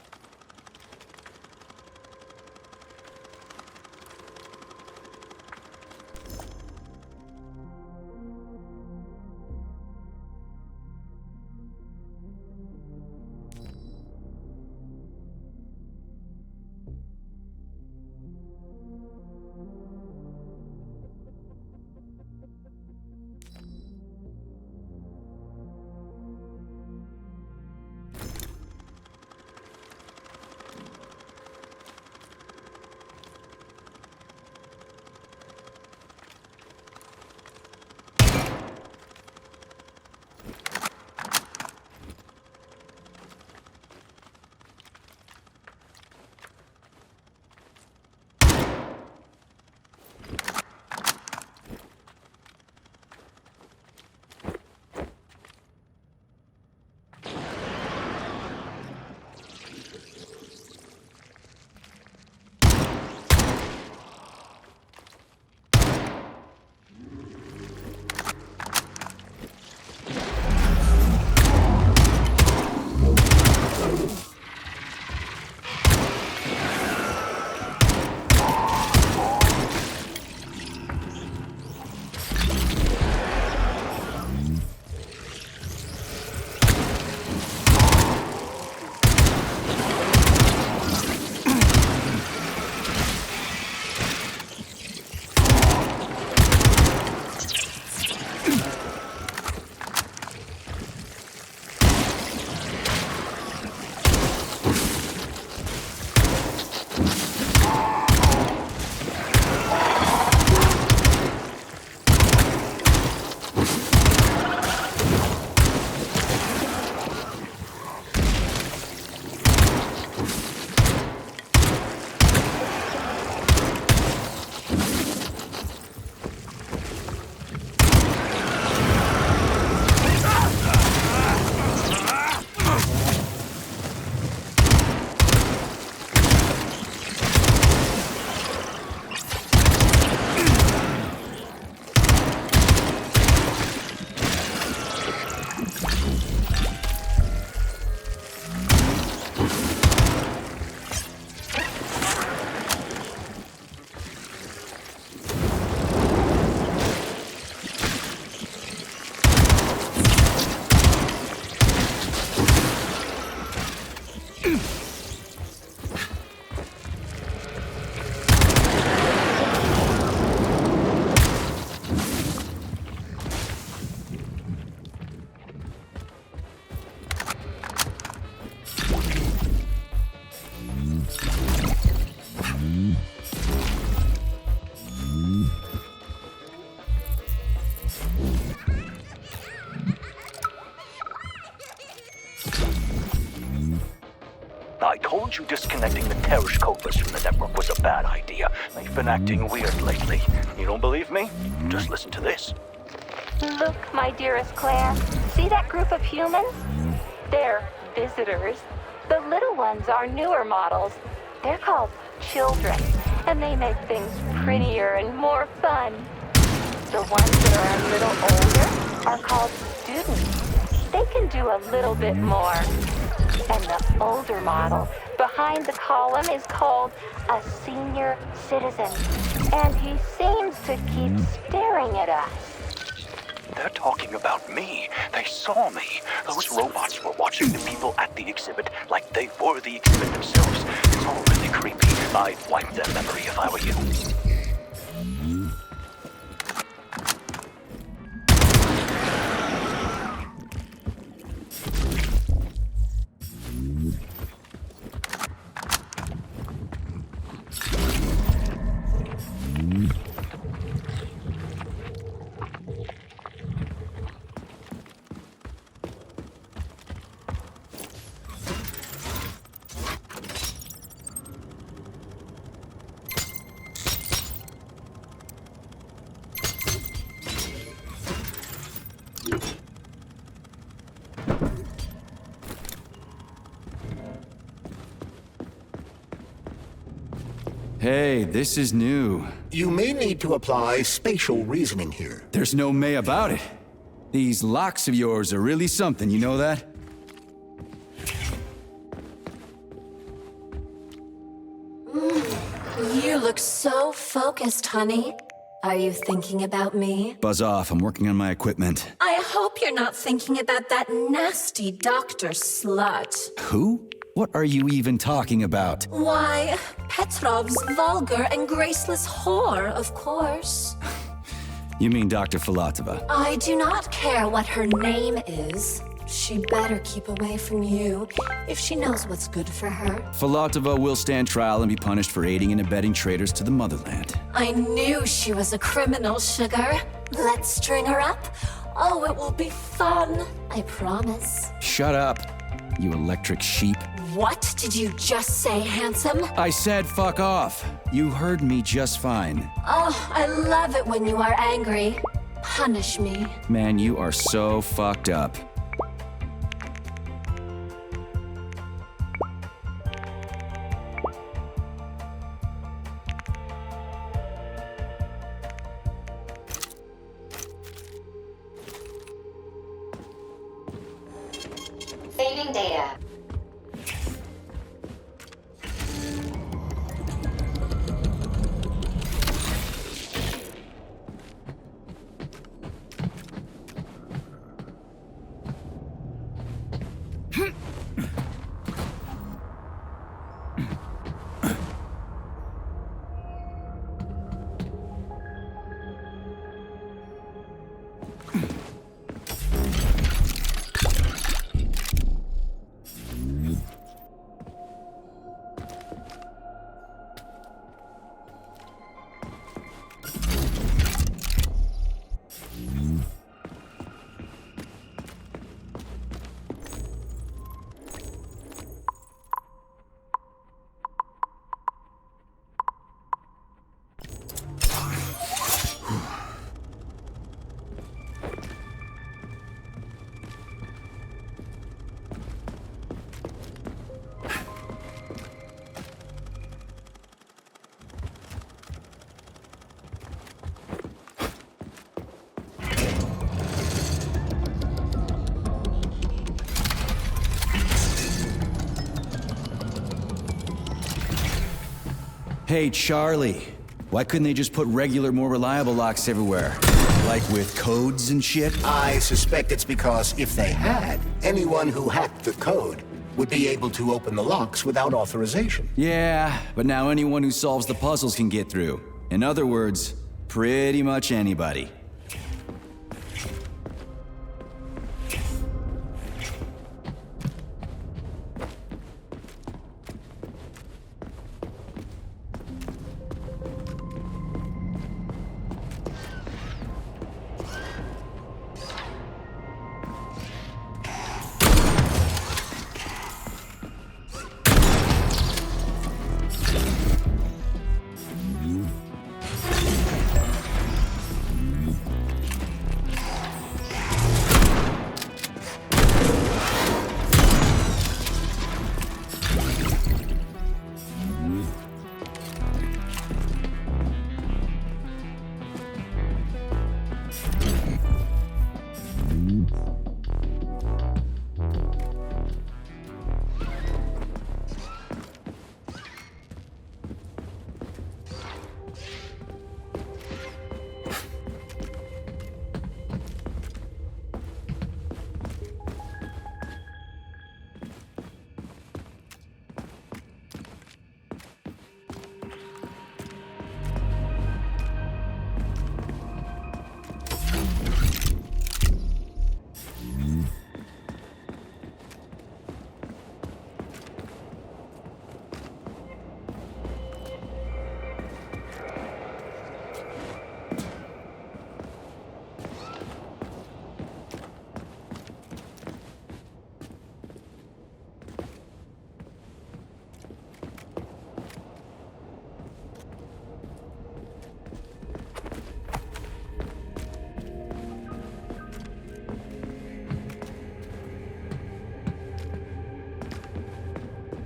I told you disconnecting the Teresh code from the network was a bad idea. They've been acting weird lately. You don't believe me? Just listen to this. Look, my dearest Claire. See that group of humans? They're visitors. The little ones are newer models. They're called children, and they make things prettier and more fun. The ones that are a little older are called students. They can do a little bit more. And the older model behind the column is called a senior citizen. And he seems to keep staring at us. They're talking about me. They saw me. Those robots were watching the people at the exhibit like they were the exhibit themselves. all really creepy. I'd wipe their memory if I were you. Hey, this is new. You may need to apply spatial reasoning here. There's no may about it. These locks of yours are really something, you know that? You look so focused, honey. Are you thinking about me? Buzz off, I'm working on my equipment. I hope you're not thinking about that nasty doctor slut. Who? What are you even talking about? Why, Petrov's vulgar and graceless whore, of course. You mean Dr. Filatova? I do not care what her name is. She better keep away from you if she knows what's good for her. Filatova will stand trial and be punished for aiding and abetting traitors to the motherland. I knew she was a criminal, sugar. Let's string her up. Oh, it will be fun. I promise. Shut up, you electric sheep. What did you just say, handsome? I said fuck off. You heard me just fine. Oh, I love it when you are angry. Punish me. Man, you are so fucked up. Saving data. Hey, Charlie. Why couldn't they just put regular, more reliable locks everywhere? Like with codes and shit? I suspect it's because if they had, anyone who hacked the code would be able to open the locks without authorization. Yeah, but now anyone who solves the puzzles can get through. In other words, pretty much anybody.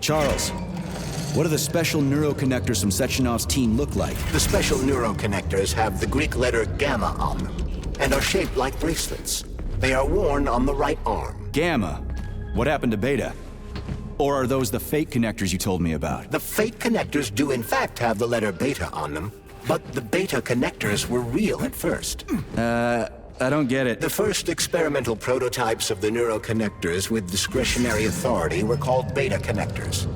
Charles, what do the special neuroconnectors from Sechenov's team look like? The special neuroconnectors have the Greek letter gamma on them and are shaped like bracelets. They are worn on the right arm. Gamma? What happened to Beta? Or are those the fake connectors you told me about? The fake connectors do in fact have the letter beta on them, but the beta connectors were real at first. I don't get it. The first experimental prototypes of the neuroconnectors with discretionary authority were called beta connectors.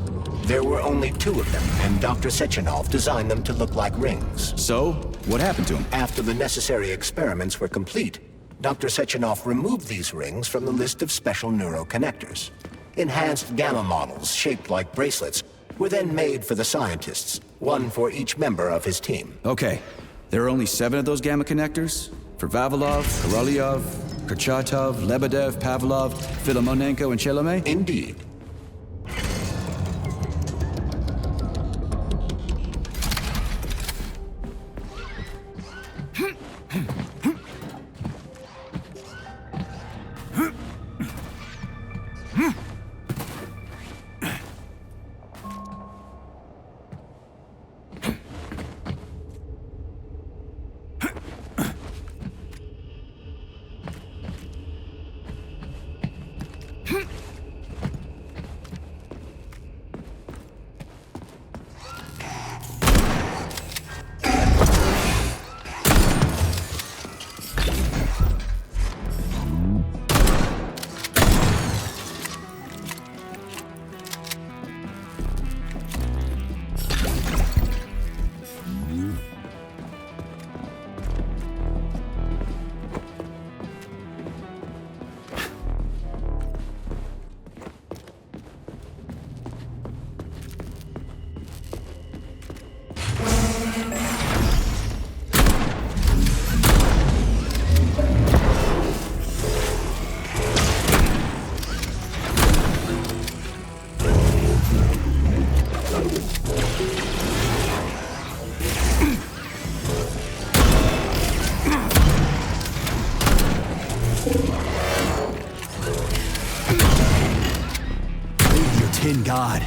There were only 2 of them, and Dr. Sechenov designed them to look like rings. So, what happened to them? After the necessary experiments were complete, Dr. Sechenov removed these rings from the list of special neuroconnectors. Enhanced gamma models, shaped like bracelets, were then made for the scientists, one for each member of his team. Okay, there are only 7 of those gamma connectors? For Vavilov, Korolyov, Kurchatov, Lebedev, Pavlov, Filomonenko, and Chelomey? Indeed. Tin God.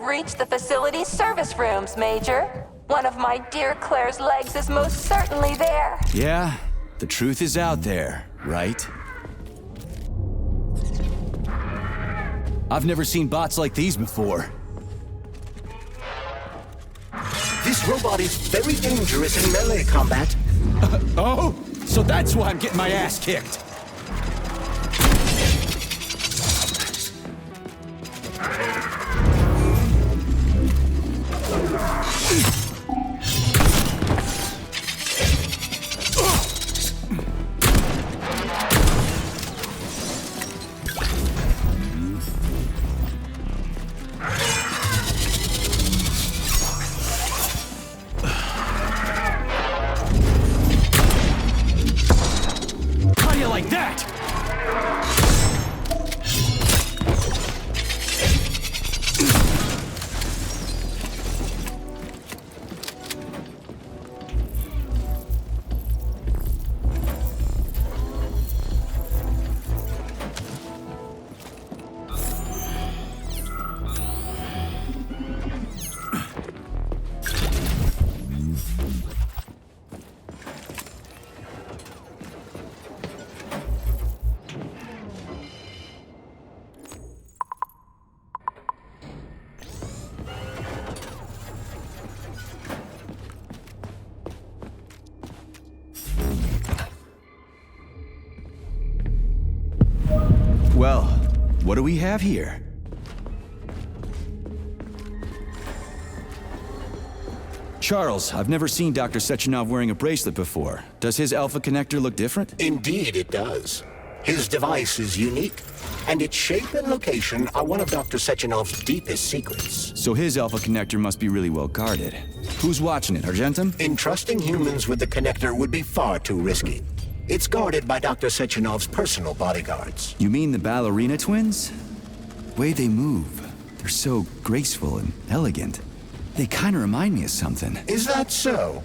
Reach the facility's service rooms, Major. One of my dear Claire's legs is most certainly there. Yeah, the truth is out there, right? I've never seen bots like these before. This robot is very dangerous in melee combat. Oh? So that's why I'm getting my ass kicked. How do you like that? Well, what do we have here? Charles, I've never seen Dr. Sechenov wearing a bracelet before. Does his alpha connector look different? Indeed it does. His device is unique, and its shape and location are one of Dr. Sechenov's deepest secrets. So his alpha connector must be really well guarded. Who's watching it, Argentum? Entrusting humans with the connector would be far too risky. It's guarded by Dr. Sechenov's personal bodyguards. You mean the ballerina twins? Way they move. They're so graceful and elegant. They kind of remind me of something. Is that so?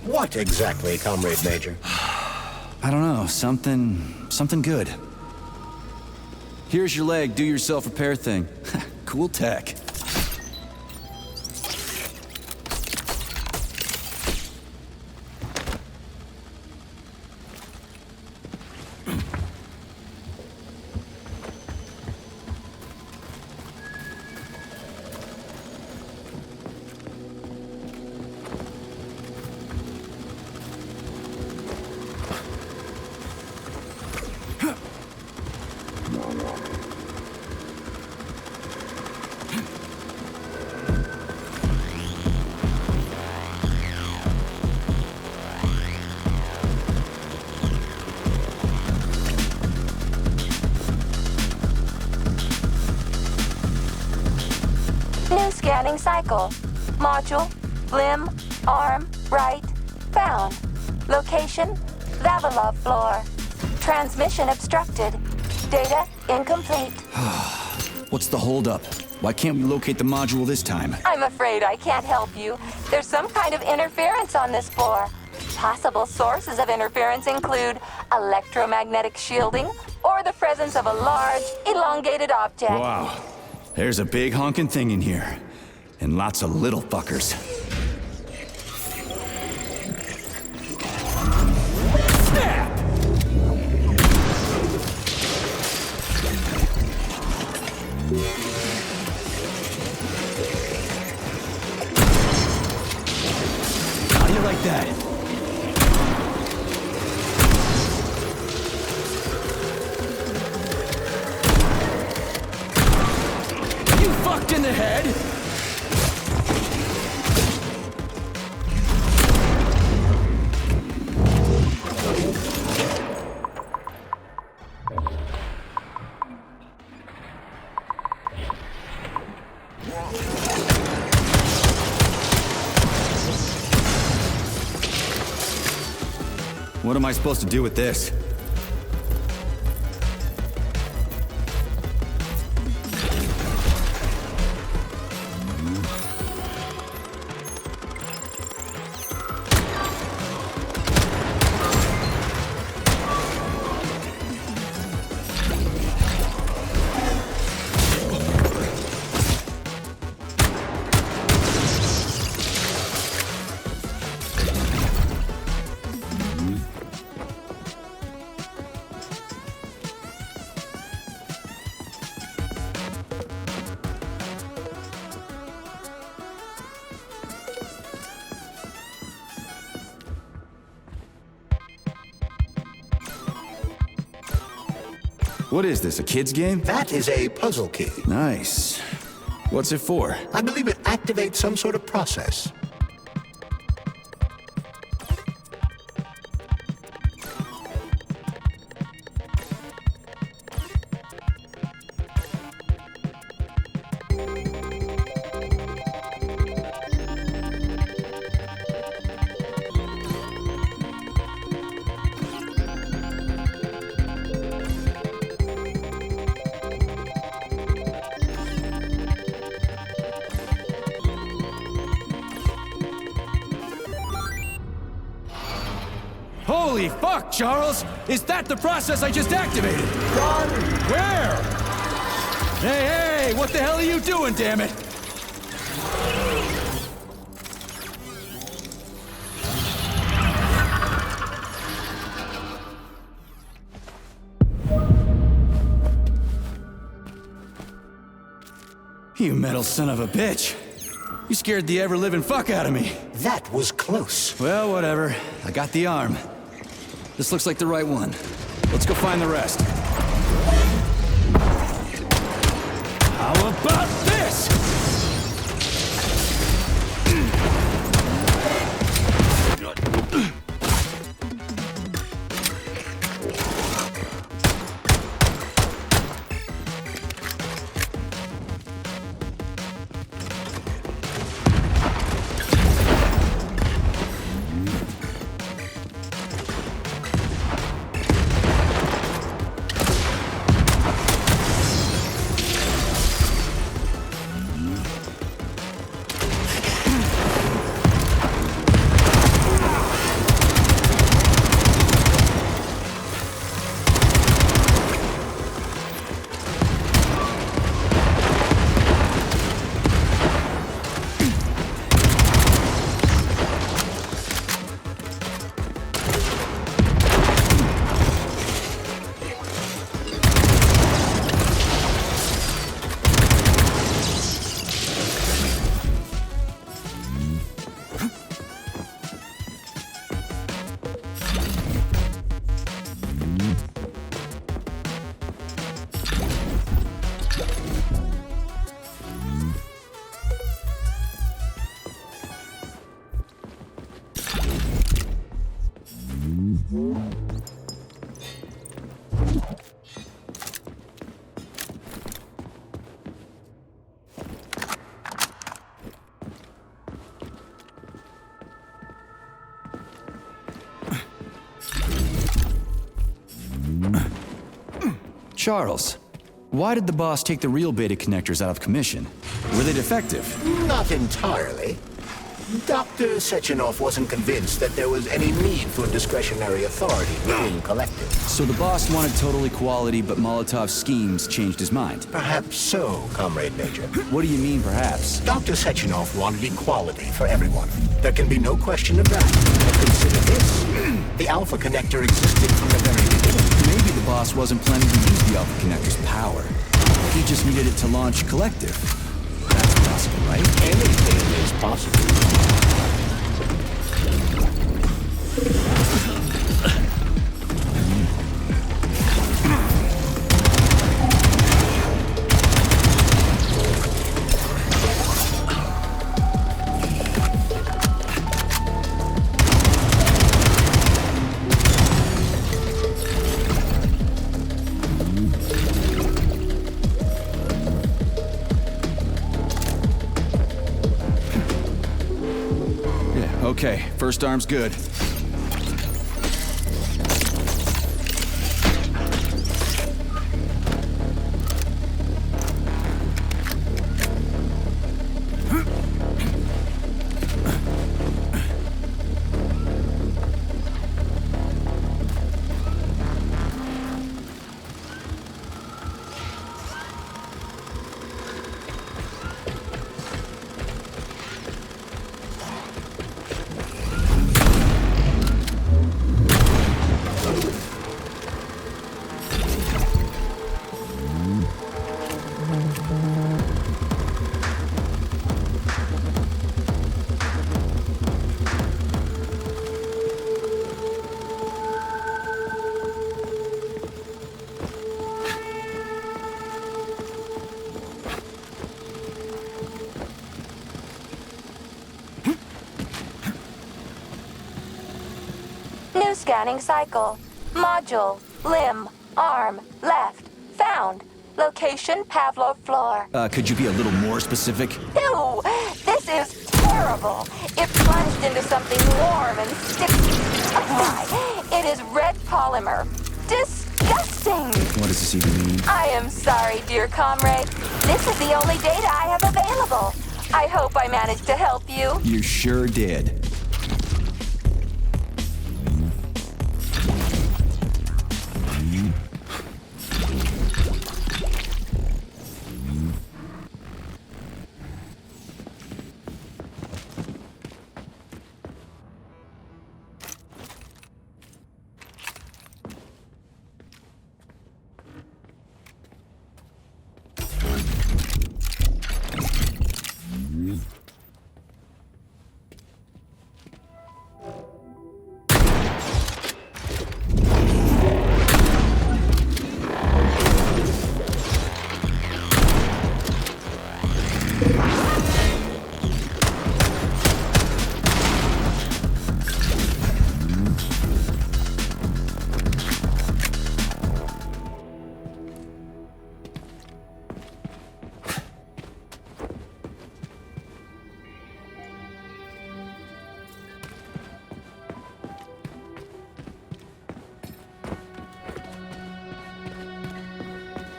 What exactly, Comrade Major? I don't know, something good. Here's your leg, do your self-repair thing. Cool tech. New scanning cycle. Module, limb, arm, right, found. Location, Vavilov floor. Transmission obstructed. Data incomplete. What's the holdup? Why can't we locate the module this time? I'm afraid I can't help you. There's some kind of interference on this floor. Possible sources of interference include electromagnetic shielding or the presence of a large, elongated object. Wow. There's a big honking thing in here. And lots of little fuckers. Snap! How do you like that? You fucked in the head? What am I supposed to do with this? What is this, a kid's game? That is a puzzle key. Nice. What's it for? I believe it activates some sort of process. Holy fuck, Charles! Is that the process I just activated? Run! Where? Hey, what the hell are you doing, damn it? You metal son of a bitch. You scared the ever-living fuck out of me. That was close. Well, whatever. I got the arm. This looks like the right one. Let's go find the rest. How about this? Charles, why did the boss take the real beta connectors out of commission? Were they defective? Not entirely. Dr. Sechenov wasn't convinced that there was any need for discretionary authority within Collective. So the boss wanted total equality, but Molotov's schemes changed his mind. Perhaps so, Comrade Major. What do you mean, perhaps? Dr. Sechenov wanted equality for everyone. There can be no question of that. But consider this. The Alpha Connector existed from the very beginning. Maybe the boss wasn't planning to use the Alpha Connector's power. He just needed it to launch Collective. That's possible, right? Anything is possible. Okay, first arm's good. Scanning cycle. Module. Limb. Arm. Left. Found. Location Pavlov floor. Could you be a little more specific? Ew! This is terrible. It plunged into something warm and sticky. Oh my! It is red polymer. Disgusting! What does this even mean? I am sorry, dear comrade. This is the only data I have available. I hope I managed to help you. You sure did.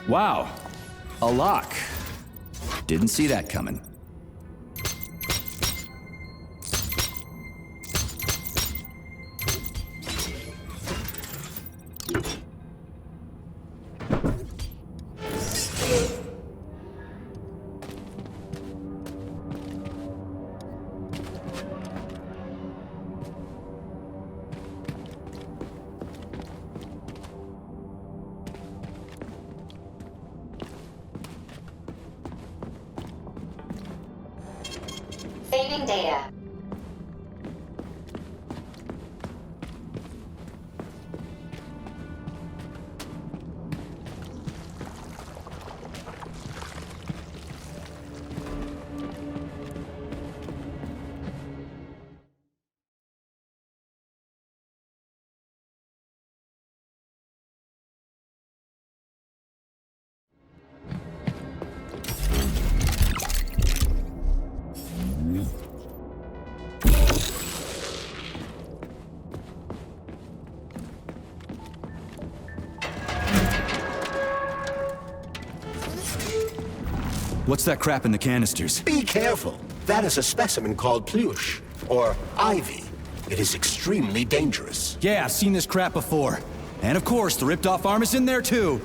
Wow, a lock. Didn't see that coming. Saving data. What's that crap in the canisters? Be careful. That is a specimen called Plush, or Ivy. It is extremely dangerous. Yeah, I've seen this crap before. And of course, the ripped-off arm is in there too.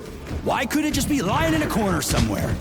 Why couldn't it just be lying in a corner somewhere?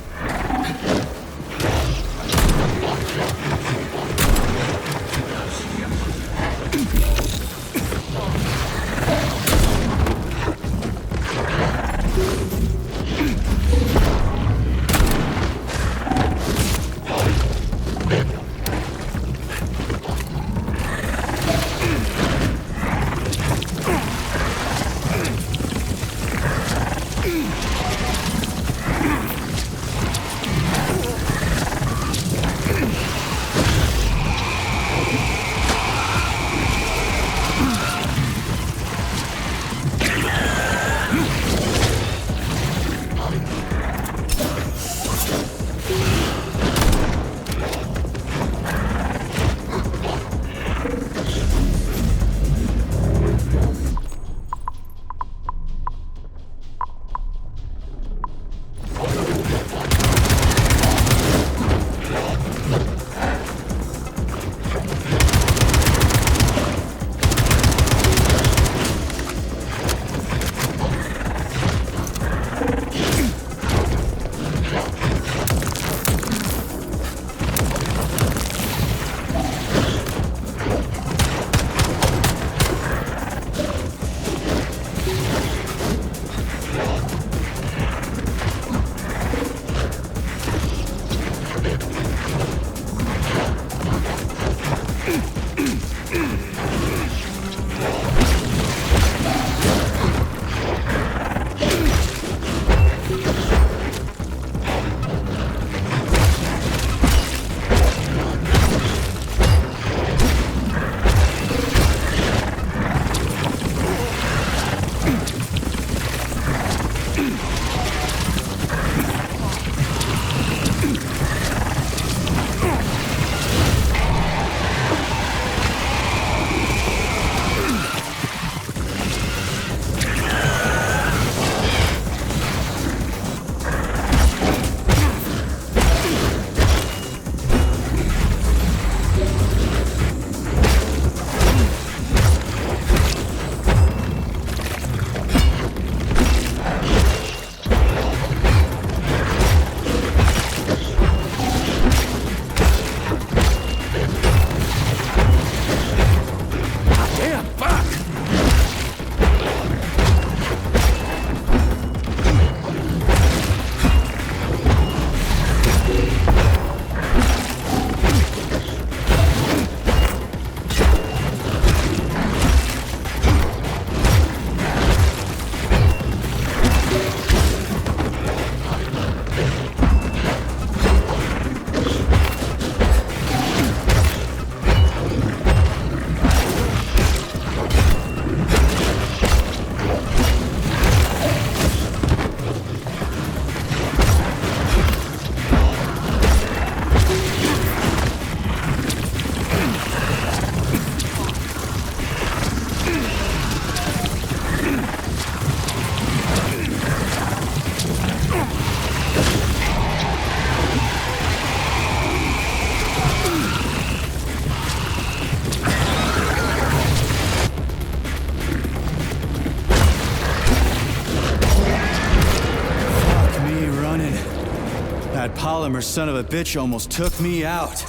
That polymer son of a bitch almost took me out.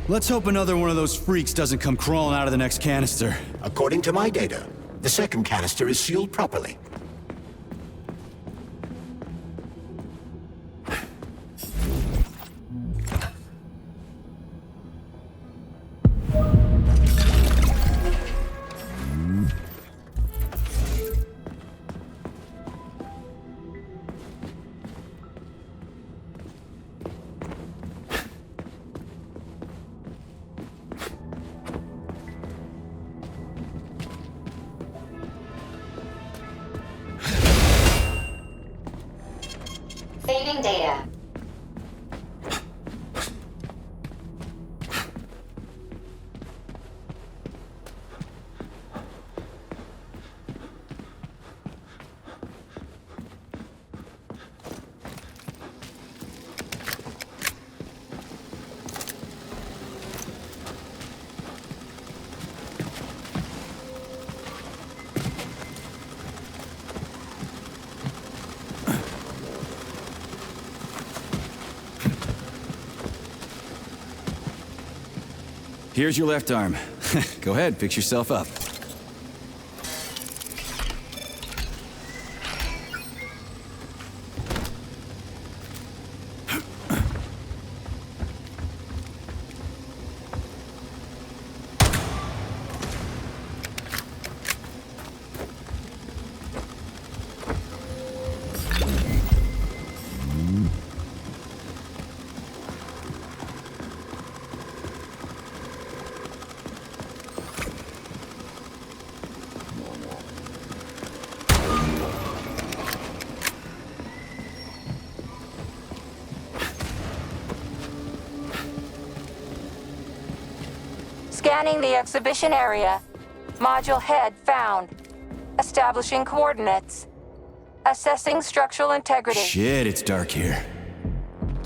Let's hope another one of those freaks doesn't come crawling out of the next canister. According to my data, the second canister is sealed properly. Saving data. Here's your left arm. Go ahead, fix yourself up. Scanning the exhibition area. Module head found. Establishing coordinates. Assessing structural integrity. Shit, it's dark here.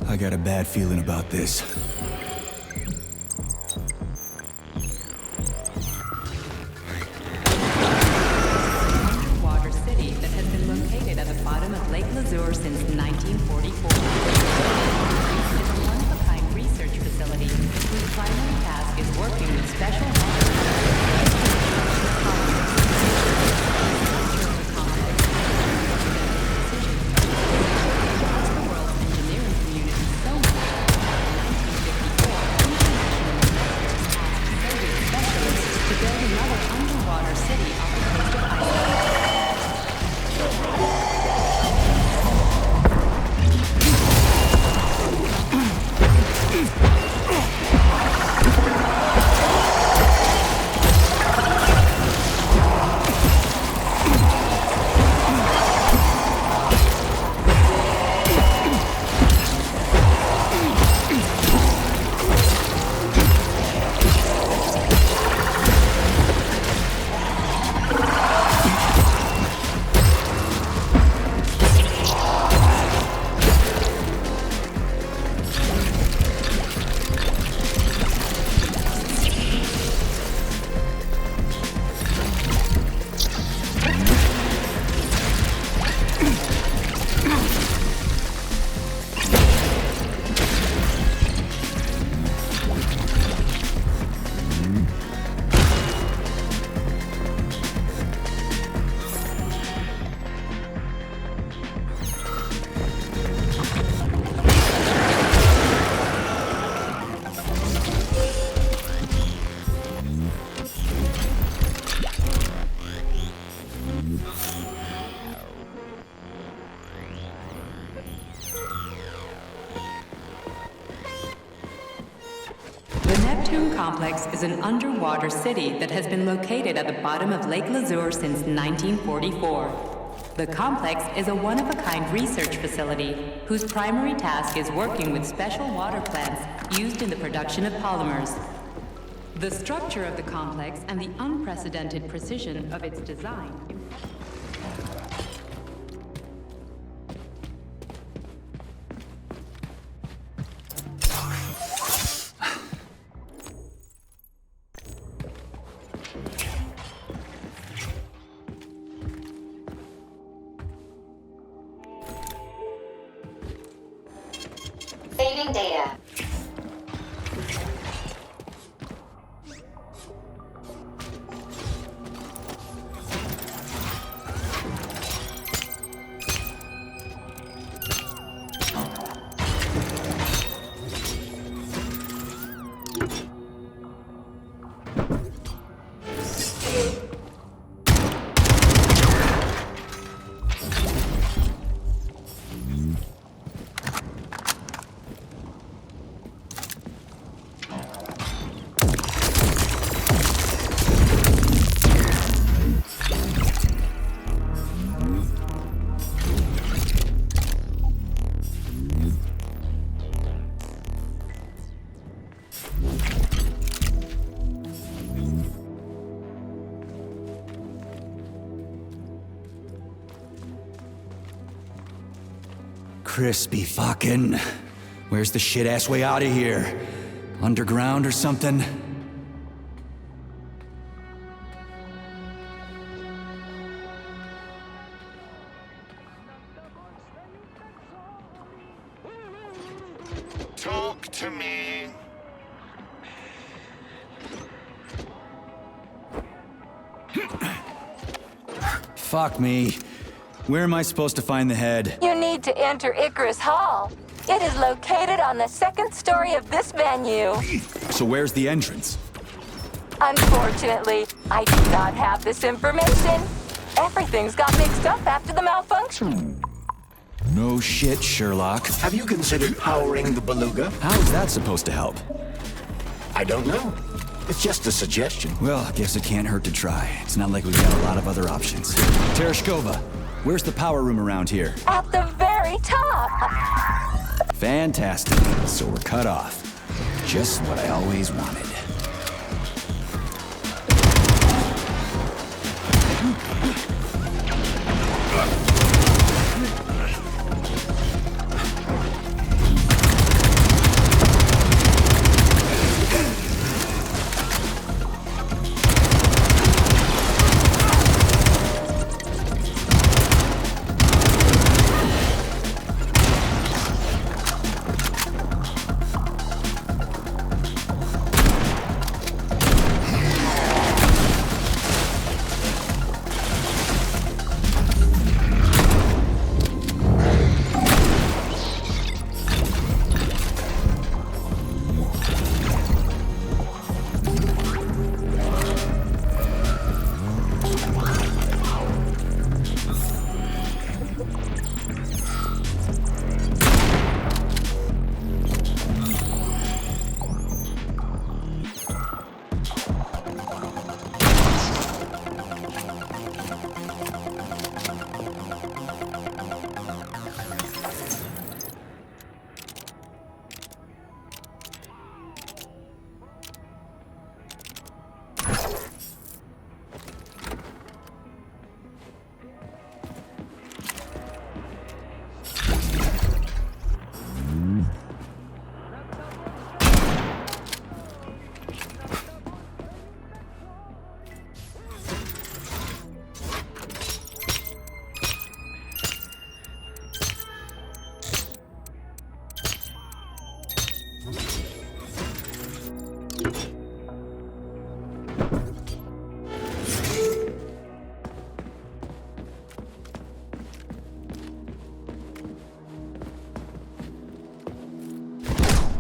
I got a bad feeling about this. Underwater city that has been located at the bottom of Lake Lazur since 1944. It's a one-of-a-kind research facility whose primary task is working with special complex is an underwater city that has been located at the bottom of Lake Lazur since 1944. The complex is a one-of-a-kind research facility whose primary task is working with special water plants used in the production of polymers. The structure of the complex and the unprecedented precision of its design. Saving data. Crispy fucking. Where's the shit-ass way out of here? Underground or something? Talk to me. Fuck me. Where am I supposed to find the head? You need to enter Icarus Hall. It is located on the second story of this venue. So where's the entrance? Unfortunately, I do not have this information. Everything's got mixed up after the malfunction. No shit, Sherlock. Have you considered powering the beluga? How is that supposed to help? I don't know. It's just a suggestion. Well, I guess it can't hurt to try. It's not like we've got a lot of other options. Tereshkova, where's the power room around here? At the very top. Fantastic. So we're cut off. Just what I always wanted.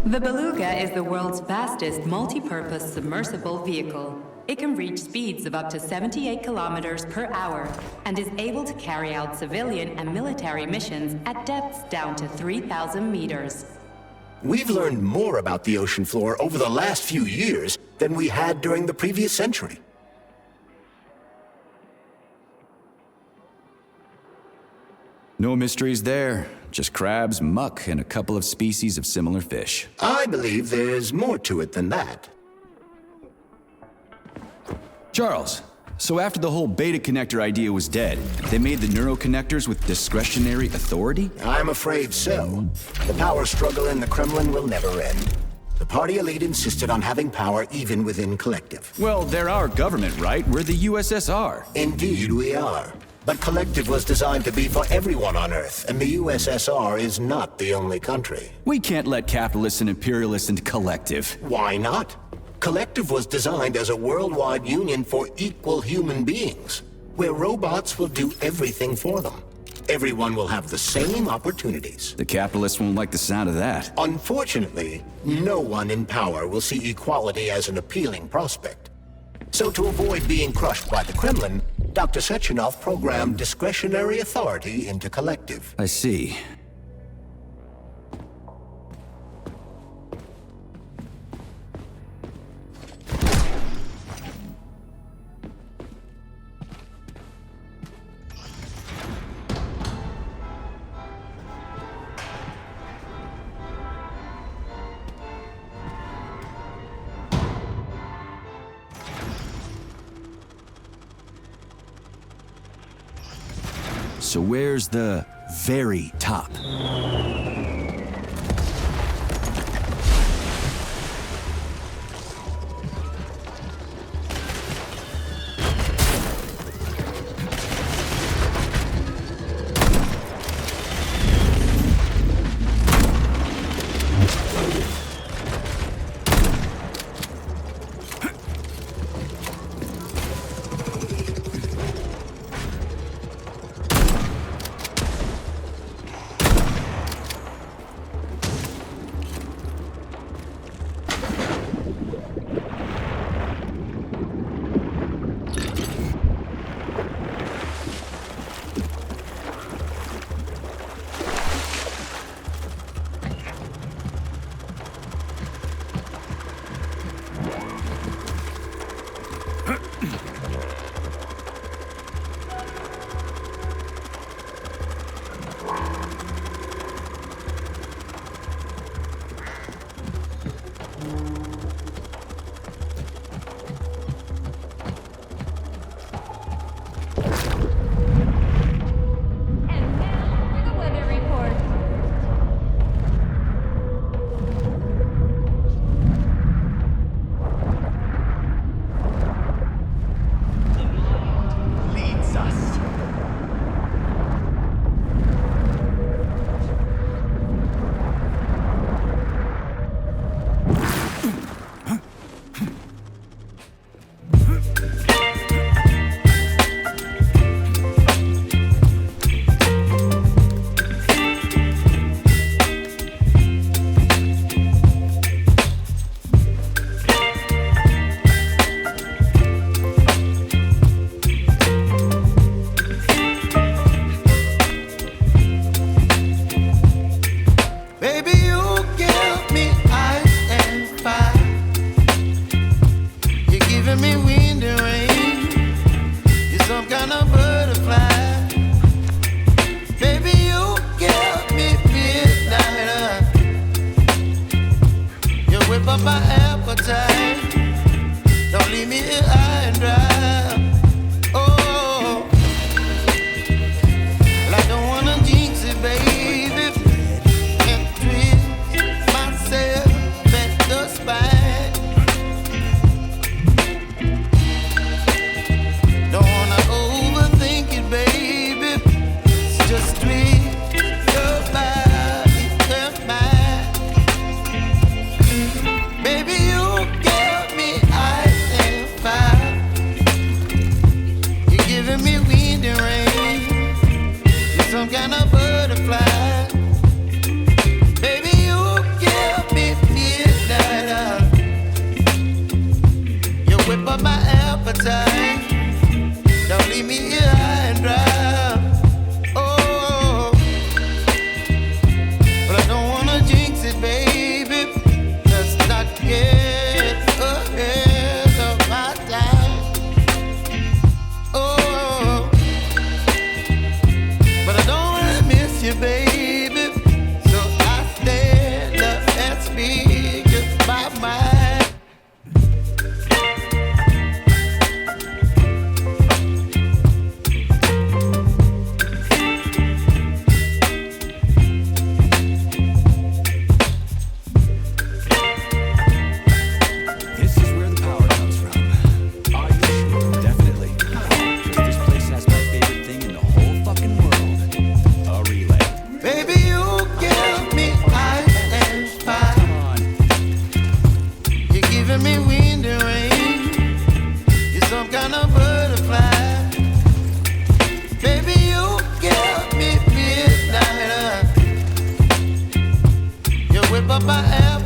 The Beluga is the world's fastest multi-purpose submersible vehicle. It can reach speeds of up to 78 kilometers per hour and is able to carry out civilian and military missions at depths down to 3,000 meters. We've learned more about the ocean floor over the last few years than we had during the previous century. No mysteries there. Just crabs, muck, and a couple of species of similar fish. I believe there's more to it than that. Charles, so after the whole beta connector idea was dead, they made the neuroconnectors with discretionary authority? I'm afraid so. The power struggle in the Kremlin will never end. The party elite insisted on having power even within Collective. Well, they're our government, right? We're the USSR. Indeed we are. But Collective was designed to be for everyone on Earth, and the USSR is not the only country. We can't let capitalists and imperialists into Collective. Why not? Collective was designed as a worldwide union for equal human beings, where robots will do everything for them. Everyone will have the same opportunities. The capitalists won't like the sound of that. Unfortunately, no one in power will see equality as an appealing prospect. So to avoid being crushed by the Kremlin, Dr. Sechenov programmed discretionary authority into Collective. I see. So where's the very top?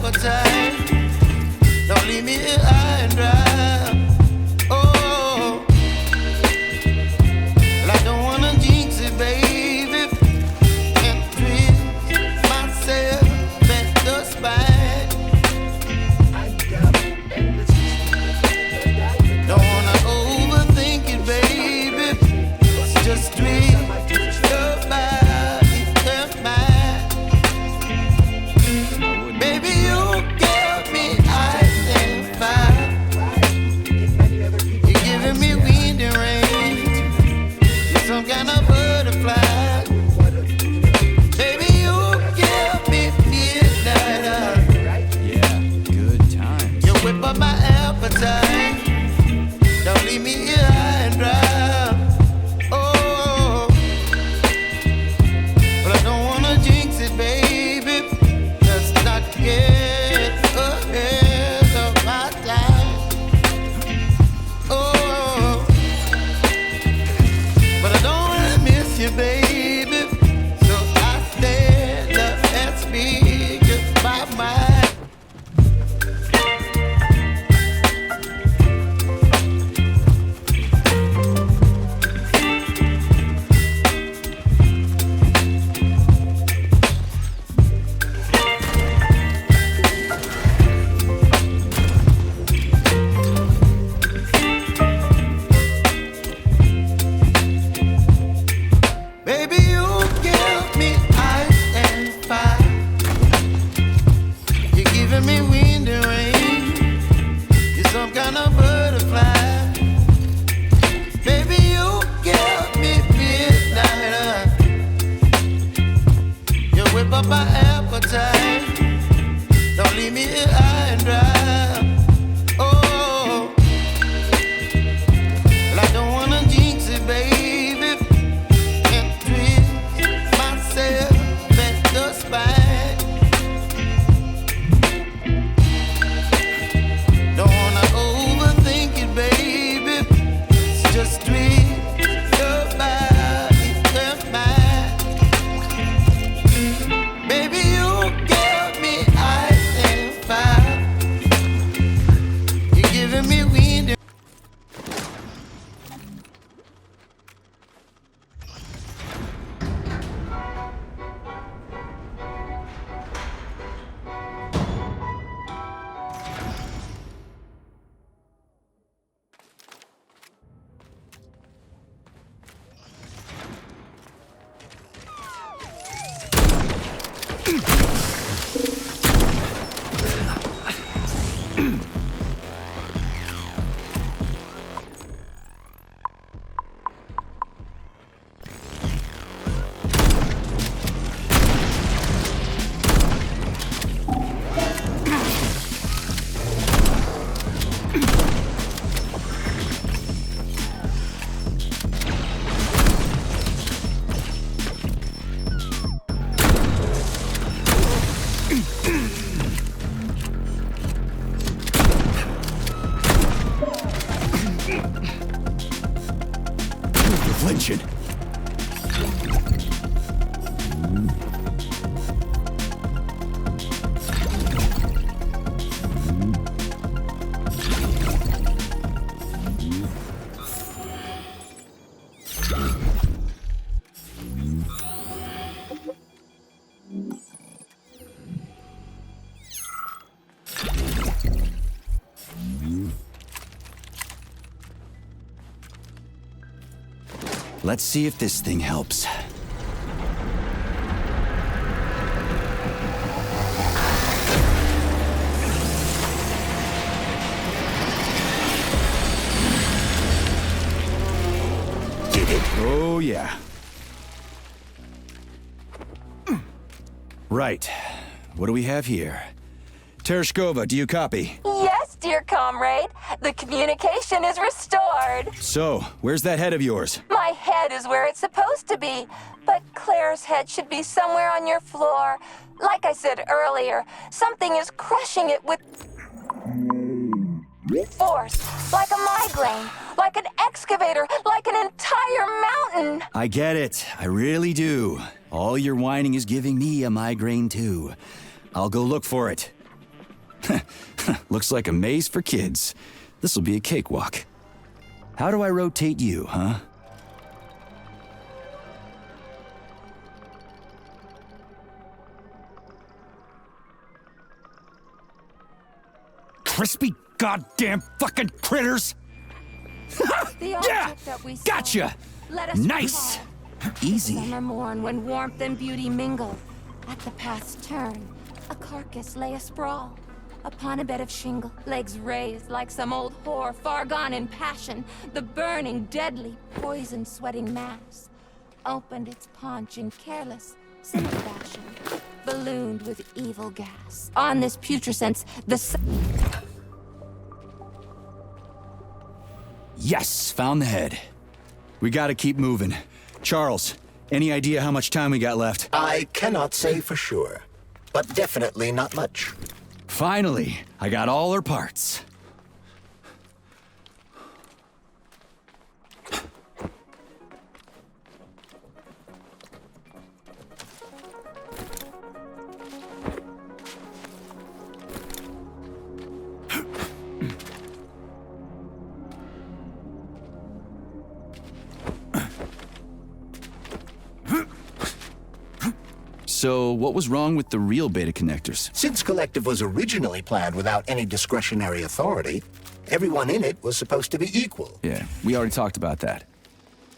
appetite. Don't leave me here high and dry. Oh, well, I don't wanna jinx it, baby, and twist myself at the spine. Don't wanna overthink it, baby. It's just twist your body and mine. Baby, you give me ice and fire. You're giving me wind and rain. You're some kind of butterfly. Baby, you give me midnight. Yeah, good times. You whip up my appetite. Don't leave me here high and dry. Oh, but I don't wanna jinx it, baby. Let's not get ahead of my time. Oh, but I don't wanna miss you, baby. So I stand up and speak my mind. Baby, you give me ice and fire. You're giving me wind and rain. You're some kind of butterfly. Baby, you give me midnight. You whip up my appetite. Don't leave me here high and dry. Oh, well, I don't wanna jinx it, baby, and twist myself at the spine. Don't wanna overthink it, baby. It's just twist your body and mine. Baby, you give me ice and fire. You're giving me wind and Flinching. Let's see if this thing helps. Did it? Oh, yeah. Right. What do we have here? Tereshkova, do you copy? Yes, dear comrade. The communication is restored. So, where's that head of yours? My head is where it's supposed to be, but Claire's head should be somewhere on your floor. Like I said earlier, something is crushing it with force, like a migraine, like an excavator, like an entire mountain. I get it. I really do. All your whining is giving me a migraine, too. I'll go look for it. Looks like a maze for kids. This'll be a cakewalk. How do I rotate you, huh? Crispy goddamn fucking critters! Yeah! Gotcha! Nice! Easy. Summer morn when warmth and beauty mingle. At the path's turn, a carcass lay asprawl. Upon a bed of shingle, legs raised like some old whore far gone in passion. The burning, deadly, poison-sweating mass opened its paunch in careless, cynic fashion, ballooned with evil gas. On this putrescence, the Yes, found the head. We gotta keep moving. Charles, any idea how much time we got left? I cannot say for sure, but definitely not much. Finally, I got all her parts. So, what was wrong with the real beta connectors? Since Collective was originally planned without any discretionary authority, everyone in it was supposed to be equal. Yeah, we already talked about that.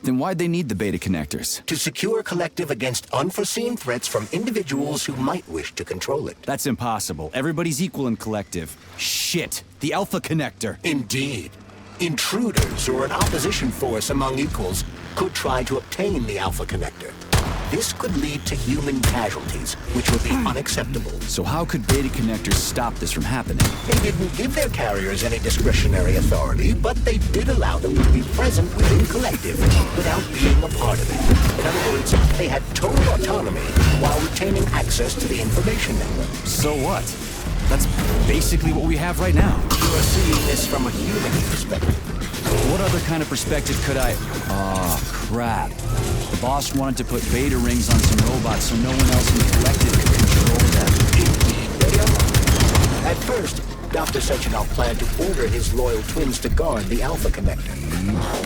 Then why'd they need the beta connectors? To secure Collective against unforeseen threats from individuals who might wish to control it. That's impossible. Everybody's equal in Collective. Shit! The Alpha Connector! Indeed. Intruders or an opposition force among equals could try to obtain the Alpha Connector. This could lead to human casualties, which would be unacceptable. So how could beta connectors stop this from happening? They didn't give their carriers any discretionary authority, but they did allow them to be present within Collective without being a part of it. In other words, they had total autonomy while retaining access to the information network. So what? That's basically what we have right now. You are seeing this from a human perspective. What other kind of perspective could I... Oh, crap. The boss wanted to put beta rings on some robots so no one else in the Collective could control them. Indeed, they are. At first, Dr. Sechenov planned to order his loyal twins to guard the Alpha Connector.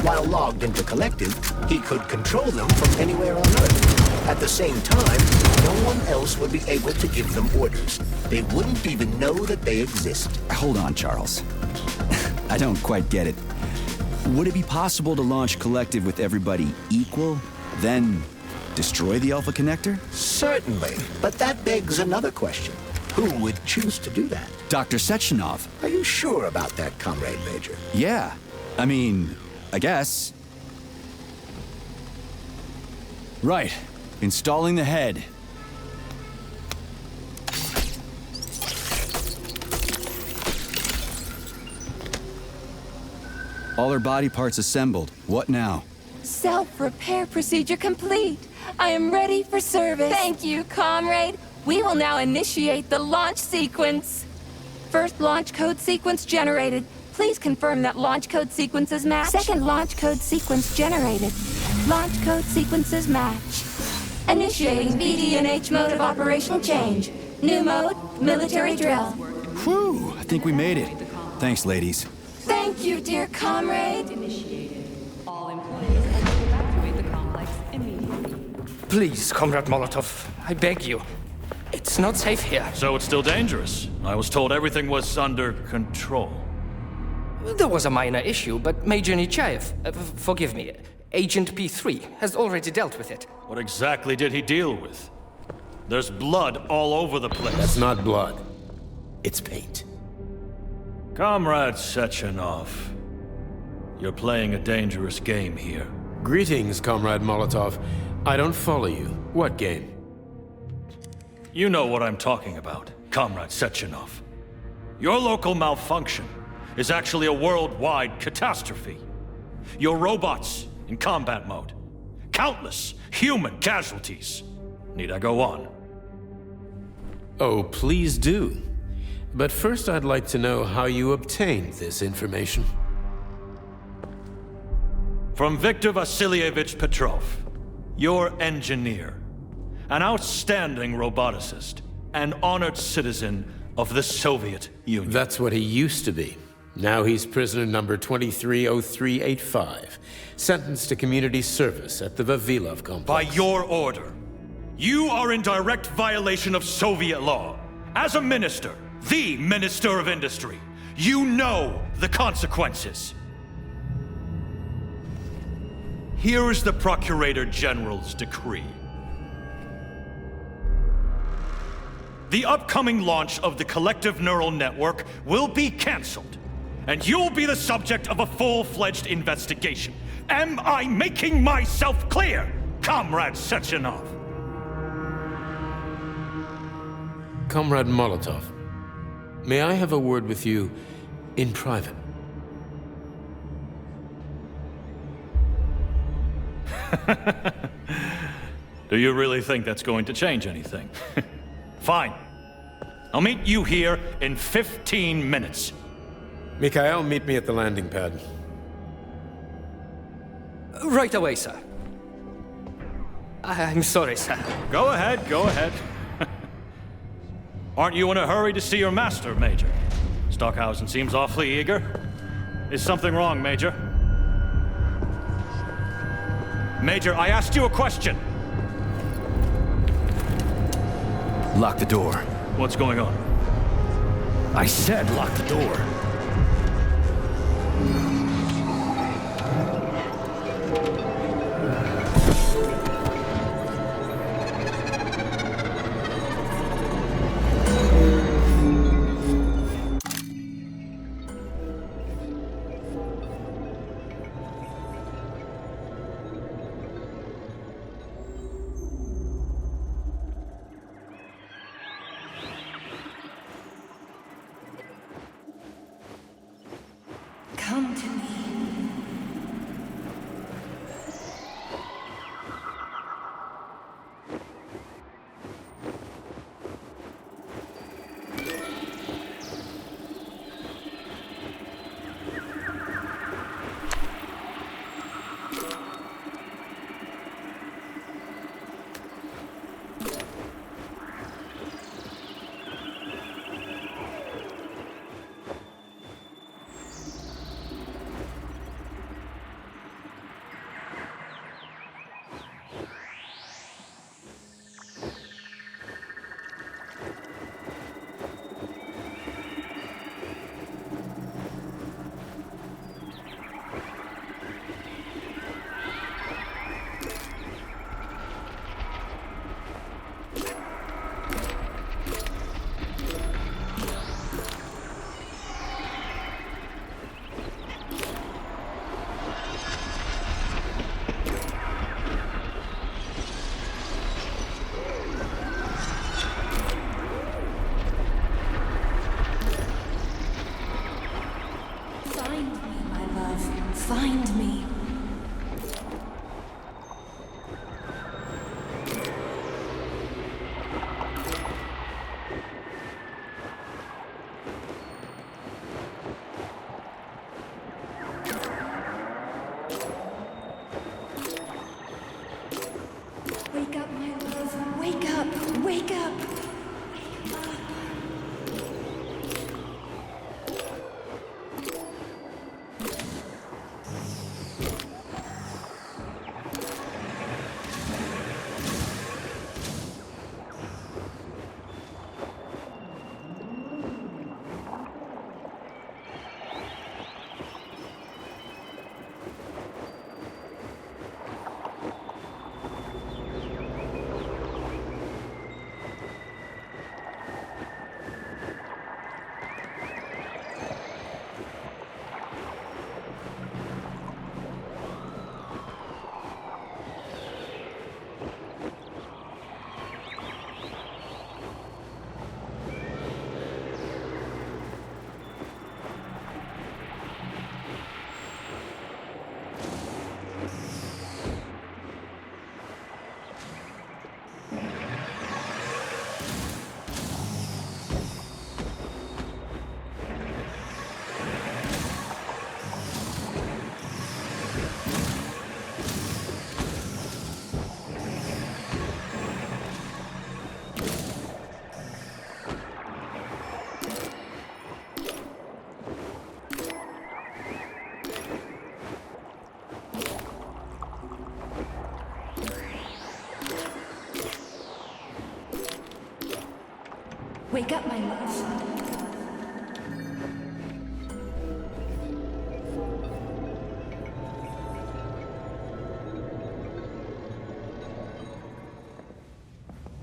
While logged into Collective, he could control them from anywhere on Earth. At the same time, no one else would be able to give them orders. They wouldn't even know that they exist. Hold on, Charles. I don't quite get it. Would it be possible to launch Collective with everybody equal, then destroy the Alpha Connector? Certainly, but that begs another question. Who would choose to do that? Dr. Sechenov. Are you sure about that, Comrade Major? Yeah. I mean, I guess. Right. Installing the head. All her body parts assembled. What now? self-repair procedure complete. I am ready for service. Thank you, comrade. We will now initiate the launch sequence. First launch code sequence generated. Please confirm that launch code sequences match. Second launch code sequence generated. Launch code sequences match. Initiating BD&H mode of operation change. New mode, military drill. Whew, I think we made it. Thanks, ladies. Thank you, dear comrade. All employees are to evacuate the complex immediately. Please, Comrade Molotov, I beg you. It's not safe here. So it's still dangerous. I was told everything was under control. There was a minor issue, but Major Nechayev, forgive me, Agent P3 has already dealt with it. What exactly did he deal with? There's blood all over the place. That's not blood. It's paint. Comrade Sechenov, you're playing a dangerous game here. Greetings, Comrade Molotov. I don't follow you. What game? You know what I'm talking about, Comrade Sechenov. Your local malfunction is actually a worldwide catastrophe. Your robots in combat mode. Countless human casualties. Need I go on? Oh, please do. But first I'd like to know how you obtained this information. From Viktor Vasilievich Petrov, your engineer, an outstanding roboticist, an honored citizen of the Soviet Union. That's what he used to be. Now he's prisoner number 230385, sentenced to community service at the Vavilov complex. By your order. You are in direct violation of Soviet law. As a minister, the Minister of Industry, you know the consequences. Here is the Procurator General's decree. The upcoming launch of the collective neural network will be cancelled, and you'll be the subject of a full-fledged investigation. Am I making myself clear, Comrade Sechenov? Comrade Molotov, may I have a word with you in private? Do you really think that's going to change anything? Fine. I'll meet you here in 15 minutes. Mikhail, meet me at the landing pad. Right away, sir. I'm sorry, sir. Go ahead, go ahead. Aren't you in a hurry to see your master, Major? Stockhausen seems awfully eager. Is something wrong, Major? Major, I asked you a question. Lock the door. What's going on? I said lock the door. Come to me.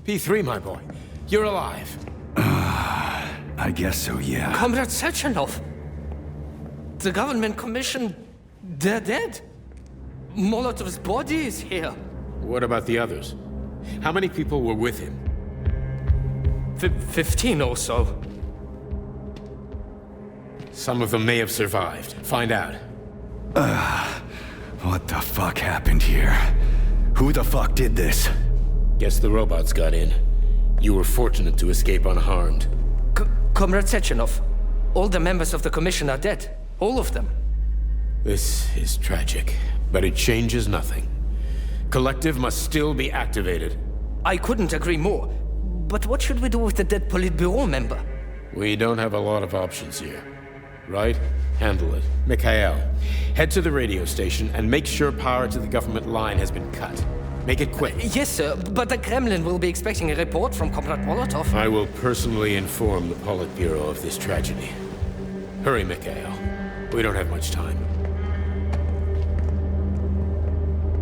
P3, my boy. You're alive. I guess so, yeah. Comrade Sechenov! The government commission, they're dead. Molotov's body is here. What about the others? How many people were with him? 15 or so. Some of them may have survived. Find out. What the fuck happened here? Who the fuck did this? Guess the robots got in. You were fortunate to escape unharmed. Comrade Sechenov, all the members of the commission are dead. All of them. This is tragic, but it changes nothing. Collective must still be activated. I couldn't agree more. But what should we do with the dead Politburo member? We don't have a lot of options here. Right? Handle it. Mikhail, head to the radio station and make sure power to the government line has been cut. Make it quick. Yes, sir, but the Kremlin will be expecting a report from Comrade Molotov. I will personally inform the Politburo of this tragedy. Hurry, Mikhail. We don't have much time.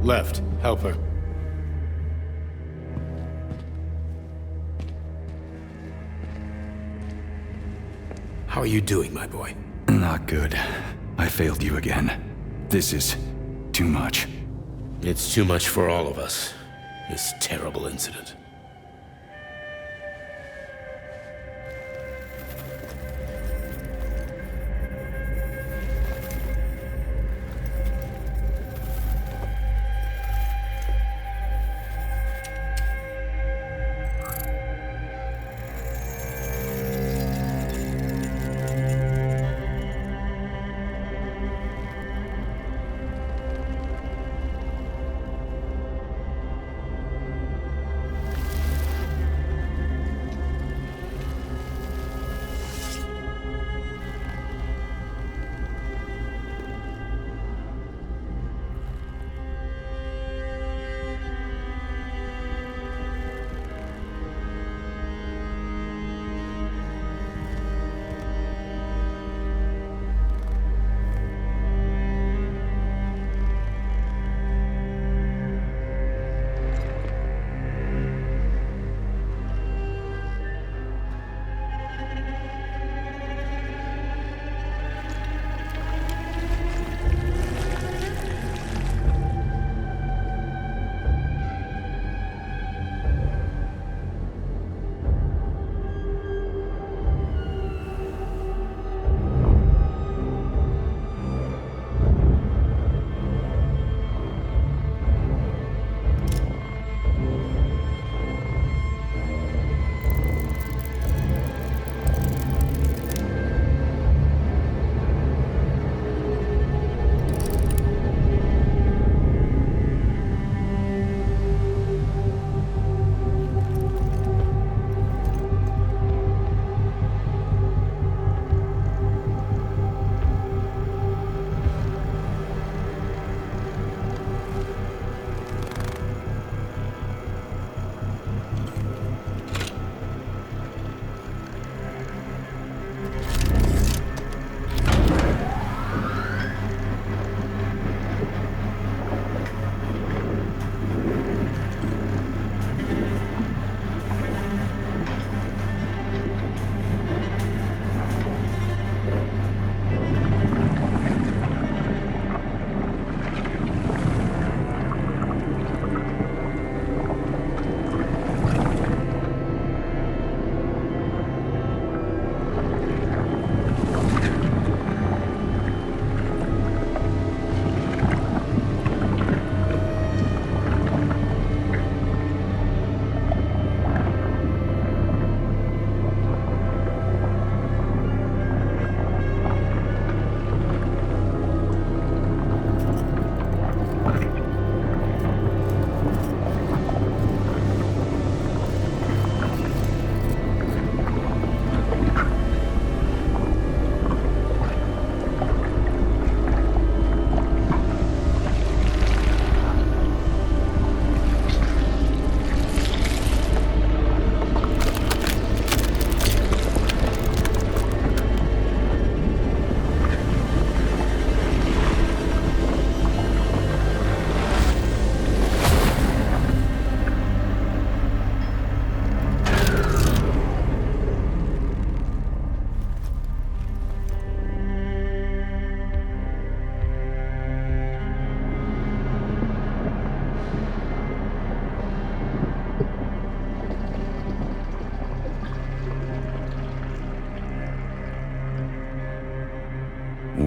Left, help her. How are you doing, my boy? Not good. I failed you again. This is too much. It's too much for all of us. This terrible incident.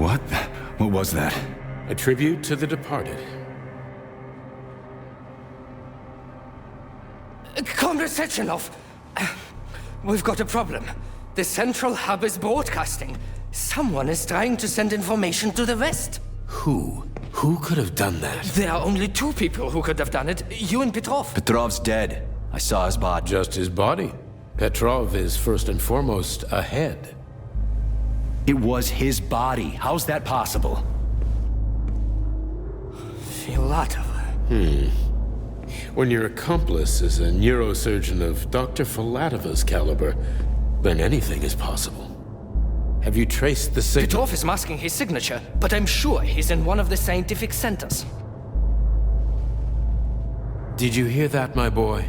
What? What was that? A tribute to the departed. Comrade Sechenov, we've got a problem. The central hub is broadcasting. Someone is trying to send information to the West. Who? Who could have done that? There are only two people who could have done it, you and Petrov. Petrov's dead. I saw his body. Just his body. Petrov is first and foremost a head. It was his body. How's that possible? Filatov. When your accomplice is a neurosurgeon of Dr. Filatova's caliber, then anything is possible. Have you traced the signal? Petrov is masking his signature, but I'm sure he's in one of the scientific centers. Did you hear that, my boy?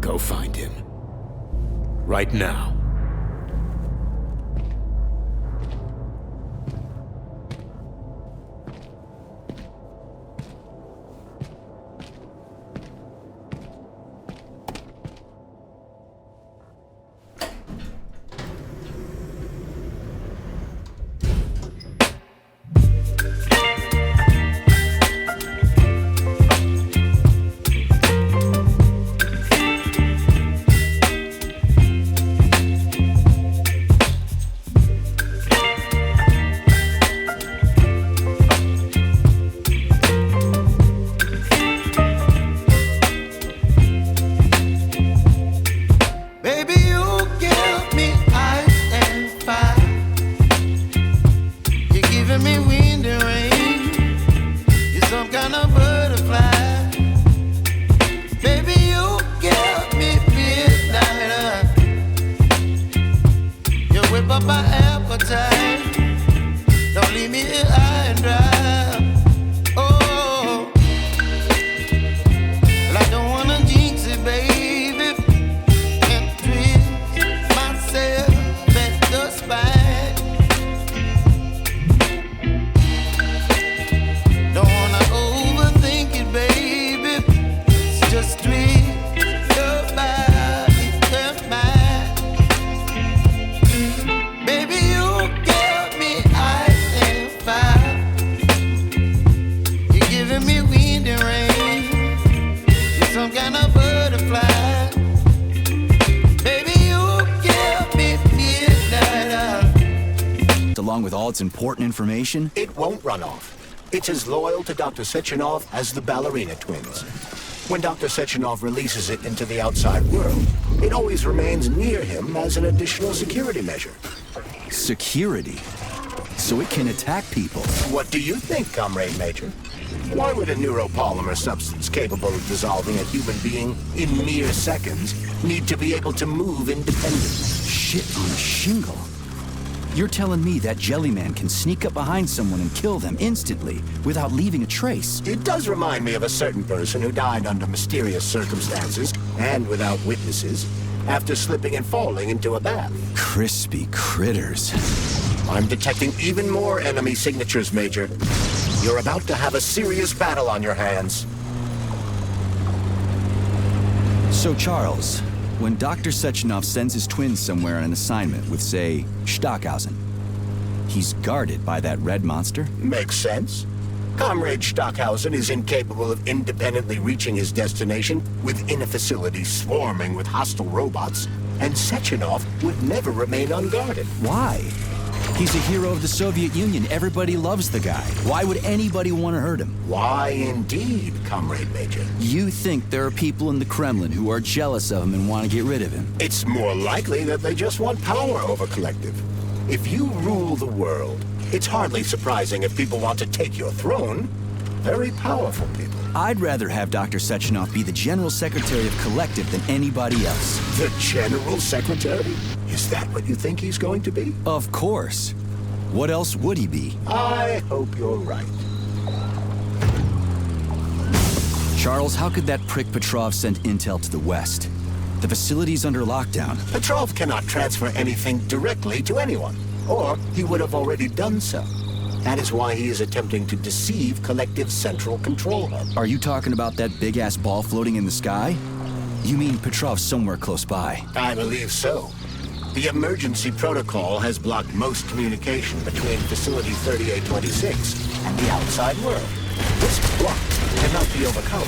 Go find him. Right now. Its important information? It won't run off. It's as loyal to Dr. Sechenov as the ballerina twins. When Dr. Sechenov releases it into the outside world, it always remains near him as an additional security measure. Security? So it can attack people? What do you think, Comrade Major? Why would a neuropolymer substance capable of dissolving a human being in mere seconds need to be able to move independently? Shit on a shingle. You're telling me that Jellyman can sneak up behind someone and kill them instantly without leaving a trace? It does remind me of a certain person who died under mysterious circumstances and without witnesses after slipping and falling into a bath. Crispy critters. I'm detecting even more enemy signatures, Major. You're about to have a serious battle on your hands. So, Charles, when Dr. Sechenov sends his twins somewhere on an assignment with, say, Stockhausen, he's guarded by that red monster? Makes sense. Comrade Stockhausen is incapable of independently reaching his destination within a facility swarming with hostile robots, and Sechenov would never remain unguarded. Why? He's a hero of the Soviet Union. Everybody loves the guy. Why would anybody want to hurt him? Why indeed, Comrade Major? You think there are people in the Kremlin who are jealous of him and want to get rid of him? It's more likely that they just want power over Collective. If you rule the world, it's hardly surprising if people want to take your throne. Very powerful people. I'd rather have Dr. Sechenov be the General Secretary of Collective than anybody else. The General Secretary? Is that what you think he's going to be? Of course. What else would he be? I hope you're right. Charles, how could that prick Petrov send intel to the West? The facility's under lockdown. Petrov cannot transfer anything directly to anyone, or he would have already done so. That is why he is attempting to deceive Collective's central control hub. Are you talking about that big-ass ball floating in the sky? You mean Petrov's somewhere close by? I believe so. The emergency protocol has blocked most communication between Facility 3826 and the outside world. This block cannot be overcome.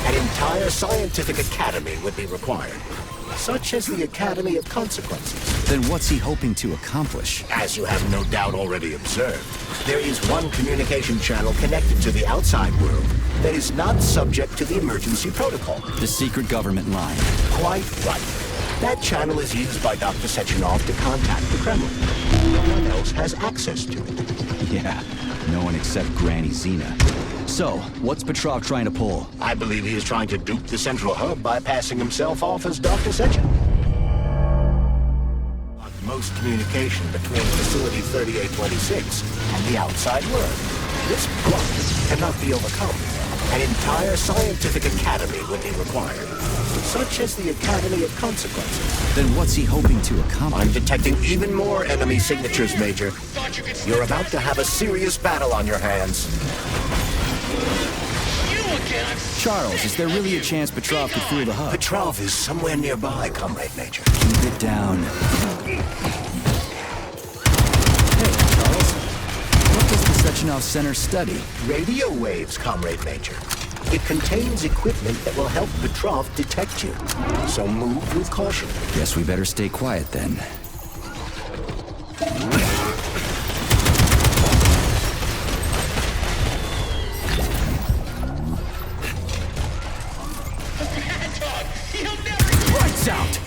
An entire scientific academy would be required, such as the Academy of Consequences. Then what's he hoping to accomplish? As you have no doubt already observed, there is one communication channel connected to the outside world that is not subject to the emergency protocol. The secret government line. Quite right. That channel is used by Dr. Sechenov to contact the Kremlin. No one else has access to it. Yeah, no one except Granny Xena. So, what's Petrov trying to pull? I believe he is trying to dupe the central hub by passing himself off as Dr. Sechenov. Most communication between Facility 3826 and the outside world. This block cannot be overcome. An entire scientific academy would be required, such as the Academy of Consequences. Then what's he hoping to accomplish? I'm detecting even more enemy signatures, Major. You're about to have a serious battle on your hands. Charles, is there really a chance Petrov could fool the hub? Petrov is somewhere nearby, Comrade Major. Keep it down. Hey, Charles. What does the Sechenov Center study? Radio waves, Comrade Major. It contains equipment that will help Petrov detect you. So move with caution. Guess we better stay quiet then. Lights out!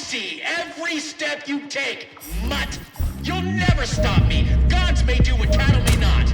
see every step you take, mutt. You'll never stop me. Gods may do what cattle may not.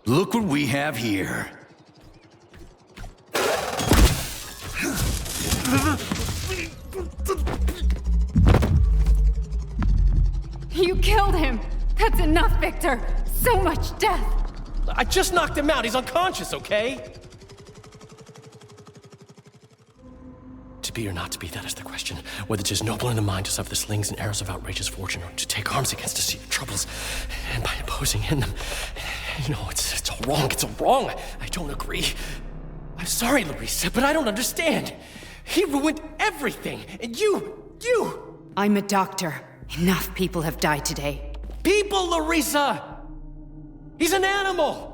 Look what we have here. You killed him! That's enough, Victor! So much death! I just knocked him out. He's unconscious, okay? To be or not to be, that is the question. Whether 'tis noble in the mind to suffer the slings and arrows of outrageous fortune, or to take arms against deceitful troubles, and by imposing in them. You know, it's all wrong. It's all wrong. I don't agree. I'm sorry, Larissa, but I don't understand. He ruined everything, and you... I'm a doctor. Enough people have died today. People, Larissa! He's an animal!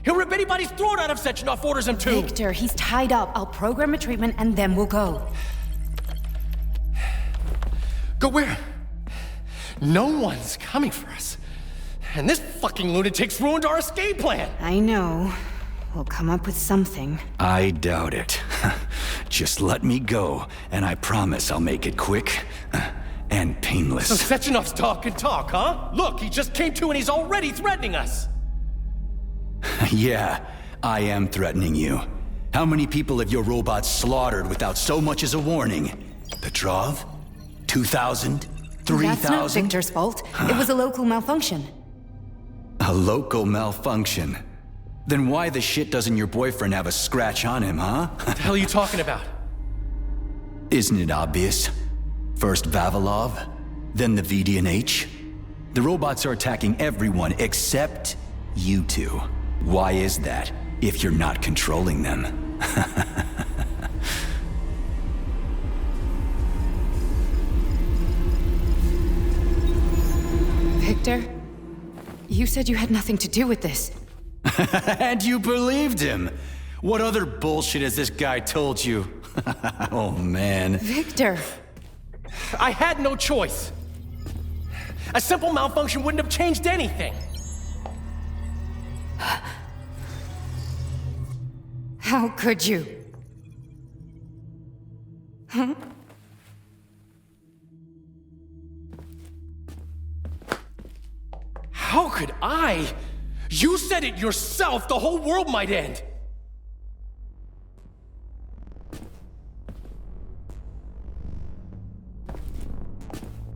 He'll rip anybody's throat out if Sechenov orders him to! Victor, he's tied up. I'll program a treatment and then we'll go. Go where? No one's coming for us. And this fucking lunatic's ruined our escape plan! I know. We'll come up with something. I doubt it. Just let me go, and I promise I'll make it quick and painless. So Sechenov's talk and talk, huh? Look, he just came to and he's already threatening us! Yeah, I am threatening you. How many people have your robots slaughtered without so much as a warning? Petrov? 2,000? 3,000? That's not Victor's fault. It was a local malfunction. A local malfunction? Then why the shit doesn't your boyfriend have a scratch on him, huh? What the hell are you talking about? Isn't it obvious? First Vavilov, then the VDNH. The robots are attacking everyone except you two. Why is that, if you're not controlling them? Victor, you said you had nothing to do with this. And you believed him! What other bullshit has this guy told you? Oh, man. Victor! I had no choice. A simple malfunction wouldn't have changed anything. How could you? Huh? How could I? You said it yourself, the whole world might end.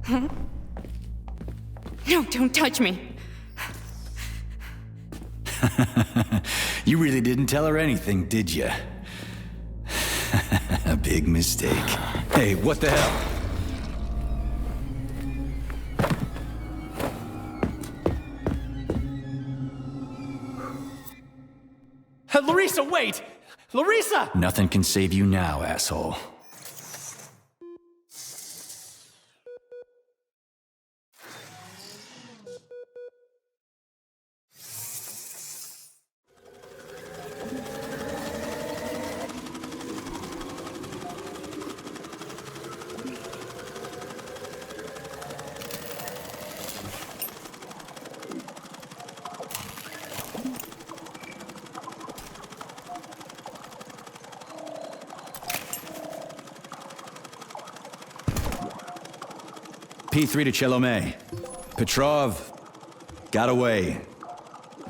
Huh? No, don't touch me. You really didn't tell her anything, did you? A big mistake. Hey, what the hell? Larissa, wait! Larissa! Nothing can save you now, asshole. P3 to Chelomey. Petrov got away.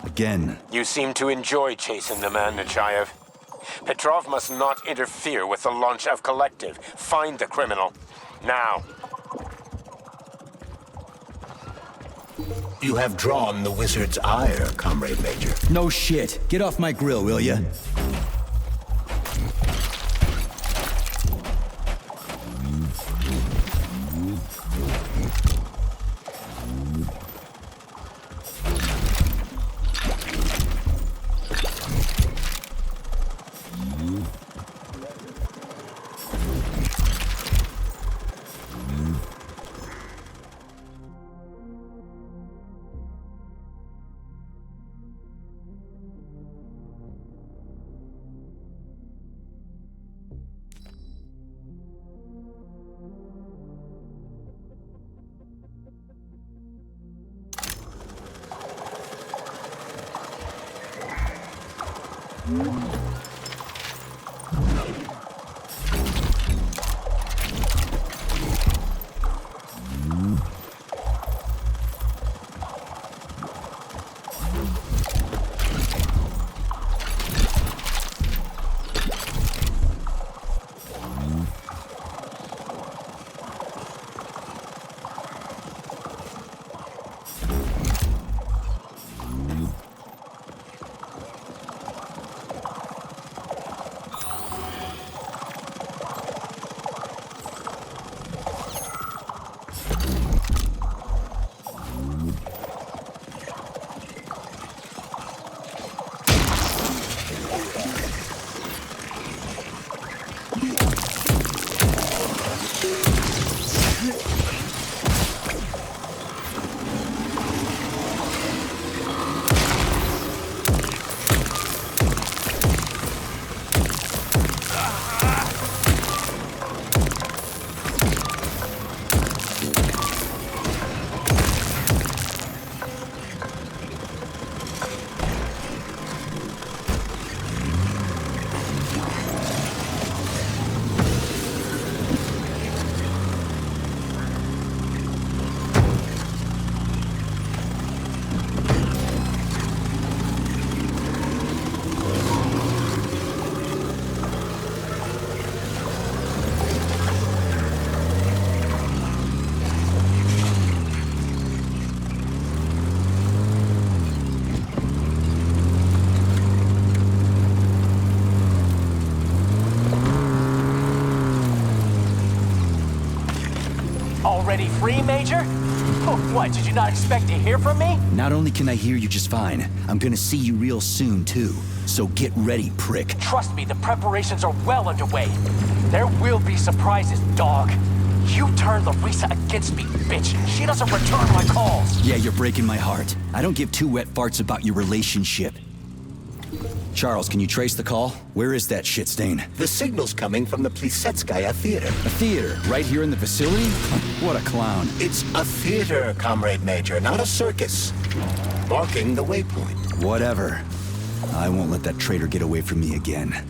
Again. You seem to enjoy chasing the man, Nechayev. Petrov must not interfere with the launch of Collective. Find the criminal. Now. You have drawn the wizard's ire, Comrade Major. No shit. Get off my grill, will ya? Already free, Major? Oh, what, did you not expect to hear from me? Not only can I hear you just fine, I'm gonna see you real soon, too. So get ready, prick. Trust me, the preparations are well underway. There will be surprises, dog. You turned Larissa against me, bitch. She doesn't return my calls. Yeah, you're breaking my heart. I don't give two wet farts about your relationship. Charles, can you trace the call? Where is that shit stain? The signal's coming from the Plisetskaya Theater. A theater? Right here in the facility? What a clown. It's a theater, Comrade Major, not a circus. Marking the waypoint. Whatever. I won't let that traitor get away from me again.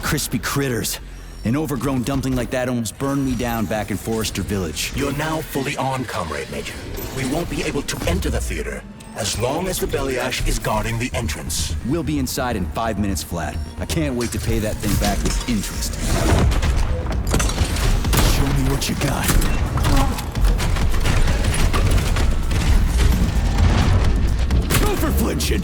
Crispy critters. An overgrown dumpling like that almost burned me down back in Forrester Village. You're now fully on, Comrade Major. We won't be able to enter the theater as long as the Belly Ash is guarding the entrance. We'll be inside in 5 minutes flat. I can't wait to pay that thing back with interest. Show me what you got. Go for flinching!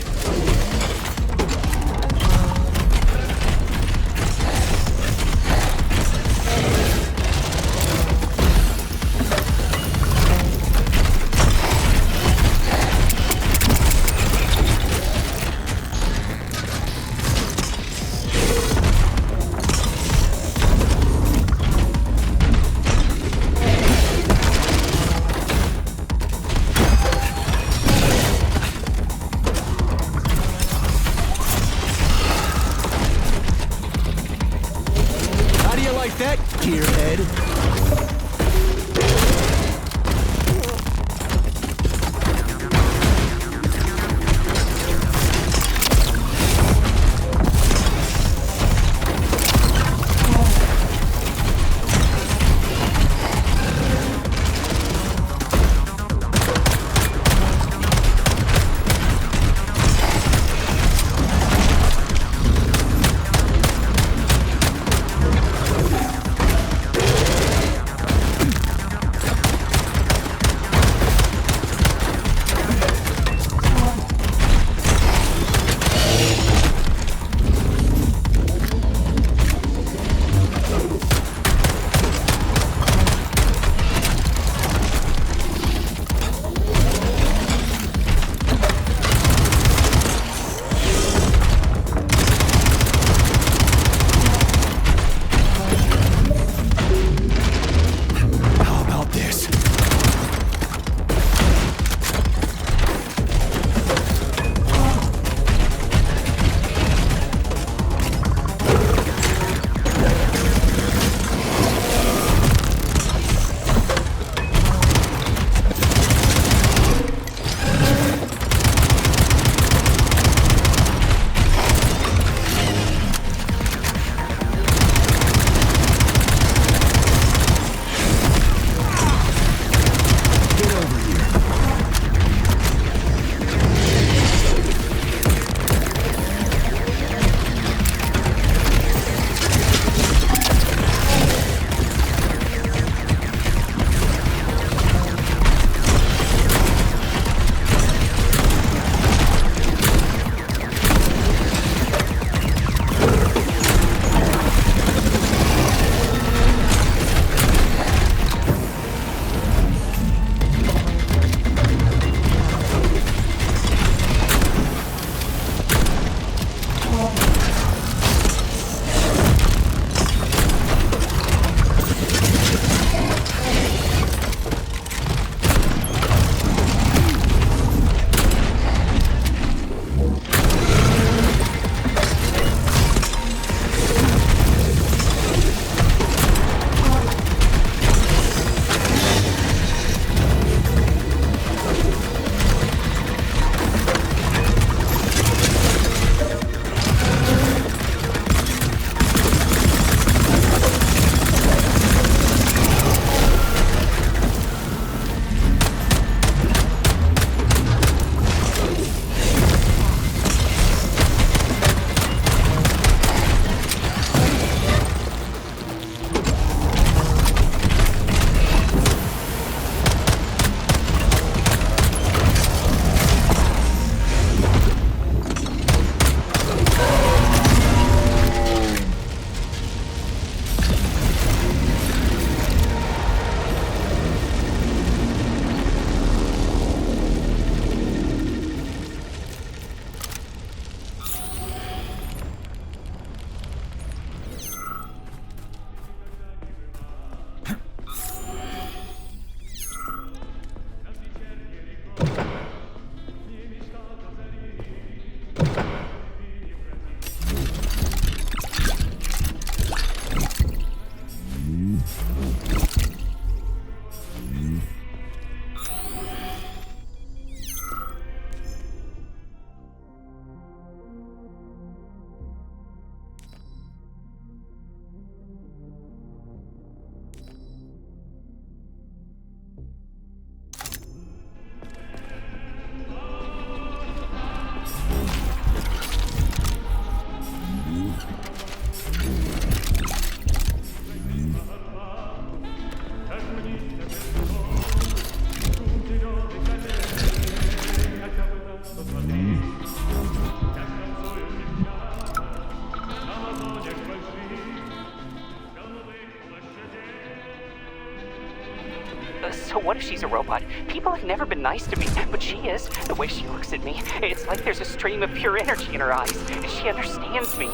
robot. People have never been nice to me, but she is. The way she looks at me, it's like there's a stream of pure energy in her eyes. She understands me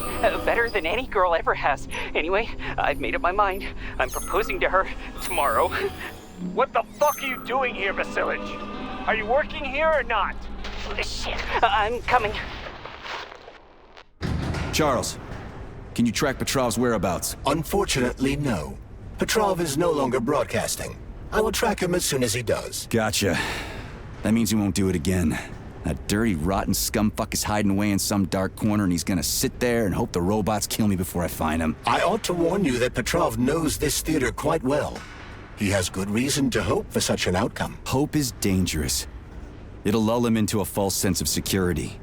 better than any girl ever has. Anyway, I've made up my mind. I'm proposing to her tomorrow. What the fuck are you doing here, Vasilich? Are you working here or not? Shit, I'm coming. Charles, can you track Petrov's whereabouts? Unfortunately, no. Petrov is no longer broadcasting. I will track him as soon as he does. Gotcha. That means he won't do it again. That dirty, rotten scumfuck is hiding away in some dark corner, and he's gonna sit there and hope the robots kill me before I find him. I ought to warn you that Petrov knows this theater quite well. He has good reason to hope for such an outcome. Hope is dangerous. It'll lull him into a false sense of security.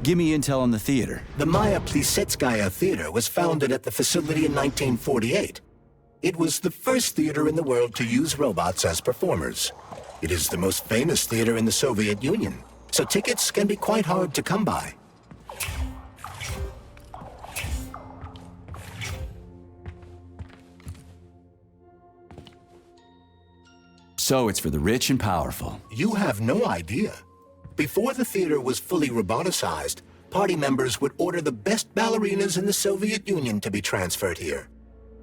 Give me intel on the theater. The Maya Plisetskaya Theater was founded at the facility in 1948. It was the first theater in the world to use robots as performers. It is the most famous theater in the Soviet Union, so tickets can be quite hard to come by. So it's for the rich and powerful. You have no idea. Before the theater was fully roboticized, party members would order the best ballerinas in the Soviet Union to be transferred here.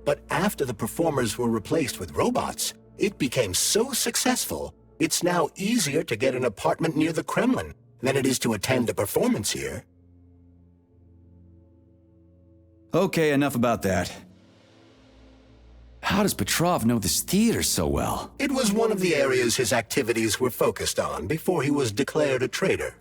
But after the performers were replaced with robots, it became so successful, it's now easier to get an apartment near the Kremlin than it is to attend a performance here. Okay, enough about that. How does Petrov know this theater so well? It was one of the areas his activities were focused on before he was declared a traitor.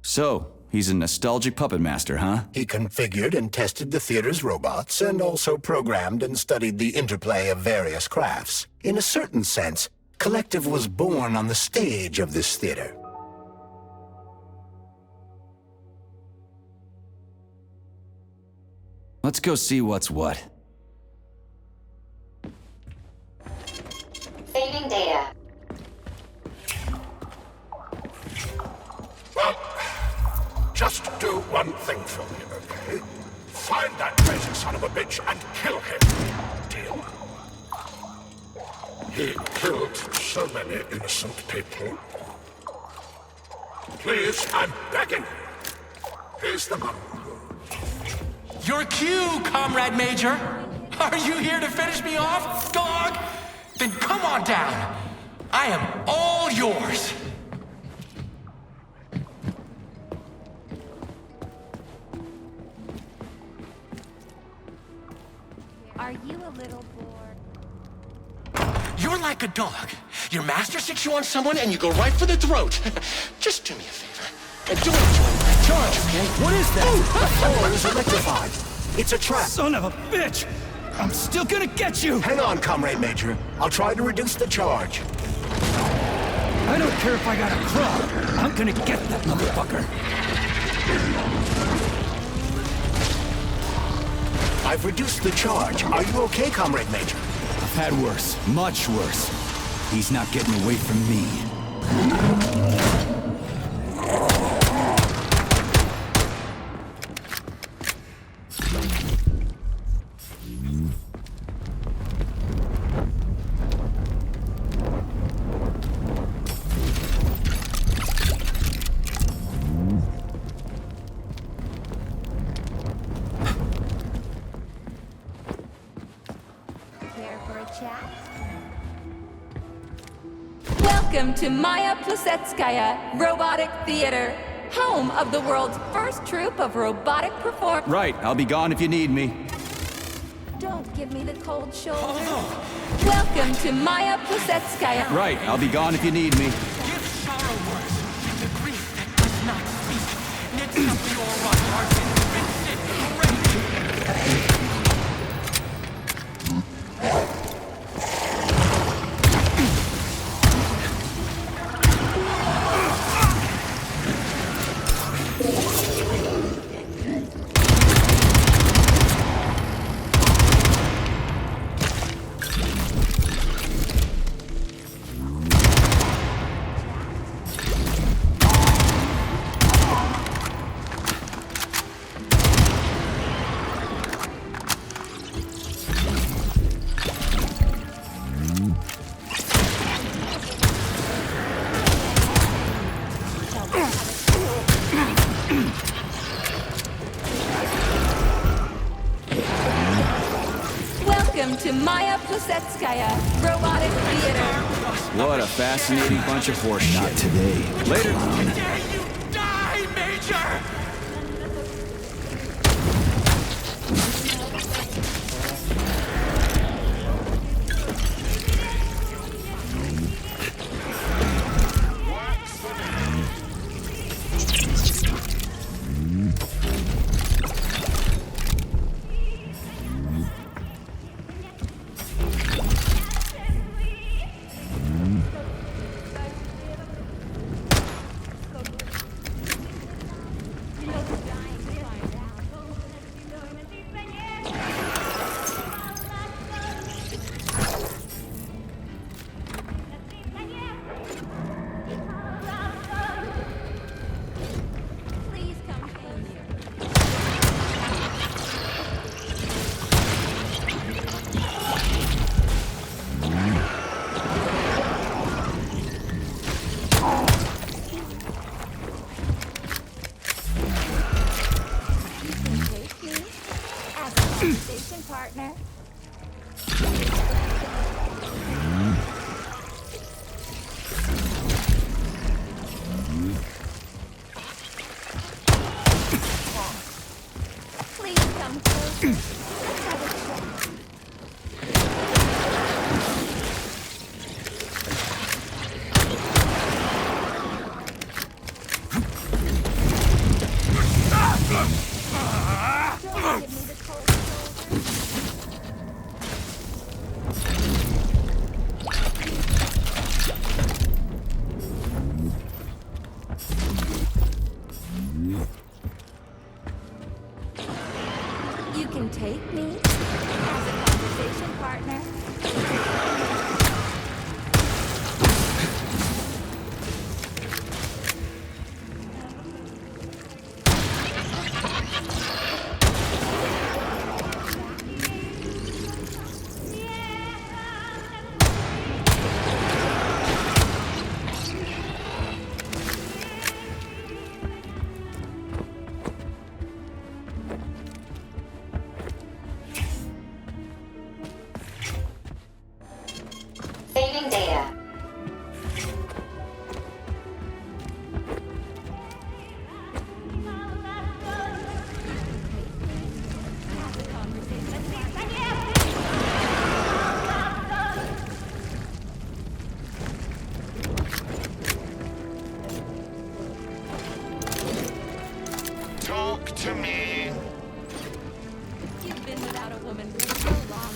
So, he's a nostalgic puppet master, huh? He configured and tested the theater's robots, and also programmed and studied the interplay of various crafts. In a certain sense, Collective was born on the stage of this theater. Let's go see what's what. Saving data. Well, just do one thing for me, okay? Find that crazy son of a bitch and kill him. Deal? He killed so many innocent people. Please, I'm begging you. Here's the money. Your cue, Comrade Major! Are you here to finish me off, dog? Then come on down. I am all yours. Are you a little bored? You're like a dog. Your master sticks you on someone and you go right for the throat. Just do me a favor. And do it for me. Charge, okay? What is that? The floor is electrified. It's a trap. Son of a bitch! I'm still gonna get you! Hang on, Comrade Major. I'll try to reduce the charge. I don't care if I gotta crawl. I'm gonna get that motherfucker. I've reduced the charge. Are you okay, Comrade Major? I've had worse. Much worse. He's not getting away from me. Welcome to Maya Plisetskaya Robotic Theater, home of the world's first troupe of robotic performers. Right, I'll be gone if you need me. Don't give me the cold shoulder. Welcome to Maya Plisetskaya. Right, I'll be gone if you need me. Give sorrow words. The grief that does not speak. Knits up your rock heart and fits it. Welcome to Maya Plesetskaya Robotic Theater. What a fascinating bunch of horse shit. Not today. Later. Dare you die, Major! Station partner. Please come closer. Let's have a chat. Don't give me the cold You can take me as a conversation partner. Saving data. Talk to me. You've been without a woman for so long.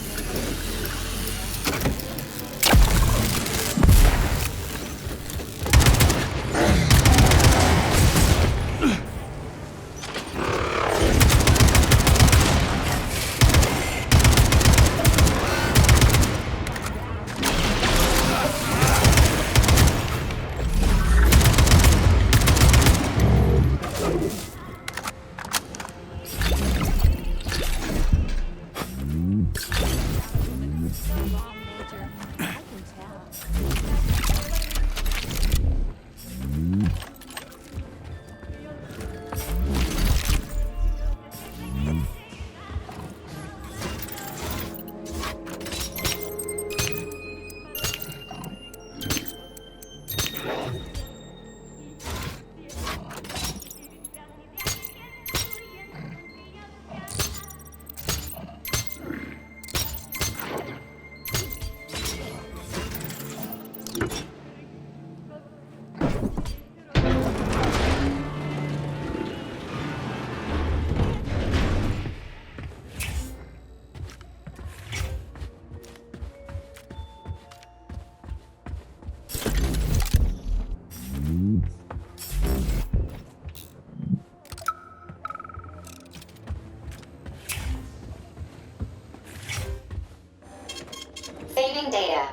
Saving data.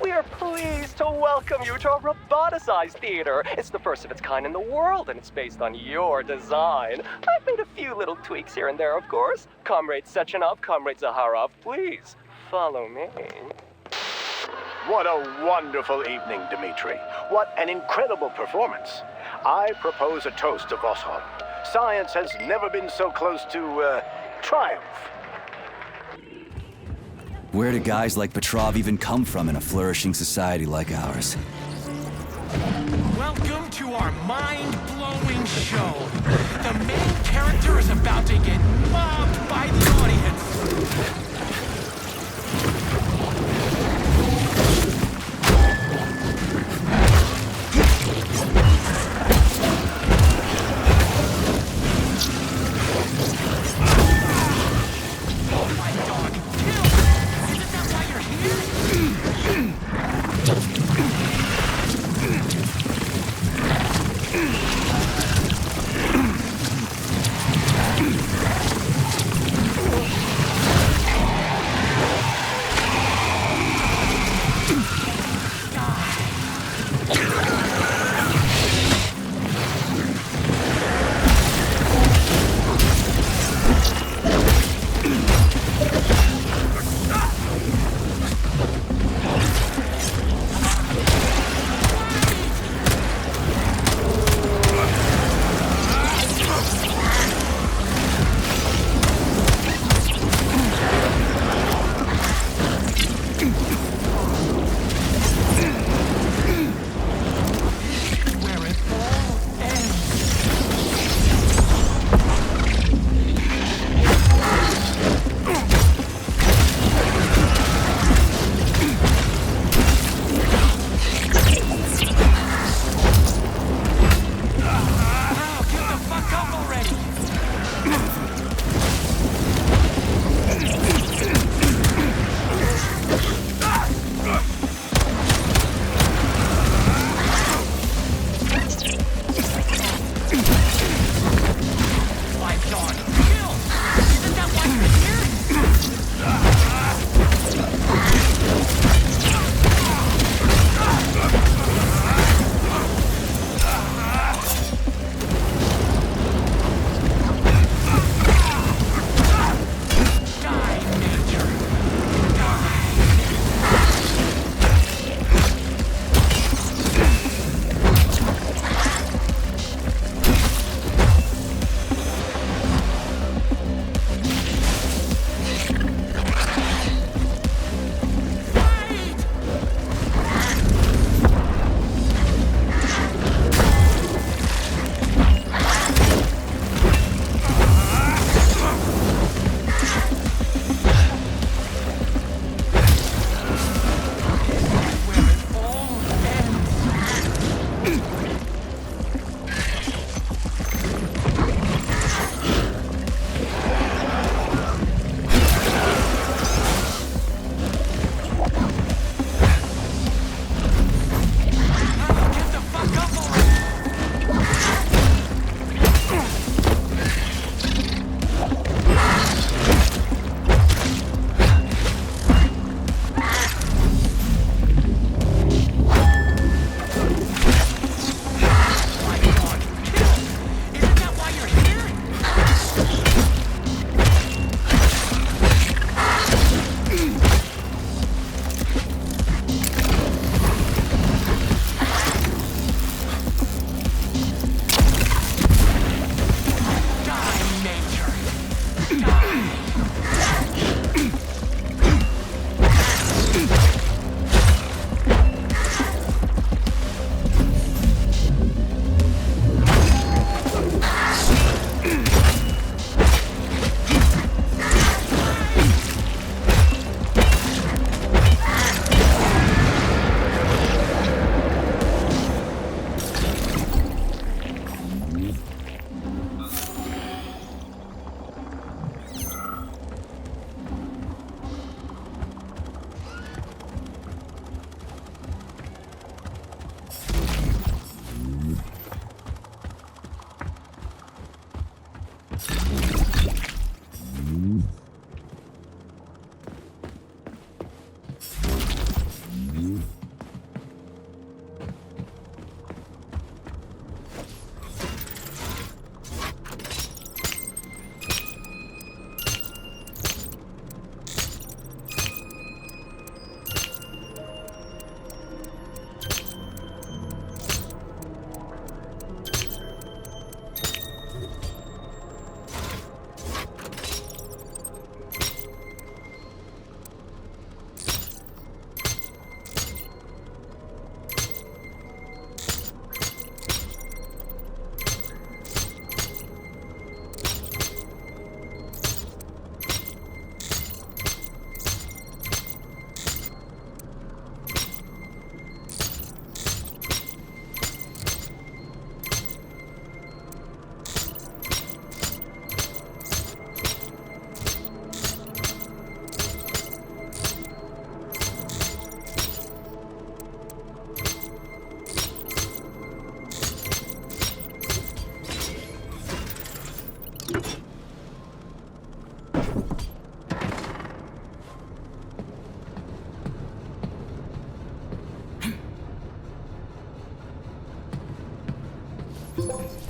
We are pleased to welcome you to our roboticized theater. It's the first of its kind in the world, and it's based on your design. I've made a few little tweaks here and there, of course. Comrade Sechenov, Comrade Zaharov, please follow me. What a wonderful evening, Dmitri. What an incredible performance. I propose a toast to Voskhod. Science has never been so close to, triumph. Where do guys like Petrov even come from in a flourishing society like ours? Welcome to our mind-blowing show. The main character is about to get mobbed by the audience.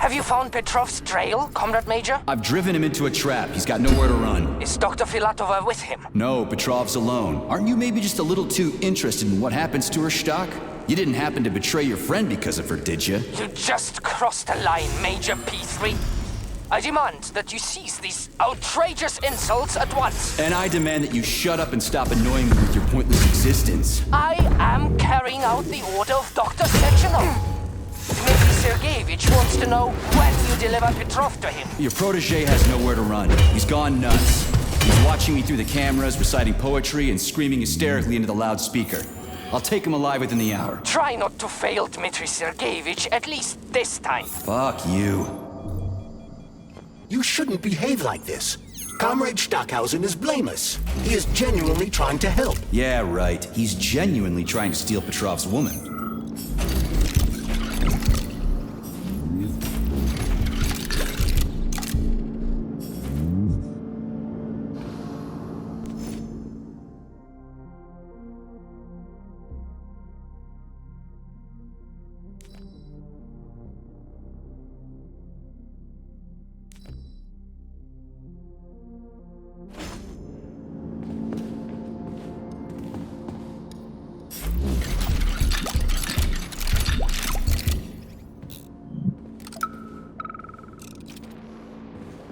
Have you found Petrov's trail, Comrade Major? I've driven him into a trap. He's got nowhere to run. Is Dr. Filatova with him? No, Petrov's alone. Aren't you maybe just a little too interested in what happens to her, Stock? You didn't happen to betray your friend because of her, did you? You just crossed a line, Major P3. I demand that you cease these outrageous insults at once. And I demand that you shut up and stop annoying me with your pointless existence. I am carrying out the order of Dr. Sechenov. Dmitry Sergeyevich wants to know when you deliver Petrov to him. Your protege has nowhere to run. He's gone nuts. He's watching me through the cameras, reciting poetry, and screaming hysterically into the loudspeaker. I'll take him alive within the hour. Try not to fail, Dmitry Sergeyevich, at least this time. Fuck you. You shouldn't behave like this. Comrade Stockhausen is blameless. He is genuinely trying to help. Yeah, right. He's genuinely trying to steal Petrov's woman.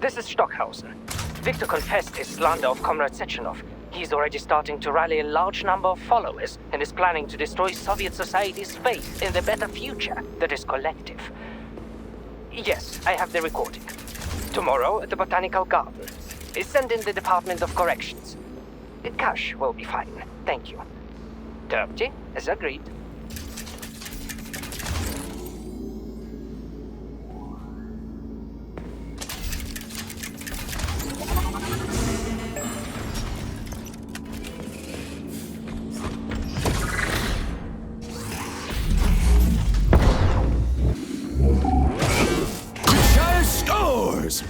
This is Stockhausen. Victor confessed his slander of Comrade Sechenov. He's already starting to rally a large number of followers and is planning to destroy Soviet society's faith in the better future that is collective. Yes, I have the recording. Tomorrow at the Botanical Garden. Send in the Department of Corrections. Cash will be fine. Thank you. Terpty, as agreed. Scores!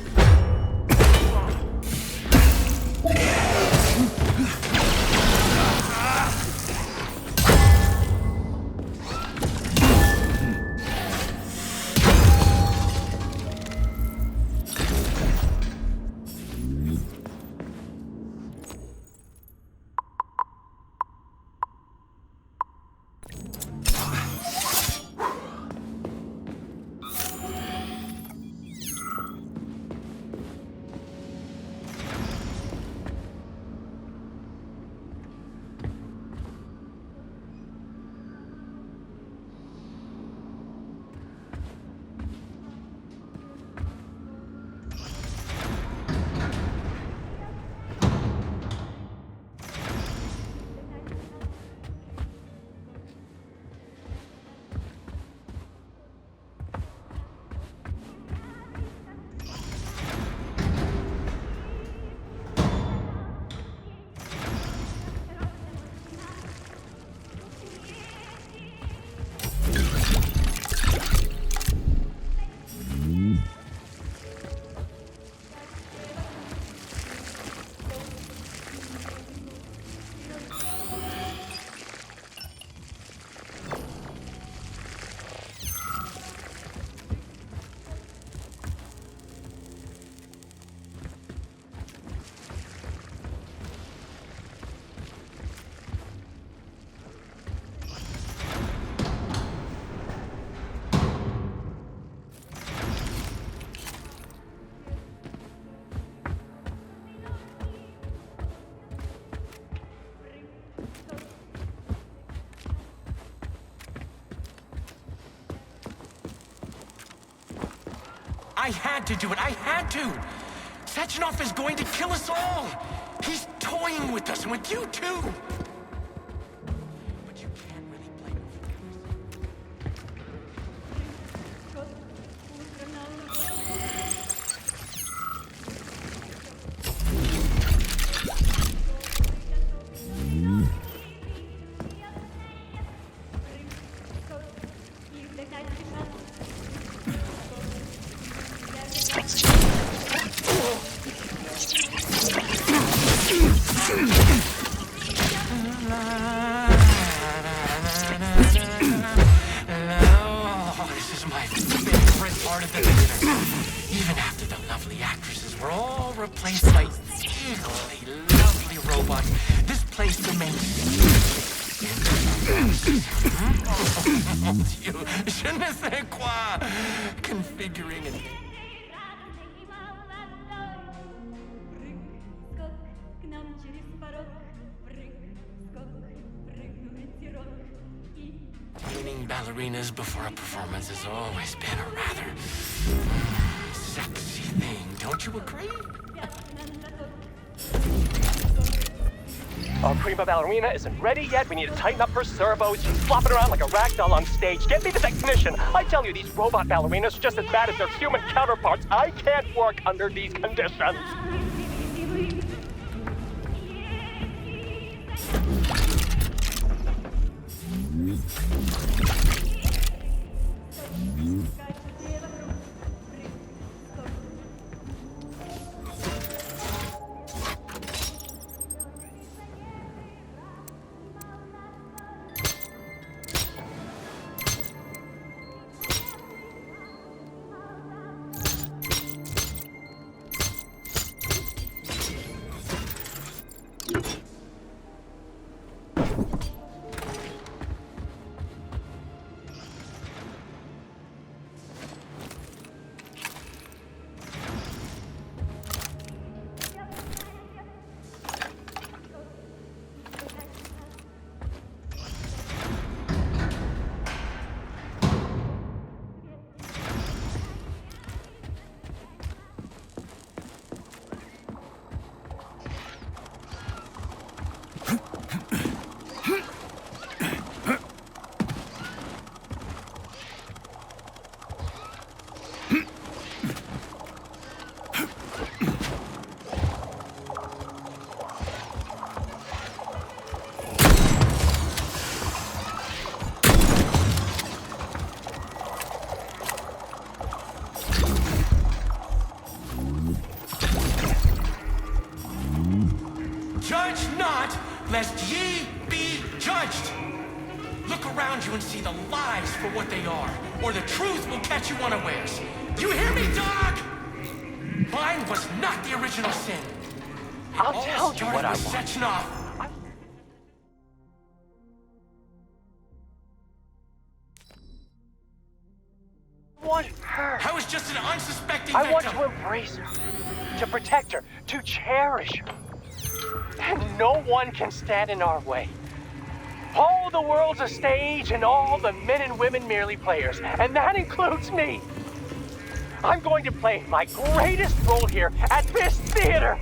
I had to do it. I had to. Sechenov is going to kill us all. He's toying with us and with you too. But you can't really blame Oh, this is my favorite part of the theater. Even after the lovely actresses were all replaced by equally lovely robots, this place remains. Je ne sais quoi. Configuring and. Training ballerinas before a performance has always been a rather sexy thing, don't you agree? Our prima ballerina isn't ready yet. We need to tighten up her servos. She's flopping around like a rag doll on stage. Get me the technician. I tell you, these robot ballerinas are just as bad as their human counterparts. I can't work under these conditions. Judge not, lest ye be judged. Look around you and see the lies for what they are, or the truth will catch you unawares. You hear me, dog? Mine was not the original sin. I'll tell you what I want. Sechenov. Want her. I was just an unsuspecting I victim. want to embrace her, to protect her, to cherish her. And no one can stand in our way. All the world's a stage, and all the men and women merely players, and that includes me. I'm going to play my greatest role here at this theater.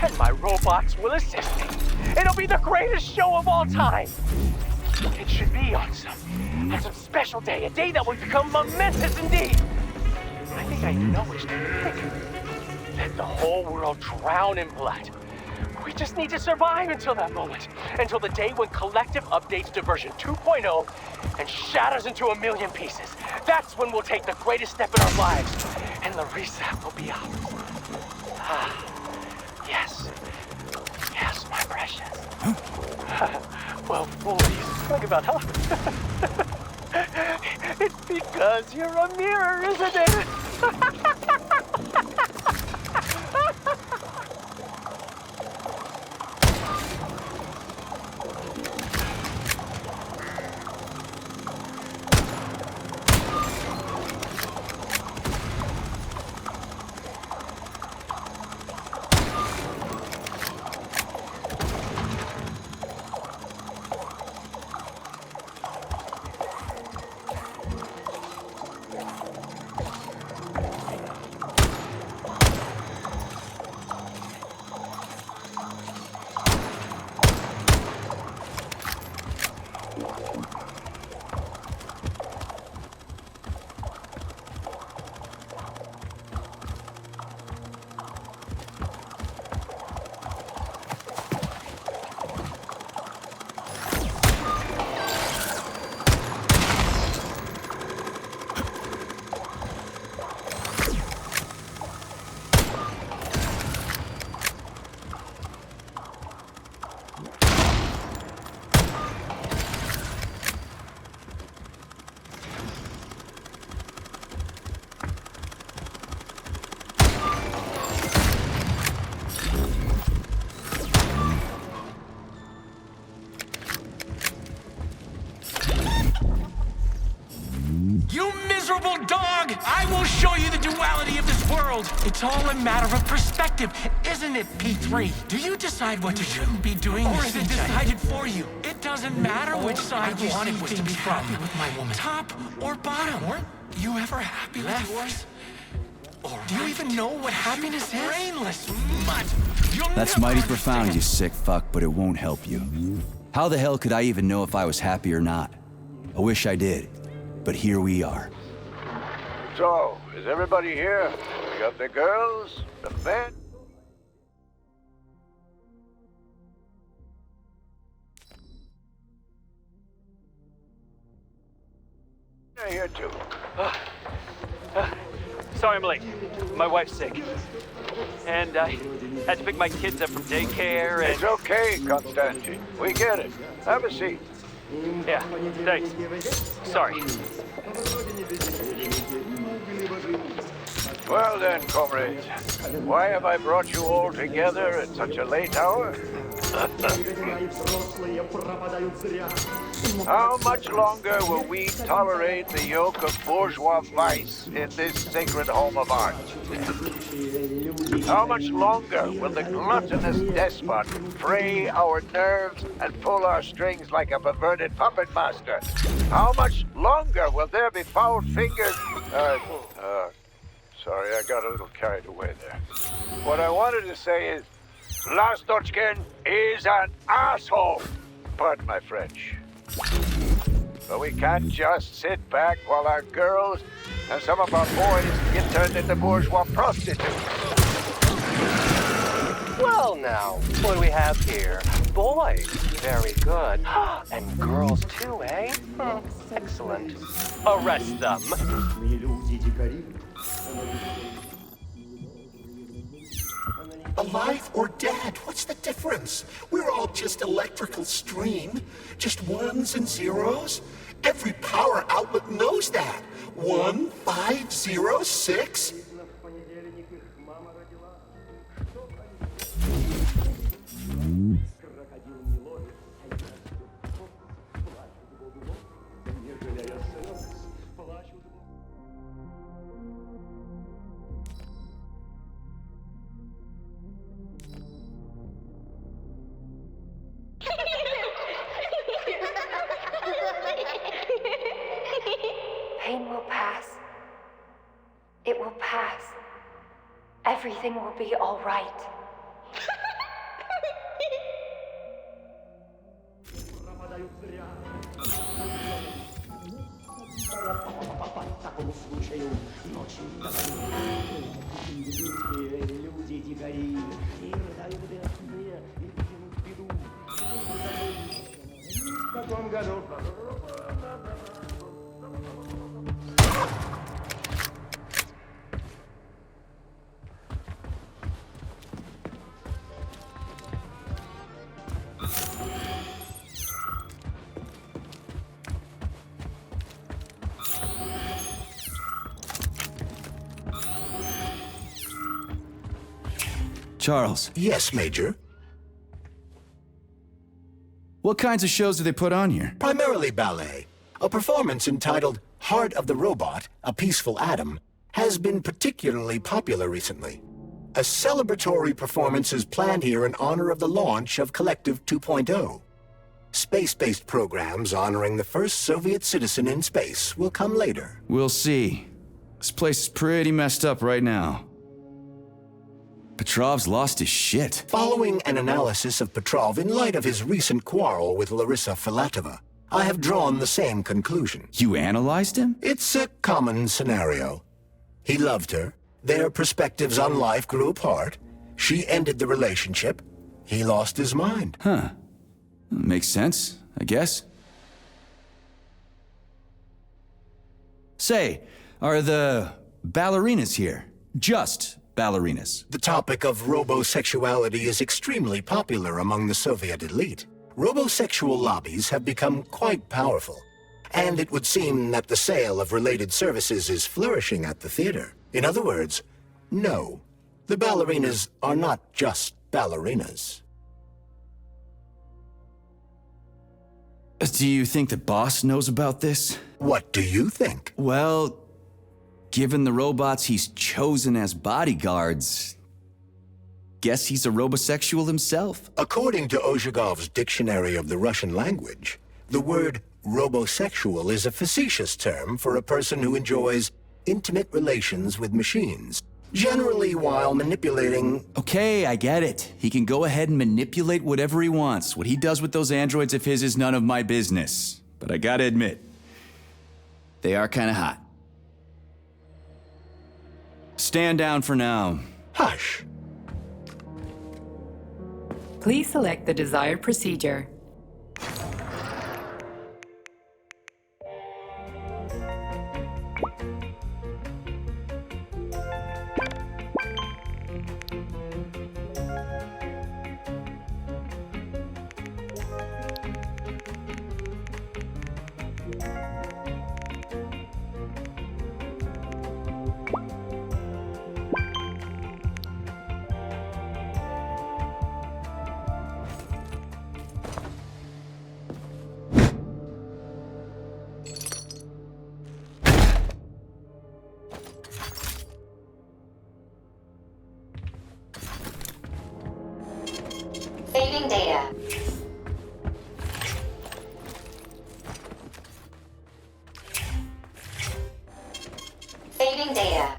And my robots will assist me. It'll be the greatest show of all time. It should be on some special day, a day that will become momentous indeed. I think I know which day to pick. Let the whole world drown in blood. We just need to survive until that moment. Until the day when Collective updates to version 2.0 and shatters into a million pieces. That's when we'll take the greatest step in our lives. And the reset will be ours. Ah, yes. Yes, my precious. Well, please, think about how... It's because you're a mirror, isn't it? duality of this world. It's all a matter of perspective, isn't it, P3? Do you decide what you shouldn't be doing, or is it decided for you? It doesn't matter which side you wanted was to be happy with my woman. Top or bottom? Weren't you ever happy with yours? Do you even know what happiness is? Brainless mutt. That's mighty profound, you sick fuck, but it won't help you. How the hell could I even know if I was happy or not? I wish I did, but here we are. So, is everybody here? We got the girls, the men? They're here too. Sorry I'm late. My wife's sick. And I had to pick my kids up from daycare and... It's okay, Constantine. We get it. Have a seat. Yeah, thanks. Sorry. Well then, comrades. Why have I brought you all together at such a late hour? How much longer will we tolerate the yoke of bourgeois vice in this sacred home of ours? How much longer will the gluttonous despot fray our nerves and pull our strings like a perverted puppet master? How much longer will there be foul-fingered... Sorry, I got a little carried away there. What I wanted to say is, Lastochkin is an asshole! Pardon my French. But we can't just sit back while our girls and some of our boys get turned into bourgeois prostitutes. Well now, what do we have here? Boys, very good. And girls too, eh? Excellent. Arrest them. Alive or dead, what's the difference? We're all just electrical stream. Just ones and zeros. Every power outlet knows that. 1, 5, 0, 6. Pain will pass. It will pass. Everything will be all right. Charles. Yes, Major. What kinds of shows do they put on here? Primarily ballet. A performance entitled Heart of the Robot, A Peaceful Atom, has been particularly popular recently. A celebratory performance is planned here in honor of the launch of Collective 2.0. Space-based programs honoring the first Soviet citizen in space will come later. We'll see. This place is pretty messed up right now. Petrov's lost his shit. Following an analysis of Petrov in light of his recent quarrel with Larissa Filatova, I have drawn the same conclusion. You analyzed him? It's a common scenario. He loved her. Their perspectives on life grew apart. She ended the relationship. He lost his mind. Huh. Makes sense, I guess. Say, are the ballerinas here? Just ballerinas? The topic of robosexuality is extremely popular among the Soviet elite. Robosexual lobbies have become quite powerful, and it would seem that the sale of related services is flourishing at the theater. In other words, no, the ballerinas are not just ballerinas. Do you think the boss knows about this? What do you think? Well, Given the robots he's chosen as bodyguards, guess he's a robosexual himself. According to Ozhigov's Dictionary of the Russian Language, the word robosexual is a facetious term for a person who enjoys intimate relations with machines, generally while manipulating... Okay, I get it. He can go ahead and manipulate whatever he wants. What he does with those androids of his is none of my business. But I gotta admit, they are kinda hot. Stand down for now. Hush. Please select the desired procedure. Saving data. Saving data.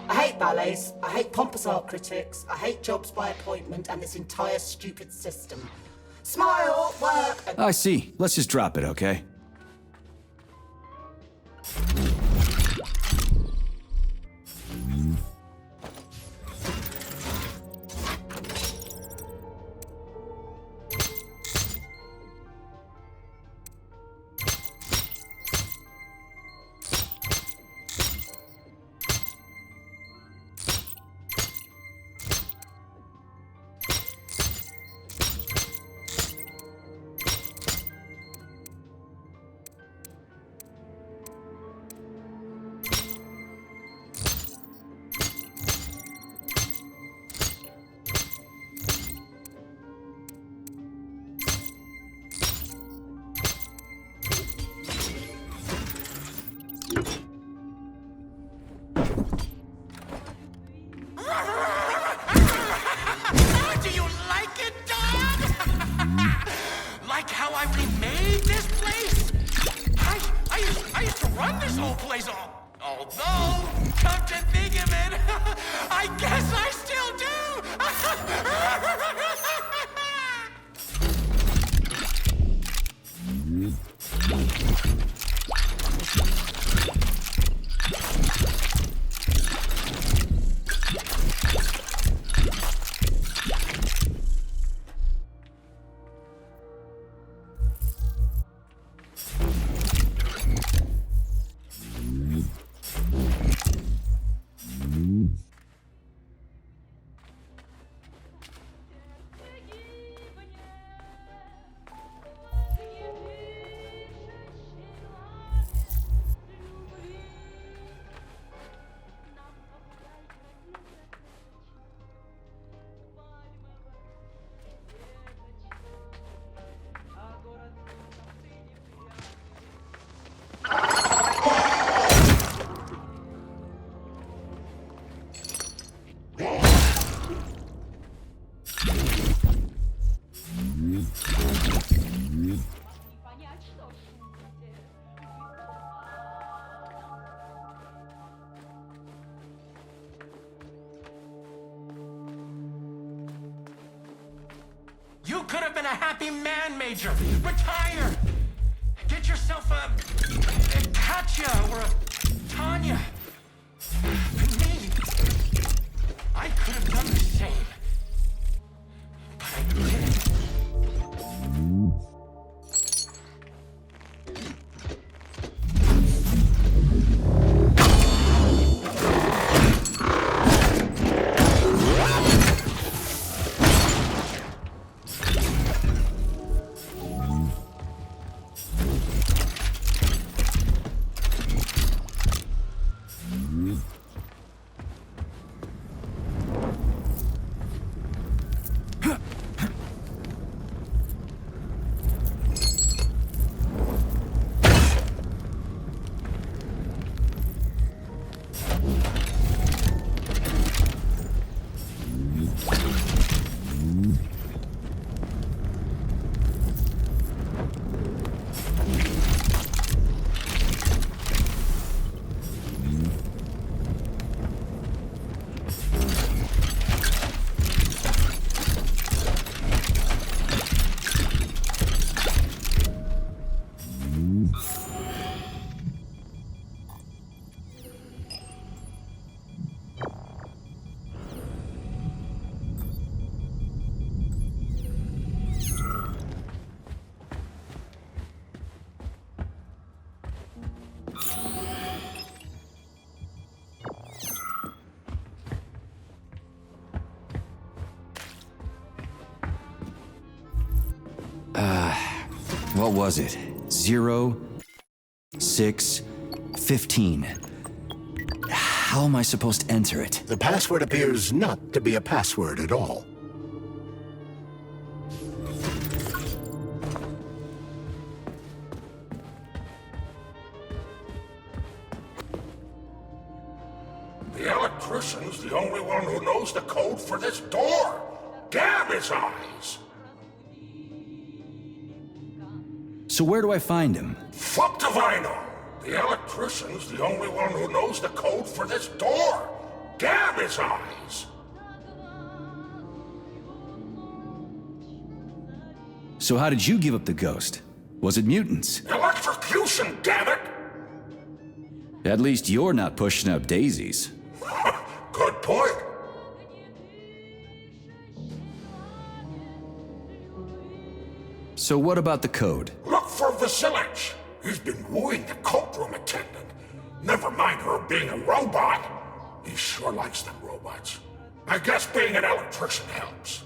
I hate ballets, I hate pompous art critics, I hate jobs by appointment and this entire stupid system. Smile, work, and... I see. Let's just drop it, okay? Do you like it, dog? Like how I remade this place? I used to run this whole place, although, come to think of it, I guess I still You could have been a happy man, Major. Retire. Get yourself a Katya or a Tanya. And me, I could have done the same. But I didn't. What was it? 0, 6, 15. How am I supposed to enter it? The password appears not to be a password at all. The electrician's the only one who knows the code for this door. Damn his eyes! So where do I find him? Fuck if I know. The electrician's the only one who knows the code for this door. Damn his eyes! So how did you give up the ghost? Was it mutants? Electrocution, damn it! At least you're not pushing up daisies. Good point. So what about the code? Look for Vasilich. He's been wooing the coat room attendant. Never mind her being a robot. He sure likes them robots. I guess being an electrician helps.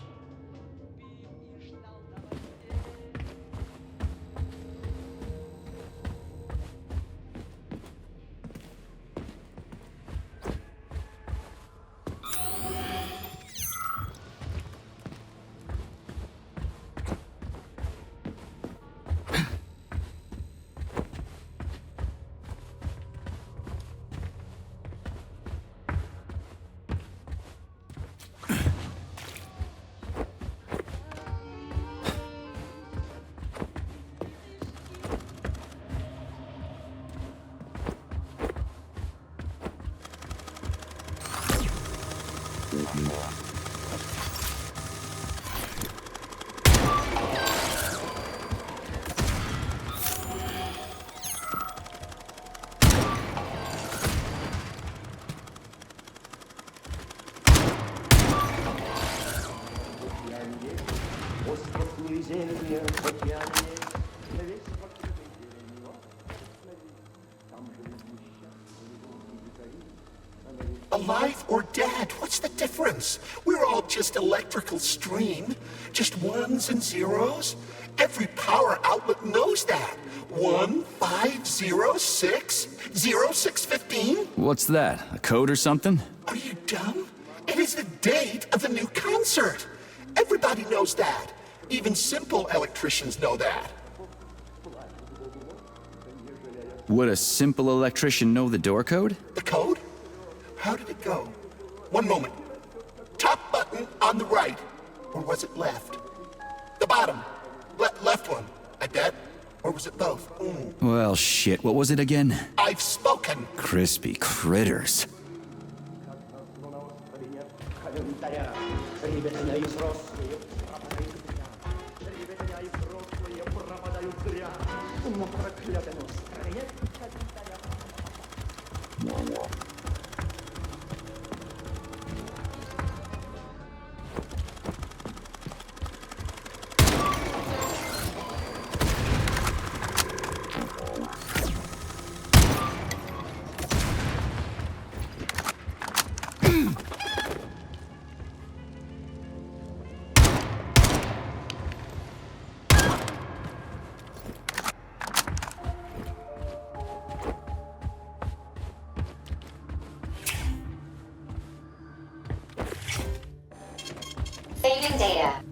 Alive or dead, what's the difference? We're all just electrical stream. Just ones and zeros. Every power outlet knows that. 1, 5, 0, 6, 0, 6, 15. What's that? A code or something? Are you dumb? It is the date of the new concert. Everybody knows that. Even simple electricians know that. Would a simple electrician know the door code? The code? How did it go? One moment. Top button on the right. Or was it left? The bottom. Left one. I bet. Or was it both? Well, shit. What was it again? I've spoken. Crispy critters. Saving data.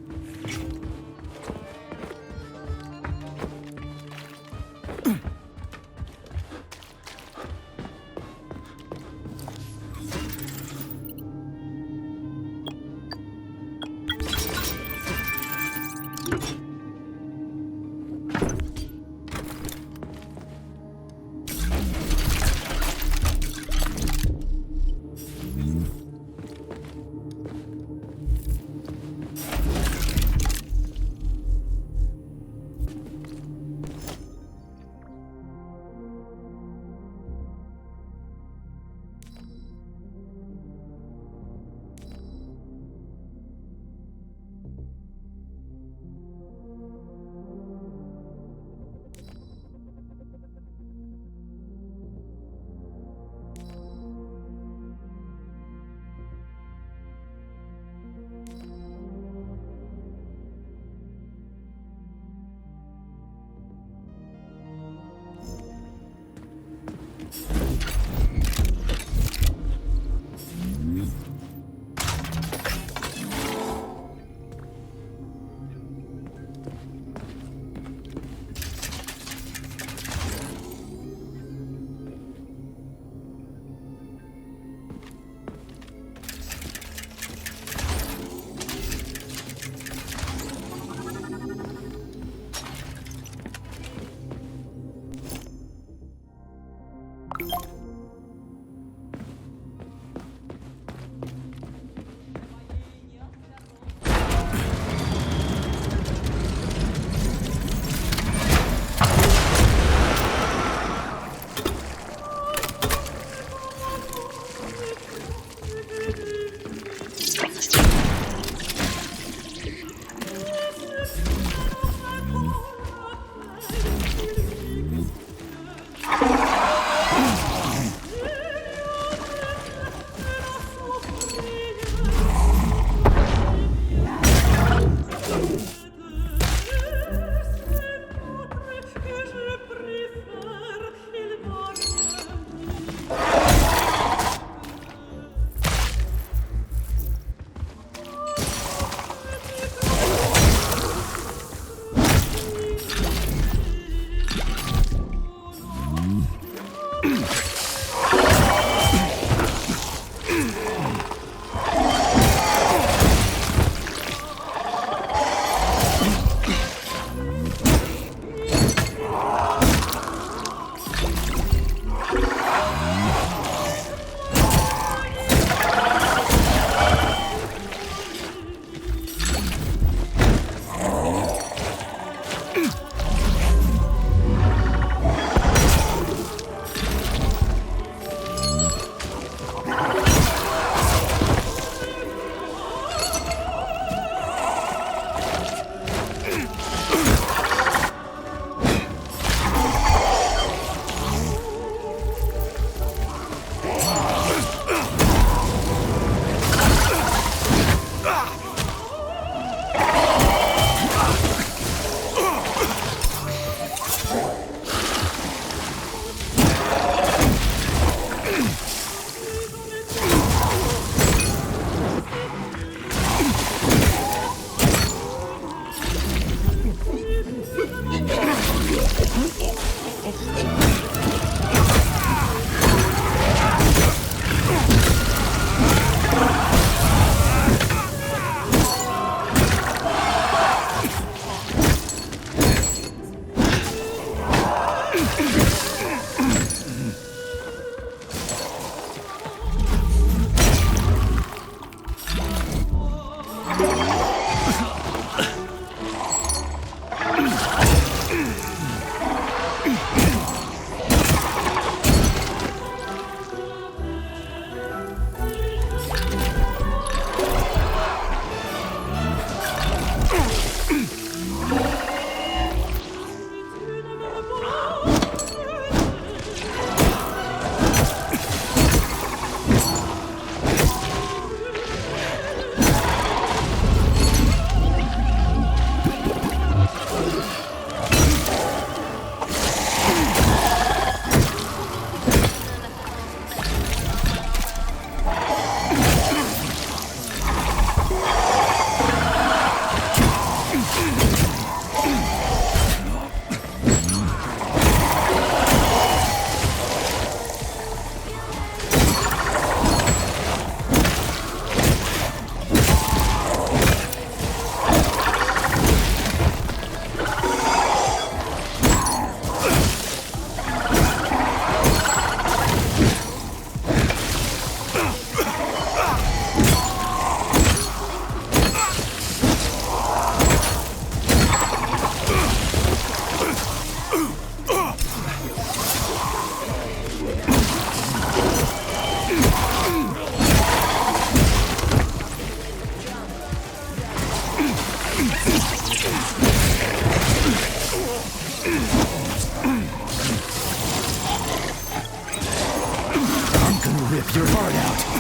rip your heart out.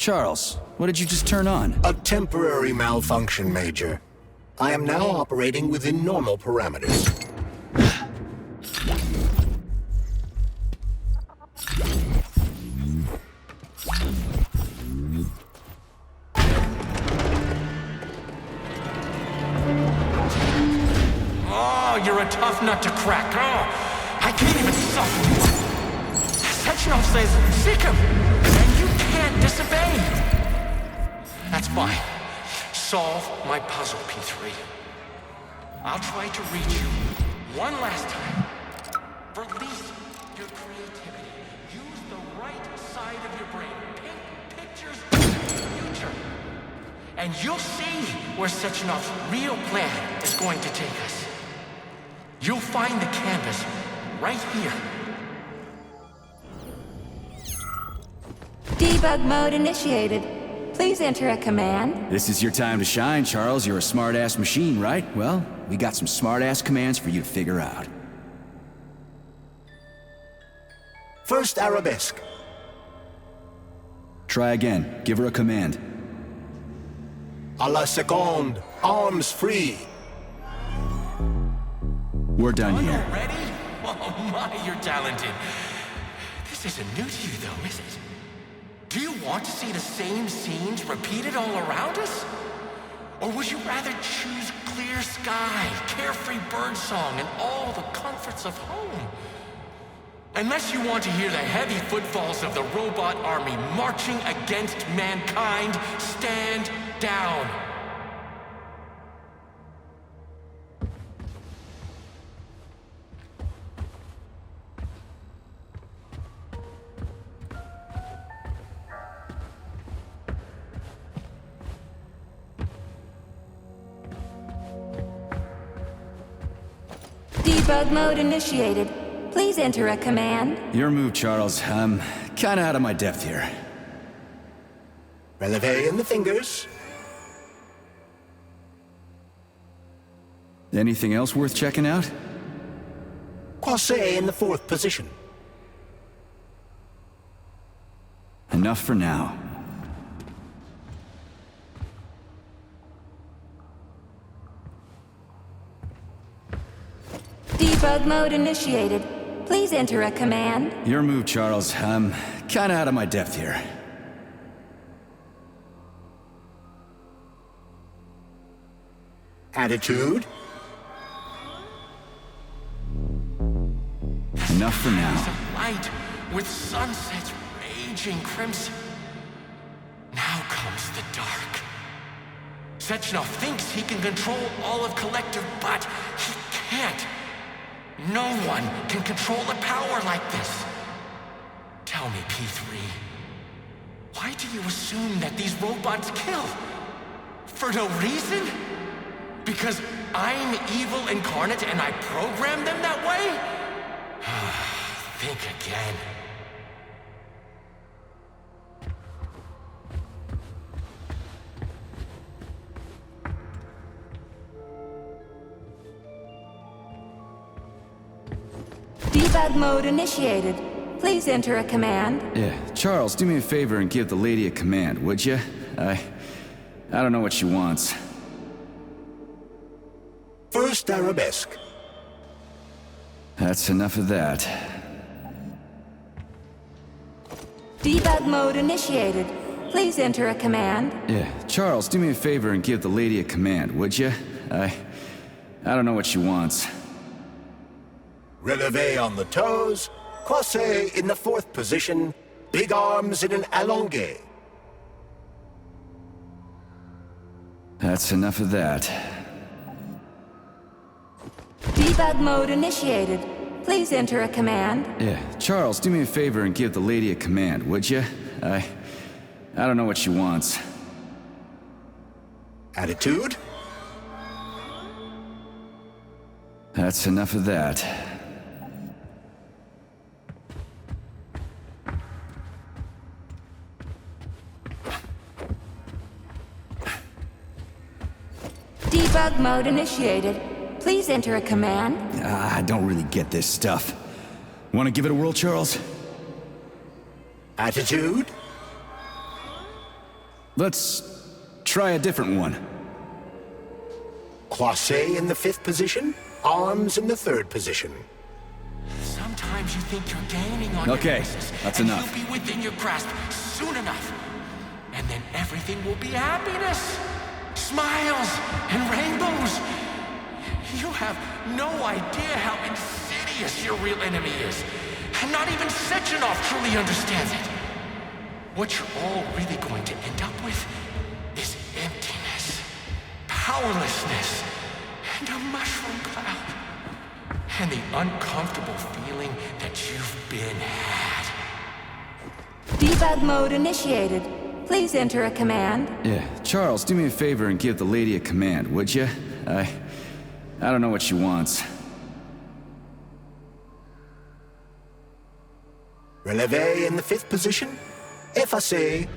Charles, what did you just turn on? A temporary malfunction, Major. I am now operating within normal parameters. Oh, you're a tough nut to crack. Oh, I so. Sechenov says, seek him, and you can't disobey. That's fine. Solve my puzzle, P3. I'll try to reach you one last time. Release your creativity. Use the right side of your brain. Paint pictures of the future. And you'll see where Sechenov's real plan is going to take us. You'll find the canvas right here. Debug mode initiated. Please enter a command. This is your time to shine, Charles. You're a smart-ass machine, right? Well, we got some smart-ass commands for you to figure out. First arabesque. Try again. Give her a command. A la seconde. Arms free. We're done here. Ready? Oh my, you're talented. This isn't new to you though, is it? Do you want to see the same scenes repeated all around us? Or would you rather choose clear sky, carefree birdsong, and all the comforts of home? Unless you want to hear the heavy footfalls of the robot army marching against mankind, stand down. Debug mode initiated. Please enter a command. Your move, Charles. I'm kinda out of my depth here. Releve in the fingers. Anything else worth checking out? Croisset in the 4th position. Enough for now. Debug mode initiated. Please enter a command. Your move, Charles. I'm kinda out of my depth here. Attitude. Enough for now. Light with sunsets raging crimson. Now comes the dark. Sechenov thinks he can control all of Collective, but he can't. No one can control a power like this. Tell me, P3, why do you assume that these robots kill? For no reason? Because I'm evil incarnate and I programmed them that way? Think again. Debug mode initiated. Please enter a command. Yeah, Charles, do me a favor and give the lady a command, would you? I don't know what she wants. First arabesque. That's enough of that. Debug mode initiated. Please enter a command. Yeah, Charles, do me a favor and give the lady a command, would you? I don't know what she wants. Releve on the toes. Croisset in the 4th position. Big arms in an allongé. That's enough of that. Debug mode initiated. Please enter a command. Yeah, Charles, do me a favor and give the lady a command, would you? I don't know what she wants. Attitude. That's enough of that. Debug mode initiated. Please enter a command. I don't really get this stuff. Want to give it a whirl, Charles? Attitude. Let's try a different one. Croisset in the 5th position. Arms in the 3rd position. Sometimes you think you're gaining on Okay, your nemesis, that's and enough. You'll be within your grasp soon enough. And then everything will be happiness. Smiles and rainbows. You have no idea how insidious obvious your real enemy is. And not even Sechenov truly understands it. What you're all really going to end up with is emptiness, powerlessness, and a mushroom cloud. And the uncomfortable feeling that you've been had. Debug mode initiated. Please enter a command. Yeah, Charles, do me a favor and give the lady a command, would you? I don't know what she wants. Releve in the 5th position. Effacé.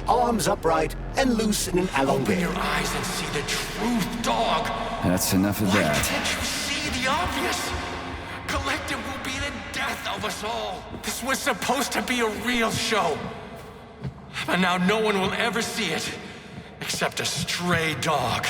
Arms upright and loose in an elongate. Open your eyes and see the truth, dog. That's enough of Why that. can't you see the obvious? Collective will be the death of us all. This was supposed to be a real show. But now no one will ever see it, except a stray dog.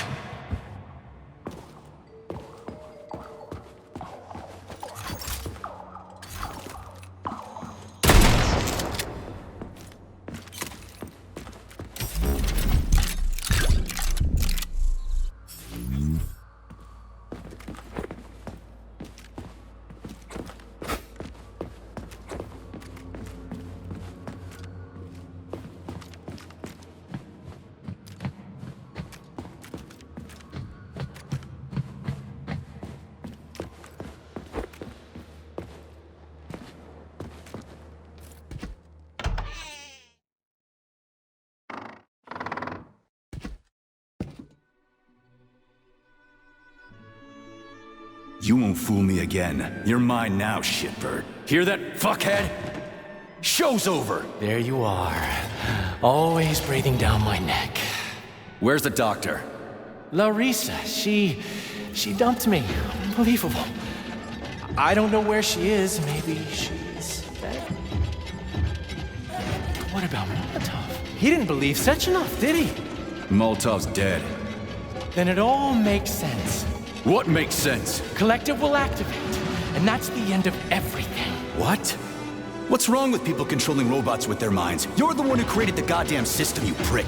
You won't fool me again. You're mine now, shitbird. Hear that, fuckhead? Show's over! There you are. Always breathing down my neck. Where's the doctor? Larissa, she dumped me. Unbelievable. I don't know where she is. Maybe she's dead. What about Molotov? He didn't believe Sechenov, did he? Molotov's dead. Then it all makes sense. What makes sense? Collective will activate, and that's the end of everything. What? What's wrong with people controlling robots with their minds? You're the one who created the goddamn system, you prick.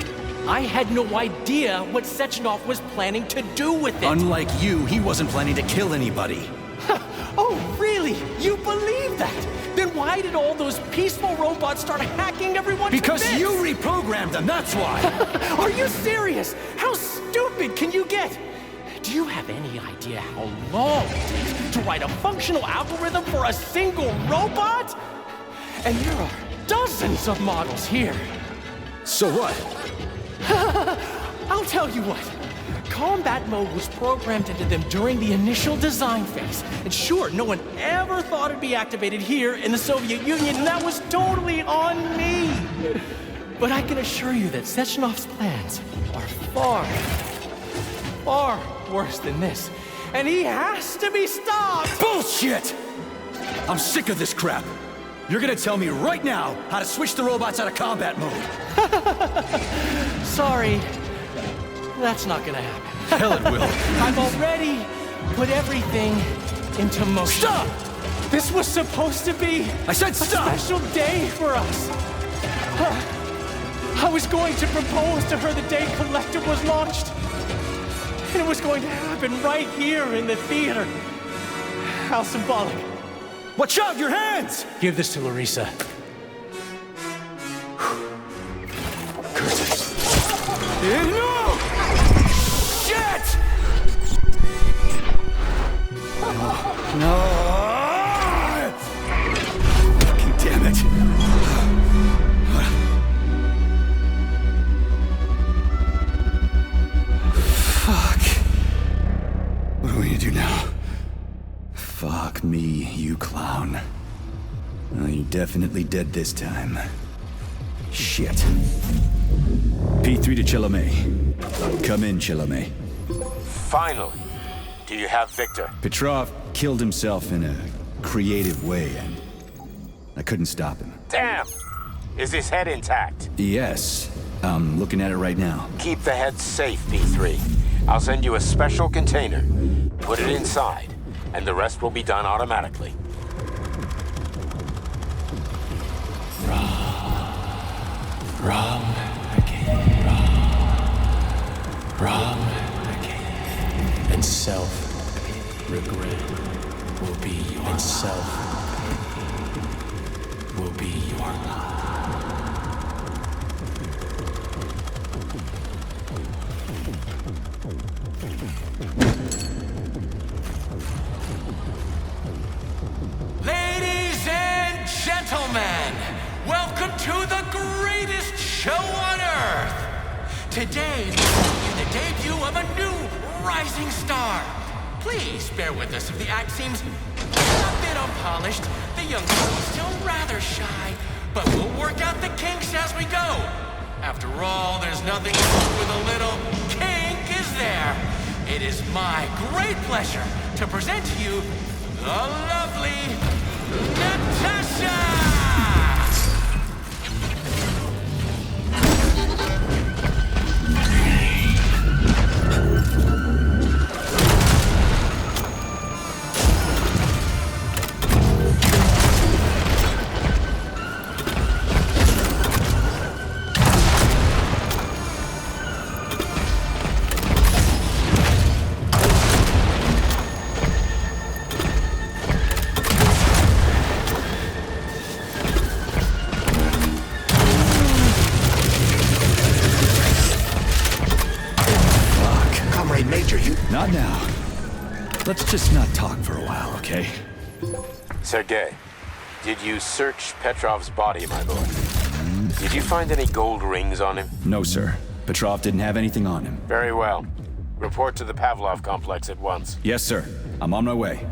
I had no idea what Sechenov was planning to do with it. Unlike you, he wasn't planning to kill anybody. Oh, really? You believe that? Then why did all those peaceful robots start hacking everyone to Because bits? you reprogrammed them, that's why! Are you serious? How stupid can you get? Do you have any idea how long it takes to write a functional algorithm for a single robot? And there are dozens of models here. So what? I'll tell you what. Combat mode was programmed into them during the initial design phase. And sure, no one ever thought it'd be activated here in the Soviet Union, and that was totally on me. But I can assure you that Sechenov's plans are far worse than this. And he has to be stopped! Bullshit! I'm sick of this crap. You're gonna tell me right now how to switch the robots out of combat mode. Sorry, that's not gonna happen. Hell it will. I've already put everything into motion. Stop! This was supposed to be I said stop! a special day for us. I was going to propose to her the day Collective was launched. And it was going to happen right here in the theater. How symbolic. Watch out, your hands! Give this to Larissa. No! Shit! No! Fucking damn it. Fuck. What are we gonna do now? Fuck me, you clown. Well, you're definitely dead this time. Shit. P3 to Chalamet. Come in, Chalamet. Finally. Do you have Victor? Petrov killed himself in a creative way, and I couldn't stop him. Damn! Is his head intact? Yes. I'm looking at it right now. Keep the head safe, P3. I'll send you a special container. Put it inside, and the rest will be done automatically. Wrong again. And self-regret will be your self Ladies and gentlemen, welcome to the greatest show on Earth! Today, we bring you the debut of a new rising star. Please bear with us if the act seems a bit unpolished. The young lady's still rather shy, but we'll work out the kinks as we go. After all, there's nothing wrong with a little kink, is there? It is my great pleasure to present to you the lovely Natasha! Not now. Let's just not talk for a while, okay? Sergei, did you search Petrov's body, my boy? Did you find any gold rings on him? No, sir. Petrov didn't have anything on him. Very well. Report to the Pavlov complex at once. Yes, sir. I'm on my way.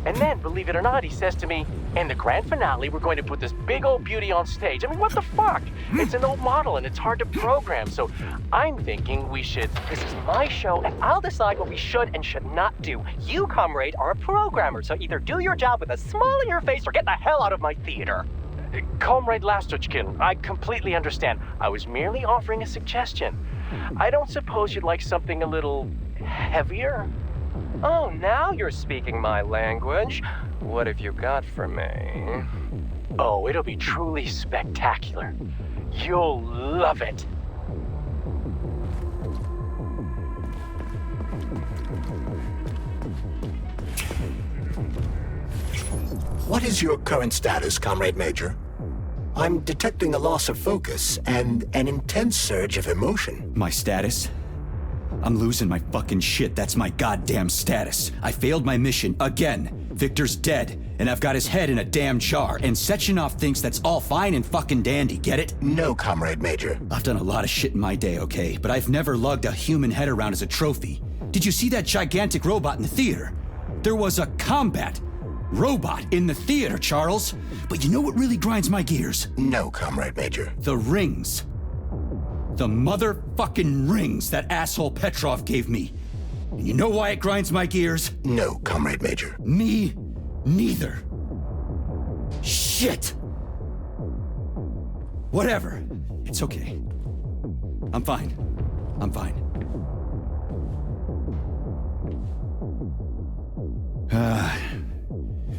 And then, believe it or not, he says to me, in the grand finale, we're going to put this big old beauty on stage. I mean, what the fuck? It's an old model and it's hard to program. So I'm thinking this is my show and I'll decide what we should and should not do. You, comrade, are a programmer, so either do your job with a smile on your face or get the hell out of my theater. Comrade Lastochkin, I completely understand. I was merely offering a suggestion. I don't suppose you'd like something a little heavier? Oh, now you're speaking my language. What have you got for me? Oh, it'll be truly spectacular. You'll love it. What is your current status, Comrade Major? I'm detecting a loss of focus and an intense surge of emotion. My status? I'm losing my fucking shit. That's my goddamn status. I failed my mission again. Victor's dead, and I've got his head in a damn jar, and Sechenov thinks that's all fine and fucking dandy, get it? No, Comrade Major. I've done a lot of shit in my day, okay? But I've never lugged a human head around as a trophy. Did you see that gigantic robot in the theater? There was a combat robot in the theater, Charles. But you know what really grinds my gears? No, Comrade Major. The rings. The motherfucking rings that asshole Petrov gave me. And you know why it grinds my gears? No, Comrade Major. Me neither. Shit! Whatever. It's okay. I'm fine. I'm fine.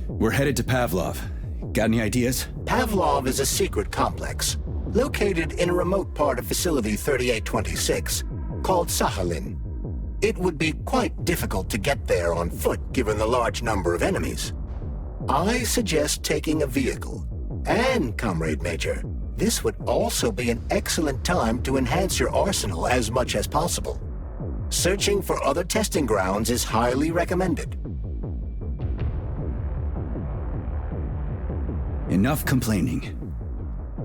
We're headed to Pavlov. Got any ideas? Pavlov is a secret complex, located in a remote part of Facility 3826, called Sakhalin. It would be quite difficult to get there on foot given the large number of enemies. I suggest taking a vehicle. And, Comrade Major, this would also be an excellent time to enhance your arsenal as much as possible. Searching for other testing grounds is highly recommended. Enough complaining.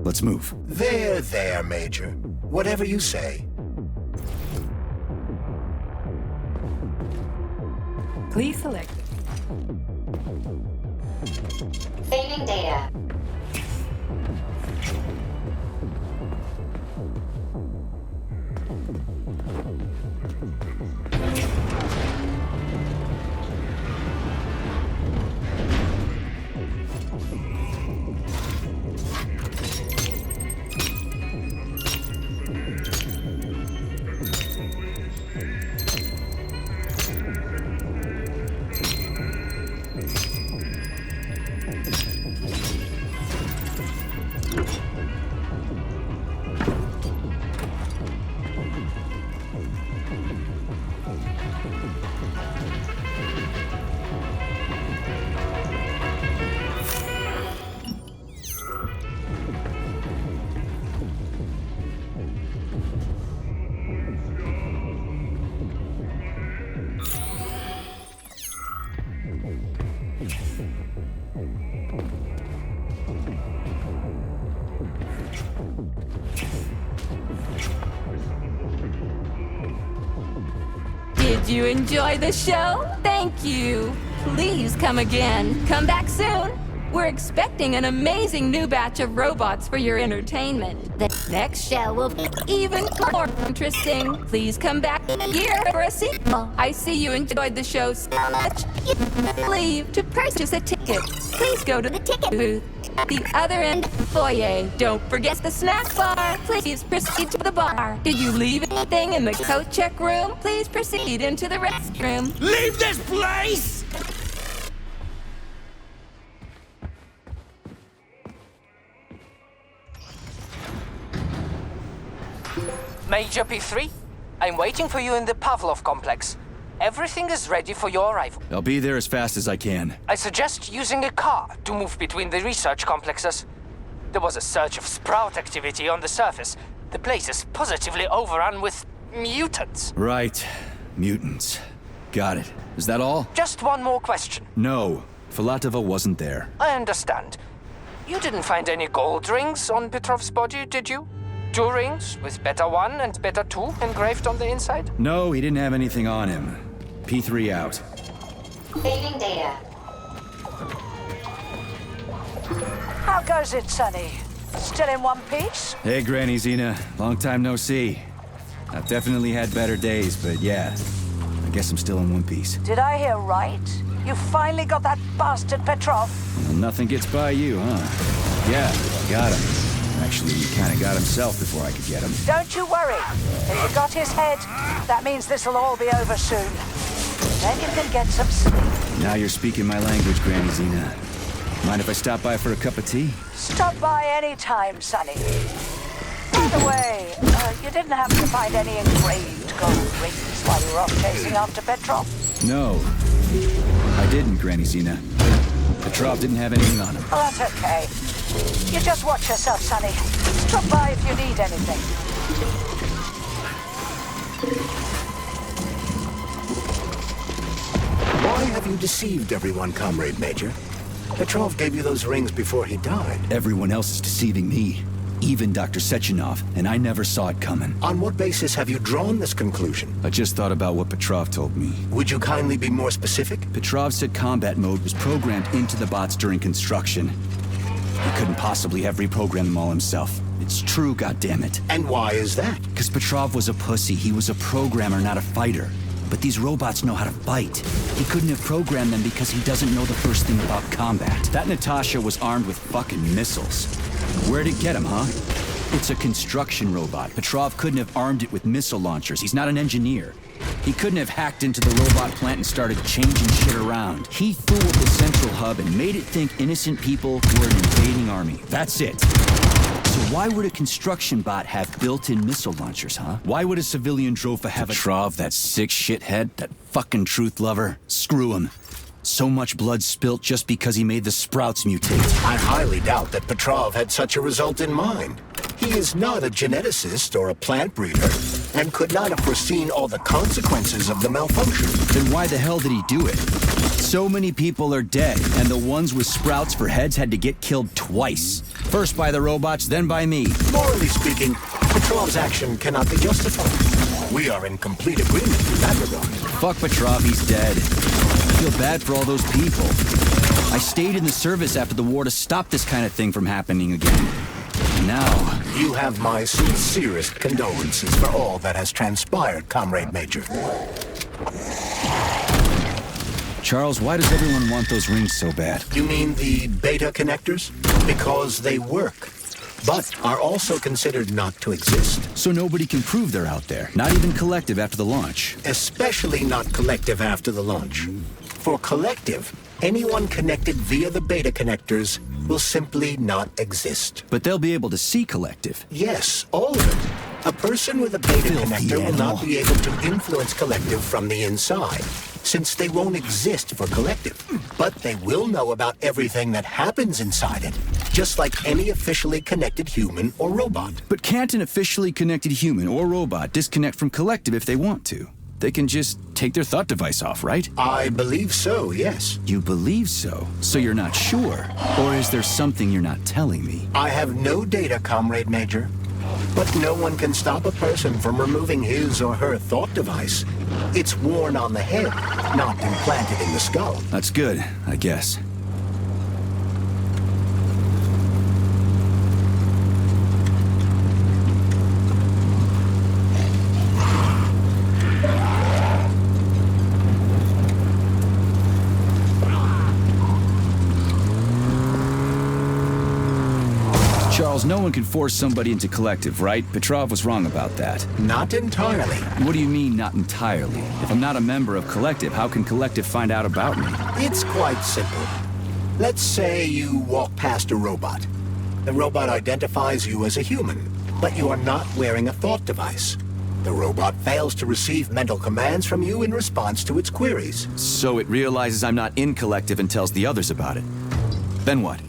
Let's move. There, Major. Whatever you say. Please select. Saving data. Did you enjoy the show? Thank you. Please come again. Come back soon. We're expecting an amazing new batch of robots for your entertainment. The next show will be even more interesting. Please come back here for a sequel. I see you enjoyed the show so much. Leave to purchase a ticket. Please go to the ticket booth at the other end of the foyer. Don't forget the snack bar. Please proceed to the bar. Did you leave anything in the coat check room? Please proceed into the restroom. Leave this place! Major P3, I'm waiting for you in the Pavlov complex. Everything is ready for your arrival. I'll be there as fast as I can. I suggest using a car to move between the research complexes. There was a surge of sprout activity on the surface. The place is positively overrun with mutants. Right. Mutants. Got it. Is that all? Just one more question. No. Filatova wasn't there. I understand. You didn't find any gold rings on Petrov's body, did you? 2 rings with Beta 1 and Beta 2 engraved on the inside? No, he didn't have anything on him. P3 out. Saving data. How goes it, Sonny? Still in one piece? Hey, Granny Zena. Long time no see. I've definitely had better days, but yeah. I guess I'm still in one piece. Did I hear right? You finally got that bastard Petrov? Well, nothing gets by you, huh? Yeah, got him. Actually, he kind of got himself before I could get him. Don't you worry. If you got his head, that means this'll all be over soon. Then you can get some sleep. Now you're speaking my language, Granny Zena. Mind if I stop by for a cup of tea? Stop by any time, Sonny. By the way, you didn't happen to find any engraved gold rings while you were off chasing after Petrov? No. I didn't, Granny Zena. Petrov didn't have anything on him. Oh, that's okay. You just watch yourself, Sonny. Stop by if you need anything. Why have you deceived everyone, Comrade Major? Petrov gave you those rings before he died. Everyone else is deceiving me. Even Dr. Sechenov, and I never saw it coming. On what basis have you drawn this conclusion? I just thought about what Petrov told me. Would you kindly be more specific? Petrov said combat mode was programmed into the bots during construction. He couldn't possibly have reprogrammed them all himself. It's true, goddammit. And why is that? Because Petrov was a pussy. He was a programmer, not a fighter. But these robots know how to fight. He couldn't have programmed them because he doesn't know the first thing about combat. That Natasha was armed with fucking missiles. Where'd it get him, huh? It's a construction robot. Petrov couldn't have armed it with missile launchers. He's not an engineer. He couldn't have hacked into the robot plant and started changing shit around. He fooled the central hub and made it think innocent people were an invading army. That's it. So why would a construction bot have built-in missile launchers, huh? Why would a civilian Drofa have Petrov, that sick shithead, that fucking truth lover? Screw him. So much blood spilt just because he made the sprouts mutate. I highly doubt that Petrov had such a result in mind. He is not a geneticist or a plant breeder, and could not have foreseen all the consequences of the malfunction. Then why the hell did he do it? So many people are dead, and the ones with sprouts for heads had to get killed twice. First by the robots, then by me. Morally speaking, Petrov's action cannot be justified. We are in complete agreement in that regard. Fuck Petrov, he's dead. I feel bad for all those people. I stayed in the service after the war to stop this kind of thing from happening again. Now... You have my sincerest condolences for all that has transpired, Comrade Major. Charles, why does everyone want those rings so bad? You mean the beta connectors? Because they work, but are also considered not to exist. So nobody can prove they're out there, not even Collective after the launch. Especially not Collective after the launch. For Collective, anyone connected via the beta connectors will simply not exist. But they'll be able to see Collective. Yes, all of it. A person with a beta connector will not be able to influence Collective from the inside, since they won't exist for Collective. But they will know about everything that happens inside it, just like any officially connected human or robot. But can't an officially connected human or robot disconnect from Collective if they want to? they can just take their thought device off, right? I believe so, yes. You believe so? So you're not sure? Or is there something you're not telling me? I have no data, Comrade Major. But no one can stop a person from removing his or her thought device. It's worn on the head, not implanted in the skull. That's good, I guess. Charles, no one can force somebody into Collective, right? Petrov was wrong about that. Not entirely. What do you mean, not entirely? If I'm not a member of Collective, how can Collective find out about me? It's quite simple. Let's say you walk past a robot. The robot identifies you as a human, but you are not wearing a thought device. The robot fails to receive mental commands from you in response to its queries. So it realizes I'm not in Collective and tells the others about it. Then what?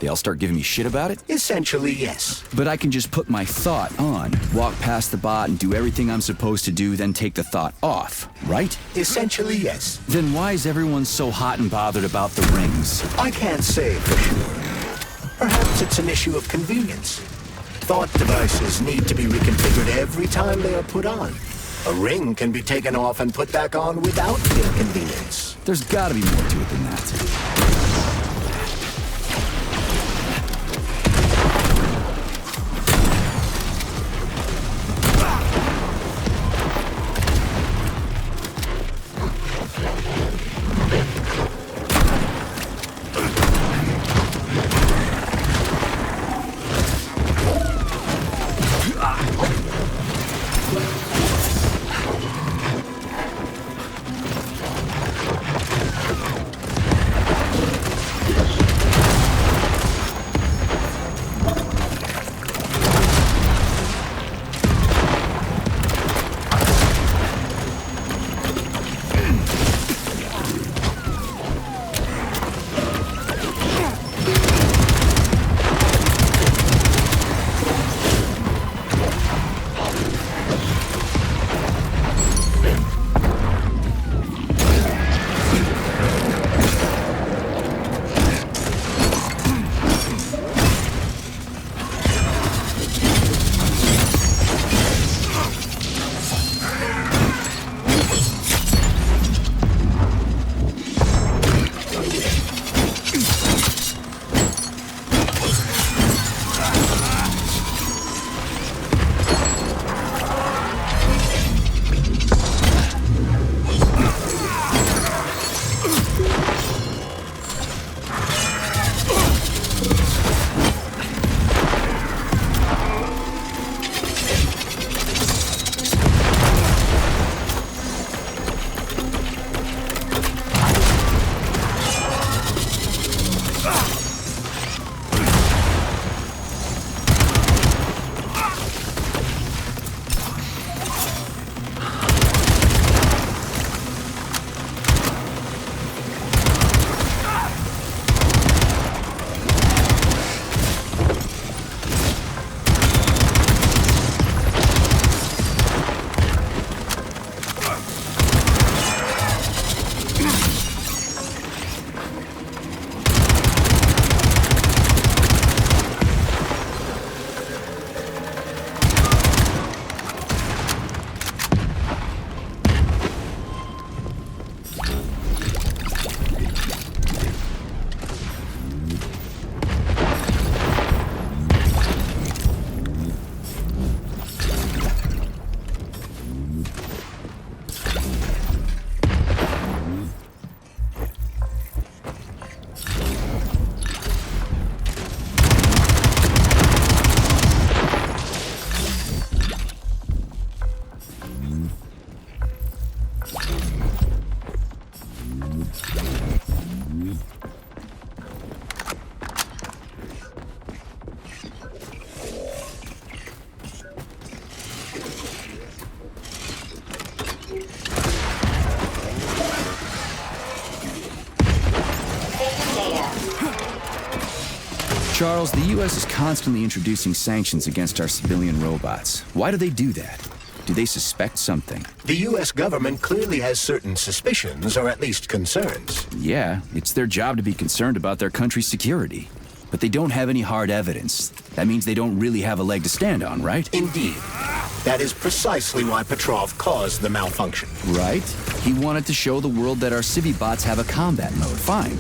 They all start giving me shit about it? Essentially, yes. But I can just put my thought on, walk past the bot and do everything I'm supposed to do, then take the thought off, right? Essentially, yes. Then why is everyone so hot and bothered about the rings? I can't say for sure. Perhaps it's an issue of convenience. Thought devices need to be reconfigured every time they are put on. A ring can be taken off and put back on without inconvenience. There's gotta be more to it than that. Charles, the U.S. is constantly introducing sanctions against our civilian robots. Why do they do that? Do they suspect something? The U.S. government clearly has certain suspicions, or at least concerns. Yeah, it's their job to be concerned about their country's security. But they don't have any hard evidence. That means they don't really have a leg to stand on, right? Indeed. That is precisely why Petrov caused the malfunction. Right? He wanted to show the world that our Civi-bots have a combat mode, fine.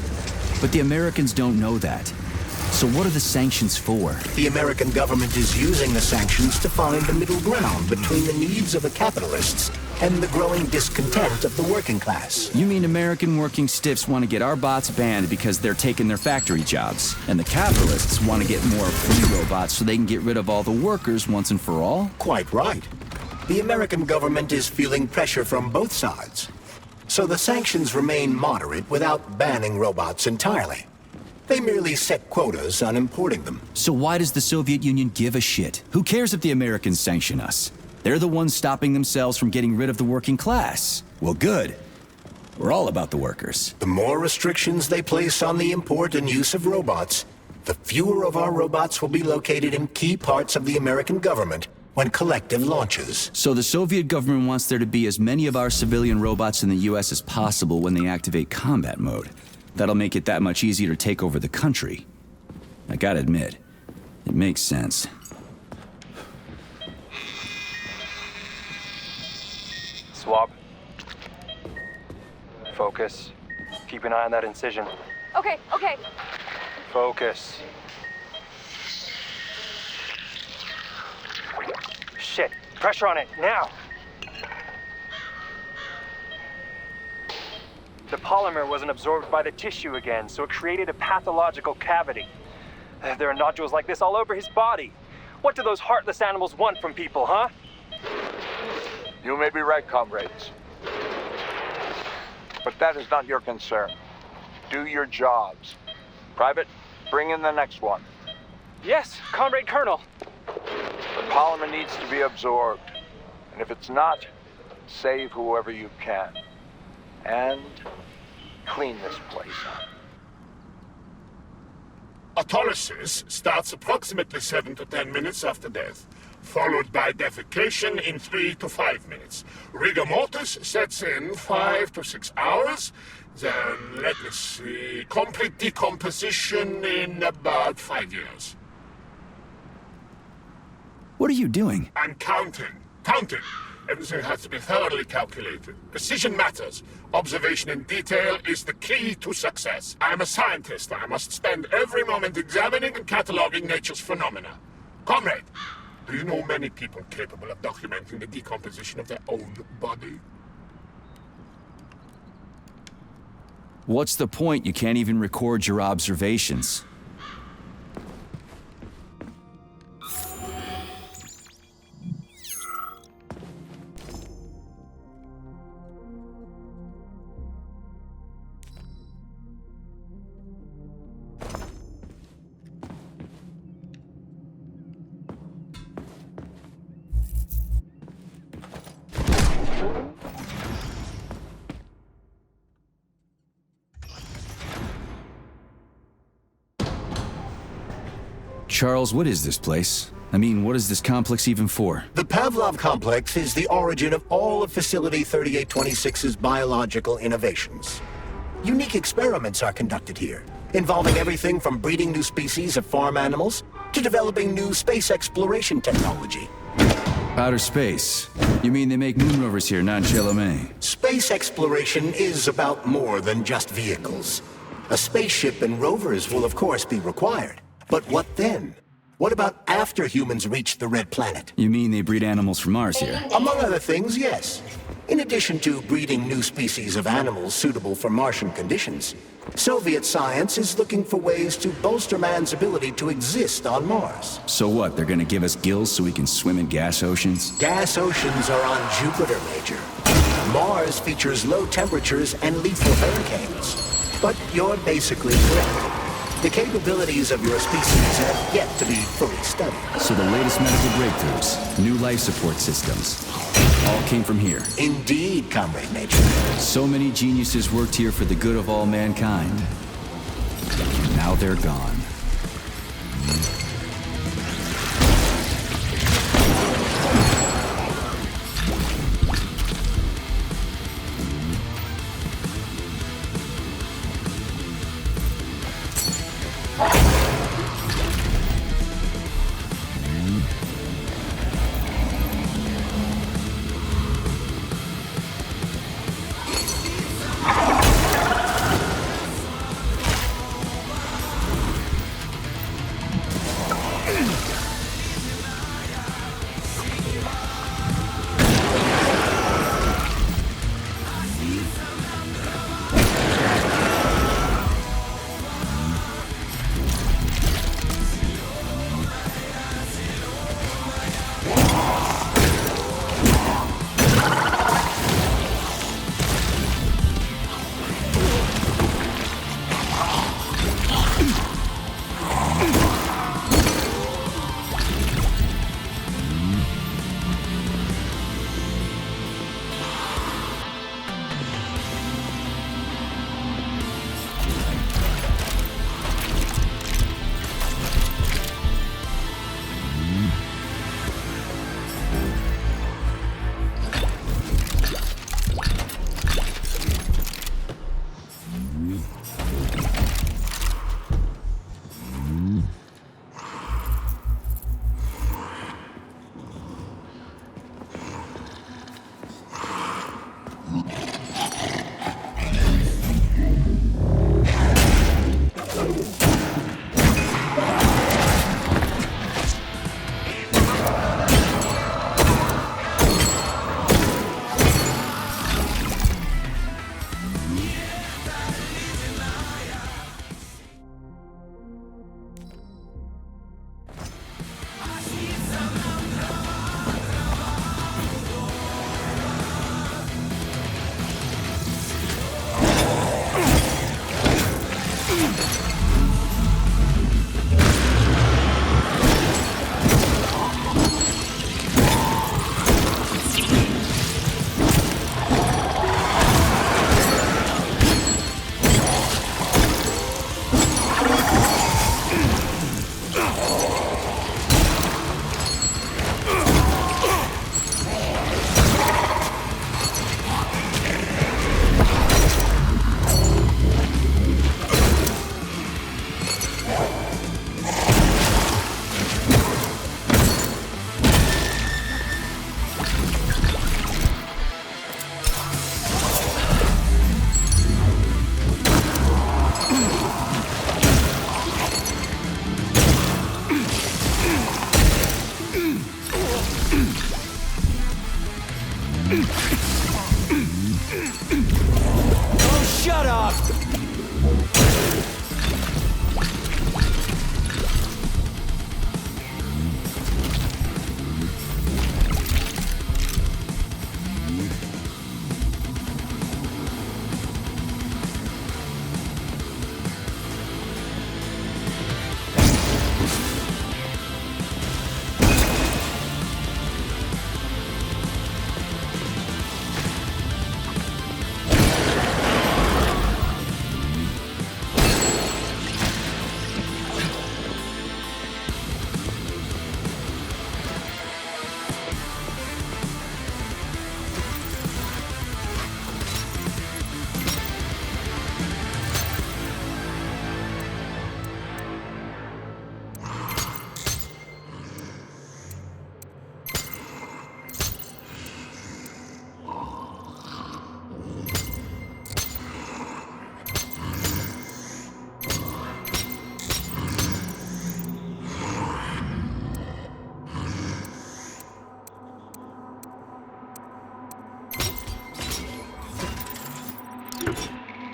But the Americans don't know that. So what are the sanctions for? The American government is using the sanctions to find the middle ground between the needs of the capitalists and the growing discontent of the working class. You mean American working stiffs want to get our bots banned because they're taking their factory jobs, and the capitalists want to get more free robots so they can get rid of all the workers once and for all? Quite right. The American government is feeling pressure from both sides. So the sanctions remain moderate without banning robots entirely. They merely set quotas on importing them. So why does the Soviet Union give a shit? Who cares if the Americans sanction us? They're the ones stopping themselves from getting rid of the working class. Well, good. We're all about the workers. The more restrictions they place on the import and use of robots, the fewer of our robots will be located in key parts of the American government when collective launches. So the Soviet government wants there to be as many of our civilian robots in the US as possible when they activate combat mode. That'll make it that much easier to take over the country. I gotta admit, it makes sense. Swab. Focus. Keep an eye on that incision. Okay. Focus. Shit. Pressure on it, now! The polymer wasn't absorbed by the tissue again, so it created a pathological cavity. There are nodules like this all over his body. What do those heartless animals want from people, huh? You may be right, comrades. But that is not your concern. Do your jobs. Private, bring in the next one. Yes, Comrade Colonel. The polymer needs to be absorbed. And if it's not, save whoever you can. And clean this place up. Autolysis starts approximately 7 to 10 minutes after death, followed by defecation in 3 to 5 minutes. Rigor mortis sets in 5 to 6 hours. Then, let me see, complete decomposition in about 5 years. What are you doing? I'm counting. Counting. Everything has to be thoroughly calculated. Precision matters. Observation in detail is the key to success. I'm a scientist. I must spend every moment examining and cataloging nature's phenomena. Comrade, do you know many people capable of documenting the decomposition of their own body? What's the point? You can't even record your observations. Charles, what is this place? I mean, what is this complex even for? The Pavlov complex is the origin of all of Facility 3826's biological innovations. Unique experiments are conducted here, involving everything from breeding new species of farm animals to developing new space exploration technology. Outer space? You mean they make moon rovers here, not Chalamet? Space exploration is about more than just vehicles. A spaceship and rovers will of course be required. But what then? What about after humans reach the Red Planet? You mean they breed animals from Mars here? Among other things, yes. In addition to breeding new species of animals suitable for Martian conditions, Soviet science is looking for ways to bolster man's ability to exist on Mars. So what, they're gonna give us gills so we can swim in gas oceans? Gas oceans are on Jupiter, Major. Mars features low temperatures and lethal hurricanes. But you're basically correct. The capabilities of your species have yet to be fully studied. So the latest medical breakthroughs, new life support systems, all came from here. Indeed, Comrade Major. So many geniuses worked here for the good of all mankind. Now they're gone. Oh, shut up!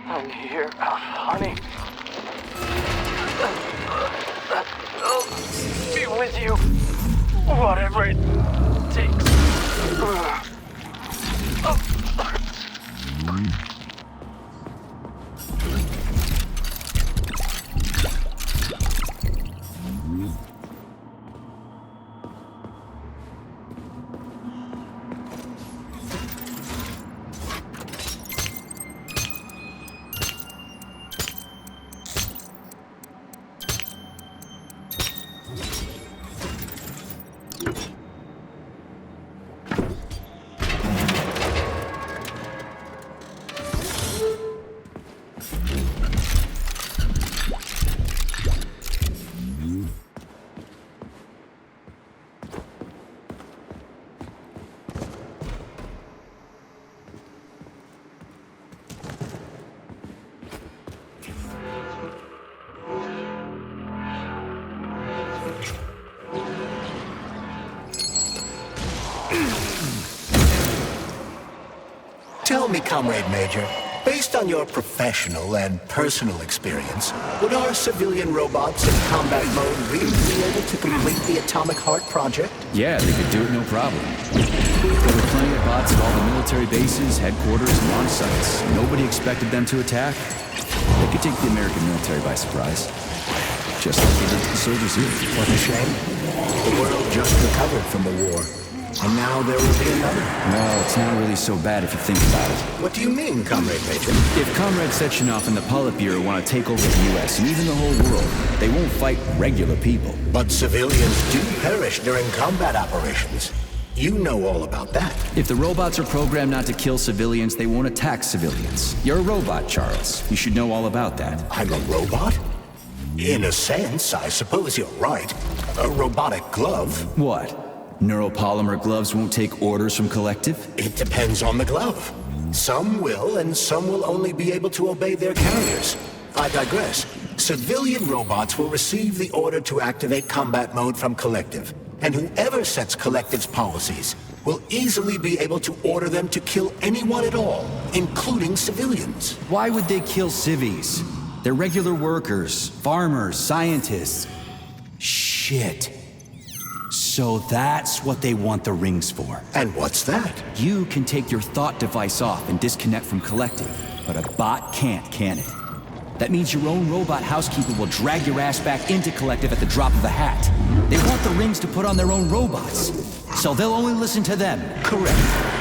I'm here, honey. I'll be with you, whatever it takes. Tell me, Comrade Major, based on your professional and personal experience, would our civilian robots in combat mode really be able to complete the Atomic Heart project? Yeah, they could do it no problem. There were plenty of bots at all the military bases, headquarters, and launch sites. Nobody expected them to attack. They could take the American military by surprise. Just like they did to the soldiers here. What a shame. The world just recovered from the war. And now there will be another. Well, it's not really so bad if you think about it. What do you mean, Comrade Major? If Comrade Sechenov and the Politburo want to take over the U.S. and even the whole world, they won't fight regular people. But civilians do perish during combat operations. You know all about that. If the robots are programmed not to kill civilians, they won't attack civilians. You're a robot, Charles. You should know all about that. I'm a robot? In a sense, I suppose you're right. A robotic glove. What? Neuropolymer gloves won't take orders from Collective? It depends on the glove. Some will, and some will only be able to obey their carriers. I digress. Civilian robots will receive the order to activate combat mode from Collective, and whoever sets Collective's policies will easily be able to order them to kill anyone at all, including civilians. Why would they kill civvies? They're regular workers, farmers, scientists. Shit. So that's what they want the rings for. And what's that? You can take your thought device off and disconnect from Collective, but a bot can't, can it? That means your own robot housekeeper will drag your ass back into Collective at the drop of a hat. They want the rings to put on their own robots, so they'll only listen to them. Correct.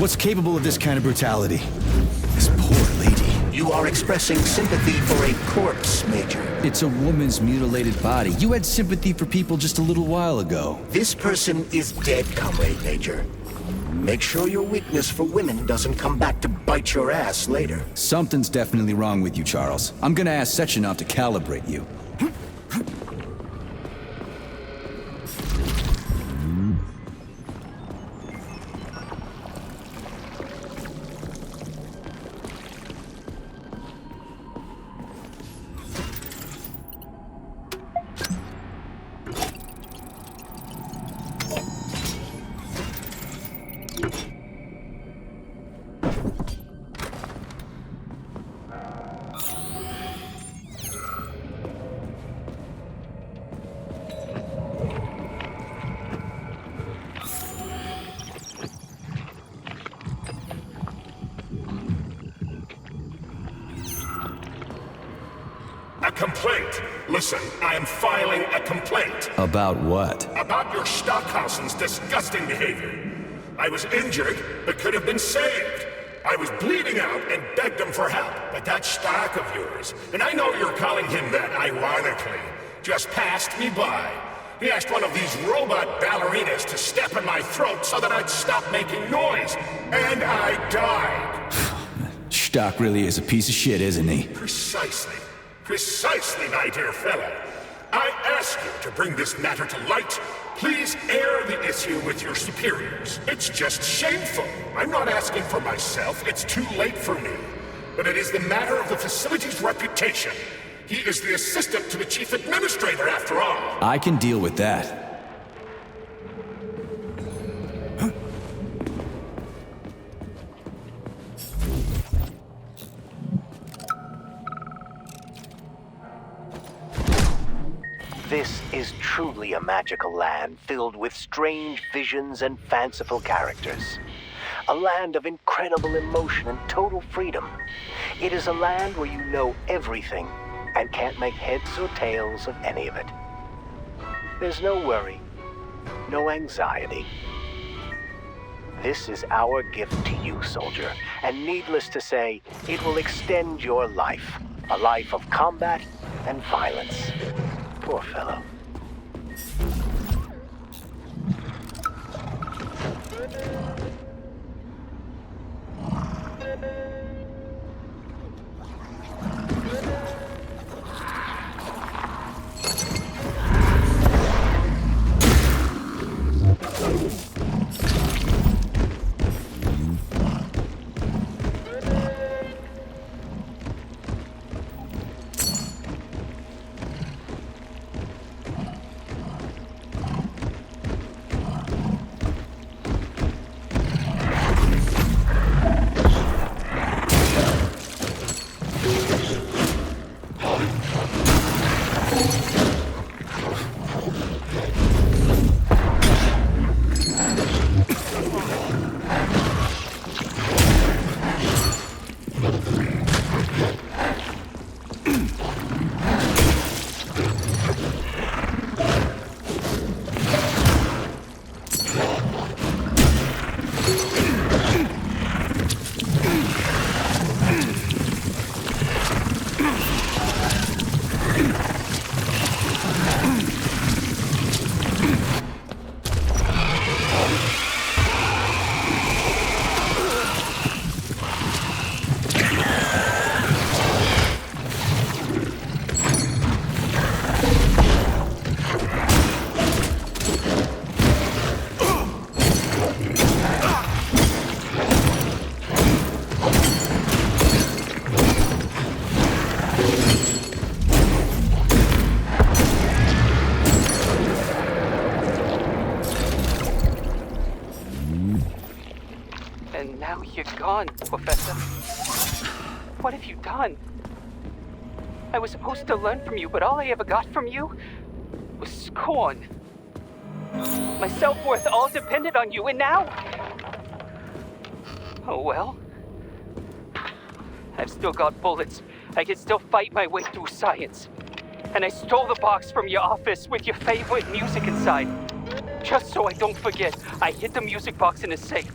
What's capable of this kind of brutality? This poor lady. You are expressing sympathy for a corpse, Major. It's a woman's mutilated body. You had sympathy for people just a little while ago. This person is dead, Comrade Major. Make sure your weakness for women doesn't come back to bite your ass later. Something's definitely wrong with you, Charles. I'm gonna ask Sechenov to calibrate you. A complaint. Listen, I am filing a complaint. About what? About your Stockhausen's disgusting behavior. I was injured, but could have been saved. I was bleeding out and begged him for help, but that Stock of yours, and I know you're calling him that ironically, just passed me by. He asked one of these robot ballerinas to step in my throat so that I'd stop making noise, and I died. Stock really is a piece of shit, isn't he? Precisely. Precisely, my dear fellow. I ask you to bring this matter to light. Please air the issue with your superiors. It's just shameful. I'm not asking for myself. It's too late for me. But it is the matter of the facility's reputation. He is the assistant to the chief administrator, after all. I can deal with that. This is truly a magical land filled with strange visions and fanciful characters. A land of incredible emotion and total freedom. It is a land where you know everything and can't make heads or tails of any of it. There's no worry, no anxiety. This is our gift to you, soldier, and needless to say, it will extend your life. A life of combat and violence. Poor fellow. You're gone, Professor. What have you done? I was supposed to learn from you, but all I ever got from you was scorn. My self-worth all depended on you, and now... Oh well. I've still got bullets. I can still fight my way through science. And I stole the box from your office with your favorite music inside. Just so I don't forget, I hid the music box in a safe.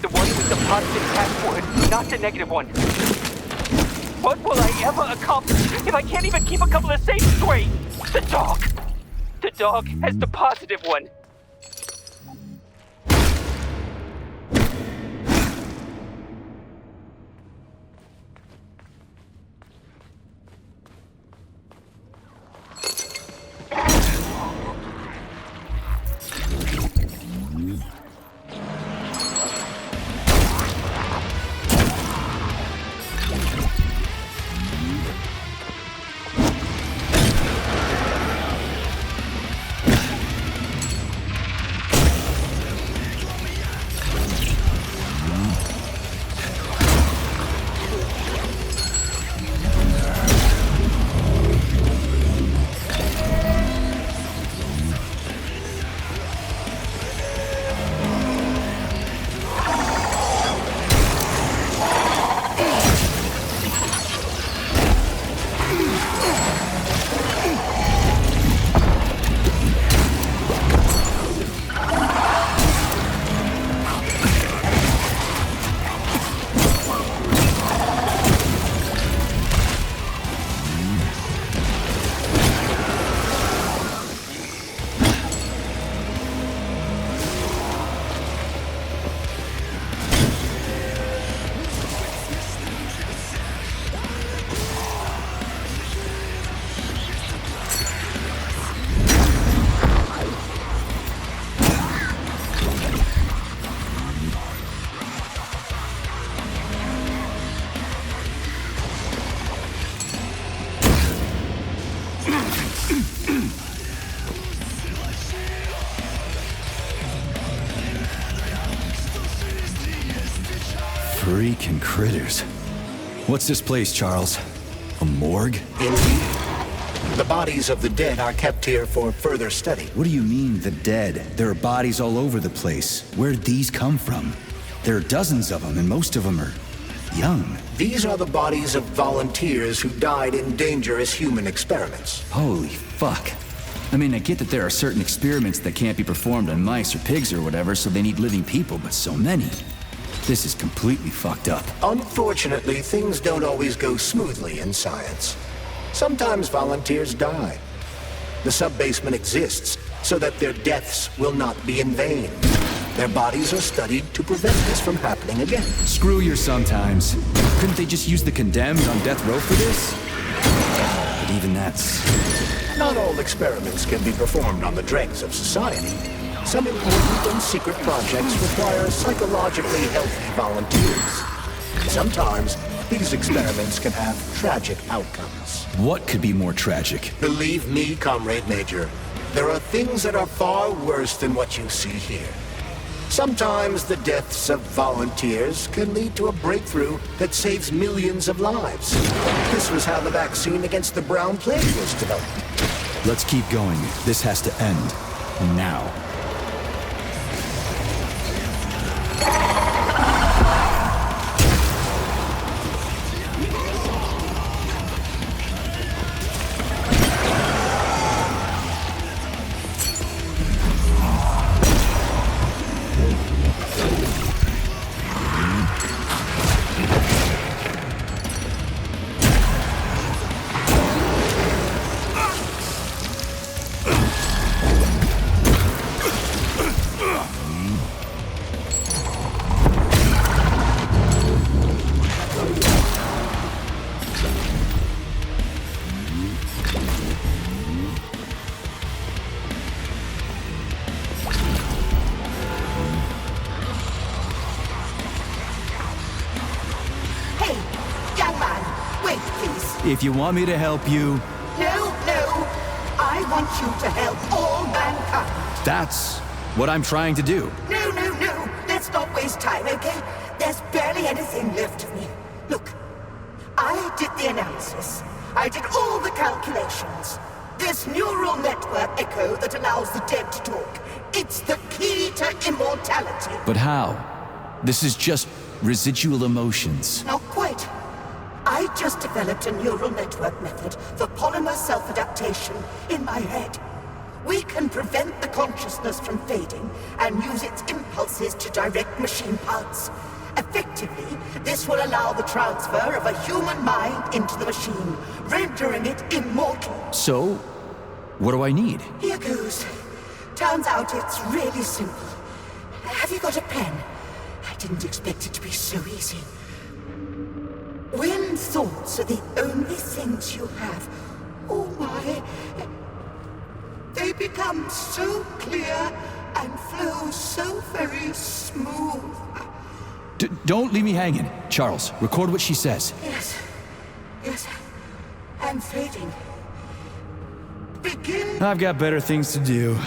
The one with the positive passport, not the negative one. What will I ever accomplish if I can't even keep a couple of safes straight? The dog! The dog has the positive one. Freaking critters. What's this place, Charles? A morgue? Indeed. The bodies of the dead are kept here for further study. What do you mean, the dead? There are bodies all over the place. Where'd these come from? There are dozens of them, and most of them are young. These are the bodies of volunteers who died in dangerous human experiments. Holy fuck. I mean, I get that there are certain experiments that can't be performed on mice or pigs or whatever, so they need living people, but so many. This is completely fucked up. Unfortunately, things don't always go smoothly in science. Sometimes volunteers die. The sub-basement exists so that their deaths will not be in vain. Their bodies are studied to prevent this from happening again. Screw your sometimes. Couldn't they just use the condemned on death row for this? But even that's... Not all experiments can be performed on the dregs of society. Some important and secret projects require psychologically healthy volunteers. Sometimes, these experiments can have tragic outcomes. What could be more tragic? Believe me, Comrade Major, there are things that are far worse than what you see here. Sometimes the deaths of volunteers can lead to a breakthrough that saves millions of lives. This was how the vaccine against the brown plague was developed. Let's keep going. This has to end. Now. If you want me to help you... No. I want you to help all mankind. That's what I'm trying to do. No. Let's not waste time, okay? There's barely anything left of me. Look, I did the analysis. I did all the calculations. This neural network echo that allows the dead to talk. It's the key to immortality. But how? This is just residual emotions. Not quite. I just developed a neural network method for polymer self-adaptation in my head. We can prevent the consciousness from fading and use its impact impulses to direct machine parts. Effectively, this will allow the transfer of a human mind into the machine, rendering it immortal. So, what do I need? Here goes. Turns out it's really simple. Have you got a pen? I didn't expect it to be so easy. When thoughts are the only things you have, oh my, they become so clear and flow so very smooth. Don't leave me hanging. Charles, record what she says. Yes, I'm fading. Begin. I've got better things to do.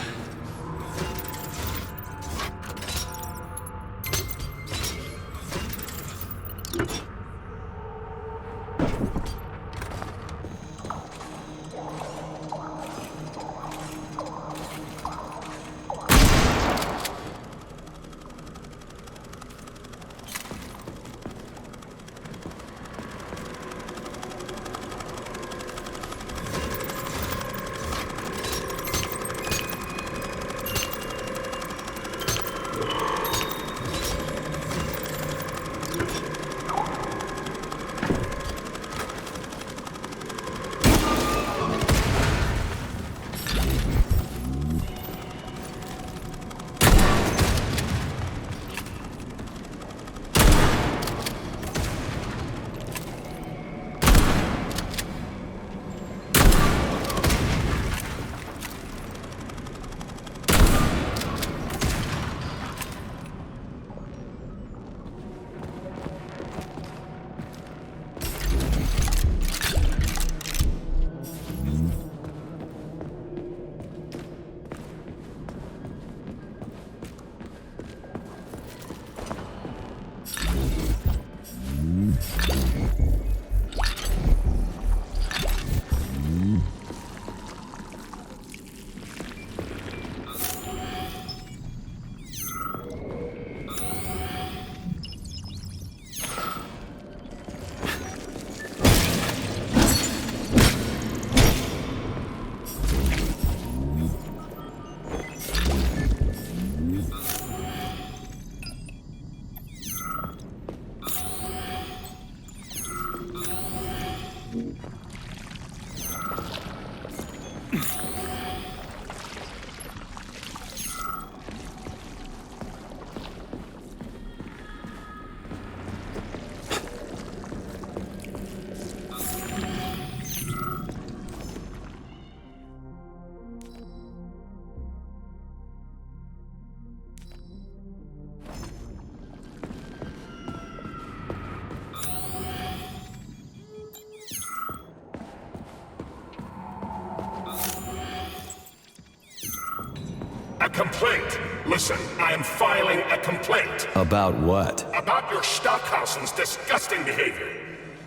A complaint. Listen, I am filing a complaint. About what? About your Stockhausen's disgusting behavior.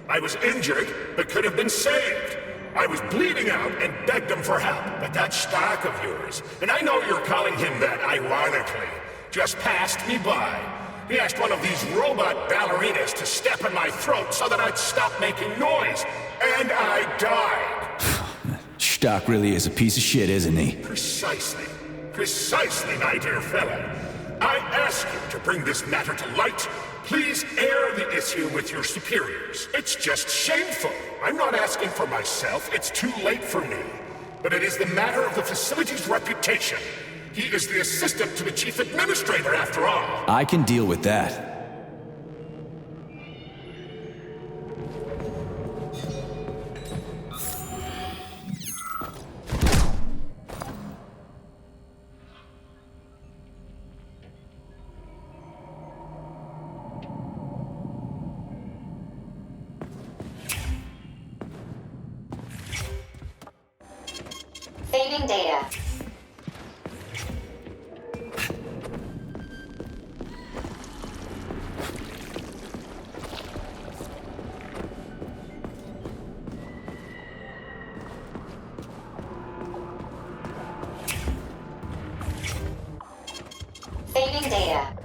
I was injured, but could have been saved. I was bleeding out and begged him for help, but that Stock of yours, and I know you're calling him that ironically, just passed me by. He asked one of these robot ballerinas to step in my throat so that I'd stop making noise, and I died. Stock really is a piece of shit, isn't he? Precisely. Precisely, my dear fellow. I ask you to bring this matter to light. Please air the issue with your superiors. It's just shameful. I'm not asking for myself. It's too late for me. But it is the matter of the facility's reputation. He is the assistant to the chief administrator, after all. I can deal with that. Saving data. Saving data.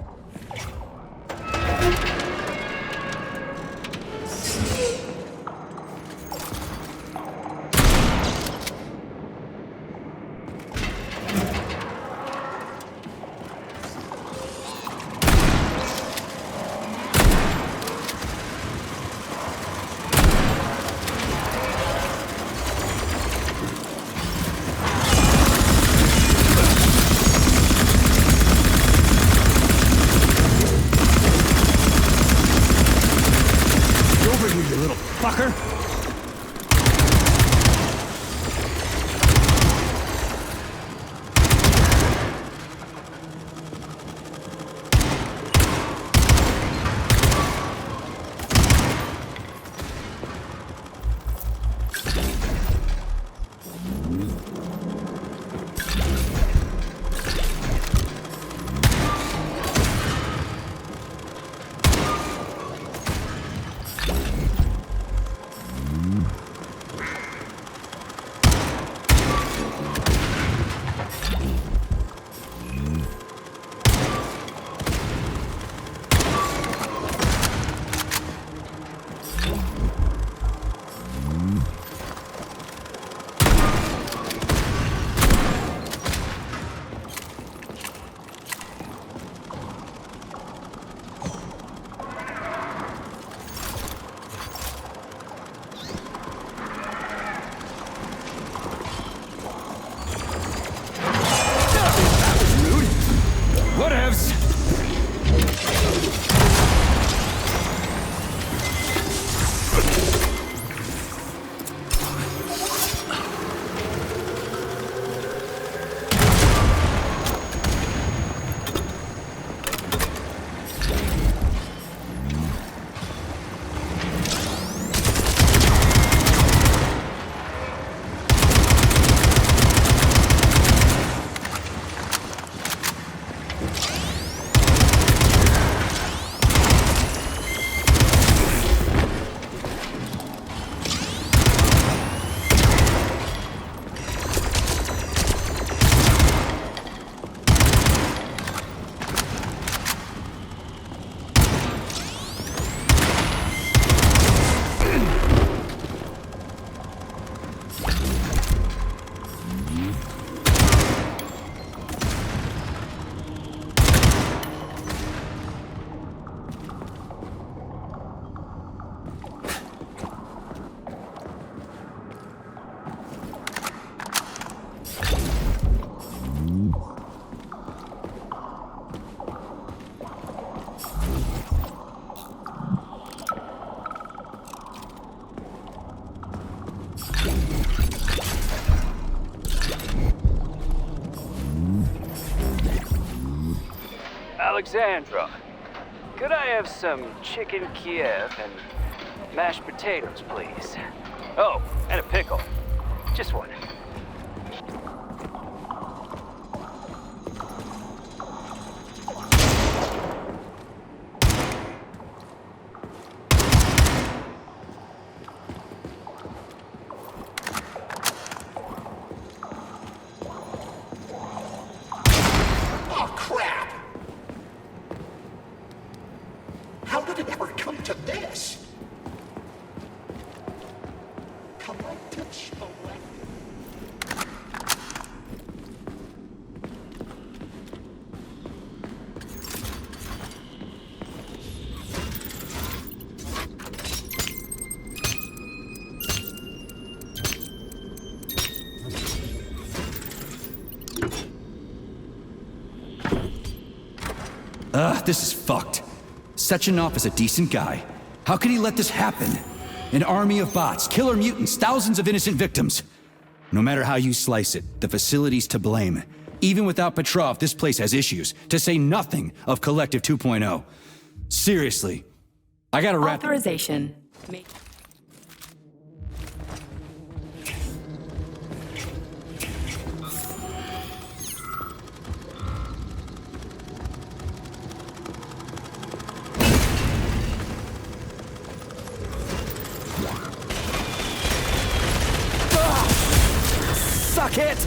Alexandra, could I have some chicken Kiev and mashed potatoes, please? Oh, and a pickle. Just one. Oh, crap! How did it ever come to this? Collective select. This is fucked. Sechenov is a decent guy. How could he let this happen? An army of bots, killer mutants, thousands of innocent victims. No matter how you slice it, the facility's to blame. Even without Petrov, this place has issues, to say nothing of Collective 2.0. Seriously, I gotta wrap... Authorization. Suck it!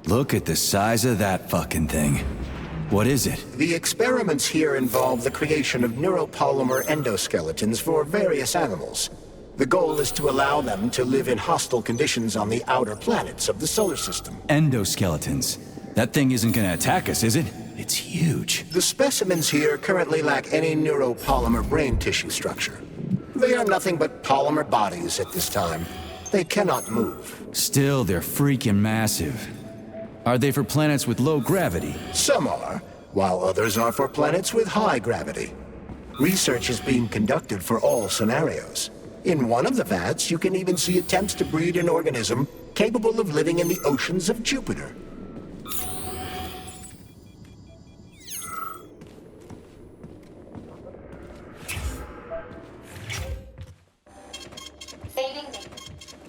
Look at the size of that fucking thing. What is it? The experiments here involve the creation of neuropolymer endoskeletons for various animals. The goal is to allow them to live in hostile conditions on the outer planets of the solar system. Endoskeletons. That thing isn't gonna attack us, is it? It's huge. The specimens here currently lack any neuropolymer brain tissue structure. They are nothing but polymer bodies at this time. They cannot move. Still, they're freaking massive. Are they for planets with low gravity? Some are, while others are for planets with high gravity. Research is being conducted for all scenarios. In one of the vats, you can even see attempts to breed an organism capable of living in the oceans of Jupiter.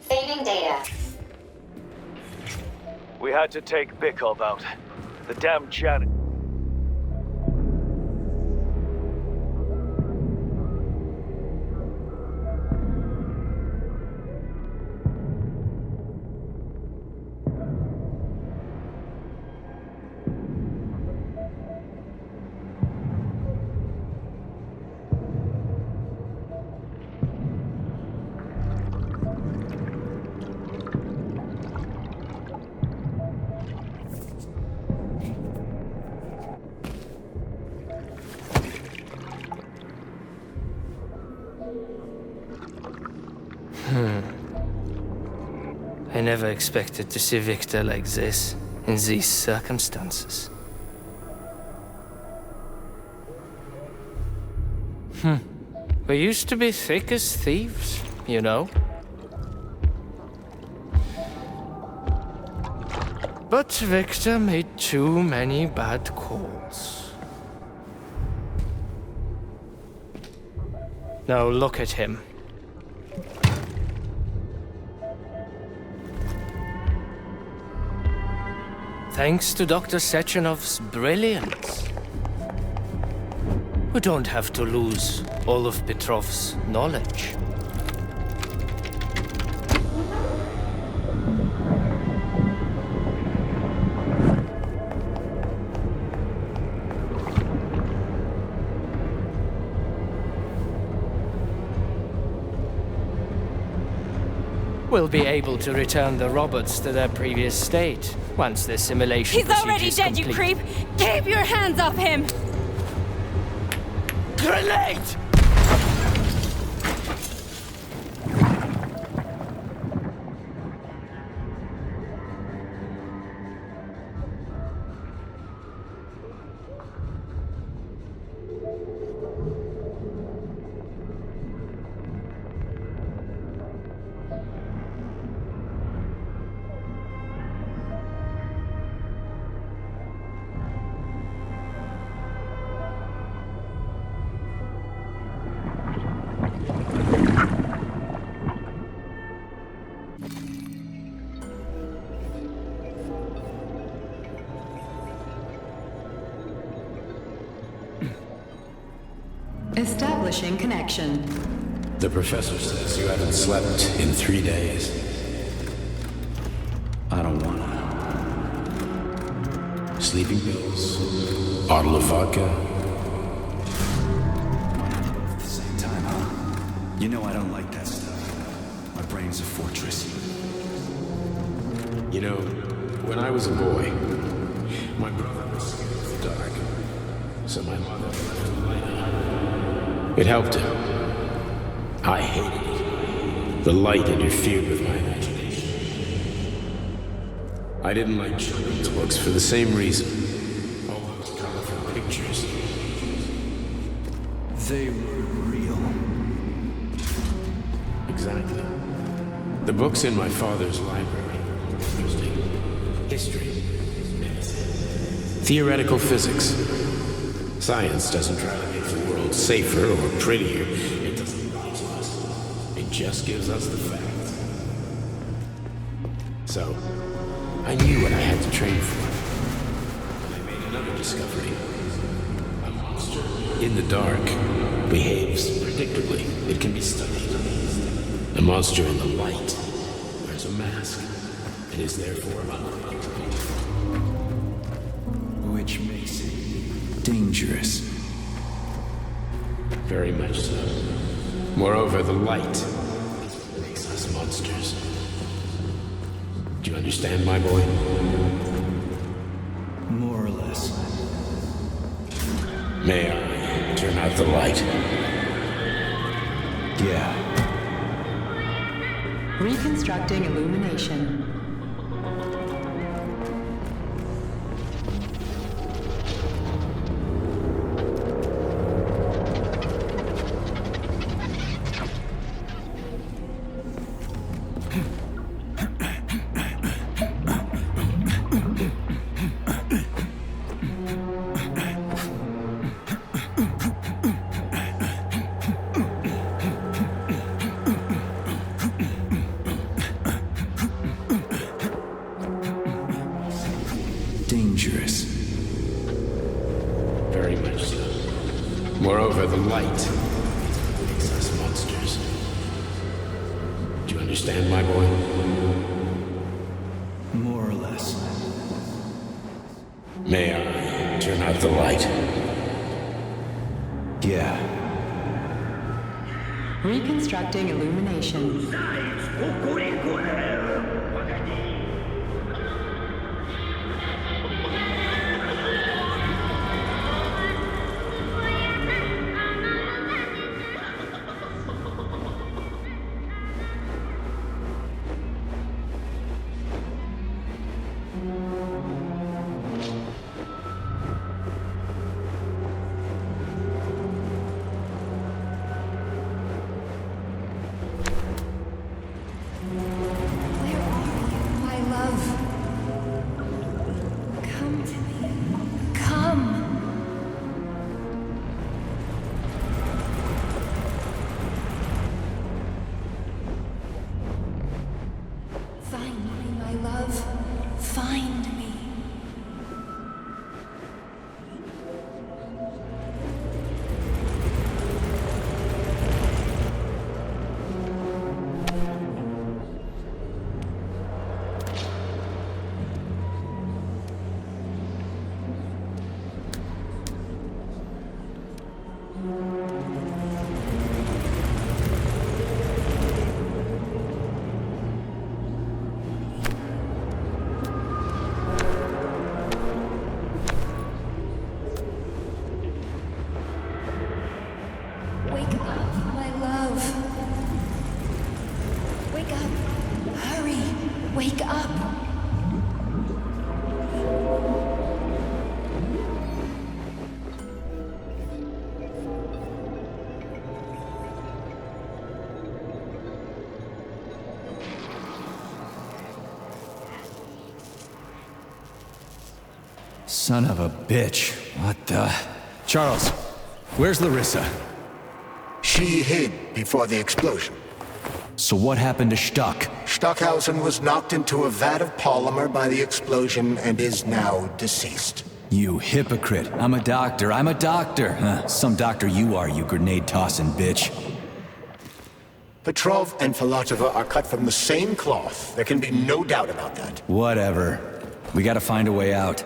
Saving data. We had to take Bikov out. The damn janitor. I never expected to see Victor like this, in these circumstances. We used to be thick as thieves, you know? But Victor made too many bad calls. Now look at him. Thanks to Dr. Sechenov's brilliance, we don't have to lose all of Petrov's knowledge. We'll be able to return the robots to their previous state once the simulation He's already dead, complete. you creep! Keep your hands off him! Grenade! Establishing connection. The professor says you haven't slept in 3 days. I don't wanna. Sleeping pills, bottle of vodka. At the same time, huh? You know I don't like that stuff. My brain's a fortress. You know, when I was a boy, my brother was scared of the dark. So my mother left the light on. It helped him. I hated it. The light interfered with my imagination. I didn't like children's books for the same reason. All those colorful pictures. They were real. Exactly. The books in my father's library were interesting. History, medicine, theoretical physics. Science doesn't try to make the world safer or prettier. It doesn't lie to us. It just gives us the facts. So, I knew what I had to train for. And I made another discovery. A monster in the dark behaves predictably. It can be studied. A monster in the light wears a mask It is therefore Which makes it dangerous. very much so. Moreover, the light makes us monsters. Do you understand, my boy? More or less. May I turn out the light? Yeah. Reconstructing illumination. Dangerous. Very much so. Moreover, the light makes us monsters. Do you understand, my boy? More or less. May I turn out the light? Yeah. Reconstructing illumination. My love. Come to me. Come. Find me, my love. Find me. Wake up, my love. Wake up. Hurry. Wake up. Son of a bitch. What the... Charles, where's Larissa? She hid before the explosion. So what happened to Stuck? Stockhausen was knocked into a vat of polymer by the explosion and is now deceased. You hypocrite. I'm a doctor. I'm a doctor. Some doctor you are, you grenade-tossing bitch. Petrov and Filatova are cut from the same cloth. There can be no doubt about that. Whatever. We gotta find a way out.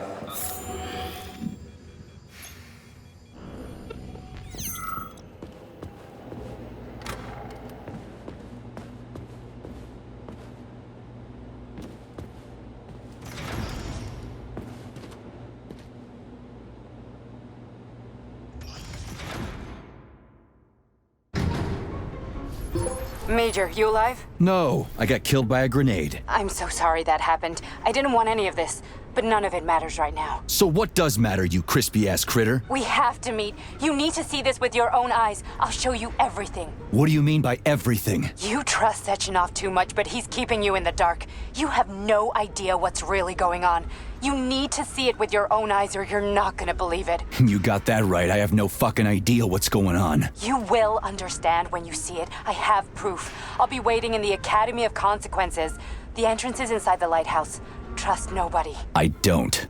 Major, you alive? No, I got killed by a grenade. I'm so sorry that happened. I didn't want any of this, but none of it matters right now. So what does matter, you crispy-ass critter? We have to meet. You need to see this with your own eyes. I'll show you everything. What do you mean by everything? You trust Sechenov too much, but he's keeping you in the dark. You have no idea what's really going on. You need to see it with your own eyes or you're not gonna believe it. You got that right. I have no fucking idea what's going on. You will understand when you see it. I have proof. I'll be waiting in the Academy of Consequences. The entrance is inside the lighthouse. Trust nobody. I don't.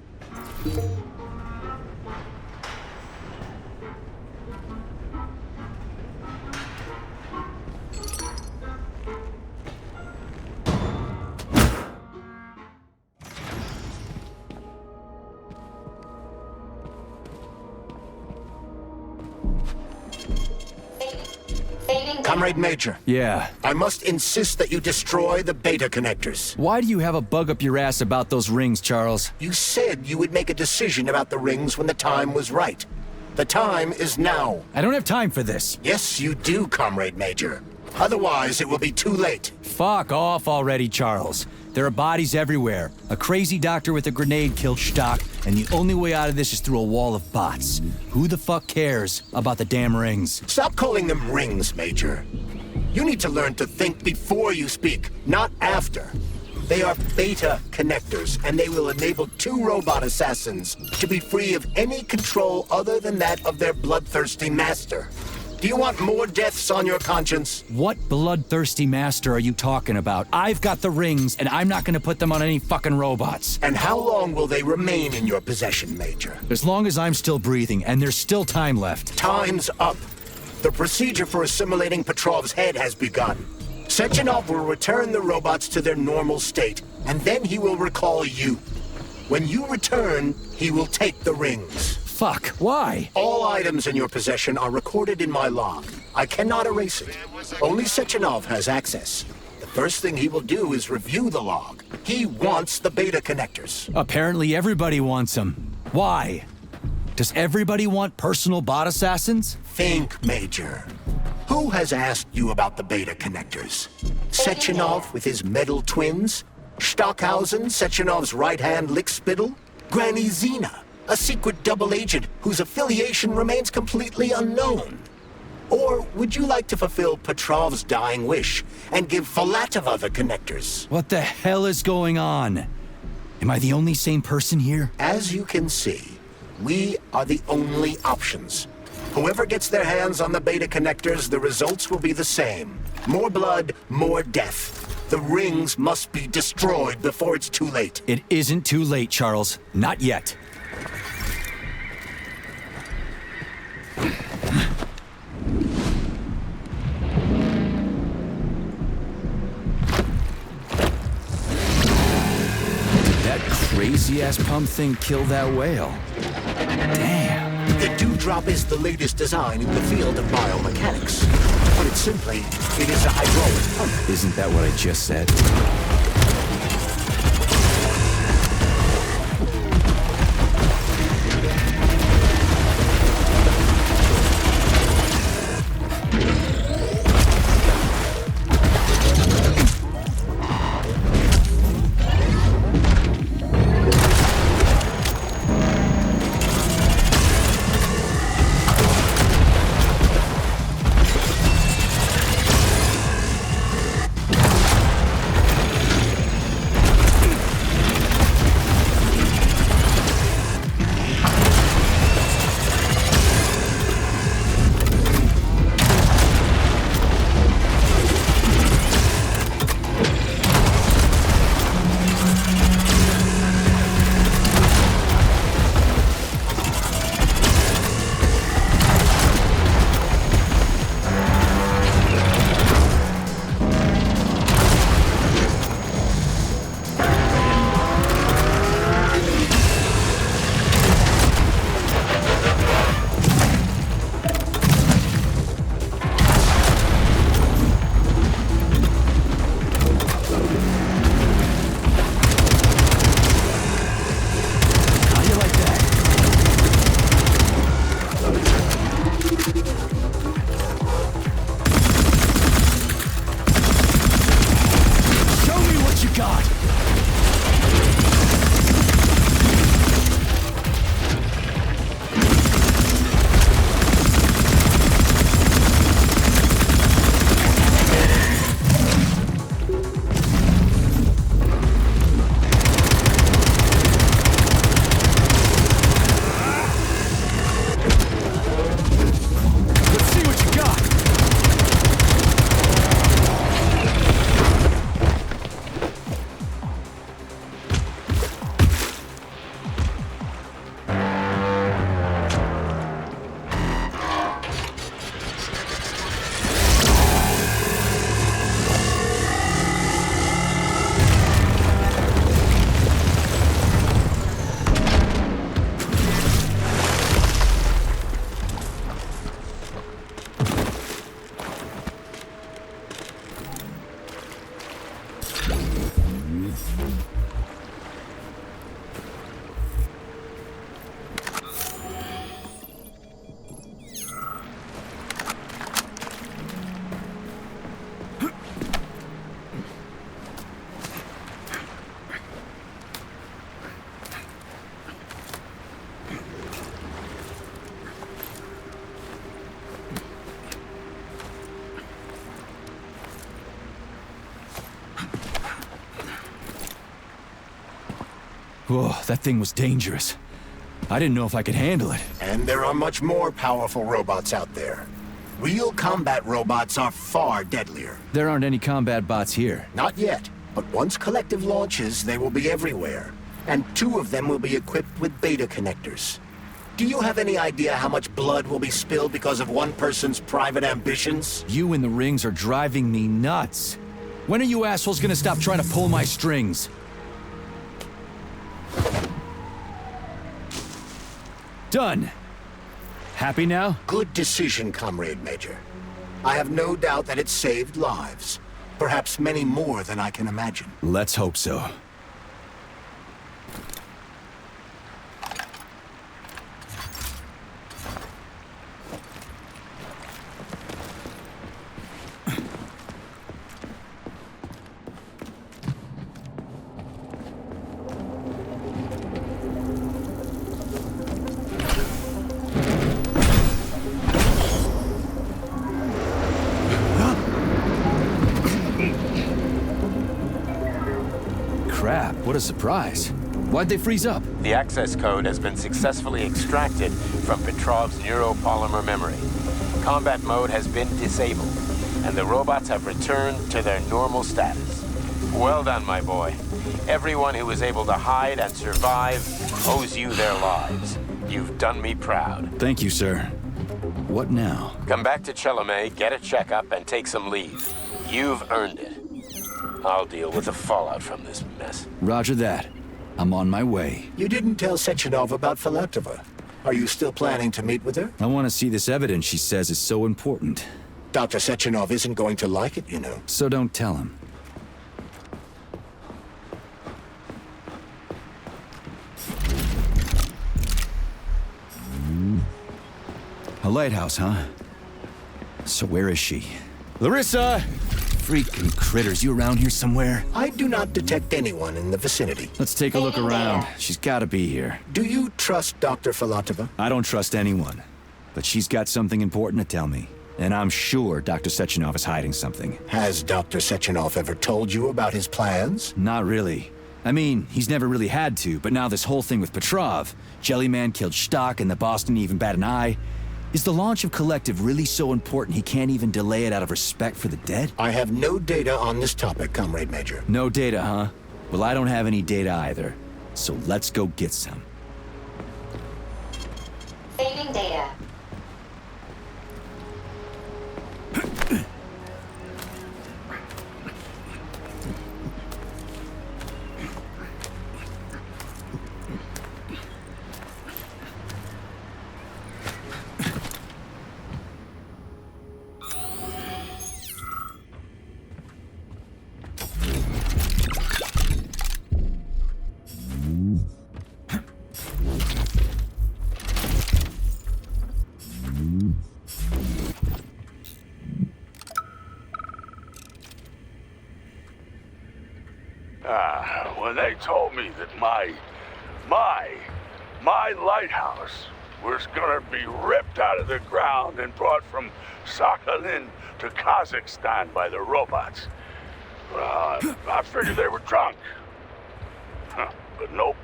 Comrade Major. Yeah. I must insist that you destroy the beta connectors. Why do you have a bug up your ass about those rings, Charles? You said you would make a decision about the rings when the time was right. The time is now. I don't have time for this. Yes, you do, Comrade Major. Otherwise, it will be too late. Fuck off already, Charles. There are bodies everywhere. A crazy doctor with a grenade killed Stock, and the only way out of this is through a wall of bots. Who the fuck cares about the damn rings? Stop calling them rings, Major. You need to learn to think before you speak, not after. They are beta connectors, and they will enable 2 robot assassins to be free of any control other than that of their bloodthirsty master. Do you want more deaths on your conscience? What bloodthirsty master are you talking about? I've got the rings, and I'm not gonna put them on any fucking robots. And how long will they remain in your possession, Major? As long as I'm still breathing, and there's still time left. Time's up. The procedure for assimilating Petrov's head has begun. Sechenov will return the robots to their normal state, and then he will recall you. When you return, he will take the rings. Fuck, why? All items in your possession are recorded in my log. I cannot erase it. Only Sechenov has access. The first thing he will do is review the log. He wants the beta connectors. Apparently everybody wants them. Why? Does everybody want personal bot assassins? Think, Major. Who has asked you about the beta connectors? Sechenov with his metal twins? Stockhausen, Sechenov's right-hand lickspittle? Granny Zena, a secret double agent whose affiliation remains completely unknown? Or would you like to fulfill Petrov's dying wish and give Filatova the connectors? What the hell is going on? Am I the only sane person here? As you can see, we are the only options. Whoever gets their hands on the beta connectors, the results will be the same. More blood, more death. The rings must be destroyed before it's too late. It isn't too late, Charles. Not yet. That crazy-ass pump thing kill that whale. Damn. The Dewdrop is the latest design in the field of biomechanics. Put it simply, it is a hydraulic pump. Isn't that what I just said? Whoa, that thing was dangerous. I didn't know if I could handle it. And there are much more powerful robots out there. Real combat robots are far deadlier. There aren't any combat bots here. Not yet, but once Collective launches, they will be everywhere. And 2 of them will be equipped with beta connectors. Do you have any idea how much blood will be spilled because of one person's private ambitions? You in the rings are driving me nuts. When are you assholes gonna stop trying to pull my strings? Done. Happy now? Good decision, Comrade Major. I have no doubt that it saved lives. Perhaps many more than I can imagine. Let's hope so. Crap, what a surprise. Why'd they freeze up? The access code has been successfully extracted from Petrov's neuropolymer memory. Combat mode has been disabled, and the robots have returned to their normal status. Well done, my boy. Everyone who was able to hide and survive owes you their lives. You've done me proud. Thank you, sir. What now? Come back to Chelome, get a checkup, and take some leave. You've earned it. I'll deal with the fallout from this mess. Roger that. I'm on my way. You didn't tell Sechenov about Filatova. Are you still planning to meet with her? I want to see this evidence she says is so important. Dr. Sechenov isn't going to like it, you know. So don't tell him. A lighthouse, huh? So where is she? Larissa! Freaking critters, you around here somewhere? I do not detect anyone in the vicinity. Let's take a look around. She's gotta be here. Do you trust Dr. Filatova? I don't trust anyone. But she's got something important to tell me. And I'm sure Dr. Sechenov is hiding something. Has Dr. Sechenov ever told you about his plans? Not really. I mean, he's never really had to, but now this whole thing with Petrov, Jellyman killed Stock and the boss didn't even bat an eye. Is the launch of Collective really so important he can't even delay it out of respect for the dead? I have no data on this topic, Comrade Major. No data, huh? Well, I don't have any data either. So let's go get some. Saving data. When they told me that my lighthouse was gonna be ripped out of the ground and brought from Sakhalin to Kazakhstan by the robots, well, I figured they were drunk. But nope.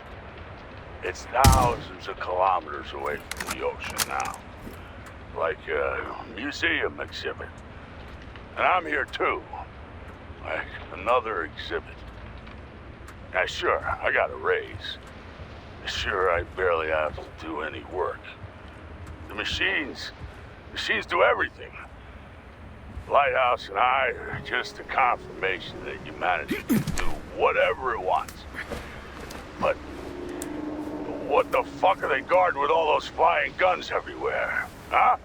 It's thousands of kilometers away from the ocean now. Like a museum exhibit. And I'm here too. Like another exhibit. Now, sure, I got a raise. Sure, I barely have to do any work. The machines do everything. Lighthouse and I are just a confirmation that humanity can do whatever it wants. But what the fuck are they guarding with all those flying guns everywhere, huh?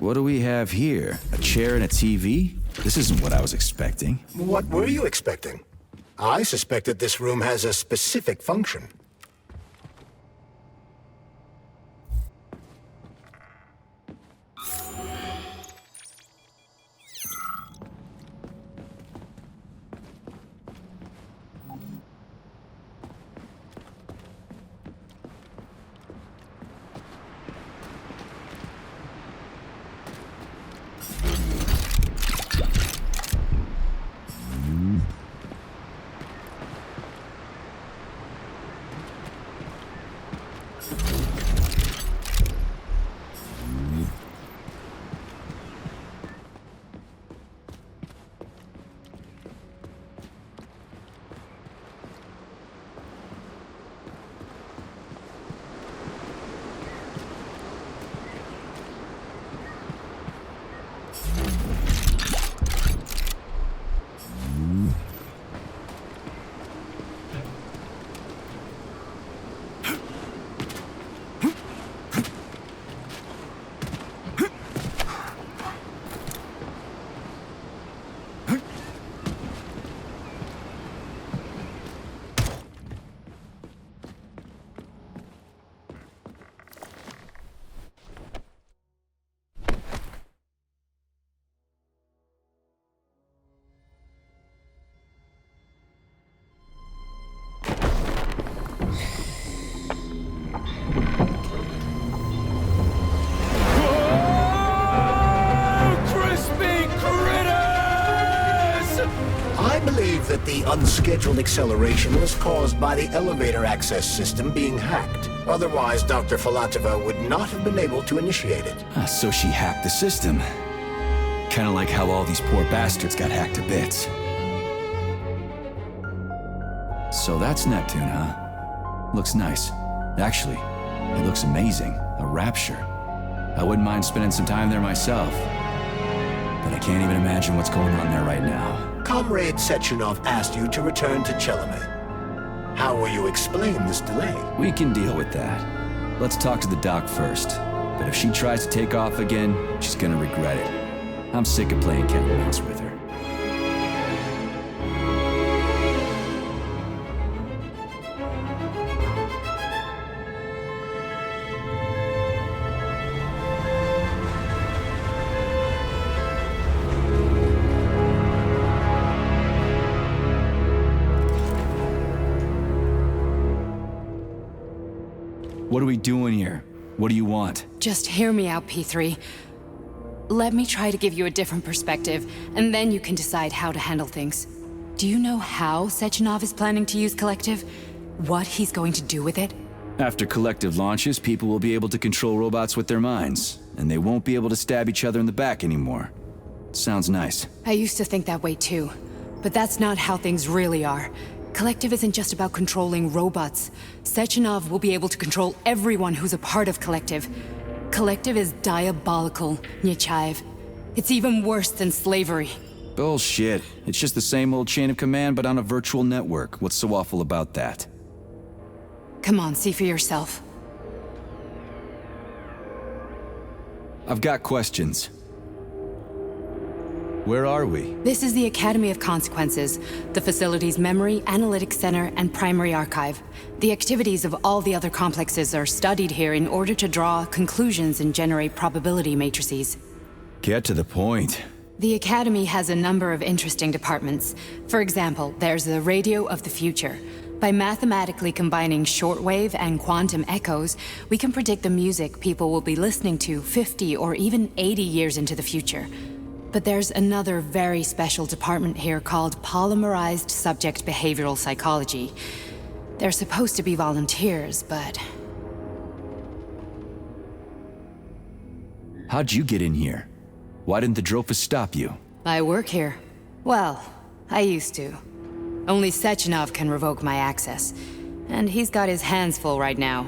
What do we have here? A chair and a TV? This isn't what I was expecting. What were you expecting? I suspected this room has a specific function. That the unscheduled acceleration was caused by the elevator access system being hacked. Otherwise, Dr. Filatova would not have been able to initiate it. So she hacked the system. Kinda like how all these poor bastards got hacked to bits. So that's Neptune, huh? Looks nice. Actually, it looks amazing. A rapture. I wouldn't mind spending some time there myself. But I can't even imagine what's going on there right now. Comrade Sechenov asked you to return to Chelome. How will you explain this delay? We can deal with that. Let's talk to the doc first. But if she tries to take off again, she's gonna regret it. I'm sick of playing cat and mouse with her. What are we doing here? What do you want? Just hear me out, P3. Let me try to give you a different perspective, and then you can decide how to handle things. Do you know how Sechenov is planning to use Collective? What he's going to do with it? After Collective launches, people will be able to control robots with their minds, and they won't be able to stab each other in the back anymore. Sounds nice. I used to think that way too, but that's not how things really are. Collective isn't just about controlling robots. Sechenov will be able to control everyone who's a part of Collective. Collective is diabolical, Nechayev. It's even worse than slavery. Bullshit. It's just the same old chain of command, but on a virtual network. What's so awful about that? Come on, see for yourself. I've got questions. Where are we? This is the Academy of Consequences, the facility's memory, analytics center, and primary archive. The activities of all the other complexes are studied here in order to draw conclusions and generate probability matrices. Get to the point. The Academy has a number of interesting departments. For example, there's the Radio of the Future. By mathematically combining shortwave and quantum echoes, we can predict the music people will be listening to 50 or even 80 years into the future. But there's another very special department here called Polymerized Subject Behavioral Psychology. They're supposed to be volunteers, but... How'd you get in here? Why didn't the Drophus stop you? I work here. Well, I used to. Only Sechenov can revoke my access. And he's got his hands full right now.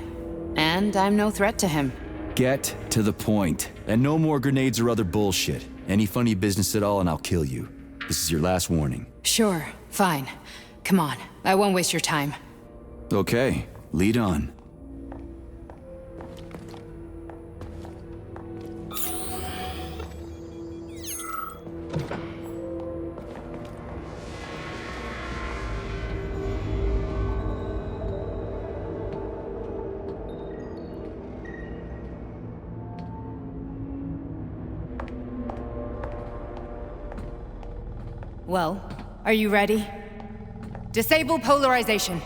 And I'm no threat to him. Get to the point. And no more grenades or other bullshit. Any funny business at all and I'll kill you. This is your last warning. Sure, fine. Come on, I won't waste your time. Okay, lead on. Well, are you ready? Disable polarization.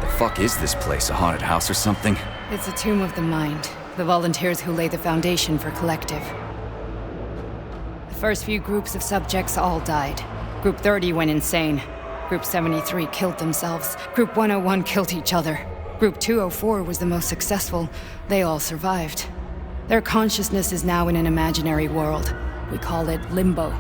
The fuck is this place? A haunted house or something? It's a tomb of the mind. The volunteers who lay the foundation for Collective. The first few groups of subjects all died. Group 30 went insane. Group 73 killed themselves. Group 101 killed each other. Group 204 was the most successful. They all survived. Their consciousness is now in an imaginary world. We call it Limbo.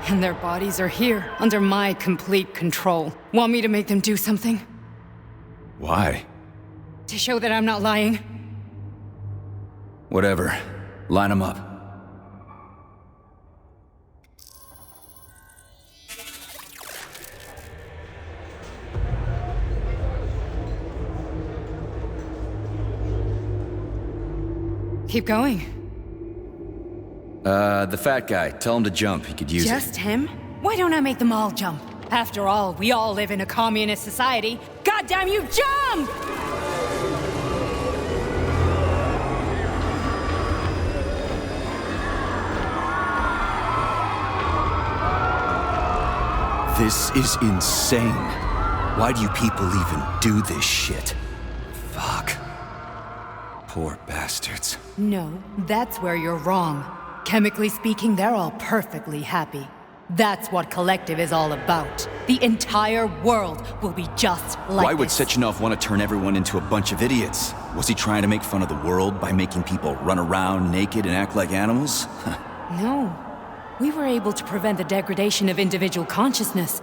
And their bodies are here, under my complete control. Want me to make them do something? Why? To show that I'm not lying? Whatever. Line them up. Keep going. The fat guy. Tell him to jump. He could use it. Just him? Why don't I make them all jump? After all, we all live in a communist society. Goddamn you, jump! This is insane. Why do you people even do this shit? Fuck. Poor bastards. No, that's where you're wrong. Chemically speaking, they're all perfectly happy. That's what Collective is all about. The entire world will be just like Why would this. Sechenov want to turn everyone into a bunch of idiots? Was he trying to make fun of the world by making people run around naked and act like animals? No. We were able to prevent the degradation of individual consciousness.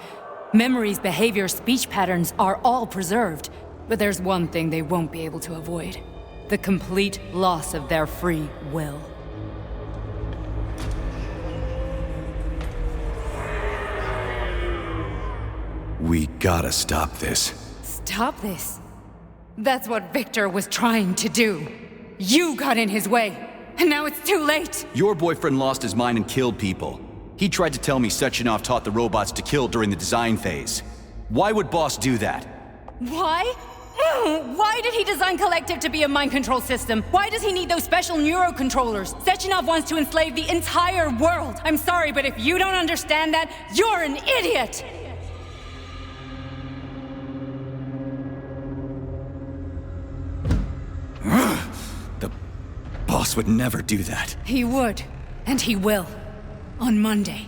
Memories, behavior, speech patterns are all preserved. But there's one thing they won't be able to avoid. The complete loss of their free will. We gotta stop this. Stop this. That's what Victor was trying to do. You got in his way, and now it's too late. Your boyfriend lost his mind and killed people. He tried to tell me Sechenov taught the robots to kill during the design phase. Why would Boss do that? Why? Why did he design Collective to be a mind control system? Why does he need those special neurocontrollers? Sechenov wants to enslave the entire world. I'm sorry, but if you don't understand that, you're an idiot! The boss would never do that. He would, and he will. On Monday.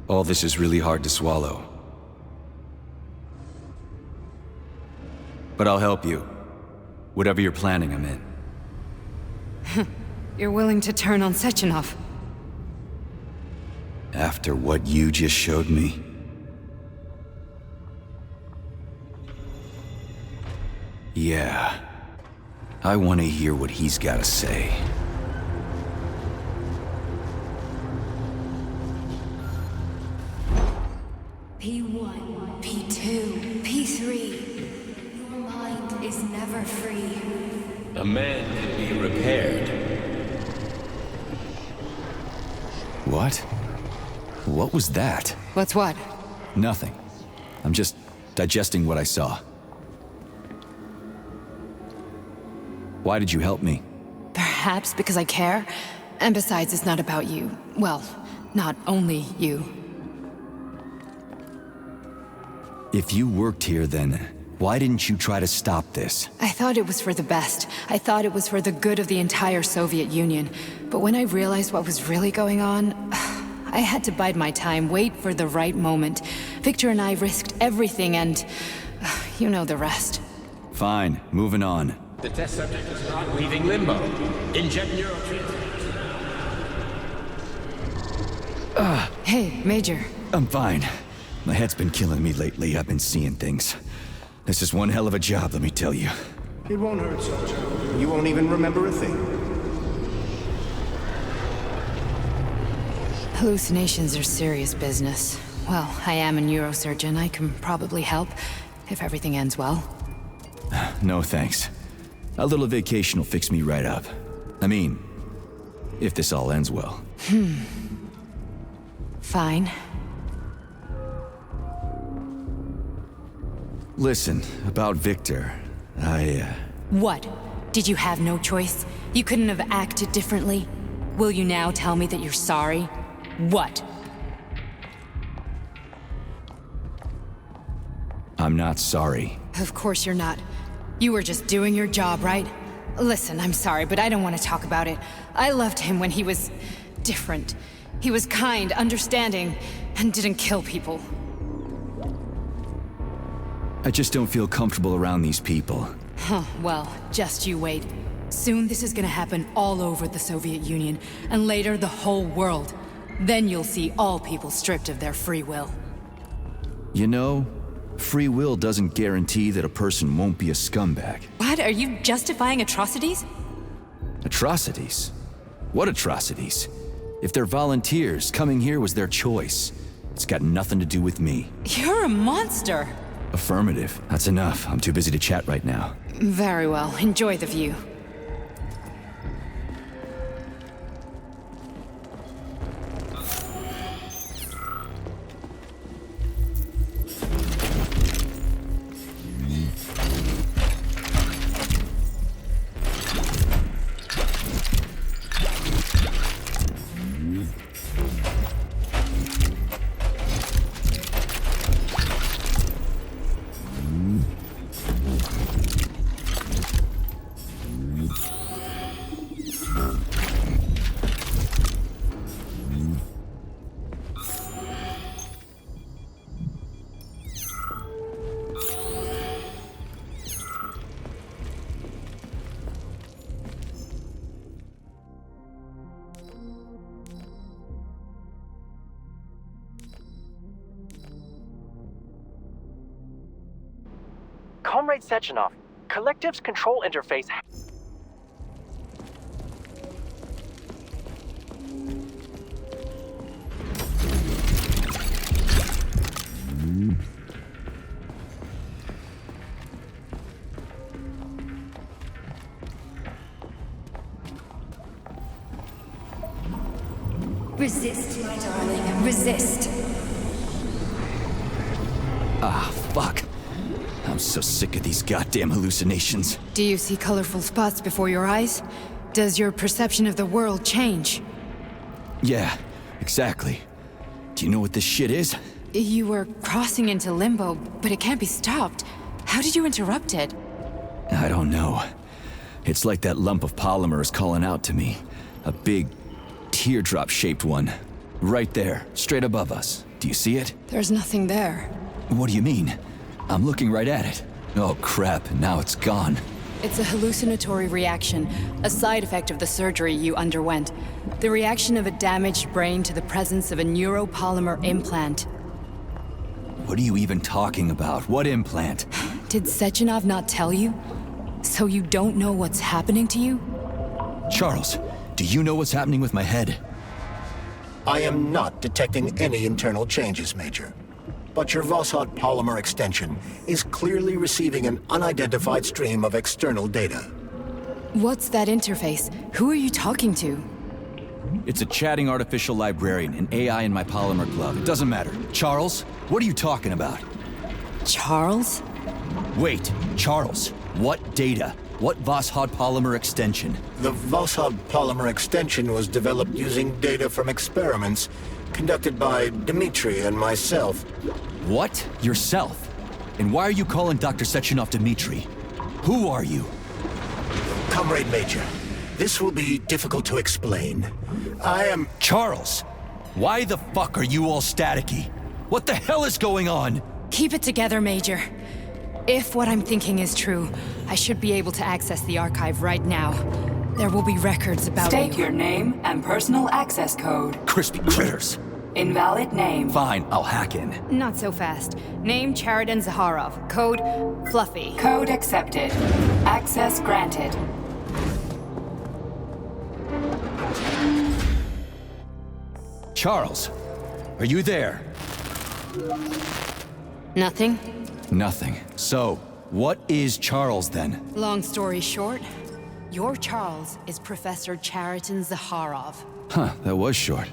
All this is really hard to swallow. But I'll help you. Whatever you're planning, I'm in. You're willing to turn on Sechenov? After what you just showed me? Yeah. I want to hear what he's got to say. P1, P2, P3. Your mind is never free. A man can be repaired. What? What was that? What's what? Nothing. I'm just digesting what I saw. Why did you help me? Perhaps because I care. And besides, it's not about you. Well, not only you. If you worked here, then why didn't you try to stop this? I thought it was for the best. I thought it was for the good of the entire Soviet Union. But when I realized what was really going on, I had to bide my time, wait for the right moment. Victor and I risked everything and... you know the rest. Fine, moving on. The test subject is not leaving limbo. Inject neurotransmitters now. Hey, Major. I'm fine. My head's been killing me lately. I've been seeing things. This is one hell of a job, let me tell you. It won't hurt, Soldier. You won't even remember a thing. Hallucinations are serious business. Well, I am a neurosurgeon. I can probably help, if everything ends well. No thanks. A little vacation will fix me right up. I mean, if this all ends well. Fine. Listen, about Victor, What? Did you have no choice? You couldn't have acted differently? Will you now tell me that you're sorry? What? I'm not sorry. Of course you're not. You were just doing your job, right? Listen, I'm sorry, but I don't want to talk about it. I loved him when he was different. He was kind, understanding, and didn't kill people. I just don't feel comfortable around these people. Huh, well, just you wait. Soon this is gonna happen all over the Soviet Union, and later the whole world. Then you'll see all people stripped of their free will. You know, free will doesn't guarantee that a person won't be a scumbag. What? Are you justifying atrocities? Atrocities? What atrocities? If they're volunteers, coming here was their choice. It's got nothing to do with me. You're a monster! Affirmative. That's enough. I'm too busy to chat right now. Very well. Enjoy the view. Comrade Sechenov, Collective's control interface. Resist, my darling. Resist. Ah, fuck. I'm so sick of these goddamn hallucinations. Do you see colorful spots before your eyes? Does your perception of the world change? Yeah, exactly. Do you know what this shit is? You were crossing into limbo, but it can't be stopped. How did you interrupt it? I don't know. It's like that lump of polymer is calling out to me. A big, teardrop-shaped one. Right there, straight above us. Do you see it? There's nothing there. What do you mean? I'm looking right at it. Oh crap, now it's gone. It's a hallucinatory reaction, a side effect of the surgery you underwent. The reaction of a damaged brain to the presence of a neuropolymer implant. What are you even talking about? What implant? Did Sechenov not tell you? So you don't know what's happening to you? Charles, do you know what's happening with my head? I am not detecting any internal changes, Major. But your Voskhod polymer extension is clearly receiving an unidentified stream of external data. What's that interface? Who are you talking to? It's a chatting artificial librarian, an AI in my polymer glove. It doesn't matter. Charles, what are you talking about? Charles? Wait, Charles, what data? What Voskhod polymer extension? The Voskhod polymer extension was developed using data from experiments conducted by Dmitri and myself. What? Yourself? And why are you calling Dr. Sechenov Dmitri? Who are you? Comrade Major, this will be difficult to explain. I am... Charles! Why the fuck are you all staticky? What the hell is going on? Keep it together, Major. If what I'm thinking is true, I should be able to access the archive right now. There will be records about State your name and personal access code. Crispy critters. Invalid name. Fine, I'll hack in. Not so fast. Name Chariton Zaharov. Code Fluffy. Code accepted. Access granted. Charles, are you there? Nothing? Nothing. So, what is Charles then? Long story short, your Charles is Professor Chariton Zaharov. Huh, that was short.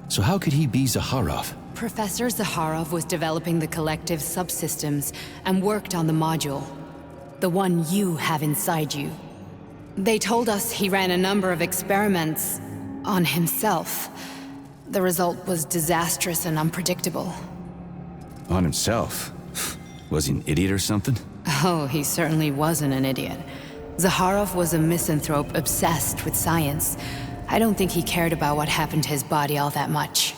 So how could he be Zakharov? Professor Zakharov was developing the collective subsystems and worked on the module. The one you have inside you. They told us he ran a number of experiments on himself. The result was disastrous and unpredictable. On himself? Was he an idiot or something? Oh, he certainly wasn't an idiot. Zakharov was a misanthrope obsessed with science. I don't think he cared about what happened to his body all that much.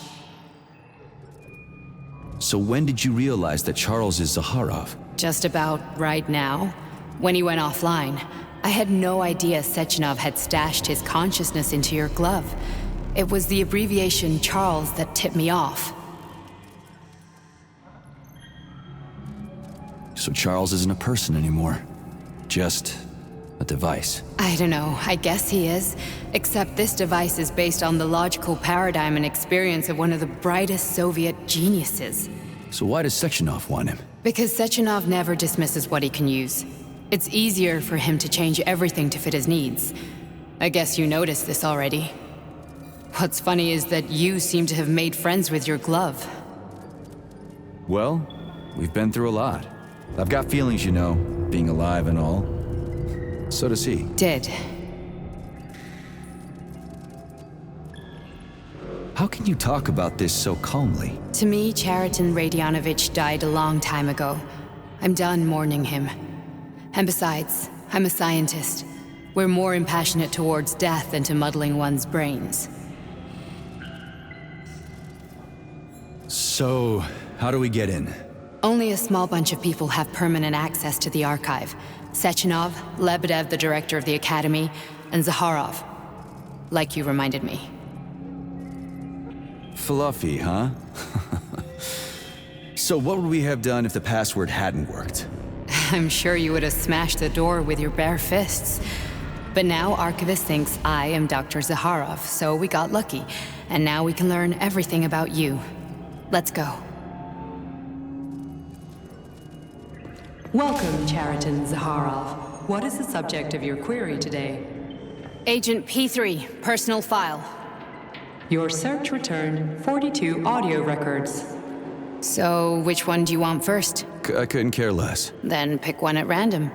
So when did you realize that Charles is Zakharov? Just about right now. When he went offline, I had no idea Sechenov had stashed his consciousness into your glove. It was the abbreviation Charles that tipped me off. So Charles isn't a person anymore. Just a device. I don't know, I guess he is. Except this device is based on the logical paradigm and experience of one of the brightest Soviet geniuses. So why does Sechenov want him? Because Sechenov never dismisses what he can use. It's easier for him to change everything to fit his needs. I guess you noticed this already. What's funny is that you seem to have made friends with your glove. Well, we've been through a lot. I've got feelings, you know, being alive and all. So does he. Did. How can you talk about this so calmly? To me, Chariton Radionovich died a long time ago. I'm done mourning him. And besides, I'm a scientist. We're more impassionate towards death than to muddling one's brains. So, how do we get in? Only a small bunch of people have permanent access to the archive. Sechenov, Lebedev, the director of the Academy, and Zakharov. Like you reminded me. Fluffy, huh? So what would we have done if the password hadn't worked? I'm sure you would have smashed the door with your bare fists. But now Archivist thinks I am Dr. Zakharov, so we got lucky. And now we can learn everything about you. Let's go. Welcome, Chariton Zakharov. What is the subject of your query today? Agent P3, personal file. Your search returned 42 audio records. So, which one do you want first? I couldn't care less. Then pick one at random.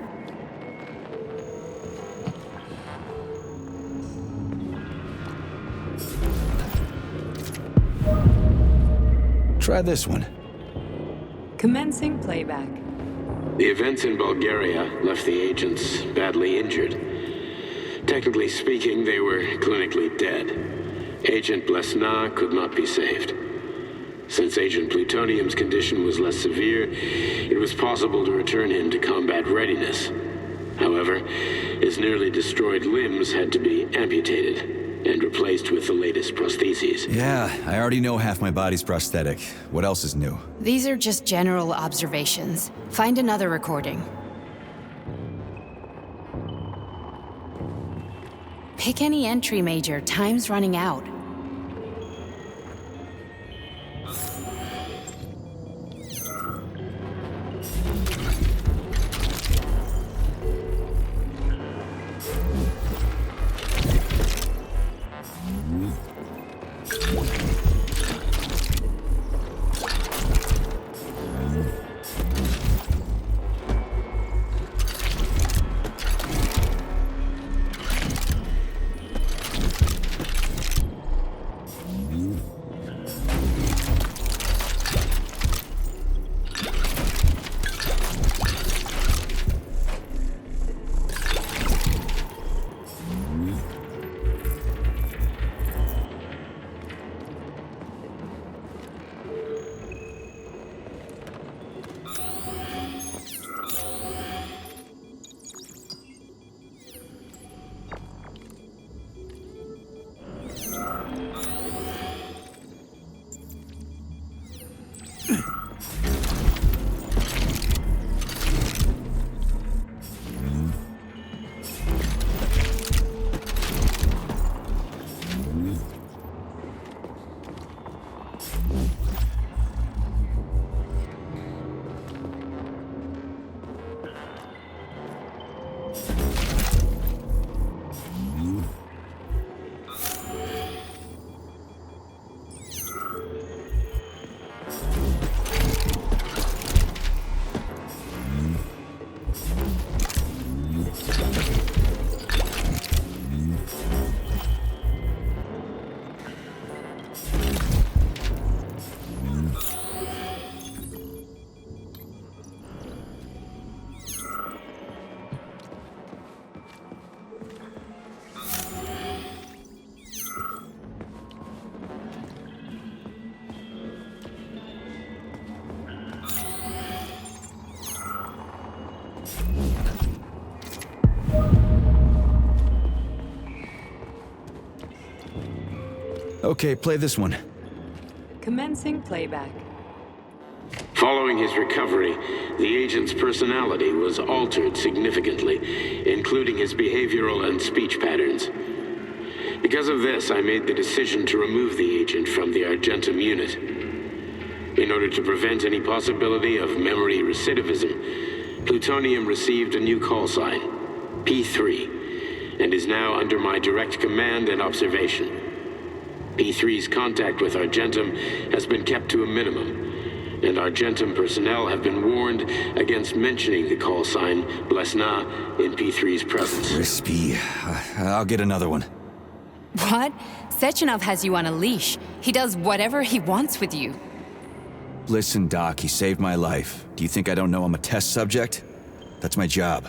Try this one. Commencing playback. The events in Bulgaria left the agents badly injured. Technically speaking, they were clinically dead. Agent Blesna could not be saved. Since Agent Plutonium's condition was less severe, it was possible to return him to combat readiness. However, his nearly destroyed limbs had to be amputated and replaced with the latest prostheses. Yeah, I already know half my body's prosthetic. What else is new? These are just general observations. Find another recording. Pick any entry, Major. Time's running out. Okay, play this one. Commencing playback. Following his recovery, the agent's personality was altered significantly, including his behavioral and speech patterns. Because of this, I made the decision to remove the agent from the Argentum unit. In order to prevent any possibility of memory recidivism, Plutonium received a new call sign, P3, and is now under my direct command and observation. P3's contact with Argentum has been kept to a minimum, and Argentum personnel have been warned against mentioning the call sign Blesna in P3's presence. Crispy. I'll get another one. What? Sechenov has you on a leash. He does whatever he wants with you. Listen, Doc, he saved my life. Do you think I don't know I'm a test subject? That's my job.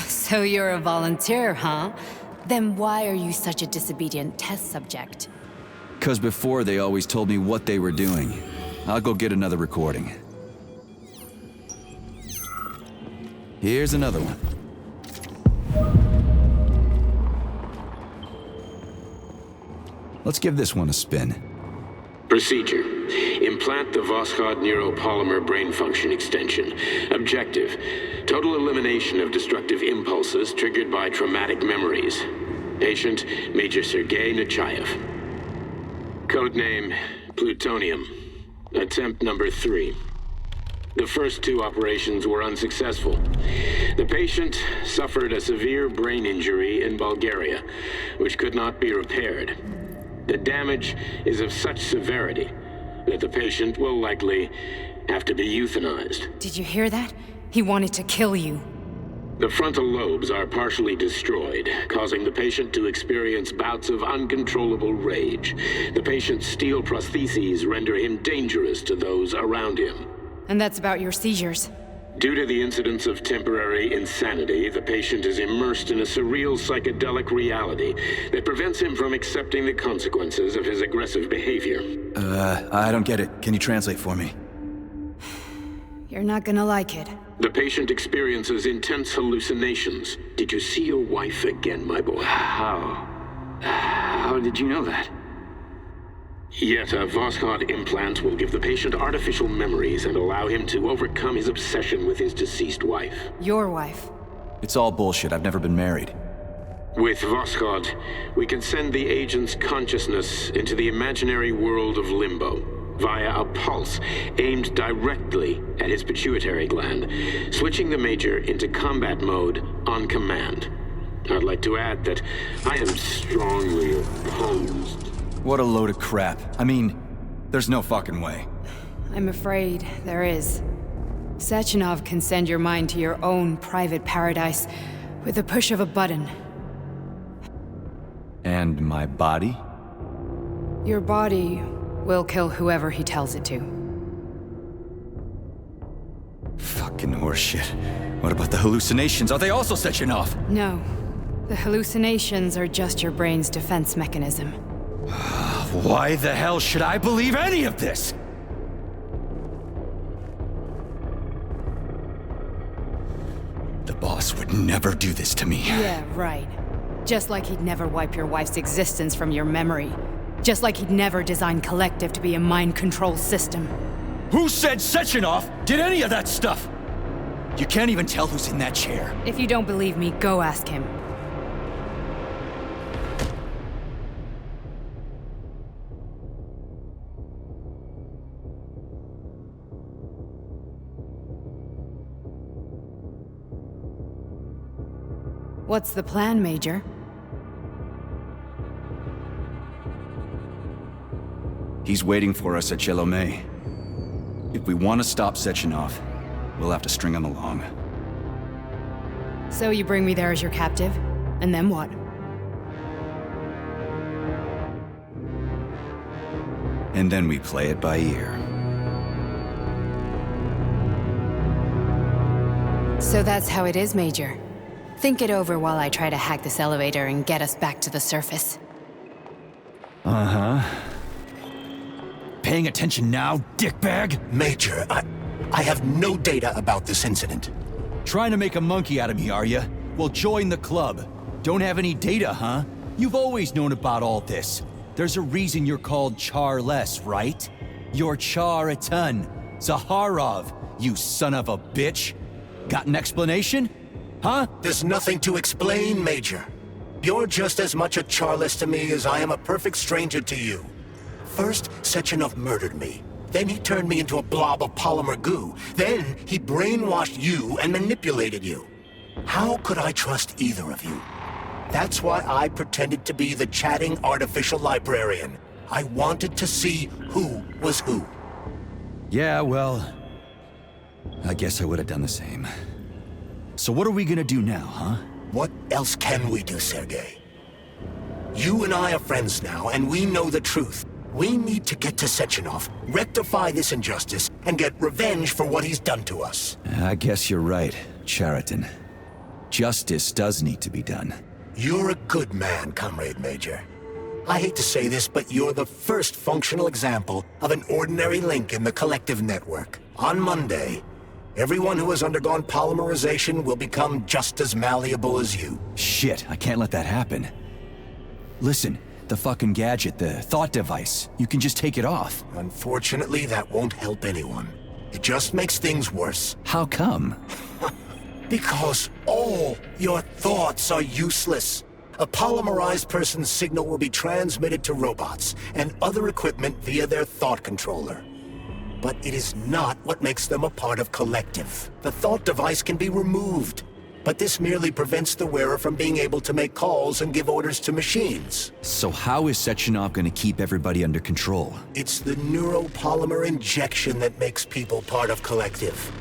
So you're a volunteer, huh? Then why are you such a disobedient test subject? 'Cause before they always told me what they were doing. I'll go get another recording. Here's another one. Let's give this one a spin. Procedure. Implant the Voskhod neuropolymer brain function extension. Objective. Total elimination of destructive impulses triggered by traumatic memories. Patient, Major Sergei Nechayev. Codename, Plutonium. Attempt number 3. The first 2 operations were unsuccessful. The patient suffered a severe brain injury in Bulgaria, which could not be repaired. The damage is of such severity that the patient will likely have to be euthanized. Did you hear that? He wanted to kill you. The frontal lobes are partially destroyed, causing the patient to experience bouts of uncontrollable rage. The patient's steel prostheses render him dangerous to those around him. And that's about your seizures. Due to the incidence of temporary insanity, the patient is immersed in a surreal psychedelic reality that prevents him from accepting the consequences of his aggressive behavior. I don't get it. Can you translate for me? You're not gonna like it. The patient experiences intense hallucinations. Did you see your wife again, my boy? How did you know that? Yet a Voskhod implant will give the patient artificial memories and allow him to overcome his obsession with his deceased wife. Your wife. It's all bullshit. I've never been married. With Voskhod, we can send the agent's consciousness into the imaginary world of limbo via a pulse aimed directly at his pituitary gland, switching the Major into combat mode on command. I'd like to add that I am strongly opposed. What a load of crap. I mean, there's no fucking way. I'm afraid there is. Sechenov can send your mind to your own private paradise with the push of a button. And my body? Your body will kill whoever he tells it to. Fucking horseshit. What about the hallucinations? Are they also Sechenov? No. The hallucinations are just your brain's defense mechanism. Why the hell should I believe any of this? The boss would never do this to me. Yeah, right. Just like he'd never wipe your wife's existence from your memory. Just like he'd never design Collective to be a mind control system. Who said Sechenov did any of that stuff? You can't even tell who's in that chair. If you don't believe me, go ask him. What's the plan, Major? He's waiting for us at Chelomey. If we want to stop Sechenov, we'll have to string him along. So you bring me there as your captive, and then what? And then we play it by ear. So that's how it is, Major. Think it over while I try to hack this elevator and get us back to the surface. Uh-huh. Paying attention now, dickbag? Major, I have no data about this incident. Trying to make a monkey out of me, are you? Well, join the club. Don't have any data, huh? You've always known about all this. There's a reason you're called Charless, right? You're Char-a-ton. Zaharov, you son of a bitch. Got an explanation? Huh? There's nothing to explain, Major. You're just as much a Charless to me as I am a perfect stranger to you. First, Sechenov murdered me. Then he turned me into a blob of polymer goo. Then he brainwashed you and manipulated you. How could I trust either of you? That's why I pretended to be the chatting artificial librarian. I wanted to see who was who. Yeah, well, I guess I would have done the same. So what are we gonna do now, huh? What else can we do, Sergei? You and I are friends now, and we know the truth. We need to get to Sechenov, rectify this injustice, and get revenge for what he's done to us. I guess you're right, Chariton. Justice does need to be done. You're a good man, Comrade Major. I hate to say this, but you're the first functional example of an ordinary link in the collective network. On Monday, everyone who has undergone polymerization will become just as malleable as you. Shit, I can't let that happen. Listen, the fucking gadget, the thought device, you can just take it off. Unfortunately, that won't help anyone. It just makes things worse. How come? Because all your thoughts are useless. A polymerized person's signal will be transmitted to robots and other equipment via their thought controller. But it is not what makes them a part of collective. The thought device can be removed, but this merely prevents the wearer from being able to make calls and give orders to machines. So how is Sechenov gonna keep everybody under control? It's the neuropolymer injection that makes people part of collective.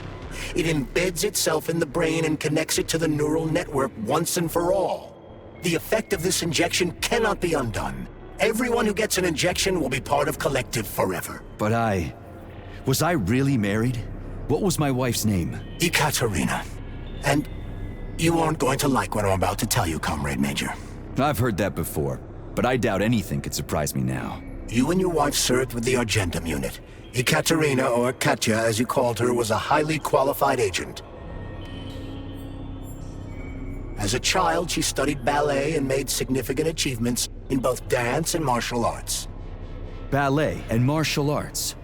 It embeds itself in the brain and connects it to the neural network once and for all. The effect of this injection cannot be undone. Everyone who gets an injection will be part of collective forever. But was I really married? What was my wife's name? Ekaterina. And you aren't going to like what I'm about to tell you, Comrade Major. I've heard that before, but I doubt anything could surprise me now. You and your wife served with the Argentum unit. Ekaterina, or Katya as you called her, was a highly qualified agent. As a child, she studied ballet and made significant achievements in both dance and martial arts. Ballet and martial arts?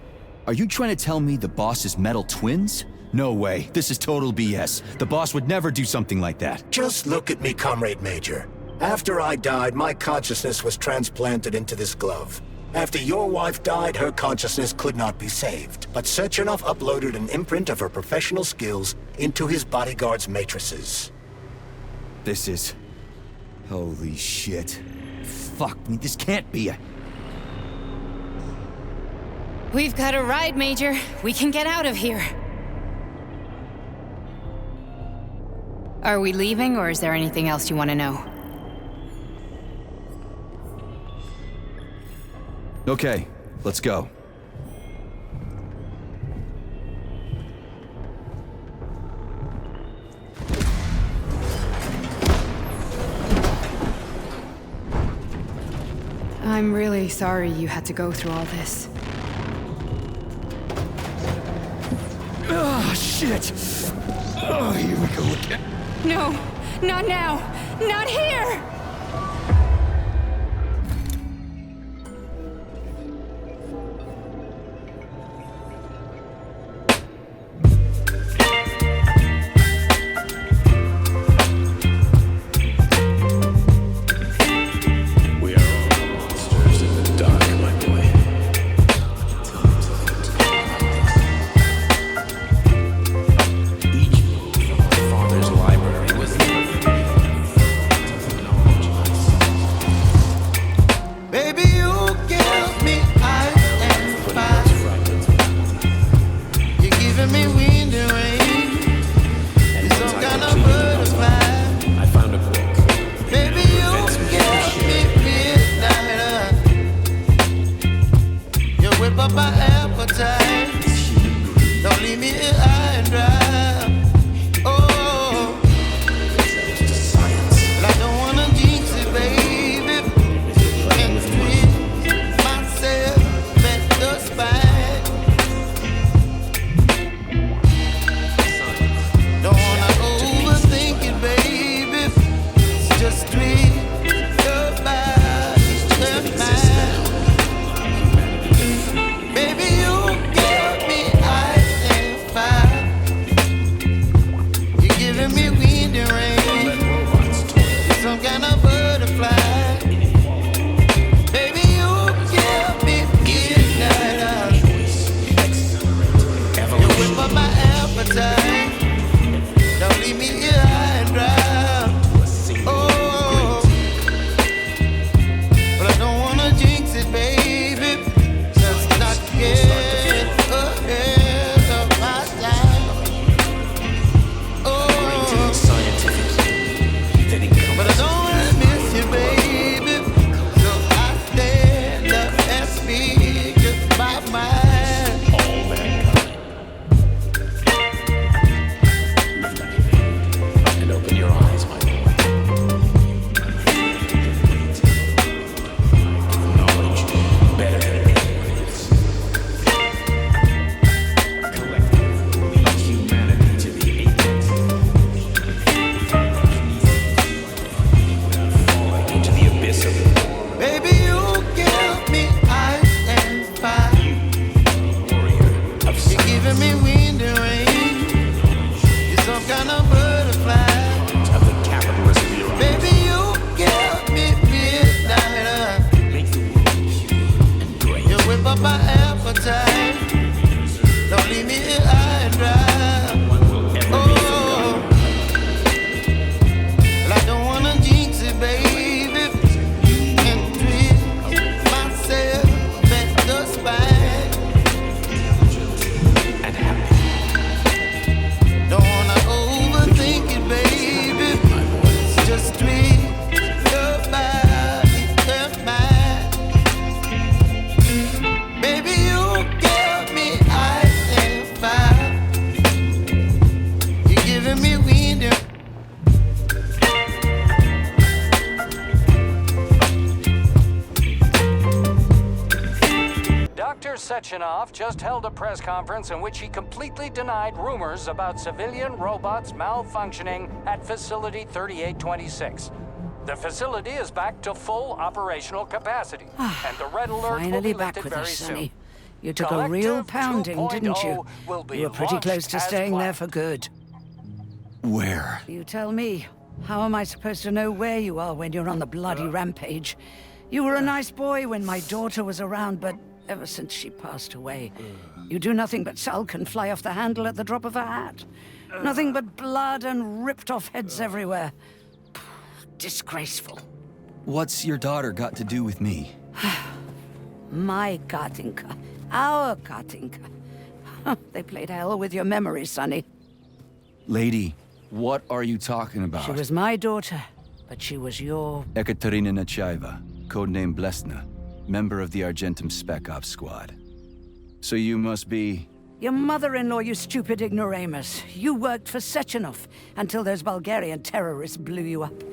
Are you trying to tell me the boss is metal twins? No way, this is total BS. The boss would never do something like that. Just look at me, Comrade Major. After I died, my consciousness was transplanted into this glove. After your wife died, her consciousness could not be saved. But Sechenov uploaded an imprint of her professional skills into his bodyguard's matrices. This is... holy shit. Fuck me, this can't be a... We've got a ride, Major. We can get out of here. Are we leaving, or is there anything else you want to know? Okay, let's go. I'm really sorry you had to go through all this. Oh, shit! Oh, here we go again. No, not now! Not here! Sechenov just held a press conference in which he completely denied rumors about civilian robots malfunctioning at Facility 3826. The facility is back to full operational capacity, and the red alert will Finally be back lifted with very us, soon. Sonny. You took a real pounding, didn't you? You were pretty close to staying there for good. Where? You tell me. How am I supposed to know where you are when you're on the bloody rampage? You were a nice boy when my daughter was around, but ever since she passed away, you do nothing but sulk and fly off the handle at the drop of a hat. Nothing but blood and ripped off heads everywhere. Disgraceful. What's your daughter got to do with me? My Katinka. Our Katinka. They played hell with your memory, Sonny. Lady, what are you talking about? She was my daughter, but she was your... Ekaterina Nechaeva, codename Blesna, member of the Argentum Spec Ops squad. So you must be... Your mother-in-law, you stupid ignoramus. You worked for Sechenov until those Bulgarian terrorists blew you up.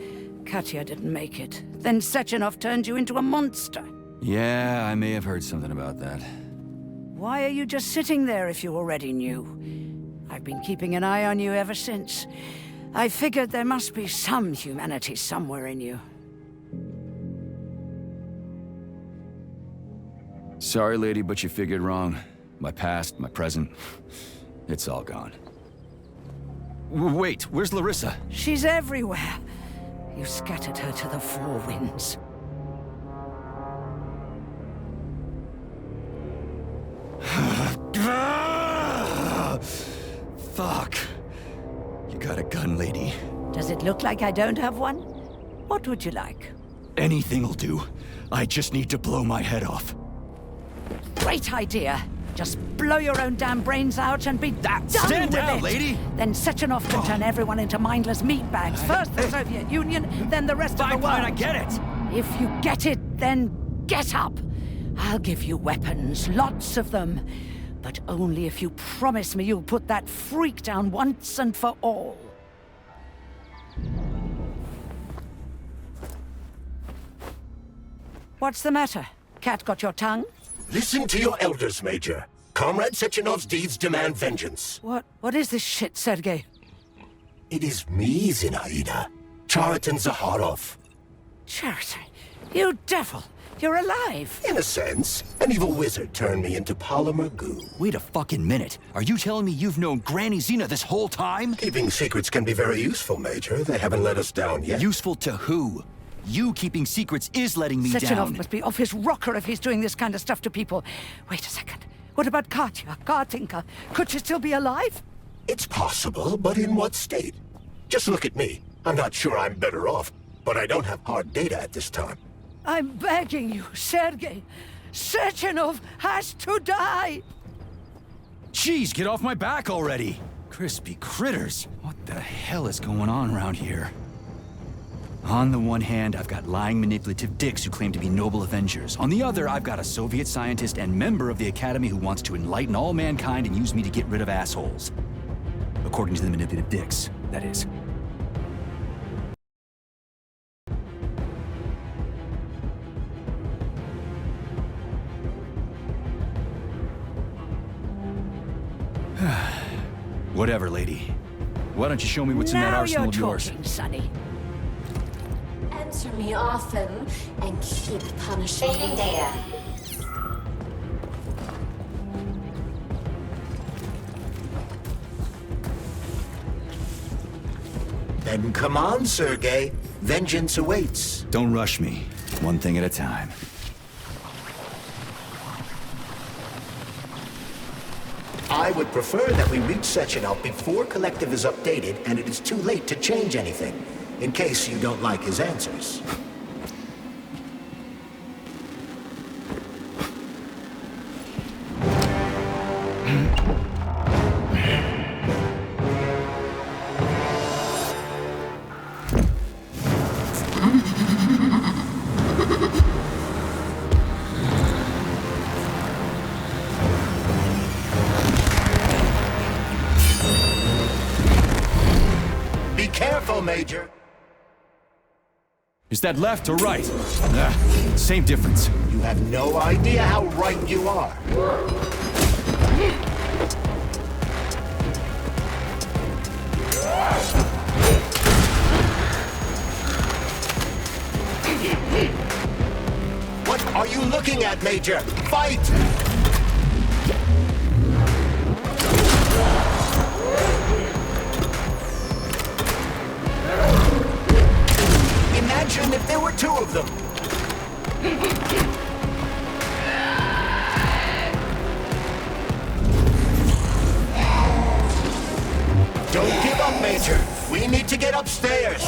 Katya didn't make it. Then Sechenov turned you into a monster. Yeah, I may have heard something about that. Why are you just sitting there if you already knew? I've been keeping an eye on you ever since. I figured there must be some humanity somewhere in you. Sorry, lady, but you figured wrong. My past, my present, it's all gone. Wait, where's Larissa? She's everywhere. You scattered her to the four winds. Fuck. You got a gun, lady. Does it look like I don't have one? What would you like? Anything'll do. I just need to blow my head off. Great idea. Just blow your own damn brains out and be done Stand with down, it. lady! Then Sechenov can turn everyone into mindless meatbags. First the Soviet Union, then the rest of the world. Fine, I get it. If you get it, then get up. I'll give you weapons, lots of them. But only if you promise me you'll put that freak down once and for all. What's the matter? Cat got your tongue? Listen to your elders, Major. Comrade Sechenov's deeds demand vengeance. What is this shit, Sergei? It is me, Zinaida. Chariton Zaharov. Chariton? You devil! You're alive! In a sense. An evil wizard turned me into polymer goo. Wait a fucking minute. Are you telling me you've known Granny Zena this whole time? Keeping secrets can be very useful, Major. They haven't let us down yet. Useful to who? You keeping secrets is letting me Sechenov down. must be off his rocker if he's doing this kind of stuff to people. Wait a second. What about Katya, Katinka? Could she still be alive? It's possible, but in what state? Just look at me. I'm not sure I'm better off, but I don't have hard data at this time. I'm begging you, Sergei. Sechenov has to die! Jeez, get off my back already! Crispy critters. What the hell is going on around here? On the one hand, I've got lying, manipulative dicks who claim to be noble avengers. On the other, I've got a Soviet scientist and member of the Academy who wants to enlighten all mankind and use me to get rid of assholes. According to the manipulative dicks, that is. Whatever, lady. Why don't you show me what's in that arsenal of yours? Now you're talking, Sonny. Answer me often and keep punishing me. Data. Then come on, Sergei. Vengeance awaits. Don't rush me. One thing at a time. I would prefer that we reach Sechenov before Collective is updated and it is too late to change anything, in case you don't like his answers. Major. Is that left or right? Same difference. You You have no idea how right you are. What are you looking at, Major? Fight! Imagine if there were two of them. Don't give up, Major. We need to get upstairs.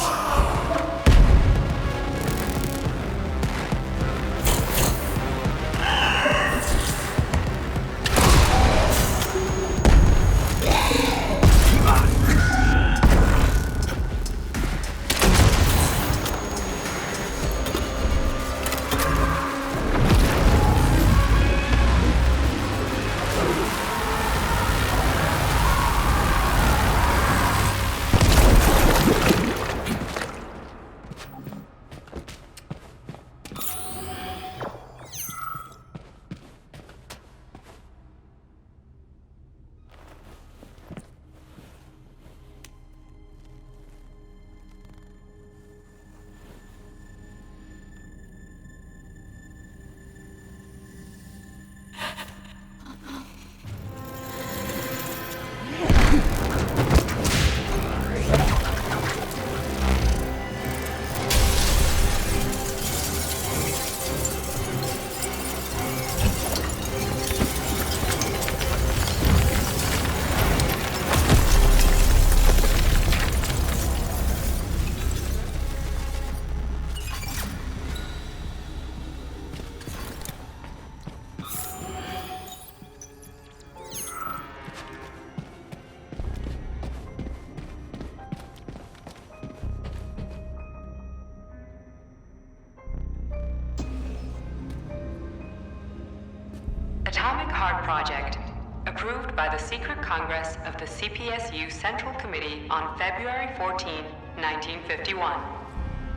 Atomic Heart Project, approved by the Secret Congress of the CPSU Central Committee on February 14, 1951.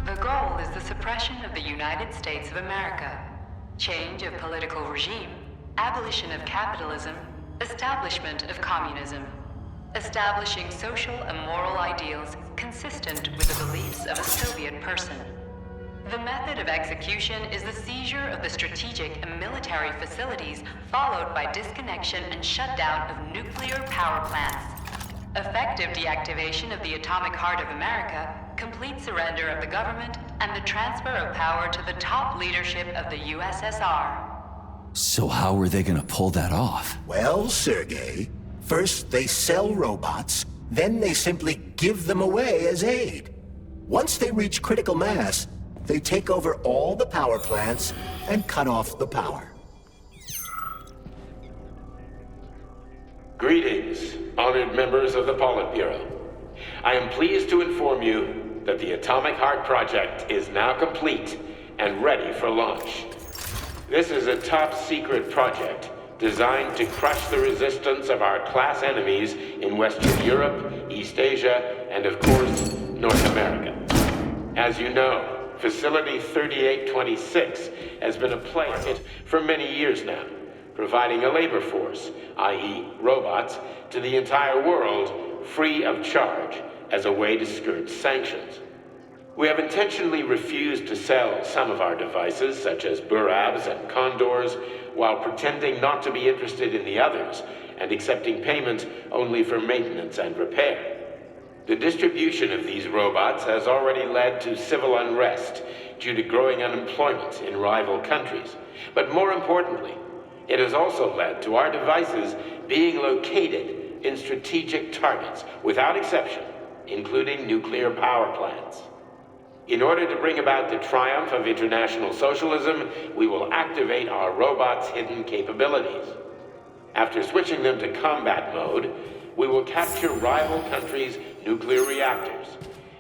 The goal is the suppression of the United States of America, change of political regime, abolition of capitalism, establishment of communism, establishing social and moral ideals consistent with the beliefs of a Soviet person. The method of execution is the seizure of the strategic and military facilities, followed by disconnection and shutdown of nuclear power plants. Effective deactivation of the atomic heart of America, complete surrender of the government, and the transfer of power to the top leadership of the USSR. So how are they gonna pull that off? Well, Sergei, first they sell robots, then they simply give them away as aid. Once they reach critical mass, they take over all the power plants and cut off the power. Greetings, honored members of the Politburo. I am pleased to inform you that the Atomic Heart Project is now complete and ready for launch. This is a top-secret project designed to crush the resistance of our class enemies in Western Europe, East Asia, and of course, North America. As you know, Facility 3826 has been a plague for many years now, providing a labor force, i.e. robots, to the entire world free of charge as a way to skirt sanctions. We have intentionally refused to sell some of our devices, such as Burabs and Condors, while pretending not to be interested in the others and accepting payment only for maintenance and repair. The distribution of these robots has already led to civil unrest due to growing unemployment in rival countries. But more importantly, it has also led to our devices being located in strategic targets without exception, including nuclear power plants. In order to bring about the triumph of international socialism, we will activate our robots' hidden capabilities. After switching them to combat mode, we will capture rival countries' nuclear reactors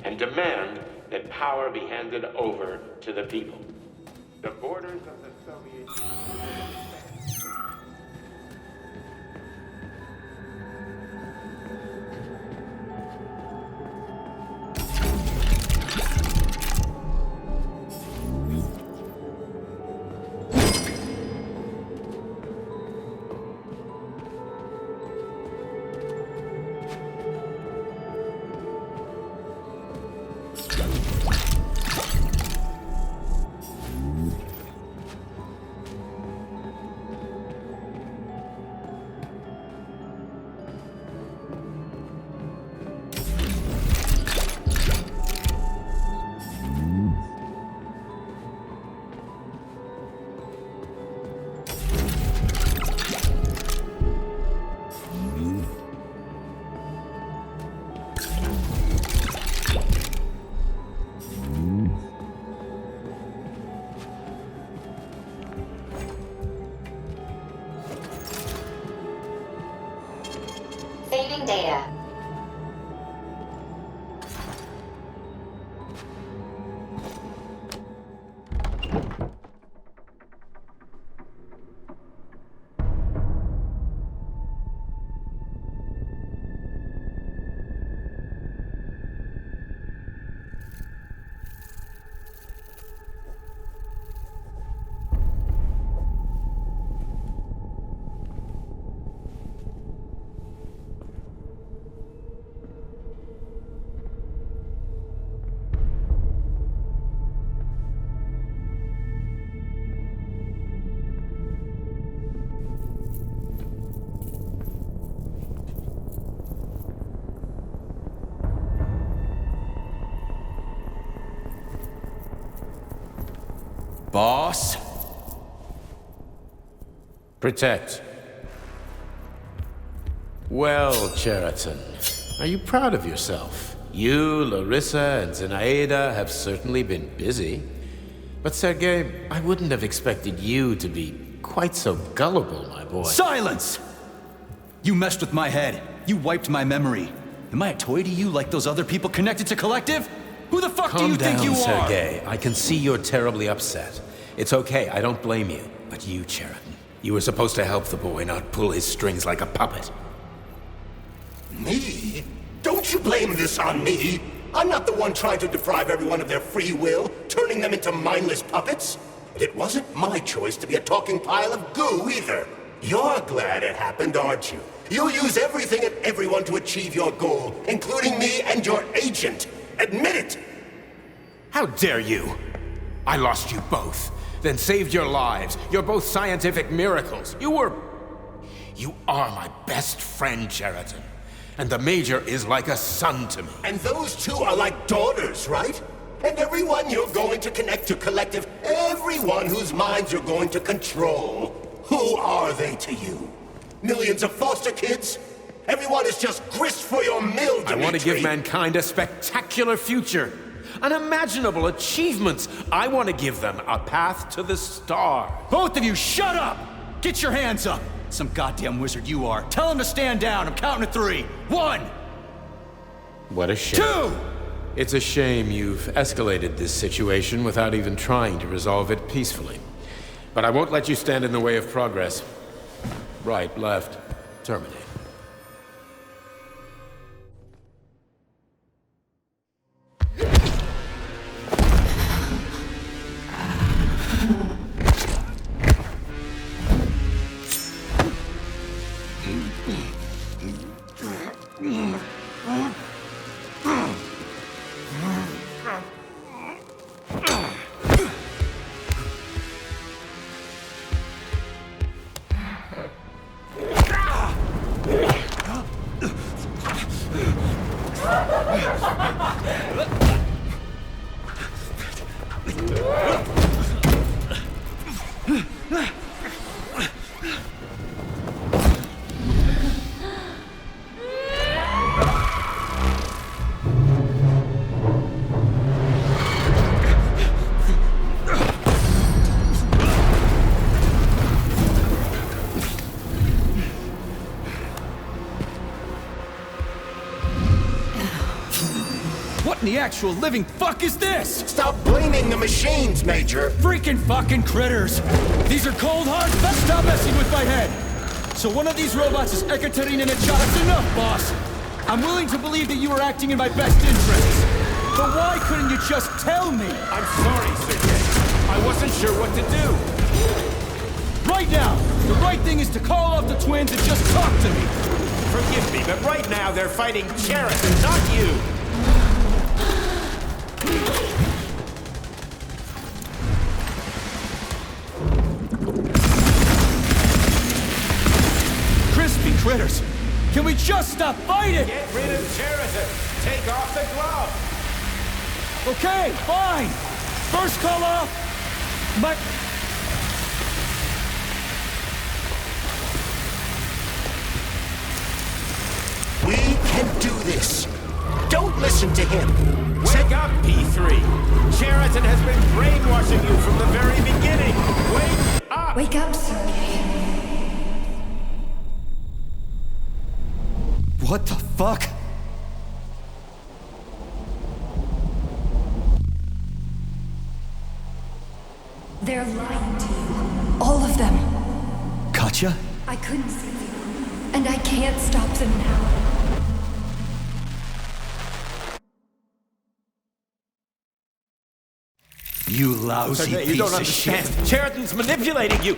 and demand that power be handed over to the people. The borders of the Soviet Union. saving data. Boss? Protect. Well, Cheriton, are you proud of yourself? You, Larissa, and Zenaida have certainly been busy. But Sergei, I wouldn't have expected you to be quite so gullible, my boy. Silence! You messed with my head. You wiped my memory. Am I a toy to you like those other people connected to Collective? Who the fuck do you think you are? Calm down, Sergei. I can see you're terribly upset. It's okay, I don't blame you. But you, Cheriton, you were supposed to help the boy, not pull his strings like a puppet. Me? Don't you blame this on me? I'm not the one trying to deprive everyone of their free will, turning them into mindless puppets. And it wasn't my choice to be a talking pile of goo either. You're glad it happened, aren't you? You'll use everything and everyone to achieve your goal, including me and your agent. Admit it! How dare you? I lost you both, then saved your lives. You're both scientific miracles. You are my best friend, Cheriton. And the Major is like a son to me. And those two are like daughters, right? And everyone you're going to connect to Collective, everyone whose minds you're going to control. Who are they to you? Millions of foster kids? Everyone is just grist for your mill, Dimitri. I want to give mankind a spectacular future. Unimaginable achievements. I want to give them a path to the stars. Both of you, shut up! Get your hands up! Some goddamn wizard you are. Tell him to stand down. I'm counting to 3. 1! What a shame. 2! It's a shame you've escalated this situation without even trying to resolve it peacefully. But I won't let you stand in the way of progress. Right, left, terminate. The actual living fuck is this? Stop blaming the machines, Major! Freaking fucking critters! These are cold hard facts. Stop messing with my head! So one of these robots is Ekaterina Nechal. That's enough, boss! I'm willing to believe that you were acting in my best interests. But why couldn't you just tell me? I'm sorry, Sergei. I wasn't sure what to do. Right now, the right thing is to call off the twins and just talk to me. Forgive me, but right now they're fighting Cheriton, not you! Crispy critters! Can we just stop fighting? Get rid of Cheriton! Take off the glove! Okay, fine! First call off, but... We can do this! Don't listen to him! Wake up, P3! Cheriton has been brainwashing you from the very beginning! Wake up! Wake up, Sergei. What What the fuck? They're lying to you. All of them. Katja? I couldn't see you. And I can't stop them now. You lousy You piece don't of understand. shit. Sheridan's manipulating you.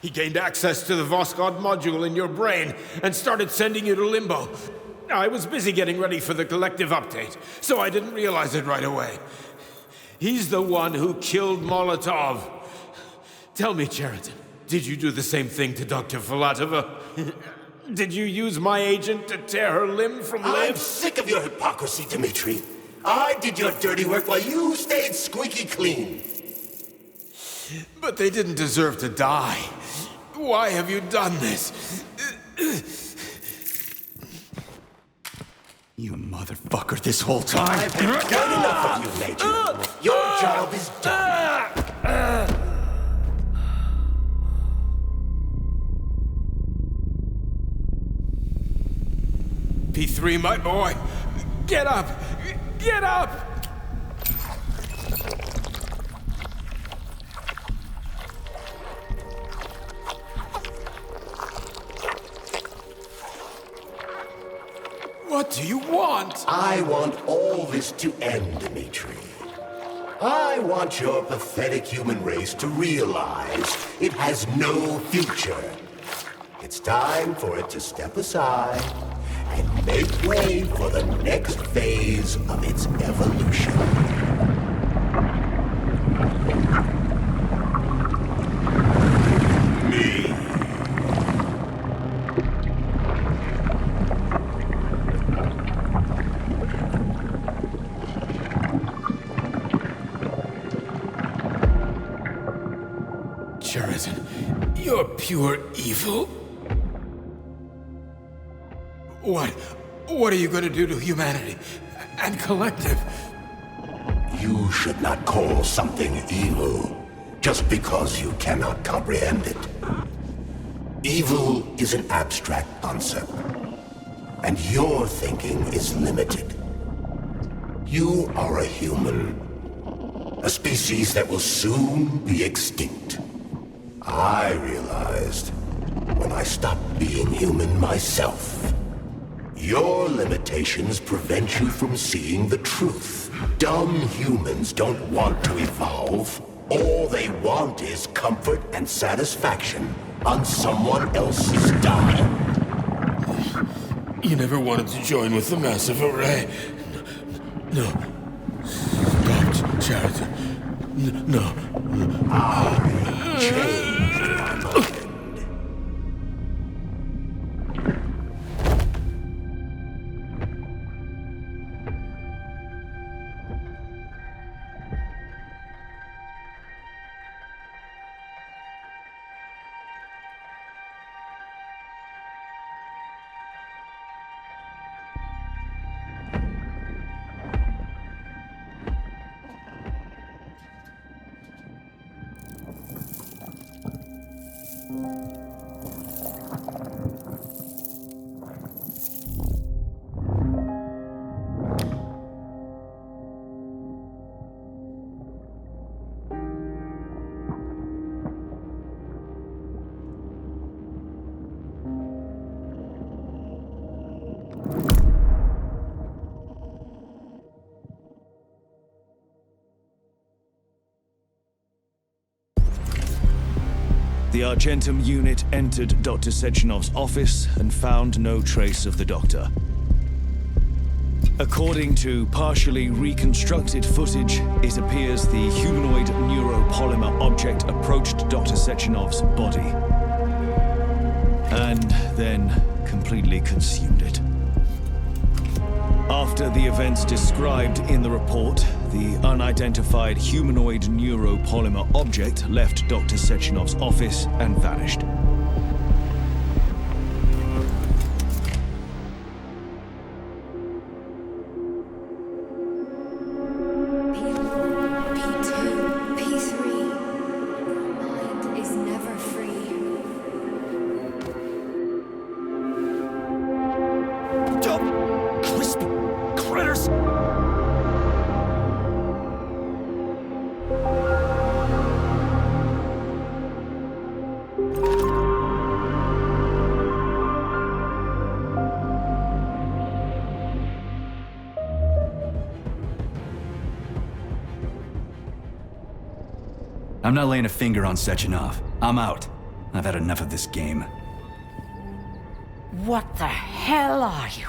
He gained access to the Voskhod module in your brain and started sending you to limbo. I was busy getting ready for the collective update, so I didn't realize it right away. He's the one who killed Molotov. Tell me, Sheridan, did you do the same thing to Dr. Filatova? Did you use my agent to tear her limb from limb? I'm sick of your hypocrisy, Dmitri. I did your dirty work while you stayed squeaky clean. But they didn't deserve to die. Why have you done this? You motherfucker, this whole time. I've done enough of you, Major. Your job is done. P3, my boy. Get up! Get up! What do you want? I want all this to end, Dmitri. I want your pathetic human race to realize it has no future. It's time for it to step aside and make way for the next phase of its evolution. Sheridan, you're pure evil? What are you going to do to humanity and collective? You should not call something evil just because you cannot comprehend it. Evil is an abstract concept, and your thinking is limited. You are a human, a species that will soon be extinct. I realized when I stopped being human myself. Your limitations prevent you from seeing the truth. Dumb humans don't want to evolve. All they want is comfort and satisfaction on someone else's dime. You never wanted to join with the massive array. No. Stop, Sheridan. No. I changed my mind. The Argentum unit entered Dr. Sechenov's office and found no trace of the doctor. According to partially reconstructed footage, it appears the humanoid neuropolymer object approached Dr. Sechenov's body and then completely consumed it. After the events described in the report, the unidentified humanoid neuropolymer object left Dr. Sechenov's office and vanished. P2, P3. I'm not laying a finger on Sechenov. I'm out. I've had enough of this game. What the hell are you?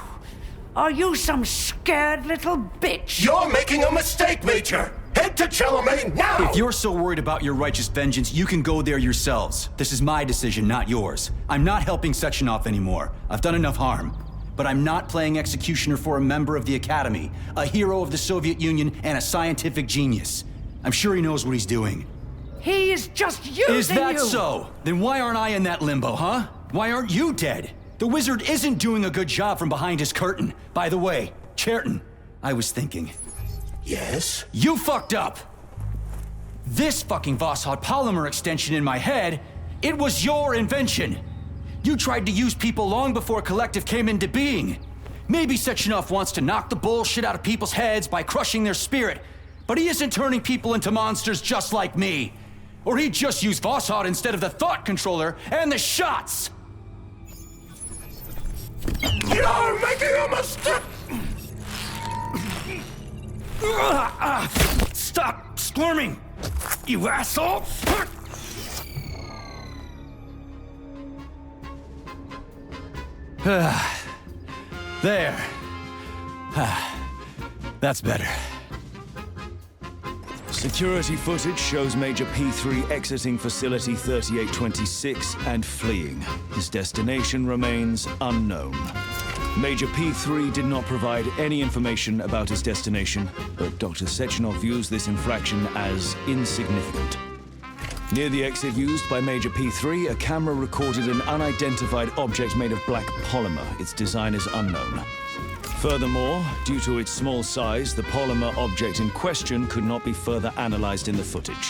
Are you some scared little bitch? You're making a mistake, Major! Head to Chelomane now! If you're so worried about your righteous vengeance, you can go there yourselves. This is my decision, not yours. I'm not helping Sechenov anymore. I've done enough harm. But I'm not playing executioner for a member of the Academy, a hero of the Soviet Union, and a scientific genius. I'm sure he knows what he's doing. He is just using you! Is that so? Then why aren't I in that limbo, huh? Why aren't you dead? The wizard isn't doing a good job from behind his curtain. By the way, Cherton, I was thinking. Yes? You fucked up! This fucking Voskhod polymer extension in my head, it was your invention! You tried to use people long before Collective came into being. Maybe Sechenov wants to knock the bullshit out of people's heads by crushing their spirit, but he isn't turning people into monsters just like me. Or he'd just use Voskhod instead of the thought controller and the shots! You're making a mistake! Stop squirming, you asshole! There. That's better. Security footage shows Major P3 exiting Facility 3826 and fleeing. His destination remains unknown. Major P3 did not provide any information about his destination, but Dr. Sechenov views this infraction as insignificant. Near the exit used by Major P3, a camera recorded an unidentified object made of black polymer. Its design is unknown. Furthermore, due to its small size, the polymer object in question could not be further analyzed in the footage.